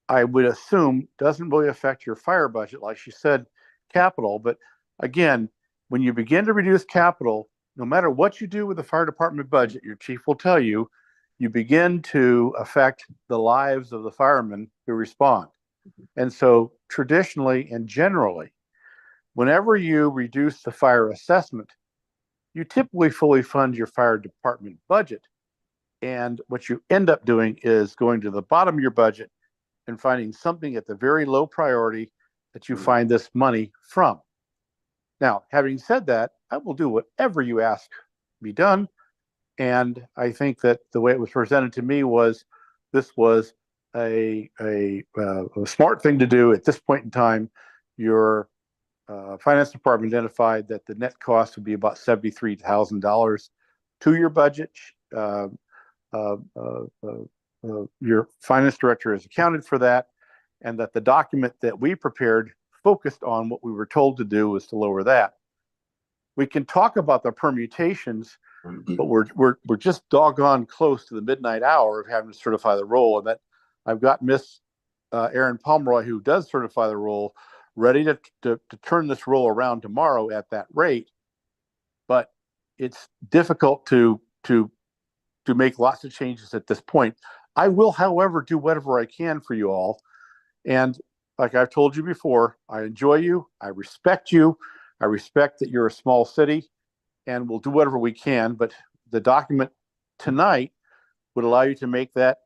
I would assume doesn't really affect your fire budget, like she said, capital. But again, when you begin to reduce capital, no matter what you do with the fire department budget, your chief will tell you, you begin to affect the lives of the firemen who respond. And so traditionally and generally, whenever you reduce the fire assessment, you typically fully fund your fire department budget. And what you end up doing is going to the bottom of your budget and finding something at the very low priority that you find this money from. Now, having said that, I will do whatever you ask be done. And I think that the way it was presented to me was this was a smart thing to do at this point in time. Your finance department identified that the net cost would be about $73,000 to your budget. Your finance director has accounted for that, and that the document that we prepared focused on what we were told to do was to lower that. We can talk about the permutations, but we're just doggone close to the midnight hour of having to certify the roll, and that I've got Miss Erin Pomeroy, who does certify the roll, ready to turn this roll around tomorrow at that rate. But it's difficult to make lots of changes at this point. I will, however, do whatever I can for you all. And like I've told you before, I enjoy you. I respect you. I respect that you're a small city, and we'll do whatever we can. But the document tonight would allow you to make that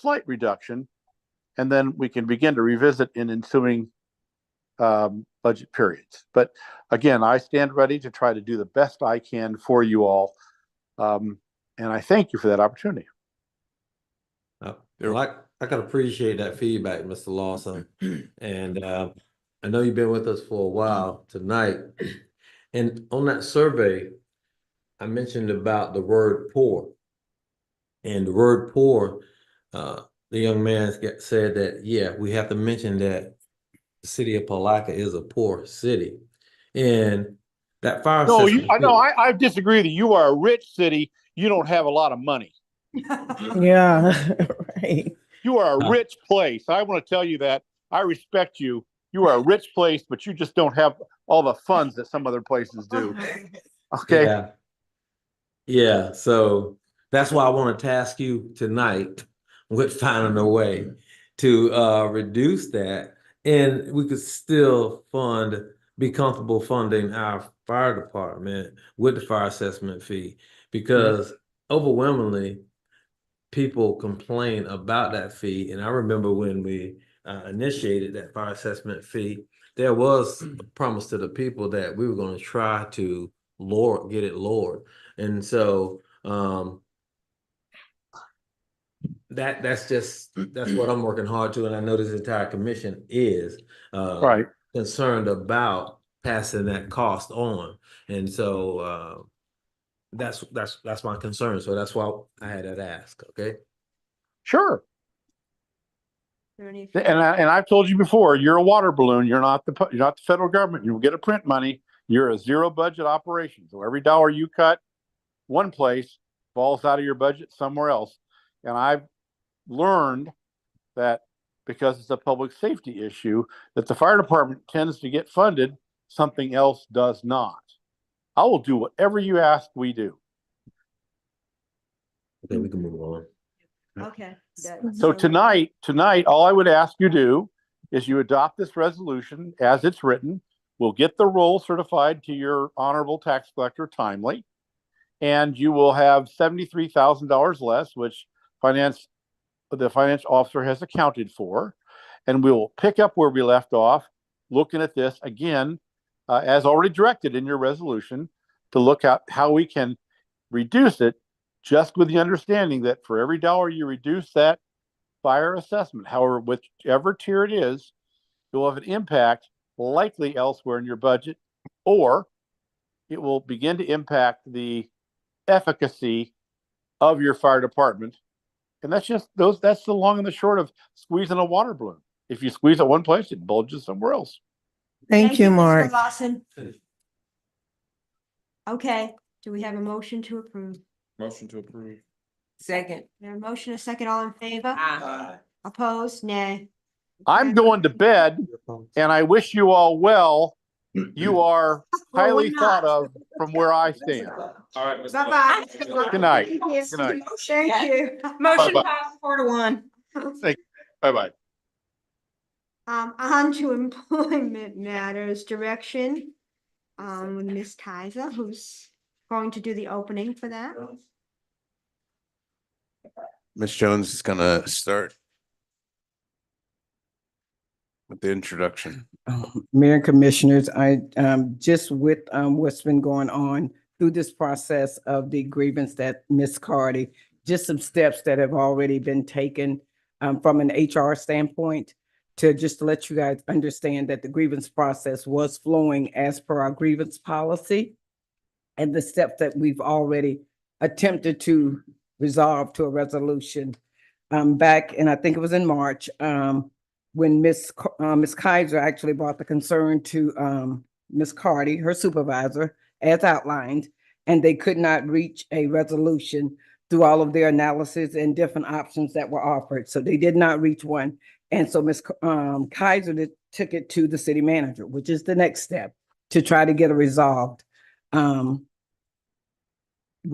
slight reduction. And then we can begin to revisit in ensuing budget periods. But again, I stand ready to try to do the best I can for you all. And I thank you for that opportunity. Well, I can appreciate that feedback, Mr. Lawson. And I know you've been with us for a while tonight. And on that survey, I mentioned about the word poor. And the word poor, the young man said that, yeah, we have to mention that the city of Palatka is a poor city. And that fire No, assessment. I disagree with you. You are a rich city. You don't have a lot of money. Yeah, right. You are a rich place. I want to tell you that. I respect you. You are a rich place, but you just don't have all the funds that some other places do. Okay. Yeah. Yeah. So that's why I want to task you tonight with finding a way to reduce that. And we could still be comfortable funding our fire department with the fire assessment fee, because overwhelmingly people complain about that fee. And I remember when we initiated that fire assessment fee, there was a promise to the people that we were going to try to get it lowered. And so that's what I'm working hard to. And I know this entire commission is concerned about passing that cost on. And so that's my concern. So that's why I had that ask. Okay. Sure. And I've told you before, you're a water balloon. You're not the federal government. You get a print money. You're a zero budget operation. So every dollar you cut one place falls out of your budget somewhere else. And I've learned that because it's a public safety issue, that the fire department tends to get funded, something else does not. I will do whatever you ask we do. Okay, we can move on. Okay. So tonight, all I would ask you do is you adopt this resolution as it's written. We'll get the roll certified to your honorable tax collector timely, and you will have $73,000 less, which the finance officer has accounted for. And we'll pick up where we left off, looking at this again, as already directed in your resolution, to look at how we can reduce it, just with the understanding that for every dollar you reduce that fire assessment, however, whichever tier it is, it will have an impact likely elsewhere in your budget, or it will begin to impact the efficacy of your fire department. And that's the long and the short of squeezing a water balloon. If you squeeze at one place, it bulges somewhere else. Thank you, Mark. Mr. Lawson. Okay, do we have a motion to approve? Motion to approve. Second. There a motion, a second, all in favor? Opposed? Nay. I'm going to bed, and I wish you all well. You are highly thought of from where I stand. All right, Mr. Bye-bye. Good night. Thank you. Good night. Thank you. Motion Bye-bye. passed 4-1. Thank you. Bye-bye. On to employment matters direction, with Ms. Kaiser, who's going to do the opening for that. Ms. Jones is gonna start with the introduction. Mayor and Commissioners, I just with what's been going on through this process of the grievance that Ms. Carty, just some steps that have already been taken from an HR standpoint to let you guys understand that the grievance process was flowing as per our grievance policy, and the steps that we've already attempted to resolve to a resolution back, and I think it was in March, when Ms. Kaiser actually brought the concern to Ms. Carty, her supervisor, as outlined, and they could not reach a resolution through all of their analysis and different options that were offered. So they did not reach one. And so Ms. Kaiser took it to the city manager, which is the next step to try to get it resolved.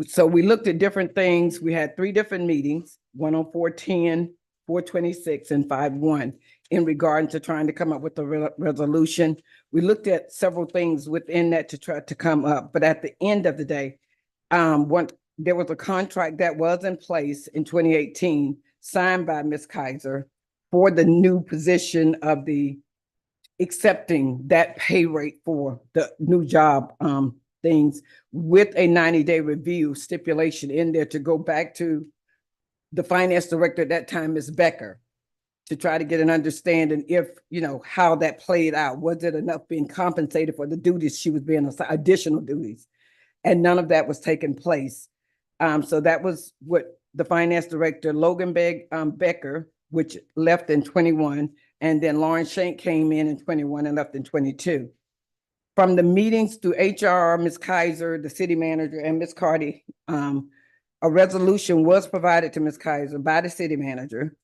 So we looked at different things. We had 3 different meetings, one on 4/10, 4/26, and 5/1, in regard to trying to come up with a resolution. We looked at several things within that to try to come up, but at the end of the day, there was a contract that was in place in 2018 signed by Ms. Kaiser for the new position of the accepting that pay rate for the new job things with a 90-day review stipulation in there to go back to the finance director at that time, Ms. Becker, to try to get an understanding if, how that played out. Was it enough being compensated for the duties she was being assigned, additional duties? And none of that was taking place. So that was what the finance director, Logan Becker, which left in 21, and then Lauren Shank came in 21 and left in 22. From the meetings through HR, Ms. Kaiser, the city manager, and Ms. Cardi, a resolution was provided to Ms. Kaiser by the city manager,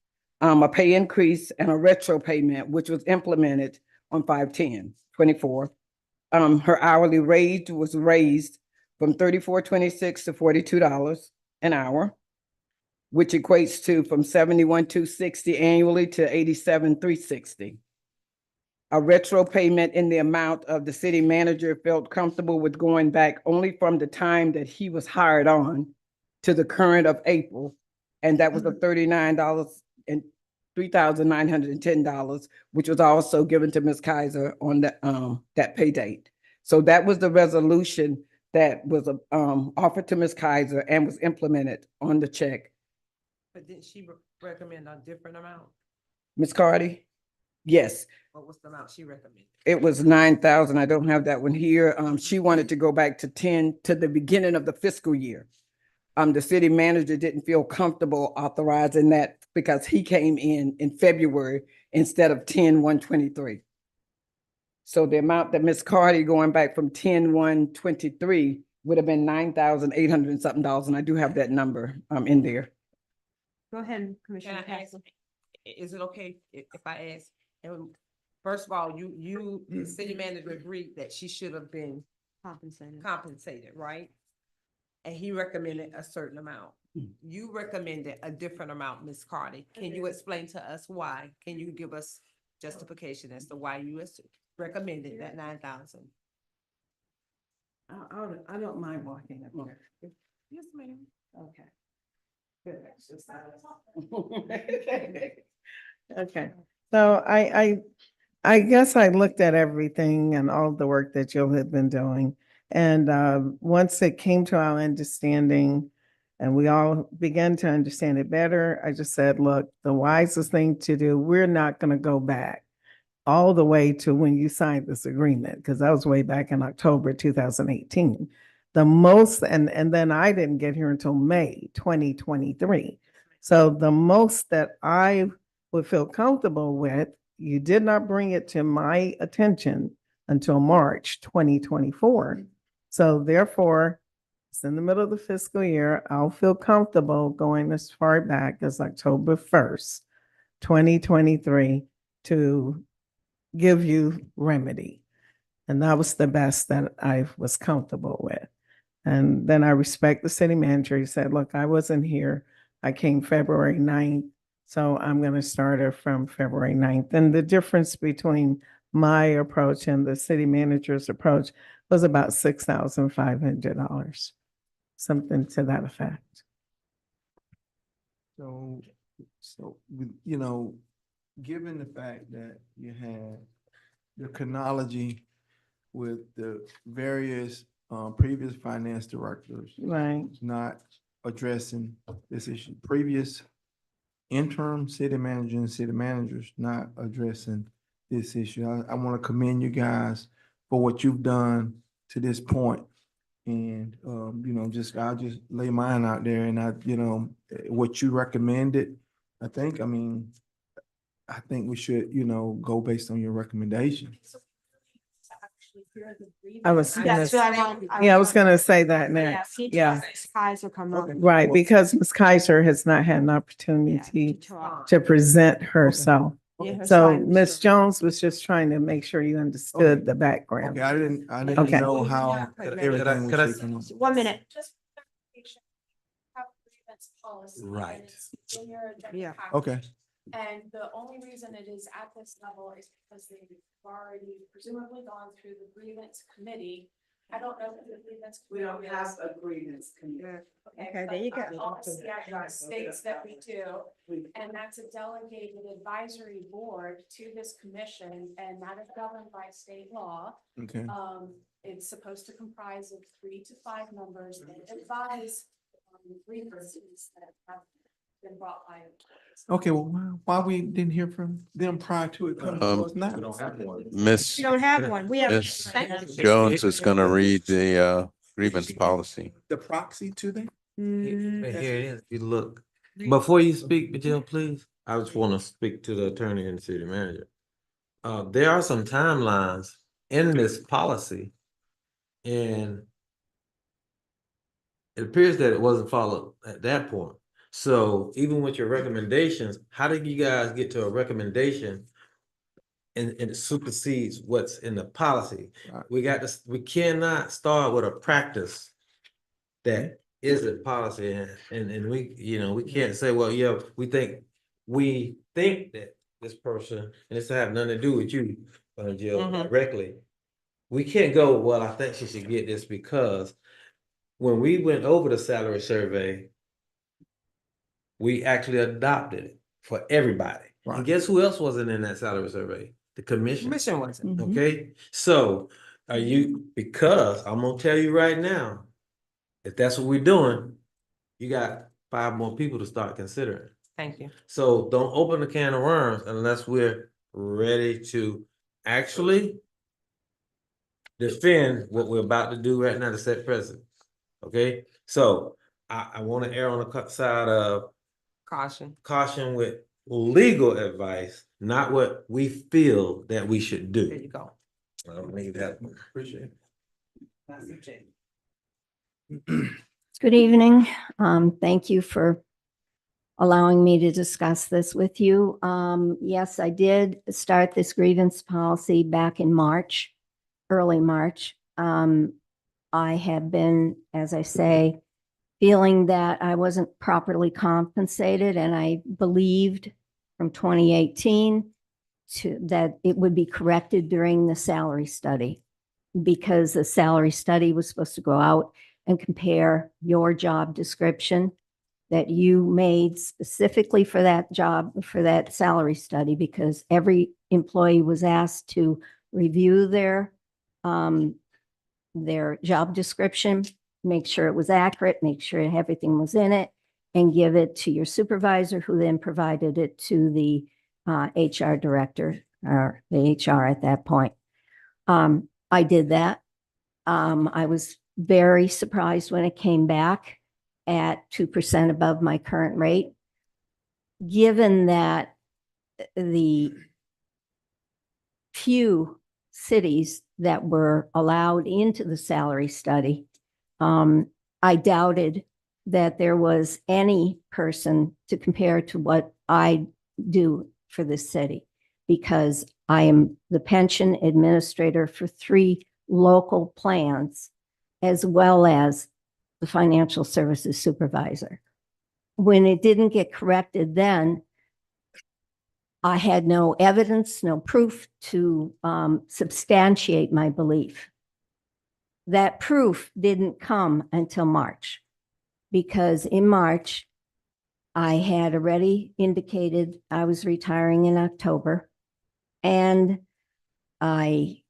a pay increase and a retro payment, which was implemented on 5/10/24. Her hourly rate was raised from $34.26 to $42 an hour, which equates to from $71,260 annually to $87,360. A retro payment in the amount of the city manager felt comfortable with going back only from the time that he was hired on to the current of April. And that was a $39 and $3,910, which was also given to Ms. Kaiser on that pay date. So that was the resolution that was offered to Ms. Kaiser and was implemented on the check. But didn't she recommend a different amount? Ms. Cardi? Yes, What was the amount she recommended? it was 9,000. I don't have that one here. She wanted to go back to 10 to the beginning of the fiscal year. The city manager didn't feel comfortable authorizing that because he came in February instead of 10/1/23. So the amount that Ms. Cardi going back from 10/1/23 would have been $9,800 and something dollars, and I do have that number in there. Go ahead, Can Commissioner I ask, Castle. is it okay if I ask? First of all, the city manager agreed that she should have been compensated, right? And he recommended a certain amount. You recommended a different amount, Ms. Cardi. Can you explain to us why? Can you give us justification as to why you recommended that 9,000? I don't mind walking up here. Yes, ma'am. Okay. Okay, so I guess I looked at everything and all the work that you had been doing. And once it came to our understanding and we all began to understand it better, I just said, look, the wisest thing to do, we're not going to go back all the way to when you signed this agreement, because that was way back in October 2018. The most, and then I didn't get here until May 2023. So the most that I would feel comfortable with, you did not bring it to my attention until March 2024. So therefore, it's in the middle of the fiscal year. I'll feel comfortable going as far back as October 1st, 2023 to give you remedy. And that was the best that I was comfortable with. And then I respect the city manager. He said, look, I wasn't here. I came February 9th. So I'm going to start her from February 9th. And the difference between my approach and the city manager's approach was about $6,500, something to that effect. So, given the fact that you had the chronology with the various previous finance directors. Right. Not addressing this issue. Previous interim city manager and city managers not addressing this issue. I want to commend you guys for what you've done to this point. And, I'll just lay mine out there and what you recommended, I think we should, go based on your recommendation. I was That's what I want. I was gonna say that next. Yeah. Ms. Kaiser come up. Right, because Ms. Kaiser has not had an opportunity to present herself. Yeah, her So side was Ms. short. Jones was just trying to make sure you understood the background. Okay, I didn't Okay. know how everything was shaking up. 1 minute. Just for clarification, have a grievance policy, and Right. it's in your agenda Yeah. packet. Okay. And the only reason it is at this level is because they've already presumably gone through the grievance committee I don't know. If the grievance We don't committee have is- a grievance committee. Okay, there you but go. our policy actually states that we do, and that's a delegated advisory board to this commission, and that is governed by state law. Okay. It's supposed to comprise of 3 to 5 members and advise grievances that have been brought by employees. Okay, well, why we didn't hear from them prior to it coming to us now? Miss We don't have one. We have. Miss Jones is gonna read the grievance policy. The proxy to them? Right here it is. You look. Before you speak, Jill, please, I just want to speak to the attorney and city manager. There are some timelines in this policy, and it appears that it wasn't followed at that point. So even with your recommendations, how did you guys get to a recommendation and it supersedes what's in the policy? We got this, we cannot start with a practice that isn't policy, and we, we can't say, well, yeah, we think that this person, and this have nothing to do with you, Jill, directly. We can't go, well, I think she should get this because when we went over the salary survey, we actually adopted it for everybody. And guess who else wasn't in that salary survey? The commission. Commission wasn't. Okay, so are you, because I'm gonna tell you right now, if that's what we're doing, you got 5 more people to start considering. Thank you. So don't open the can of worms unless we're ready to actually defend what we're about to do right now to set precedent. Okay, so I want to err on the side of caution with legal advice, not what we feel that we should do. There you go. I don't need that. Appreciate it. Good evening. Thank you for allowing me to discuss this with you. Yes, I did start this grievance policy back in March, early March. I have been, as I say, feeling that I wasn't properly compensated, and I believed from 2018 that it would be corrected during the salary study, because the salary study was supposed to go out and compare your job description that you made specifically for that job, for that salary study, because every employee was asked to review their job description, make sure it was accurate, make sure everything was in it, and give it to your supervisor, who then provided it to the HR director, or the HR at that point. I did that. I was very surprised when it came back at 2% above my current rate, given that the few cities that were allowed into the salary study, I doubted that there was any person to compare to what I do for this city, because I am the pension administrator for 3 local plans, as well as the financial services supervisor. When it didn't get corrected then, I had no evidence, no proof to substantiate my belief. That proof didn't come until March, because in March, I had already indicated I was retiring in October, and I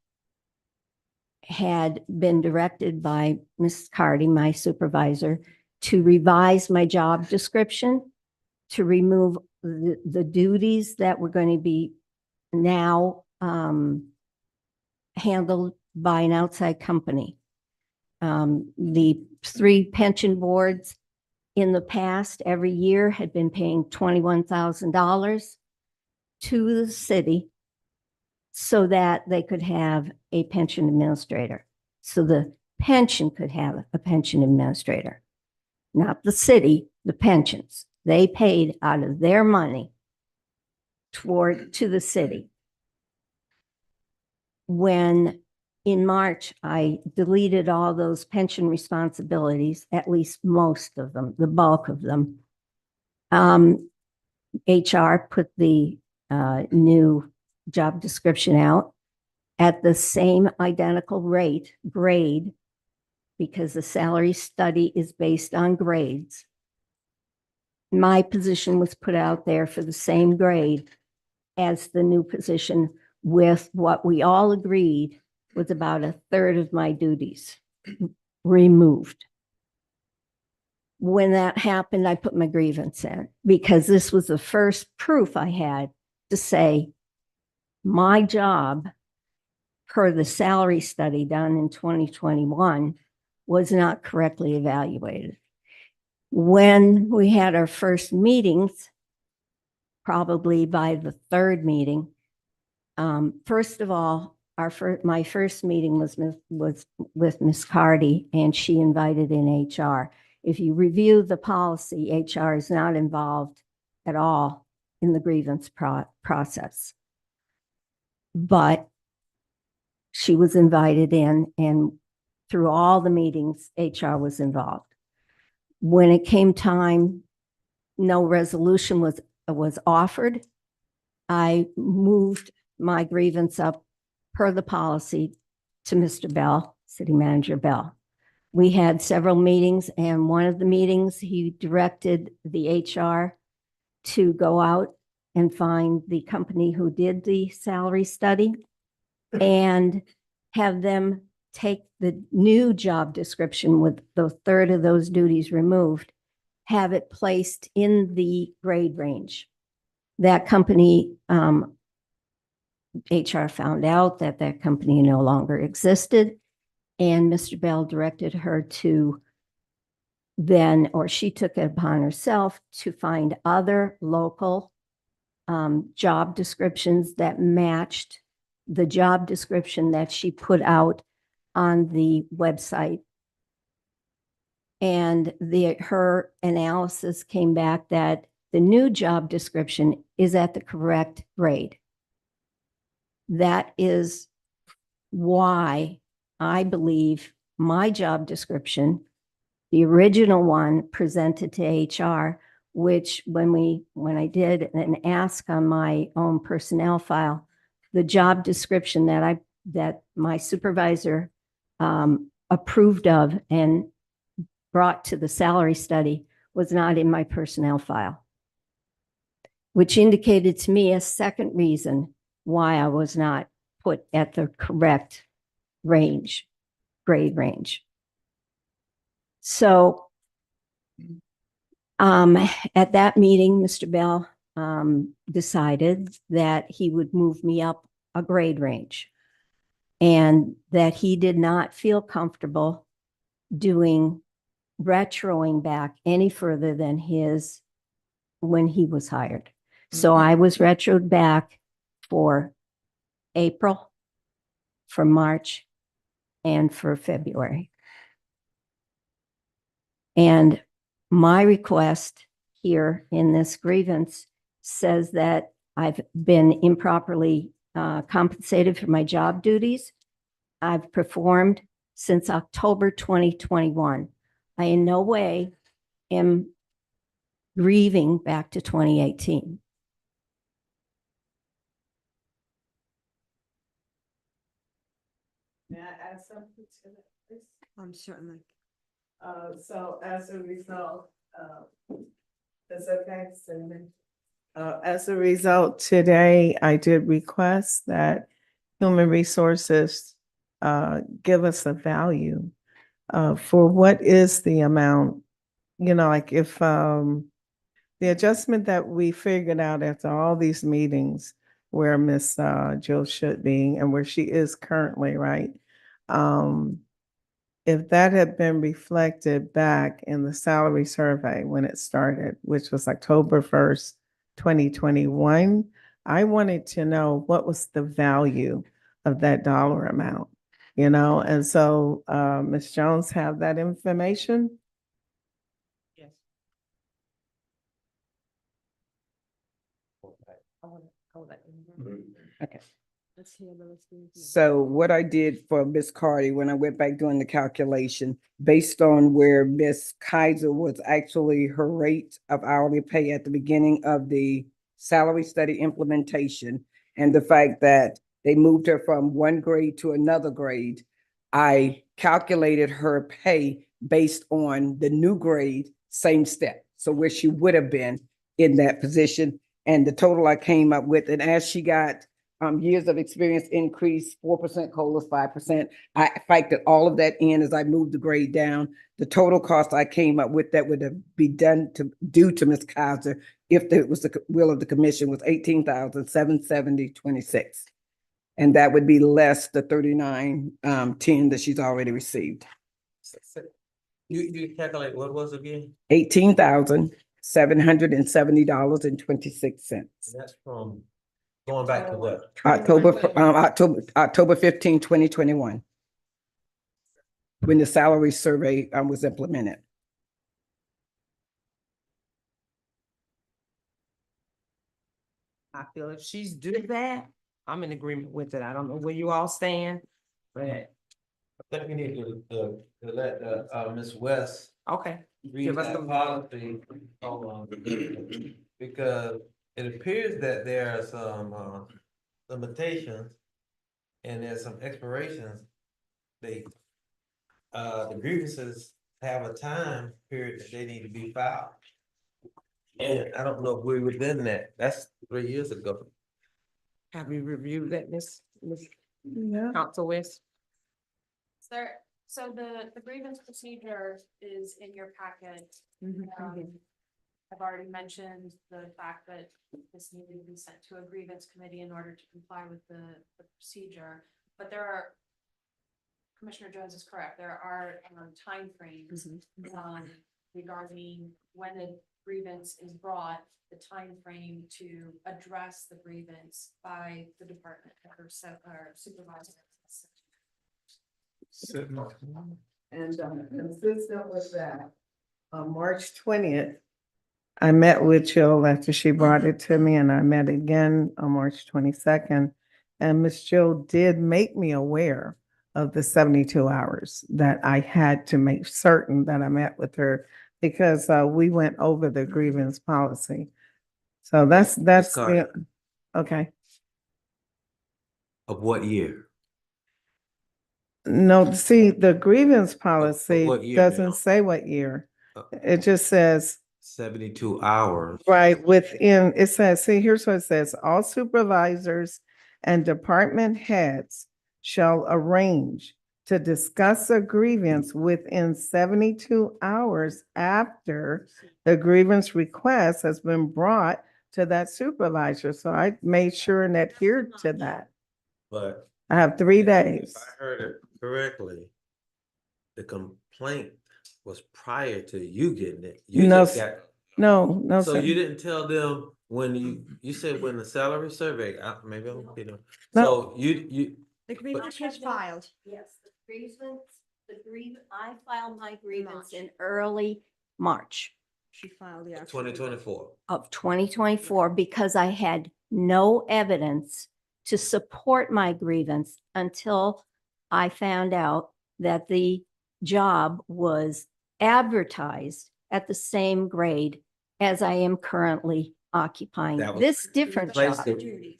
had been directed by Ms. Cardy, my supervisor, to revise my job description, to remove the duties that were going to be now handled by an outside company. The 3 pension boards in the past, every year, had been paying $21,000 to the city so that they could have a pension administrator. So the pension could have a pension administrator, not the city, the pensions. They paid out of their money to the city. When in March, I deleted all those pension responsibilities, at least most of them, the bulk of them. HR put the new job description out at the same identical grade because the salary study is based on grades. My position was put out there for the same grade as the new position, with what we all agreed was about a third of my duties removed. When that happened, I put my grievance in because this was the first proof I had to say my job per the salary study done in 2021 was not correctly evaluated. When we had our first meetings, probably by the third meeting, first of all, my first meeting was with Ms. Cardy, and she invited in HR. If you review the policy, HR is not involved at all in the grievance process. But she was invited in, and through all the meetings, HR was involved. When it came time, no resolution was offered. I moved my grievance up per the policy to Mr. Bell, City Manager Bell. We had several meetings, and one of the meetings, he directed the HR to go out and find the company who did the salary study and have them take the new job description with the third of those duties removed, have it placed in the grade range. That company, HR found out that that company no longer existed, and Mr. Bell directed her to then, or she took it upon herself to find other local job descriptions that matched the job description that she put out on the website. And her analysis came back that the new job description is at the correct grade. That is why I believe my job description, the original one presented to HR, which when I did an ask on my own personnel file, the job description that my supervisor approved of and brought to the salary study was not in my personnel file, which indicated to me a second reason why I was not put at the correct range, grade range. So at that meeting, Mr. Bell decided that he would move me up a grade range and that he did not feel comfortable doing retroing back any further than when he was hired. So I was retroed back for April, for March, and for February. And my request here in this grievance says that I've been improperly compensated for my job duties. I've performed since October 2021. I in no way am grieving back to 2018. May I add something to that, please? Certainly. So as a result, is okay, Cinnamon? As a result, today I did request that Human Resources give us a value for what is the amount, like if the adjustment that we figured out after all these meetings where Miss Jill should be and where she is currently, right? If that had been reflected back in the salary survey when it started, which was October 1st, 2021, I wanted to know what was the value of that dollar amount, And so Ms. Jones have that information? Yes. Okay. So what I did for Miss Cardi, when I went back doing the calculation, based on where Miss Kaiser was actually her rate of hourly pay at the beginning of the salary study implementation, and the fact that they moved her from one grade to another grade, I calculated her pay based on the new grade, same step. So where she would have been in that position. And the total I came up with, and as she got years of experience increased, 4% COLAs, 5%. I factored all of that in as I moved the grade down. The total cost I came up with that would have be due to Ms. Kaiser if it was the will of the commission was 18,770.26. And that would be less the 39,10 that she's already received. You calculate what was again? $18,770.26. And that's from going back to what? October 15, 2021. When the salary survey was implemented. I feel if she's doing that, I'm in agreement with it. I don't know where you all stand, but I think we need to let Ms. West okay. read Give us that some- policy. Hold on. Because it appears that there are some limitations and there's some expirations. The grievances have a time period that they need to be filed. And I don't know if we're within that. That's 3 years ago. Have you reviewed that, Ms. Yeah. Council West? So the grievance procedure is in your packet. Mm-hmm. I've already mentioned the fact that this needed to be sent to a grievance committee in order to comply with the procedure. But there are, Commissioner Jones is correct, there are timeframes regarding when a grievance is brought, the time frame to address the grievance by the department or supervisor. And consistent with that, on March 20th, I met with Jill after she brought it to me, and I met again on March 22nd. And Ms. Jill did make me aware of the 72 hours that I had to make certain that I met with her because we went over the grievance policy. So that's Carter. okay. Of what year? No, see, the grievance policy what year, doesn't ma'am? say what year. Uh, It just says 72 hours. right within, it says, see, here's what it says. All supervisors and department heads shall arrange to discuss a grievance within 72 hours after the grievance request has been brought to that supervisor. So I made sure and adhered to that. But I have 3 if days. I heard it correctly, the complaint was prior to you getting it. You No, just got, no, so sir. you didn't tell them when you said when the salary survey, maybe I'm, No. so you, The grievance was filed. Yes, I filed my grievance in early March She filed the actual. 2024. of 2024 because I had no evidence to support my grievance until I found out that the job was advertised at the same grade as I am currently occupying That was this different job. replaced the-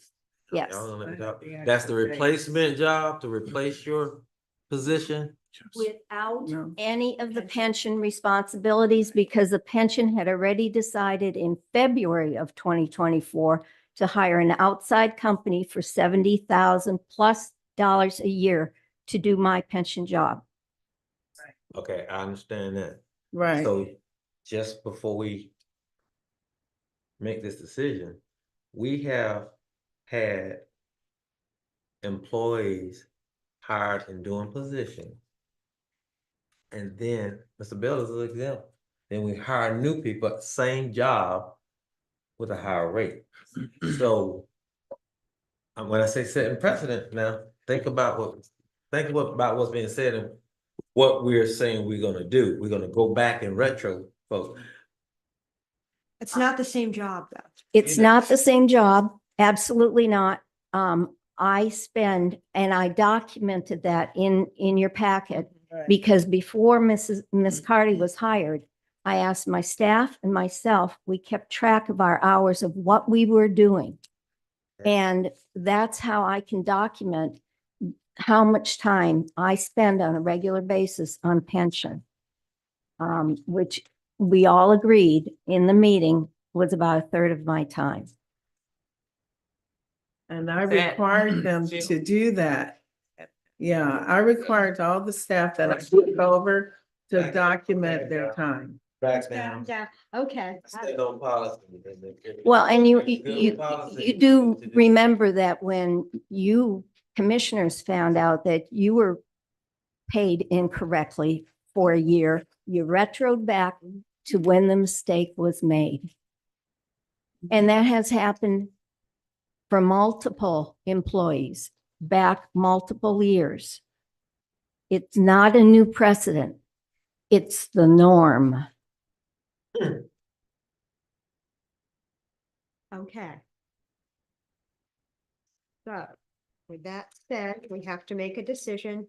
Yes. Y'all don't let me talk. That's the replacement job to replace your position? Without No. any of the pension responsibilities, because the pension had already decided in February of 2024 to hire an outside company for $70,000+ a year to do my pension job. Okay, I understand that. Right. So just before we make this decision, we have had employees hired in doing position. And then Mr. Bell is an example. Then we hire new people, same job with a higher rate. So when I say setting precedent now, think about what's being said and what we're saying we're gonna do. We're gonna go back in retro, folks. It's not the same job though. It's not the same job, absolutely not. I spend, and I documented that in your packet, because before Miss Carty was hired, I asked my staff and myself, we kept track of our hours of what we were doing. And that's how I can document how much time I spend on a regular basis on pension, which we all agreed in the meeting was about a third of my time. And I That- required them to do that. Yeah, I required all the staff that I took over to document their time. Back down. Okay. Stay on policy. Well, and you Good do policy. remember that when you commissioners found out that you were paid incorrectly for a year, you retroed back to when the mistake was made. And that has happened for multiple employees back multiple years. It's not a new precedent. It's the norm. Okay. So with that said, we have to make a decision.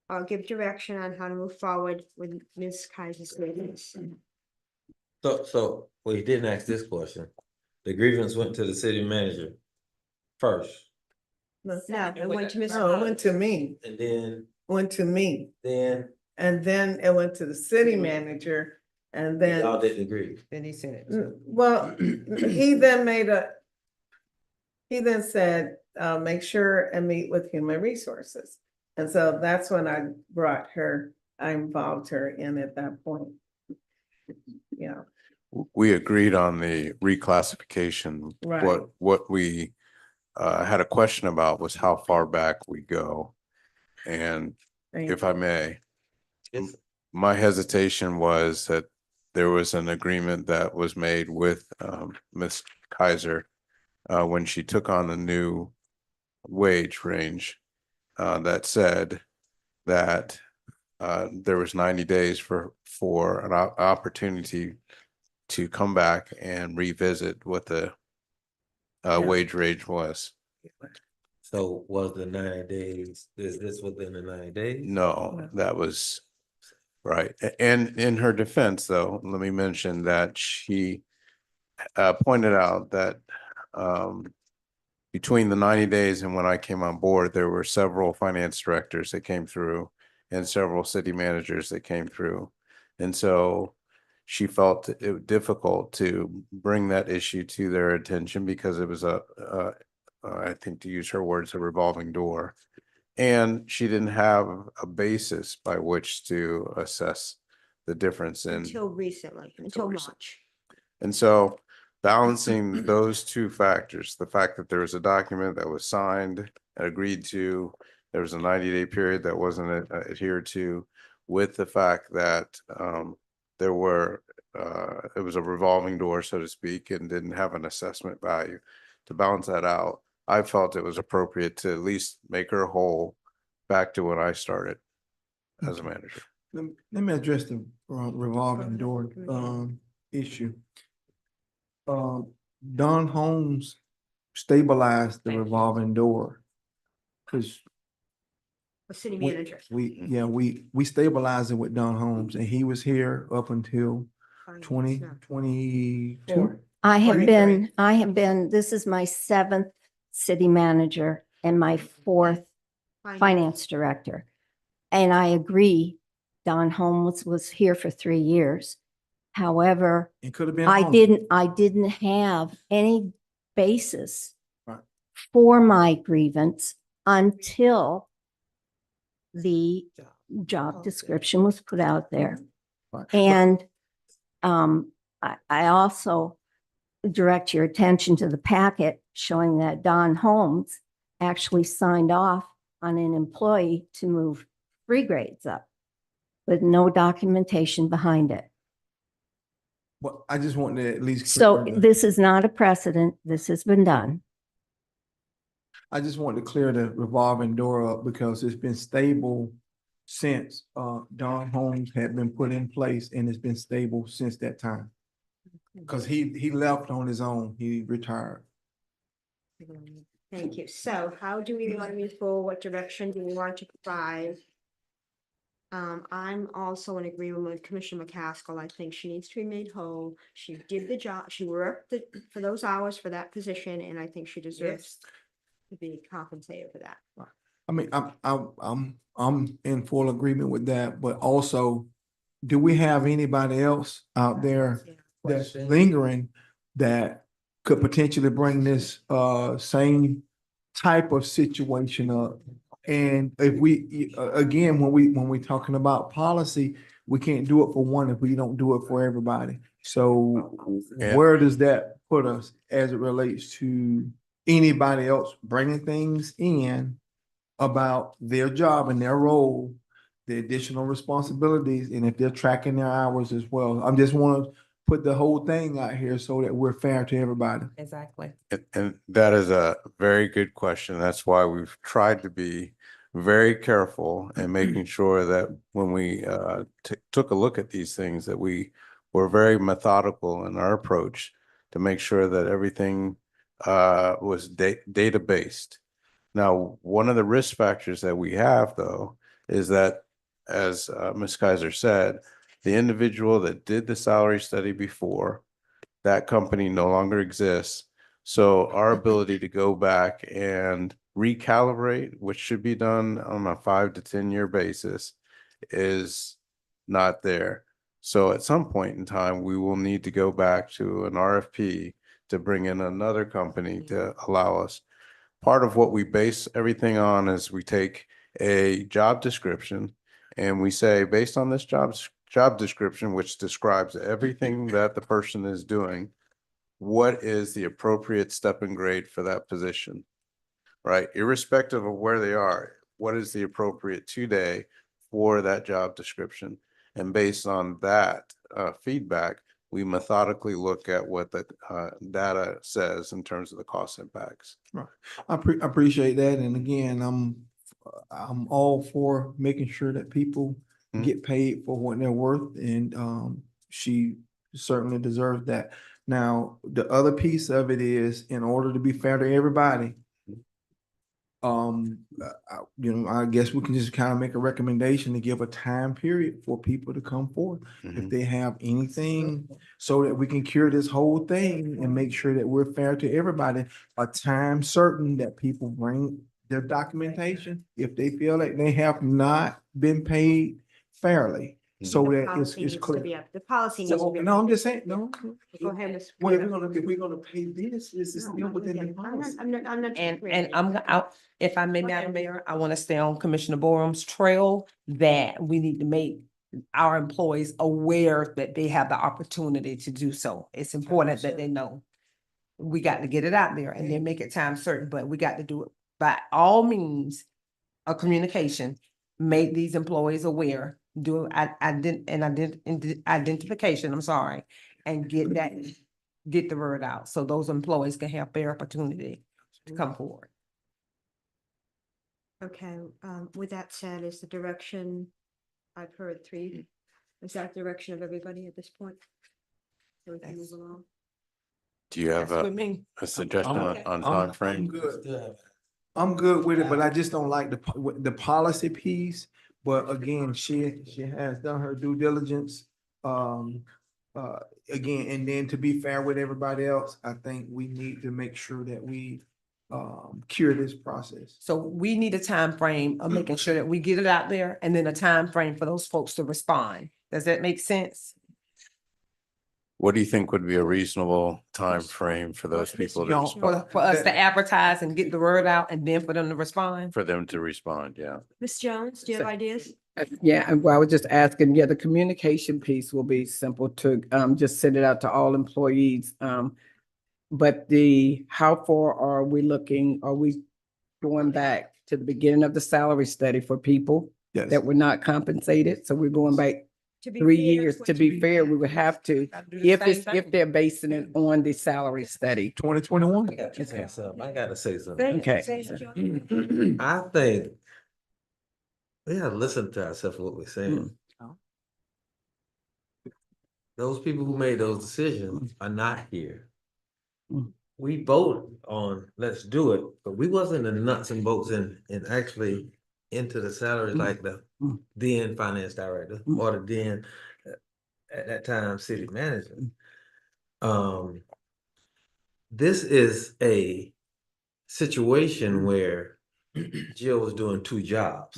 I'll give direction on how to move forward with Ms. Kaiser's statements. So, well, you didn't ask this question. The grievance went to the city manager first, No, it went to Ms. No, it went to me, and then, went to me, then and then it went to the city manager, and then. y'all didn't agree. Then he said it. Well, he then said, make sure and meet with human resources. And so that's when I involved her in at that point. Yeah, We agreed on the reclassification. Right. What we had a question about was how far back we go. And if I may, Yes. my hesitation was that there was an agreement that was made with Ms. Kaiser when she took on the new wage range that said that there was 90 days for an opportunity to come back and revisit what the wage range was. So was the 90 days, is this within the 90 days? No, that was right. And in her defense, though, let me mention that she pointed out that between the 90 days and when I came on board, there were several finance directors that came through and several city managers that came through. And so she felt it difficult to bring that issue to their attention because it was I think to use her words, a revolving door. And she didn't have a basis by which to assess the difference in. Until recently, until March. And so balancing those two factors, the fact that there was a document that was signed and agreed to, there was a 90-day period that wasn't adhered to, with the fact that there were, it was a revolving door, so to speak, and didn't have an assessment value. To balance that out, I felt it was appropriate to at least make her whole back to when I started as a manager. Let me address the revolving door issue. Don Holmes stabilized the revolving door. Cause A city manager. we stabilized it with Don Holmes and he was here up until 2022. I have been, this is my 7th city manager and my 4th finance director. And I agree, Don Holmes was here for 3 years. However, It could have been. I longer. didn't have any basis Right. for my grievance until the job description was put out there. Right. And I also direct your attention to the packet showing that Don Holmes actually signed off on an employee to move 3 grades up with no documentation behind it. Well, I just want to at least. So clear the- this is not a precedent. This has been done. I just want to clear the revolving door up because it's been stable since Don Holmes had been put in place and it's been stable since that time. Because he left on his own, he retired. Thank you. So how do we want to move forward? What direction do we want to provide? I'm also in agreement with Commissioner McCaskill. I think she needs to be made whole. She did the job. She worked for those hours for that position, and I think she deserves to be compensated for that. I mean, I'm in full agreement with that, but also, do we have anybody else out there that's lingering that could potentially bring this, same type of situation up? And if we, again, when we talking about policy, we can't do it for one if we don't do it for everybody. So Yeah. where does that put us as it relates to anybody else bringing things in about their job and their role, the additional responsibilities, and if they're tracking their hours as well? I'm just want to put the whole thing out here so that we're fair to everybody. Exactly. And that is a very good question. That's why we've tried to be very careful and making sure that when we took a look at these things, that we were very methodical in our approach to make sure that everything was data based. Now, one of the risk factors that we have, though, is that, as Ms. Kaiser said, the individual that did the salary study before, that company no longer exists. So our ability to go back and recalibrate, which should be done on a 5 to 10 year basis, is not there. So at some point in time, we will need to go back to an RFP to bring in another company to allow us. Part of what we base everything on is we take a job description and we say, based on this job description, which describes everything that the person is doing, what is the appropriate step and grade for that position, right? Irrespective of where they are, what is the appropriate today for that job description? And based on that feedback, we methodically look at what the data says in terms of the cost impacts. Right. I appreciate that. And again, I'm all for making sure that people get paid for what they're worth, and she certainly deserves that. Now, the other piece of it is, in order to be fair to everybody, I guess we can just kind of make a recommendation to give a time period for people to come forth if they have anything, so that we can cure this whole thing and make sure that we're fair to everybody. A time certain that people bring their documentation if they feel like they have not been paid fairly, so The that policy it's needs to clear. be up. The policy needs to be. No, I'm just saying, no. Go ahead, Ms. Well, if Frida. we're gonna pay this is still within the policy. I'm not. And if I may, Madam Mayor, I want to stay on Commissioner Borum's trail, that we need to make our employees aware that they have the opportunity to do so. It's important that they know. We got to get it out there and then make it time certain, but we got to do it by all means of communication. Make these employees aware, do identification, I'm sorry, and get the word out so those employees can have fair opportunity to come forward. Okay, with that said, is the direction, I've heard three, is that the direction of everybody at this point? So we can move along. Do you have That's with me. a suggestion on I'm timeframe? good. I'm good with it, but I just don't like the policy piece. But again, she has done her due diligence. Again, and then to be fair with everybody else, I think we need to make sure that we cure this process. So we need a time frame of making sure that we get it out there, and then a time frame for those folks to respond. Does that make sense? What do you think would be a reasonable time frame for those people to respond? For us to advertise and get the word out, and then for them to respond? For them to respond, yeah. Ms. Jones, do you have ideas? Yeah, and well, I was just asking, yeah, the communication piece will be simple to just send it out to all employees. But how far are we looking? Are we going back to the beginning of the salary study for people Yes. that were not compensated? So we're going back To be 3 fair, years. To be fair, we would have to, do the same thing. if they're basing it on the salary study. 2021. I gotta say something. Okay. I think we gotta listen to ourselves, what we're saying. Those people who made those decisions are not here. We voted on, let's do it, but we wasn't the nuts and bolts in actually into the salaries like the then finance director or the then at that time city manager. This is a situation where Jill was doing two jobs,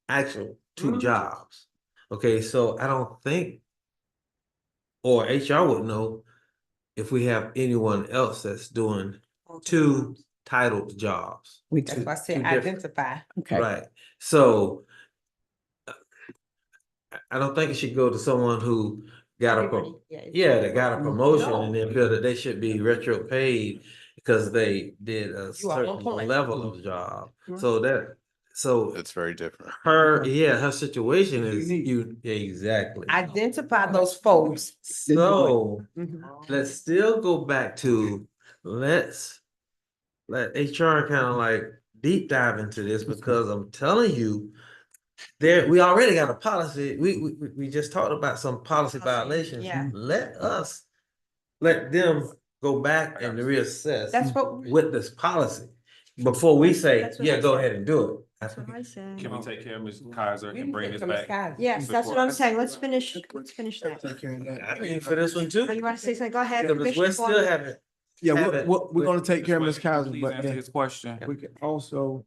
actual two Mhm. jobs. Okay, so I don't think, or HR would know if we have anyone else that's doing two titled jobs. We That's why I said Two different- identify. Okay. Right, so I don't think it should go to someone who got a, that got a promotion and then feel that they should be retro paid because they did a You are on certain point. level of job. So It's very different. her situation is exactly. Identify those folks. So Mhm. let's still go back to, let's let HR kind of like deep dive into this because I'm telling you, we already got a policy. We just talked about some policy violations. yeah. Let them go back and reassess That's what. with this policy before we say, That's what yeah, I go said. ahead and do it. That's what I said. Can we take care of Ms. Kaiser You and bring can this come as back? guys. Yes, that's what I'm saying. Let's finish that. Take care of that. I mean, for this one too. Oh, you want to say something? Go ahead. Because we're Commissioner still Foreman. having. Yeah, have it we're gonna take care of Ms. Ms. West, Kaiser, please but answer then his question. we can also,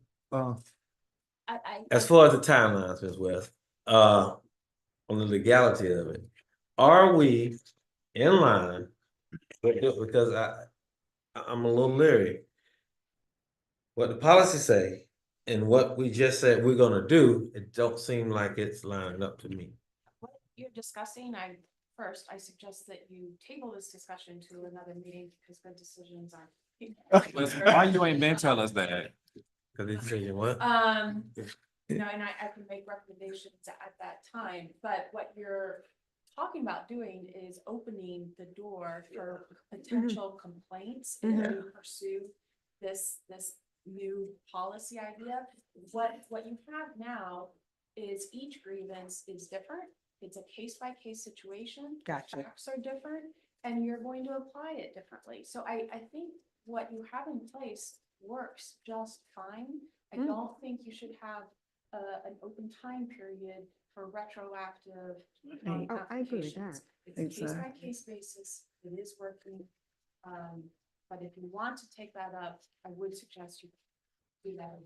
As far as the timelines, Ms. West, on the legality of it, are we in line? Because I'm a little leery. What the policy say and what we just said we're gonna do, it don't seem like it's lining up to me. What you're discussing, I suggest that you table this discussion to another meeting because good decisions are. Why you ain't been tell us that? Cause they say you what? And I can make recommendations at that time, but what you're talking about doing is opening the door for potential complaints if you pursue this new policy idea. What you have now is each grievance is different. It's a case-by-case situation. Gotcha. Facts are different, and you're going to apply it differently. So I think what you have in place works just fine. I don't think you should have an open time period for retroactive. Oh, I agree with applications. that. It's a Exactly. case-by-case basis. It is working. But if you want to take that up, I would suggest you do that.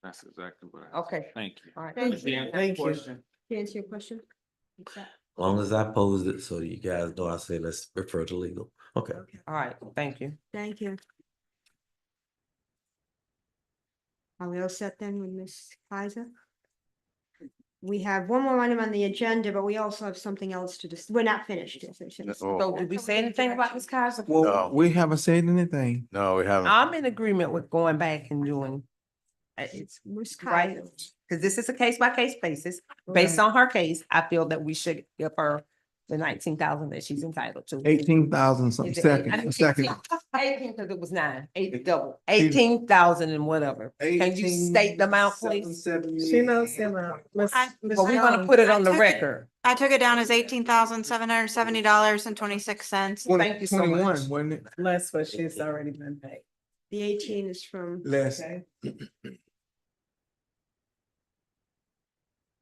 That's exactly what I. Okay. Thank you. All right. Thank Ms. Deanne, Thank you. question? To answer your question? As long as I posed it, so you guys know, I say, let's refer to legal. Okay. All right, thank you. Thank you. Are we all set then with Ms. Kaiser? We have one more item on the agenda, but we also have something else to we're not finished. So did we say anything about Ms. Kaiser? well, we haven't said anything. No, we haven't. I'm in agreement with going back and doing. It's Ms. right, Kaiser. because this is a case by case basis. Based on her case, I feel that we should give her the 19,000 that she's entitled to. 18,000 something, Is it second. 18 because it was 9, 8 double, 18,000 and whatever. Can you state the amount, please? She knows the amount. But we're gonna put it on the record. I took it down as $18,770.26. Thank you so 21, much. wasn't it? Less what she's already been paid. The 18 is from, Less.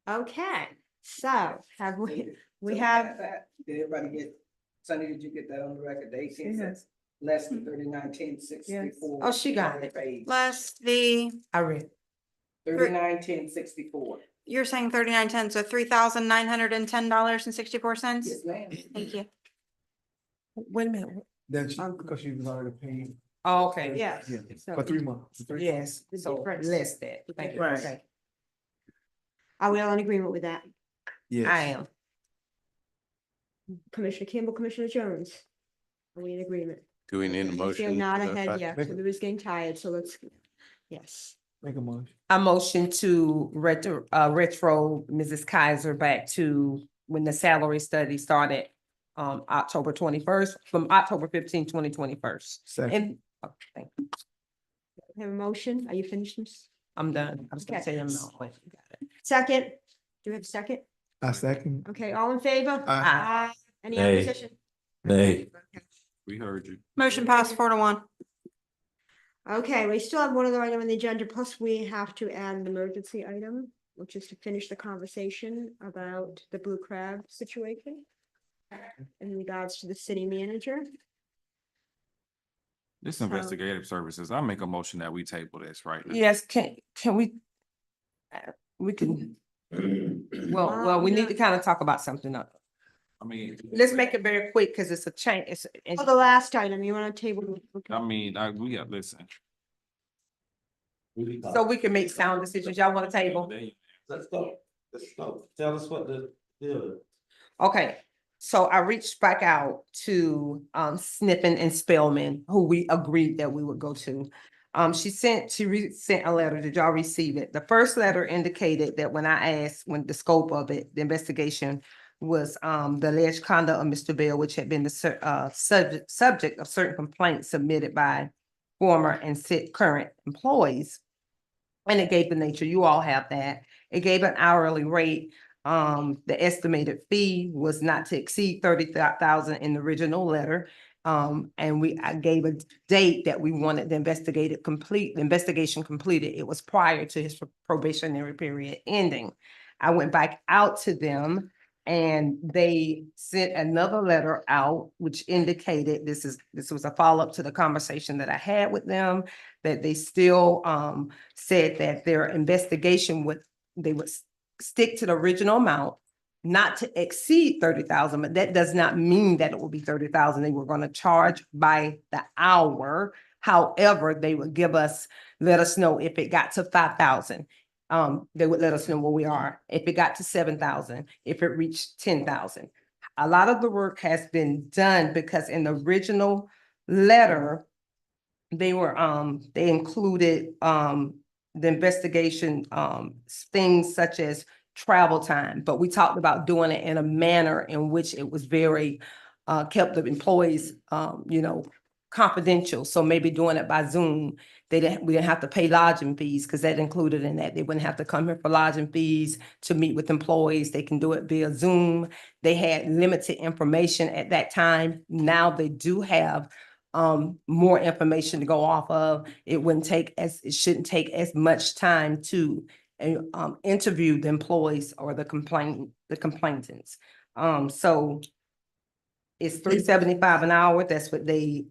okay, so have we have, Did everybody get, Sonny, did you get that on the record? The 18 cents, less than 39,1064. Oh, she got it. Less the, I read. 39,1064. you're saying 39.10, so $3,910.64. Yes, ma'am. Thank you. Wait a minute. That's because she was already paid. Oh, okay. yes. Yeah, So for 3 months. Yes, The so difference. less that. Thank you. Right. Okay. Are we all in agreement with that? Yes. I am. Commissioner Campbell, Commissioner Jones? Are we in agreement? Do we need a I motion? feel nod to that ahead, effect? yeah, everybody's getting tired, so let's, yes. Make a motion. I motion to retro Mrs. Kaiser back to when the salary study started, October 21st, from October 15, 2021. Second. And, oh, thank you. Have a motion, are you finished, miss? I'm done. I was gonna Okay. say I'm not. Wait, you got it. Second, do we have a second? I second. Okay, all in favor? Aye. Aye. Any Nay. opposition? Nay. We heard you. Motion passed 4-1. Okay, we still have one other item on the agenda, plus we have to add an emergency item, which is to finish the conversation about the Blue Crab situation in regards to the city manager. This So- investigative services, I make a motion that we table this right now. Yes, can we? We can, well, we need to kind of talk about something else. I mean, Let's make it very quick because it's a change. For the last item, you want to table? Okay. we got, listen. So we can make sound decisions. Y'all want a table? Let's go. Let's go. Tell us what the deal is. Okay, so I reached back out to Sniffen and Spellman, who we agreed that we would go to. She sent a letter. Did y'all receive it? The first letter indicated that when I asked, when the scope of it, the investigation was the alleged conduct of Mr. Bell, which had been the subject of certain complaints submitted by former and current employees. And it gave the nature, you all have that. It gave an hourly rate. The estimated fee was not to exceed 30,000 in the original letter. And I gave a date that we wanted the investigation completed. It was prior to his probationary period ending. I went back out to them and they sent another letter out, which indicated this was a follow-up to the conversation that I had with them, that they still said that their investigation they would stick to the original amount, not to exceed 30,000, but that does not mean that it will be 30,000. They were going to charge by the hour. However, they would let us know if it got to 5,000. They would let us know where we are. If it got to 7,000, if it reached 10,000. A lot of the work has been done because in the original letter, they included the investigation, things such as travel time, but we talked about doing it in a manner in which it was very, kept the employees, confidential. So maybe doing it by Zoom, we didn't have to pay lodging fees because that included in that. They wouldn't have to come here for lodging fees to meet with employees. They can do it via Zoom. They had limited information at that time. Now they do have more information to go off of. It shouldn't take as much time to interview the employees or the complainants. So it's $375 an hour. That's what they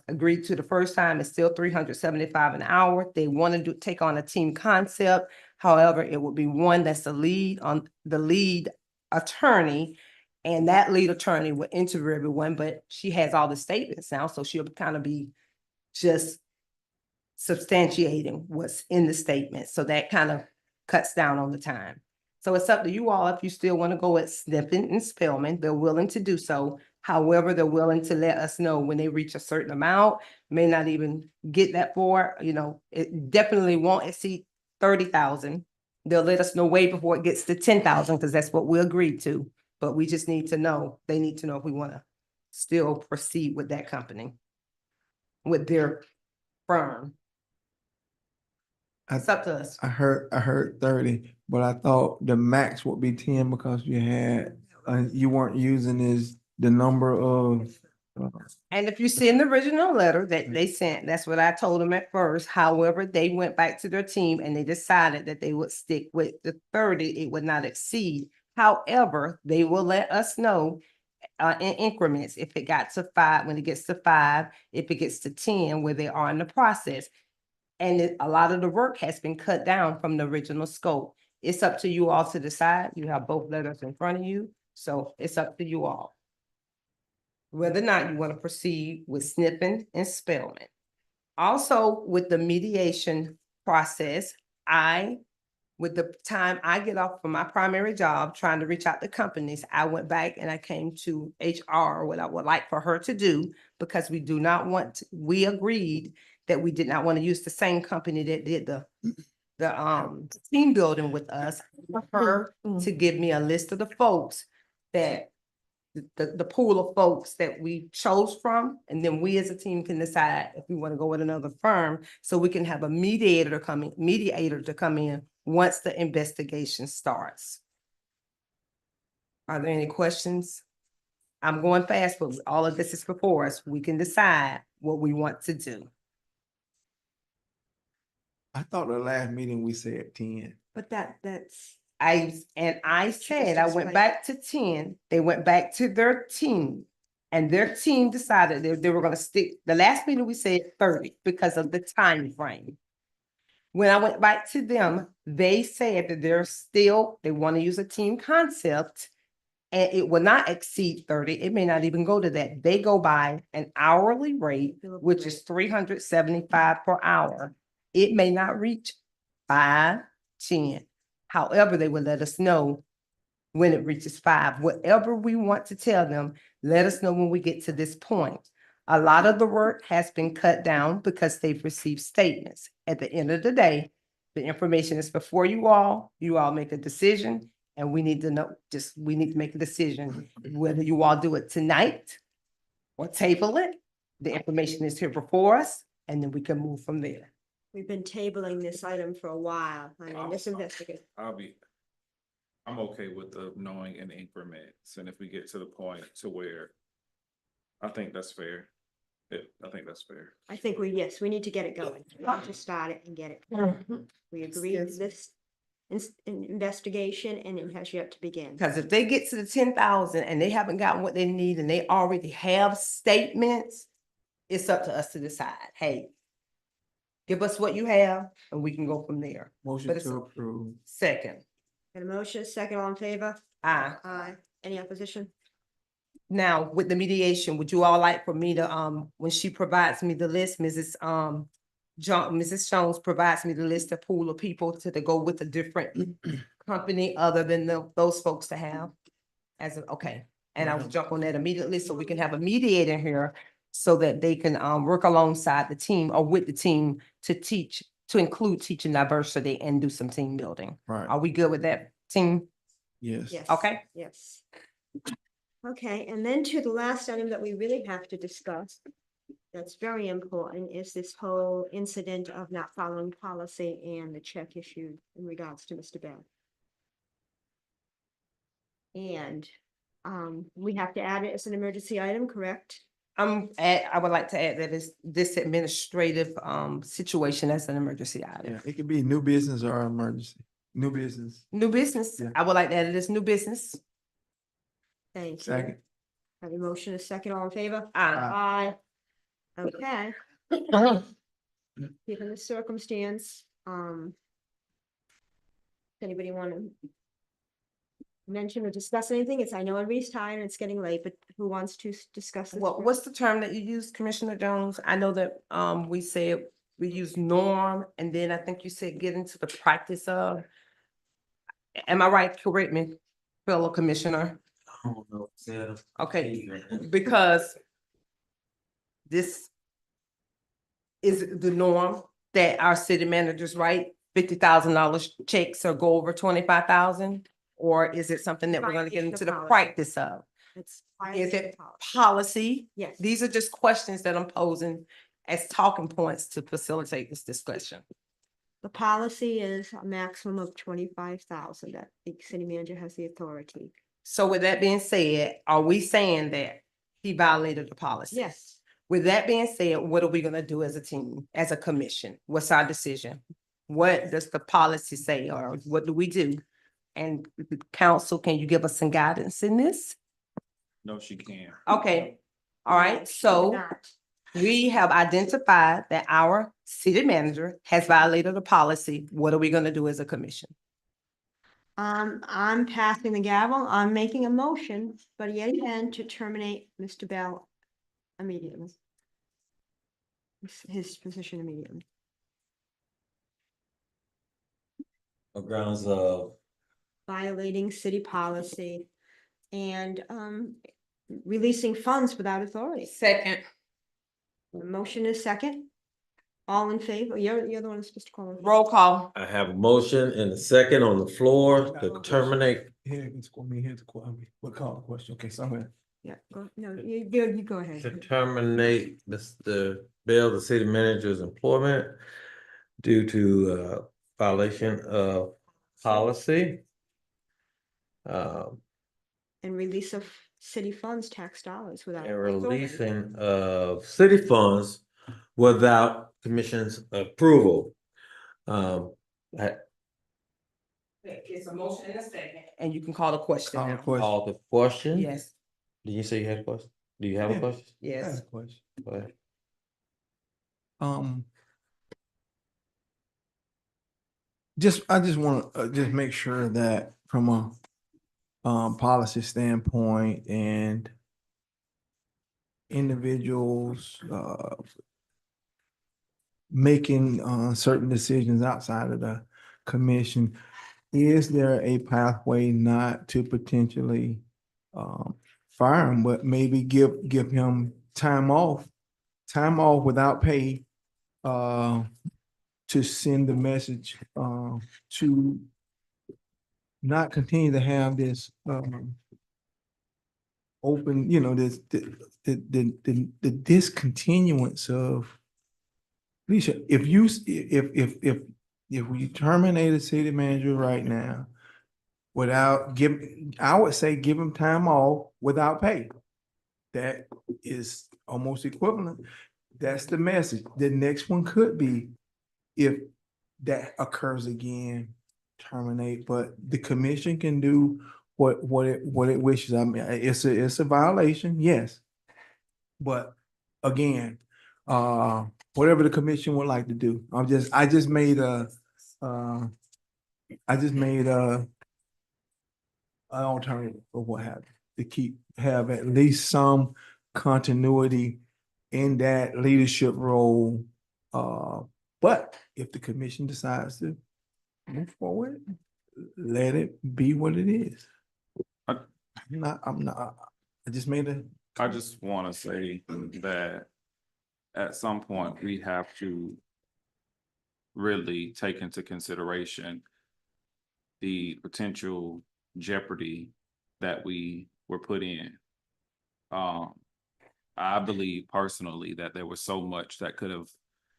agreed to the first time. It's still $375 an hour. They want to take on a team concept. However, it will be one that's the lead attorney. And that lead attorney will interview everyone, but she has all the statements now, so she'll kind of be just substantiating what's in the statement. So that kind of cuts down on the time. So it's up to you all if you still want to go at Sniffen and Spellman. They're willing to do so. However, they're willing to let us know when they reach a certain amount, may not even get that far, it definitely won't exceed 30,000. They'll let us know way before it gets to 10,000 because that's what we agreed to. But we just need to know, they need to know if we want to still proceed with that company, with their firm. It's up to us. I heard 30, but I thought the max would be 10 because you weren't using the number of. And if you see in the original letter that they sent, that's what I told them at first. However, they went back to their team and they decided that they would stick with the 30, it would not exceed. However, they will let us know in increments if it got to 5, when it gets to 5, if it gets to 10, where they are in the process. And a lot of the work has been cut down from the original scope. It's up to you all to decide. You have both letters in front of you, so it's up to you all whether or not you want to proceed with Sniffen and Spellman. Also, with the mediation process, with the time I get off from my primary job, trying to reach out to companies, I went back and I came to HR, what I would like for her to do, because we agreed that we did not want to use the same company that did the team building with us, for her to give me a list of the folks that the pool of folks that we chose from, and then we as a team can decide if we want to go with another firm, so we can have a mediator to come in once the investigation starts. Are there any questions? I'm going fast, but all of this is before us. We can decide what we want to do. I thought the last meeting we said 10. But that's. I said, I went back to 10, they went back to their team And their team decided they were gonna stick, the last meeting we said 30 because of the time frame. When I went back to them, they said that they want to use a team concept. And it will not exceed 30. It may not even go to that. They go by an hourly rate, which is 375 per hour. It may not reach 5, 10. However, they will let us know when it reaches 5. Whatever we want to tell them, let us know when we get to this point. A lot of the work has been cut down because they've received statements. At the end of the day, the information is before you all make a decision, and we need to know, we need to make a decision whether you all do it tonight or table it. The information is here before us, and then we can move from there. We've been tabling this item for a while. I mean, this investigation. I'm okay with the knowing in increments, and if we get to the point to where I think that's fair. I think that's fair. I think we need to get it going. We have to start it and get it. We agree with this investigation, and it has yet to begin. Because if they get to the 10,000 and they haven't gotten what they need and they already have statements, it's up to us to decide, hey, give us what you have and we can go from there. Motion But it's to approve. second. Got a motion, second, all in favor? Aye. Aye. Any opposition? Now, with the mediation, would you all like for me to, when she provides me the list, Mrs. Jones provides me the list of pool of people to go with a different company other than those folks to have? Okay, and I will jump on that immediately so we can have a mediator here so that they can work alongside the team or with the team to include teaching diversity and do some team building. Right. Are we good with that, team? Yes. Yes. Okay. Yes. Okay, and then to the last item that we really have to discuss, that's very important, is this whole incident of not following policy and the check issued in regards to Mr. Bell. And we have to add it as an emergency item, correct? I would like to add that this administrative situation as an emergency item. Yeah, it could be new business or emergency. New business. New business. Yeah. I would like to add it as new business. Thank you. Second. Have a motion, a second, all in favor? Aye. Aye. Okay. Given the circumstance, anybody want to mention or discuss anything? I know everybody's tired and it's getting late, but who wants to discuss this? What's the term that you use, Commissioner Jones? I know that we said we use norm, and then I think you said get into the practice of. Am I right? Correct me, fellow commissioner. I don't know. Yeah. Okay, because this is the norm that our city managers write $50,000 checks or go over 25,000? Or is it something that we're gonna get into the practice of? It's Is it policy? Yes. These are just questions that I'm posing as talking points to facilitate this discussion. The policy is a maximum of 25,000 that the city manager has the authority. So with that being said, are we saying that he violated the policy? Yes. With that being said, what are we gonna do as a team, as a commission? What's our decision? What does the policy say, or what do we do? And council, can you give us some guidance in this? No, she can't. Okay, all right, so we have identified that our city manager has violated a policy. What are we gonna do as a commission? I'm passing the gavel. I'm making a motion, but yet again to terminate Mr. Bell immediately. His position immediately. On grounds of, Violating city policy and releasing funds without authority. Second. The motion is second. All in favor? You're the one that's supposed to call. Roll call. I have a motion and a second on the floor to terminate. What call the question? Okay, somewhere. Yeah, you go ahead. To terminate Mr. Bell, the city manager's employment due to violation of policy. And release of city funds, tax dollars without. And authority. releasing of city funds without commission's approval. It's a motion and a second. And you can call the question now. Call the question? Yes. Did you say you had a question? Do you have a Yeah. question? I have Yes. a question. Go ahead. I just want to just make sure that from a policy standpoint and individuals making certain decisions outside of the commission, is there a pathway not to potentially fire him, but maybe give him time off without pay to send the message to not continue to have this open, this the discontinuance of Alicia, if we terminate a city manager right now without I would say give him time off without pay. That is almost equivalent. That's the message. The next one could be, if that occurs again, terminate, but the commission can do what it wishes. I mean, it's a violation, yes. But again, whatever the commission would like to do, I just made an alternative of what happened to have at least some continuity in that leadership role. But if the commission decides to move forward, let it be what it is. I I just made a. I just want to say that at some point we have to really take into consideration the potential jeopardy that we were put in. I believe personally that there was so much that could have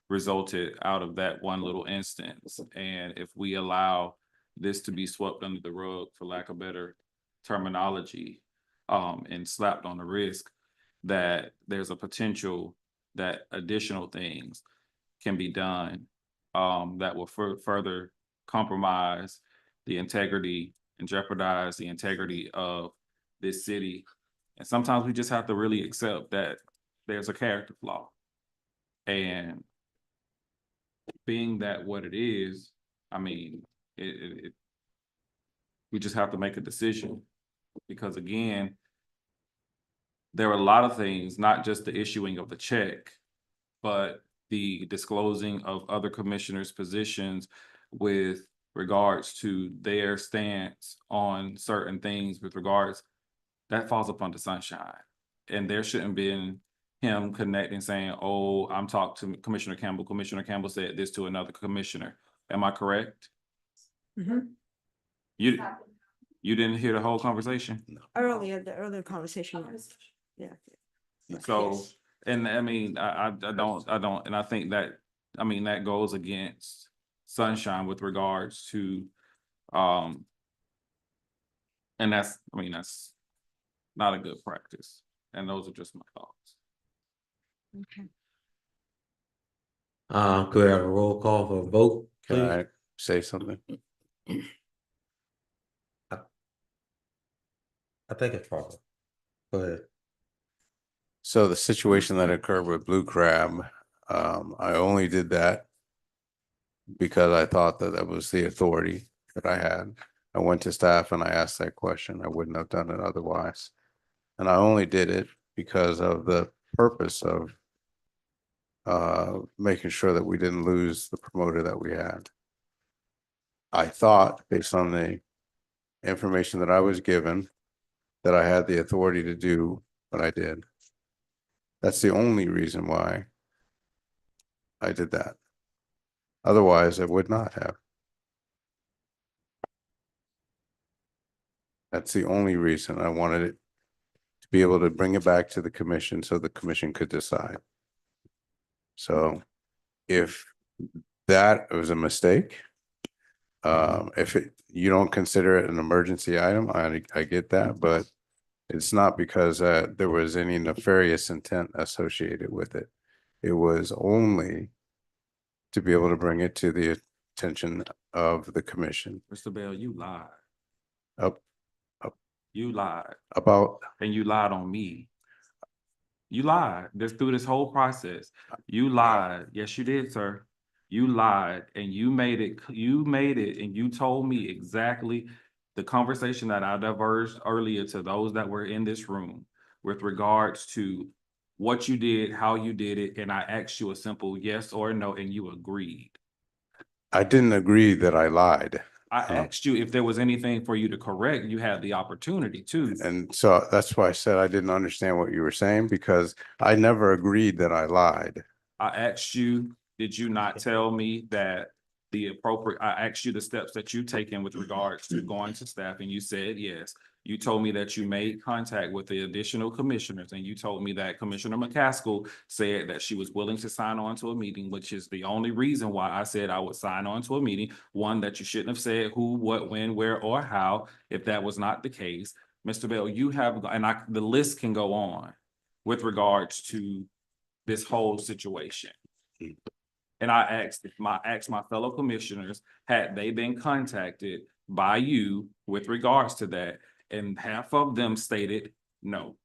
resulted out of that one little instance. And if we allow this to be swept under the rug, for lack of better terminology, and slapped on the wrist, that there's a potential that additional things can be done that will further compromise the integrity and jeopardize the integrity of this city. And sometimes we just have to really accept that there's a character flaw. And being that what it is, I mean, we just have to make a decision. Because again, there are a lot of things, not just the issuing of the check, but the disclosing of other commissioners' positions with regards to their stance on certain things with regards, that falls upon the sunshine. And there shouldn't be him connecting saying, oh, I'm talking to Commissioner Campbell. Commissioner Campbell said this to another commissioner. Am I correct? You didn't hear the whole conversation? The earlier conversation was, yeah. So, and I mean, I don't, and I think that, I mean, that goes against sunshine with regards to, and that's, I mean, that's not a good practice. And those are just my thoughts. Okay. Could I have a roll call for a vote, Can please? I say something? I think it's proper. Go ahead. So the situation that occurred with Blue Crab, I only did that because I thought that that was the authority that I had. I went to staff and I asked that question. I wouldn't have done it otherwise. And I only did it because of the purpose of making sure that we didn't lose the promoter that we had. I thought, based on the information that I was given, that I had the authority to do what I did. That's the only reason why I did that. Otherwise, I would not have. That's the only reason I wanted it to be able to bring it back to the commission so the commission could decide. So if that was a mistake, if you don't consider it an emergency item, I get that, but it's not because there was any nefarious intent associated with it. It was only to be able to bring it to the attention of the commission. Mr. Bell, you lied. Up You lied. about, And you lied on me. You lied through this whole process. You lied. Yes, you did, sir. You lied and you made it, and you told me exactly the conversation that I diverged earlier to those that were in this room with regards to what you did, how you did it, and I asked you a simple yes or no, and you agreed. I didn't agree that I lied. I asked you if there was anything for you to correct. You had the opportunity to. And so that's why I said I didn't understand what you were saying, because I never agreed that I lied. I asked you, did you not tell me that I asked you the steps that you taken with regards to going to staff, and you said yes. You told me that you made contact with the additional commissioners, and you told me that Commissioner McCaskill said that she was willing to sign on to a meeting, which is the only reason why I said I would sign on to a meeting. One, that you shouldn't have said who, what, when, where, or how, if that was not the case. Mr. Bell, you have, the list can go on with regards to this whole situation. And I asked my fellow commissioners, had they been contacted by you with regards to that? And half of them stated no.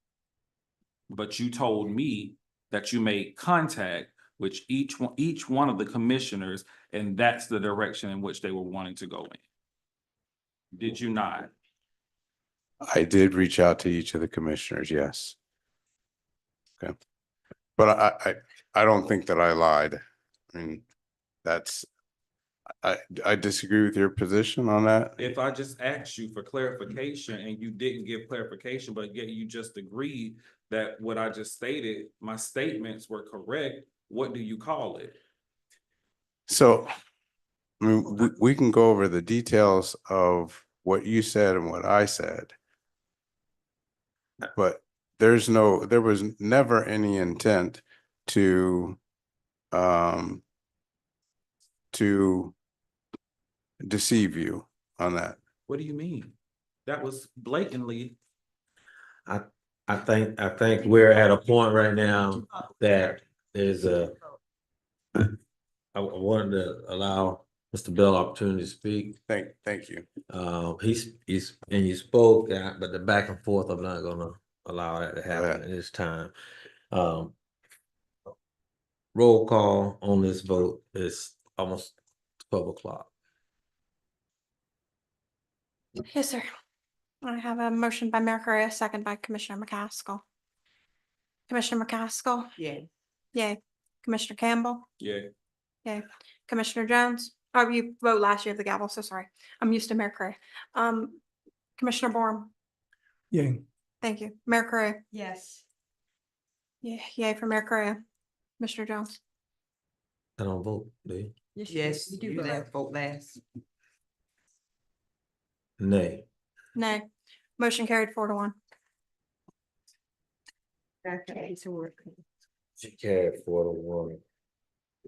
But you told me that you made contact with each one of the commissioners, and that's the direction in which they were wanting to go in. Did you not? I did reach out to each of the commissioners, yes. Okay. But I don't think that I lied. I mean, I disagree with your position on that. If I just asked you for clarification and you didn't give clarification, but yet you just agreed that what I just stated, my statements were correct, what do you call it? So, I mean, we can go over the details of what you said and what I said. But there was never any intent to deceive you on that. What do you mean? That was blatantly. I think we're at a point right now that there's I wanted to allow Mr. Bell opportunity to speak. Thank you. You spoke, but the back and forth, I'm not gonna allow that to happen at this time. Roll call on this vote is almost 12 o'clock. Yes, sir. I have a motion by Mayor Correa, second by Commissioner McCaskill. Commissioner McCaskill? Yay. Yay. Commissioner Campbell? Yeah. Yay. Commissioner Jones? Oh, you vote last year of the gavel, so sorry. I'm used to Mayor Correa. Commissioner Borum? Yeah. Thank you. Mayor Correa? Yes. Yeah, yay for Mayor Correa. Commissioner Jones? I don't vote, do you? Yes, you have vote last. Nay. Nay. Motion carried 4-1. Okay, so we're. She carried 4-1.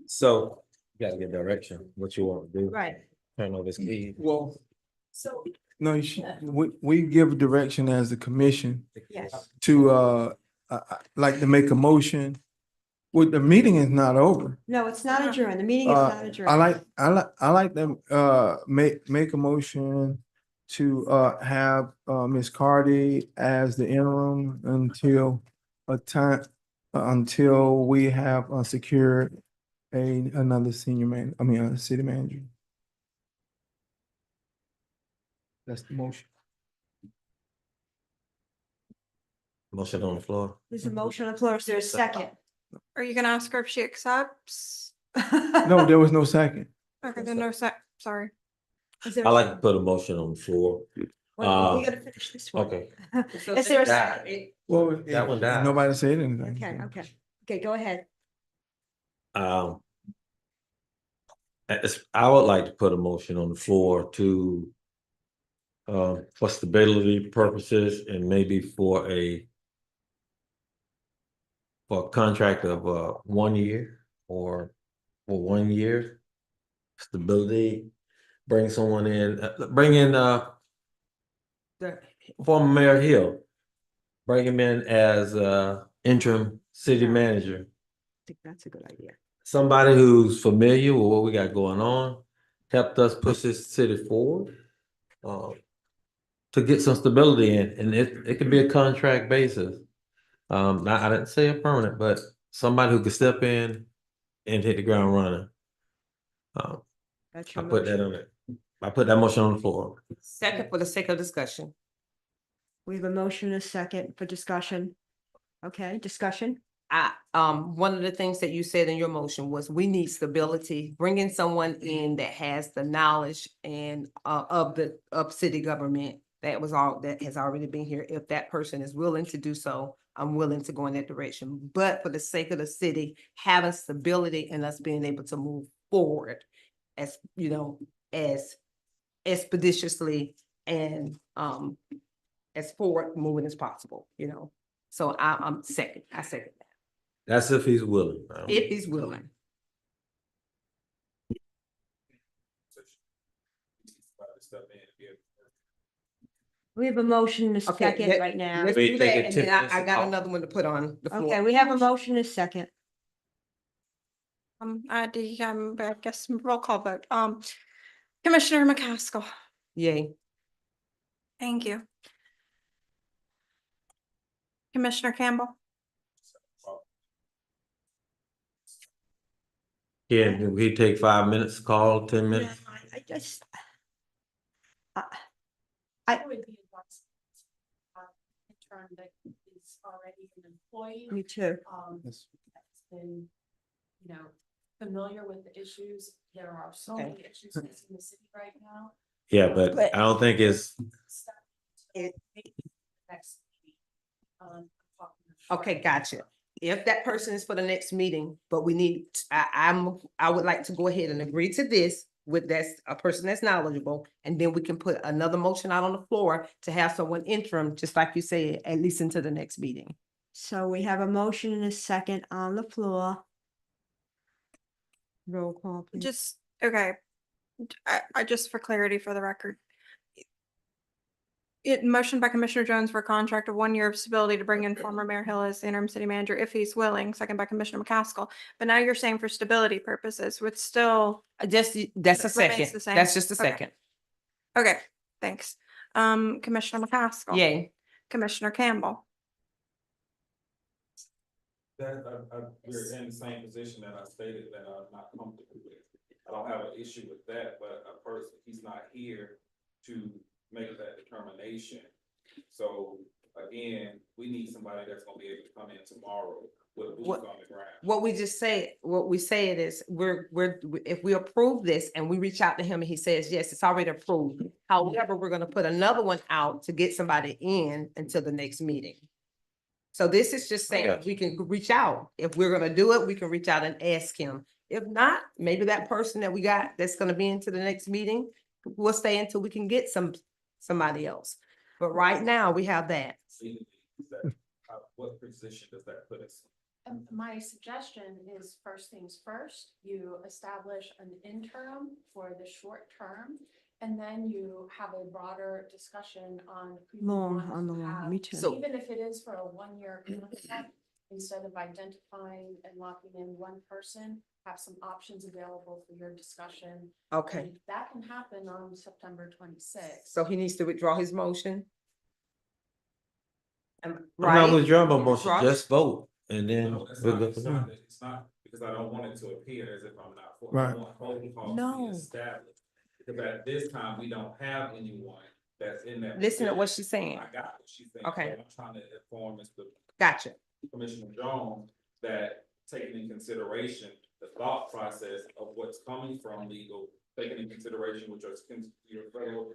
So you gotta get direction, what you want to do. Right. Turn over his keys. Well, So. no, we give direction as the commission Yes. to, like to make a motion. Well, the meeting is not over. No, it's not adjourned. The meeting is not adjourned. I like them, make a motion to, have, Ms. Cardy as the interim until a time, until we have, secured another city manager. That's the motion. Motion on the floor. There's a motion on the floor. Is there a second? Are you gonna ask her if she accepts? No, there was no second. Okay, then no sorry. Is there I a like to second? put a motion on the floor. Well, we gotta finish this one. Okay. Is there a second? Well, That one died. nobody said anything. Okay, go ahead. I would like to put a motion on the floor to for stability purposes and maybe for a contract of 1 year or for 1 year stability. Bring someone in, bring in former Mayor Hill. Bring him in as interim city manager. I think that's a good idea. Somebody who's familiar with what we got going on, helped us push this city forward, to get some stability in, and it could be a contract basis. I didn't say a permanent, but somebody who could step in and hit the ground running. That's I your put that motion. on it. I put that motion on the floor. Second, for the sake of discussion. We have a motion and a second for discussion. Okay, discussion? One of the things that you said in your motion was we need stability, bringing someone in that has the knowledge and of city government. That has already been here. If that person is willing to do so, I'm willing to go in that direction. But for the sake of the city, having stability and us being able to move forward as, you know, as expeditiously and as forward moving as possible, you know. So I second that. That's if he's willing. If he's willing. We have a motion and a Okay, second right now. Let's Wait, do take that, it and 10 then minutes I to got talk. another one to put on the floor. Okay, we have a motion and a second. I guess roll call vote. Commissioner McCaskill, Yay. thank you. Commissioner Campbell, Yeah, do we take 5 minutes, call 10 minutes? I just. I would be advised. Intern that is already an employee. Me too. That's been, you know, familiar with the issues. There are so Okay. many issues in the city right now. Yeah, but I don't think it's, Next meeting. Okay, gotcha. If that person is for the next meeting, but we need, I would like to go ahead and agree to this with a person that's knowledgeable, and then we can put another motion out on the floor to have someone interim, just like you said, at least into the next meeting. So we have a motion and a second on the floor. Roll call, please. just, okay. I just for clarity for the record. It motion by Commissioner Jones for a contract of 1 year of stability to bring in former Mayor Hill as interim city manager if he's willing, second by Commissioner McCaskill. But now you're saying for stability purposes, with still, That's a That remains second. the same? That's just a Okay. second. okay, thanks. Commissioner McCaskill. Yay. Commissioner Campbell. That, we're in the same position that I stated that I'm not comfortable with. I don't have an issue with that, but a person, he's not here to make that determination. So again, we need somebody that's gonna be able to come in tomorrow with boots on the ground. What we say it is, if we approve this and we reach out to him and he says, yes, it's already approved. However, we're gonna put another one out to get somebody in until the next meeting. So this is just saying, Okay. we can reach out. If we're gonna do it, we can reach out and ask him. If not, maybe that person that we got that's gonna be into the next meeting, we'll stay until we can get somebody else. But right now, we have that. What position does that put us? My suggestion is first things first, you establish an interim for the short term. And then you have a broader discussion on. Who you want On the to long, have. me too. So- Even if it is for a 1 year contract, instead of identifying and locking in one person, have some options available for your discussion. Okay, And that can happen on September 26th. so he needs to withdraw his motion. I'm not Right? withdrawing my motion, Withdraw? just vote and then No, it's we'll not, go it's from there. not, it's not, because I don't want it to appear as if I'm not for. I Right. want protocols to No. be established. Because at this time, we don't have anyone that's in that. Listen to what position. she's saying. I got what she's saying. Okay. So I'm trying to inform Mr. Gotcha. Commissioner Jones that taking in consideration the thought process of what's coming from legal, taking in consideration which your fellow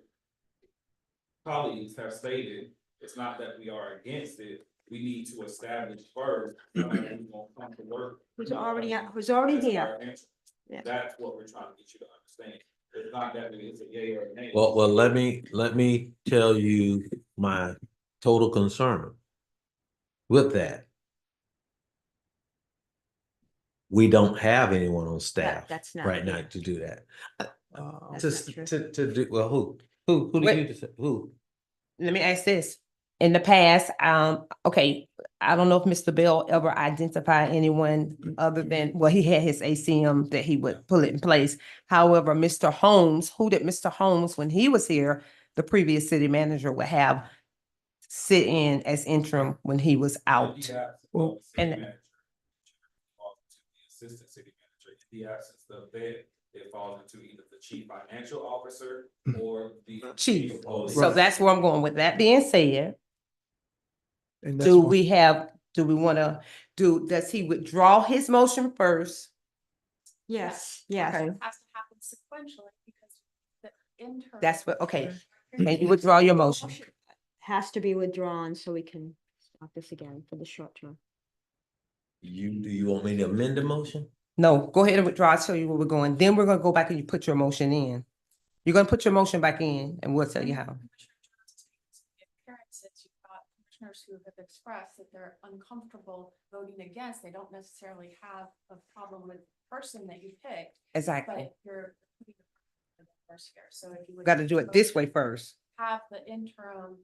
colleagues have stated, it's not that we are against it. We need to establish first, somebody who's gonna come to work. Who's already as here. our interim. Yeah. That's what we're trying to get you to understand. It's not that it's a yay or a nay. Well, let me tell you my total concern with that. We don't have anyone on staff That's not right now fair. to do that. That's To, not true. to do, well, who do Wait. you, just who? Let me ask this. In the past, okay, I don't know if Mr. Bell ever identified anyone other than, well, he had his ACM that he would pull it in place. However, Mr. Holmes, who did Mr. Holmes, when he was here, the previous city manager would have sit in as interim when he was out. Well, And Assistant city manager, in the absence of that, it falls into either the chief financial officer or the chief. of police. So that's where I'm going. With that being said, and that's do why- we wanna does he withdraw his motion first? Yes, yes. Okay. Has to happen sequentially because the intern. That's what, okay. And you withdraw your motion. Has to be withdrawn so we can stop this again for the short term. Do you want me to amend the motion? No, go ahead and withdraw. I'll tell you where we're going. Then we're gonna go back and you put your motion in. You're gonna put your motion back in and we'll tell you how. Appearances, you've got commissioners who have expressed that they're uncomfortable voting against. They don't necessarily have a problem with the person that you picked. Exactly. But you're putting the first here. So if you would. Gotta do it this way first. Have the interim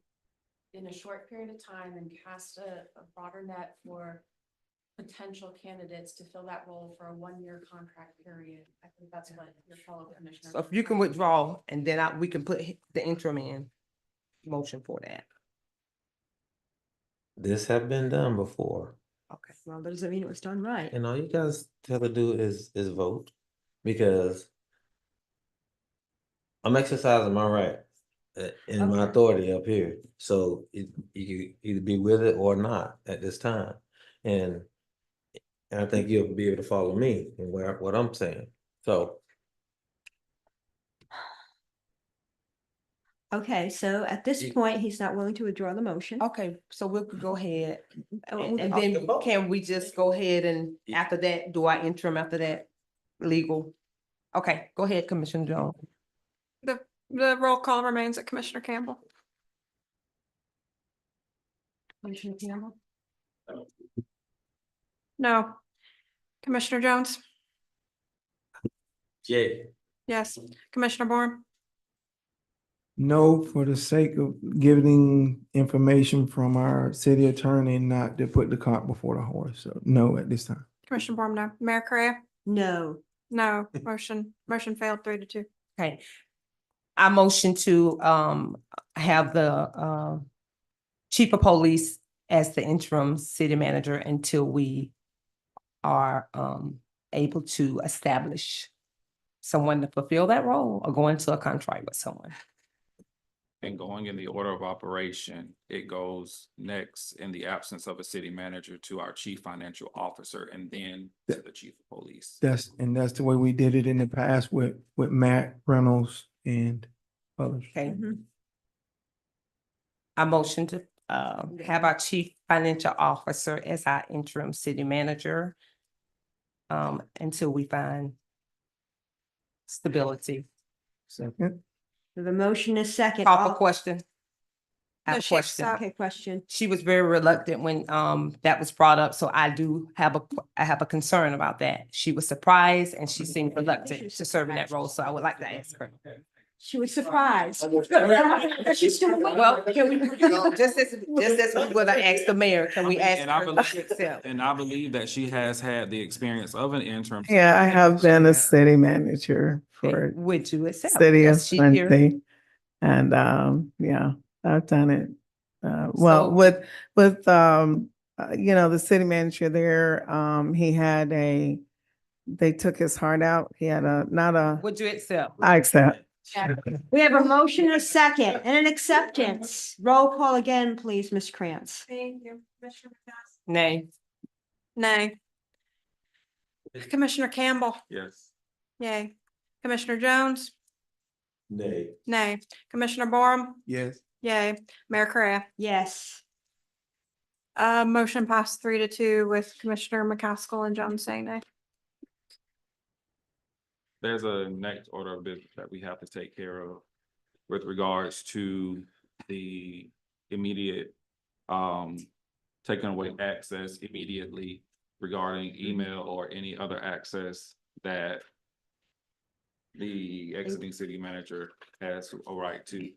in a short period of time and cast a broader net for potential candidates to fill that role for a 1-year contract period. I think that's what your fellow commissioners. So if you can withdraw and then we can put the interim in motion for that. This have been done before, Okay. Well, that doesn't mean it was done right. and all you guys have to do is vote, because I'm exercising my right and my authority up here. So you can either be with it or not at this time. And I think you'll be able to follow me and what I'm saying. So Okay, so at this point, he's not willing to withdraw the motion. Okay, so we'll go ahead. And And then can we just go ahead and after that, do our interim after that legal? Okay, go ahead, Commissioner Jones. The roll call remains at Commissioner Campbell. Commissioner Campbell? No. Commissioner Jones? Jay. Yes. Commissioner Bourne? No, for the sake of giving information from our city attorney, not to put the cart before the horse. So no, at this time. Commissioner Bourne, no. Mayor Correa? No. No. Motion failed 3-2. Okay. I motion to have the chief of police as the interim city manager until we are able to establish someone to fulfill that role or go into a contract with someone. And going in the order of operation, it goes next in the absence of a city manager to our chief financial officer and then to the chief of police. That's the way we did it in the past with Matt Reynolds and others. Okay. I motion to have our chief financial officer as our interim city manager until we find stability. Second. The motion is second. Call for question. I have No, a she question. accept- Okay, question. She was very reluctant when that was brought up, so I have a concern about that. She was surprised and she seemed reluctant to serve in that role, so I would like to ask her. She was surprised. She's still waiting. Well, can we, just as we would have asked the mayor, can we ask And I her believe, to accept? and I believe that she has had the experience of an interim. Yeah, I have been a city manager for Would you accept? City of Does she hear? Quincy. And yeah, I've done it. Well, So- with the city manager there, he had they took his heart out. He had Would you accept? I accept. We have a motion, and a second, and an acceptance. Roll call again, please, Ms. Krantz. Thank you. Commissioner McCaskey? Nay. Nay. Commissioner Campbell? Yes. Yay. Commissioner Jones? Nay. Nay. Commissioner Borum? Yes. Yay. Mayor Correa? Yes. Motion passed 3-2 with Commissioner McCaskill and Jones saying nay. There's a next order of business that we have to take care of with regards to the immediate taking away access immediately regarding email or any other access that the exiting city manager has a right to.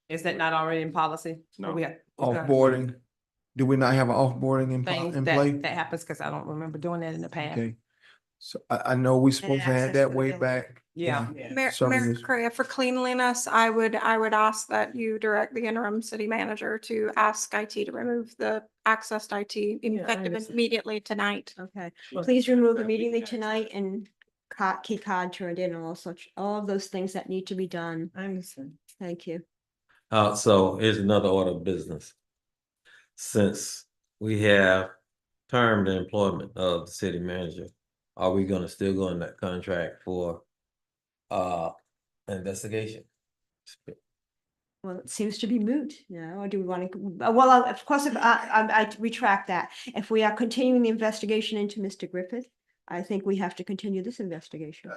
Is that not already in policy? No. We have Offboarding. Do we not have an offboarding things in play? that happens because I don't remember doing that in the past. Okay. So I know we supposed to access have that to the way building. back. Yeah. Mayor, Several Mayor years. Correa, for cleanliness, I would ask that you direct the interim city manager to ask IT to remove the access to IT effective understand. immediately tonight. Okay, please remove immediately tonight and key card turned in and all of those things that need to be done. I understand. Thank you. So here's another order of business. Since we have termed the employment of the city manager, are we gonna still go in that contract for investigation? Well, it seems to be moot, or do we want to, well, of course, I retract that. If we are continuing the investigation into Mr. Griffith, I think we have to continue this investigation.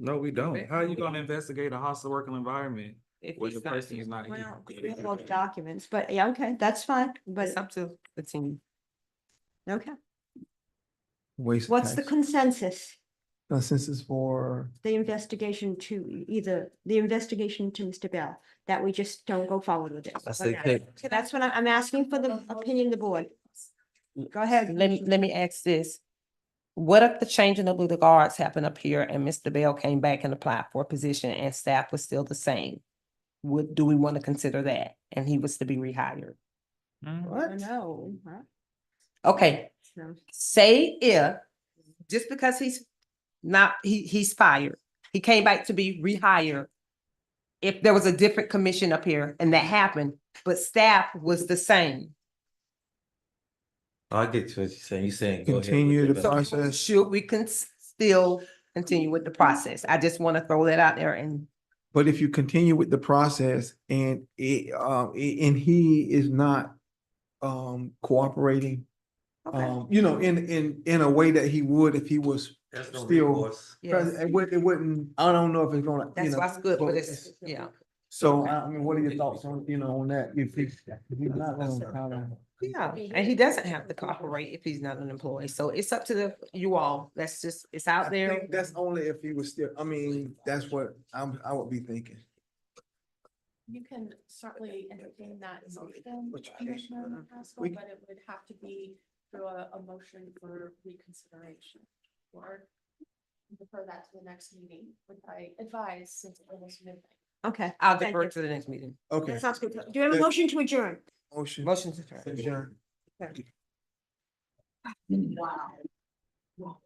No, we don't. How are you gonna investigate a hostile working environment If when he's the not- person is not here? Well, we have all the documents, but yeah, okay, that's fine, but, It's up to the team. okay. Waste of What's the tax. consensus? Consensus for, The investigation to the investigation to Mr. Bell, that we just don't go forward with it. I say pick. That's what I'm asking for the opinion of the board. Go ahead. Let me ask this. What if the changing of the guards happened up here and Mr. Bell came back and applied for a position and staff was still the same? Do we want to consider that? And he was to be rehired? What? No. Okay, No. say if, just because he's fired, he came back to be rehired. If there was a different commission up here and that happened, but staff was the same. I get what you're saying. You're saying go ahead. continue with the the process. Should we still continue with the process? I just want to throw that out there and But if you continue with the process and and he is not cooperating, in a way that he would if he was There's no still. recourse. Yes. It wouldn't, I don't know if it's gonna, that's why it's good, but it's, yeah. So, I mean, what are your thoughts on, on that? If he's not gonna kind of. Yeah, and he doesn't have to cooperate if he's not an employee. So it's up to you all. It's out there. That's only if he was still, I mean, that's what I would be thinking. You can certainly entertain that motion, Commissioner Haskell, but it would have to be through a motion for reconsideration. Or defer that to the next meeting, which I advise since it's almost midnight. Okay. I'll thank defer you. to the next meeting. Okay. That sounds good. Do you have a motion to adjourn? Motion. Motion to adjourn. Adjourn. Okay. Wow.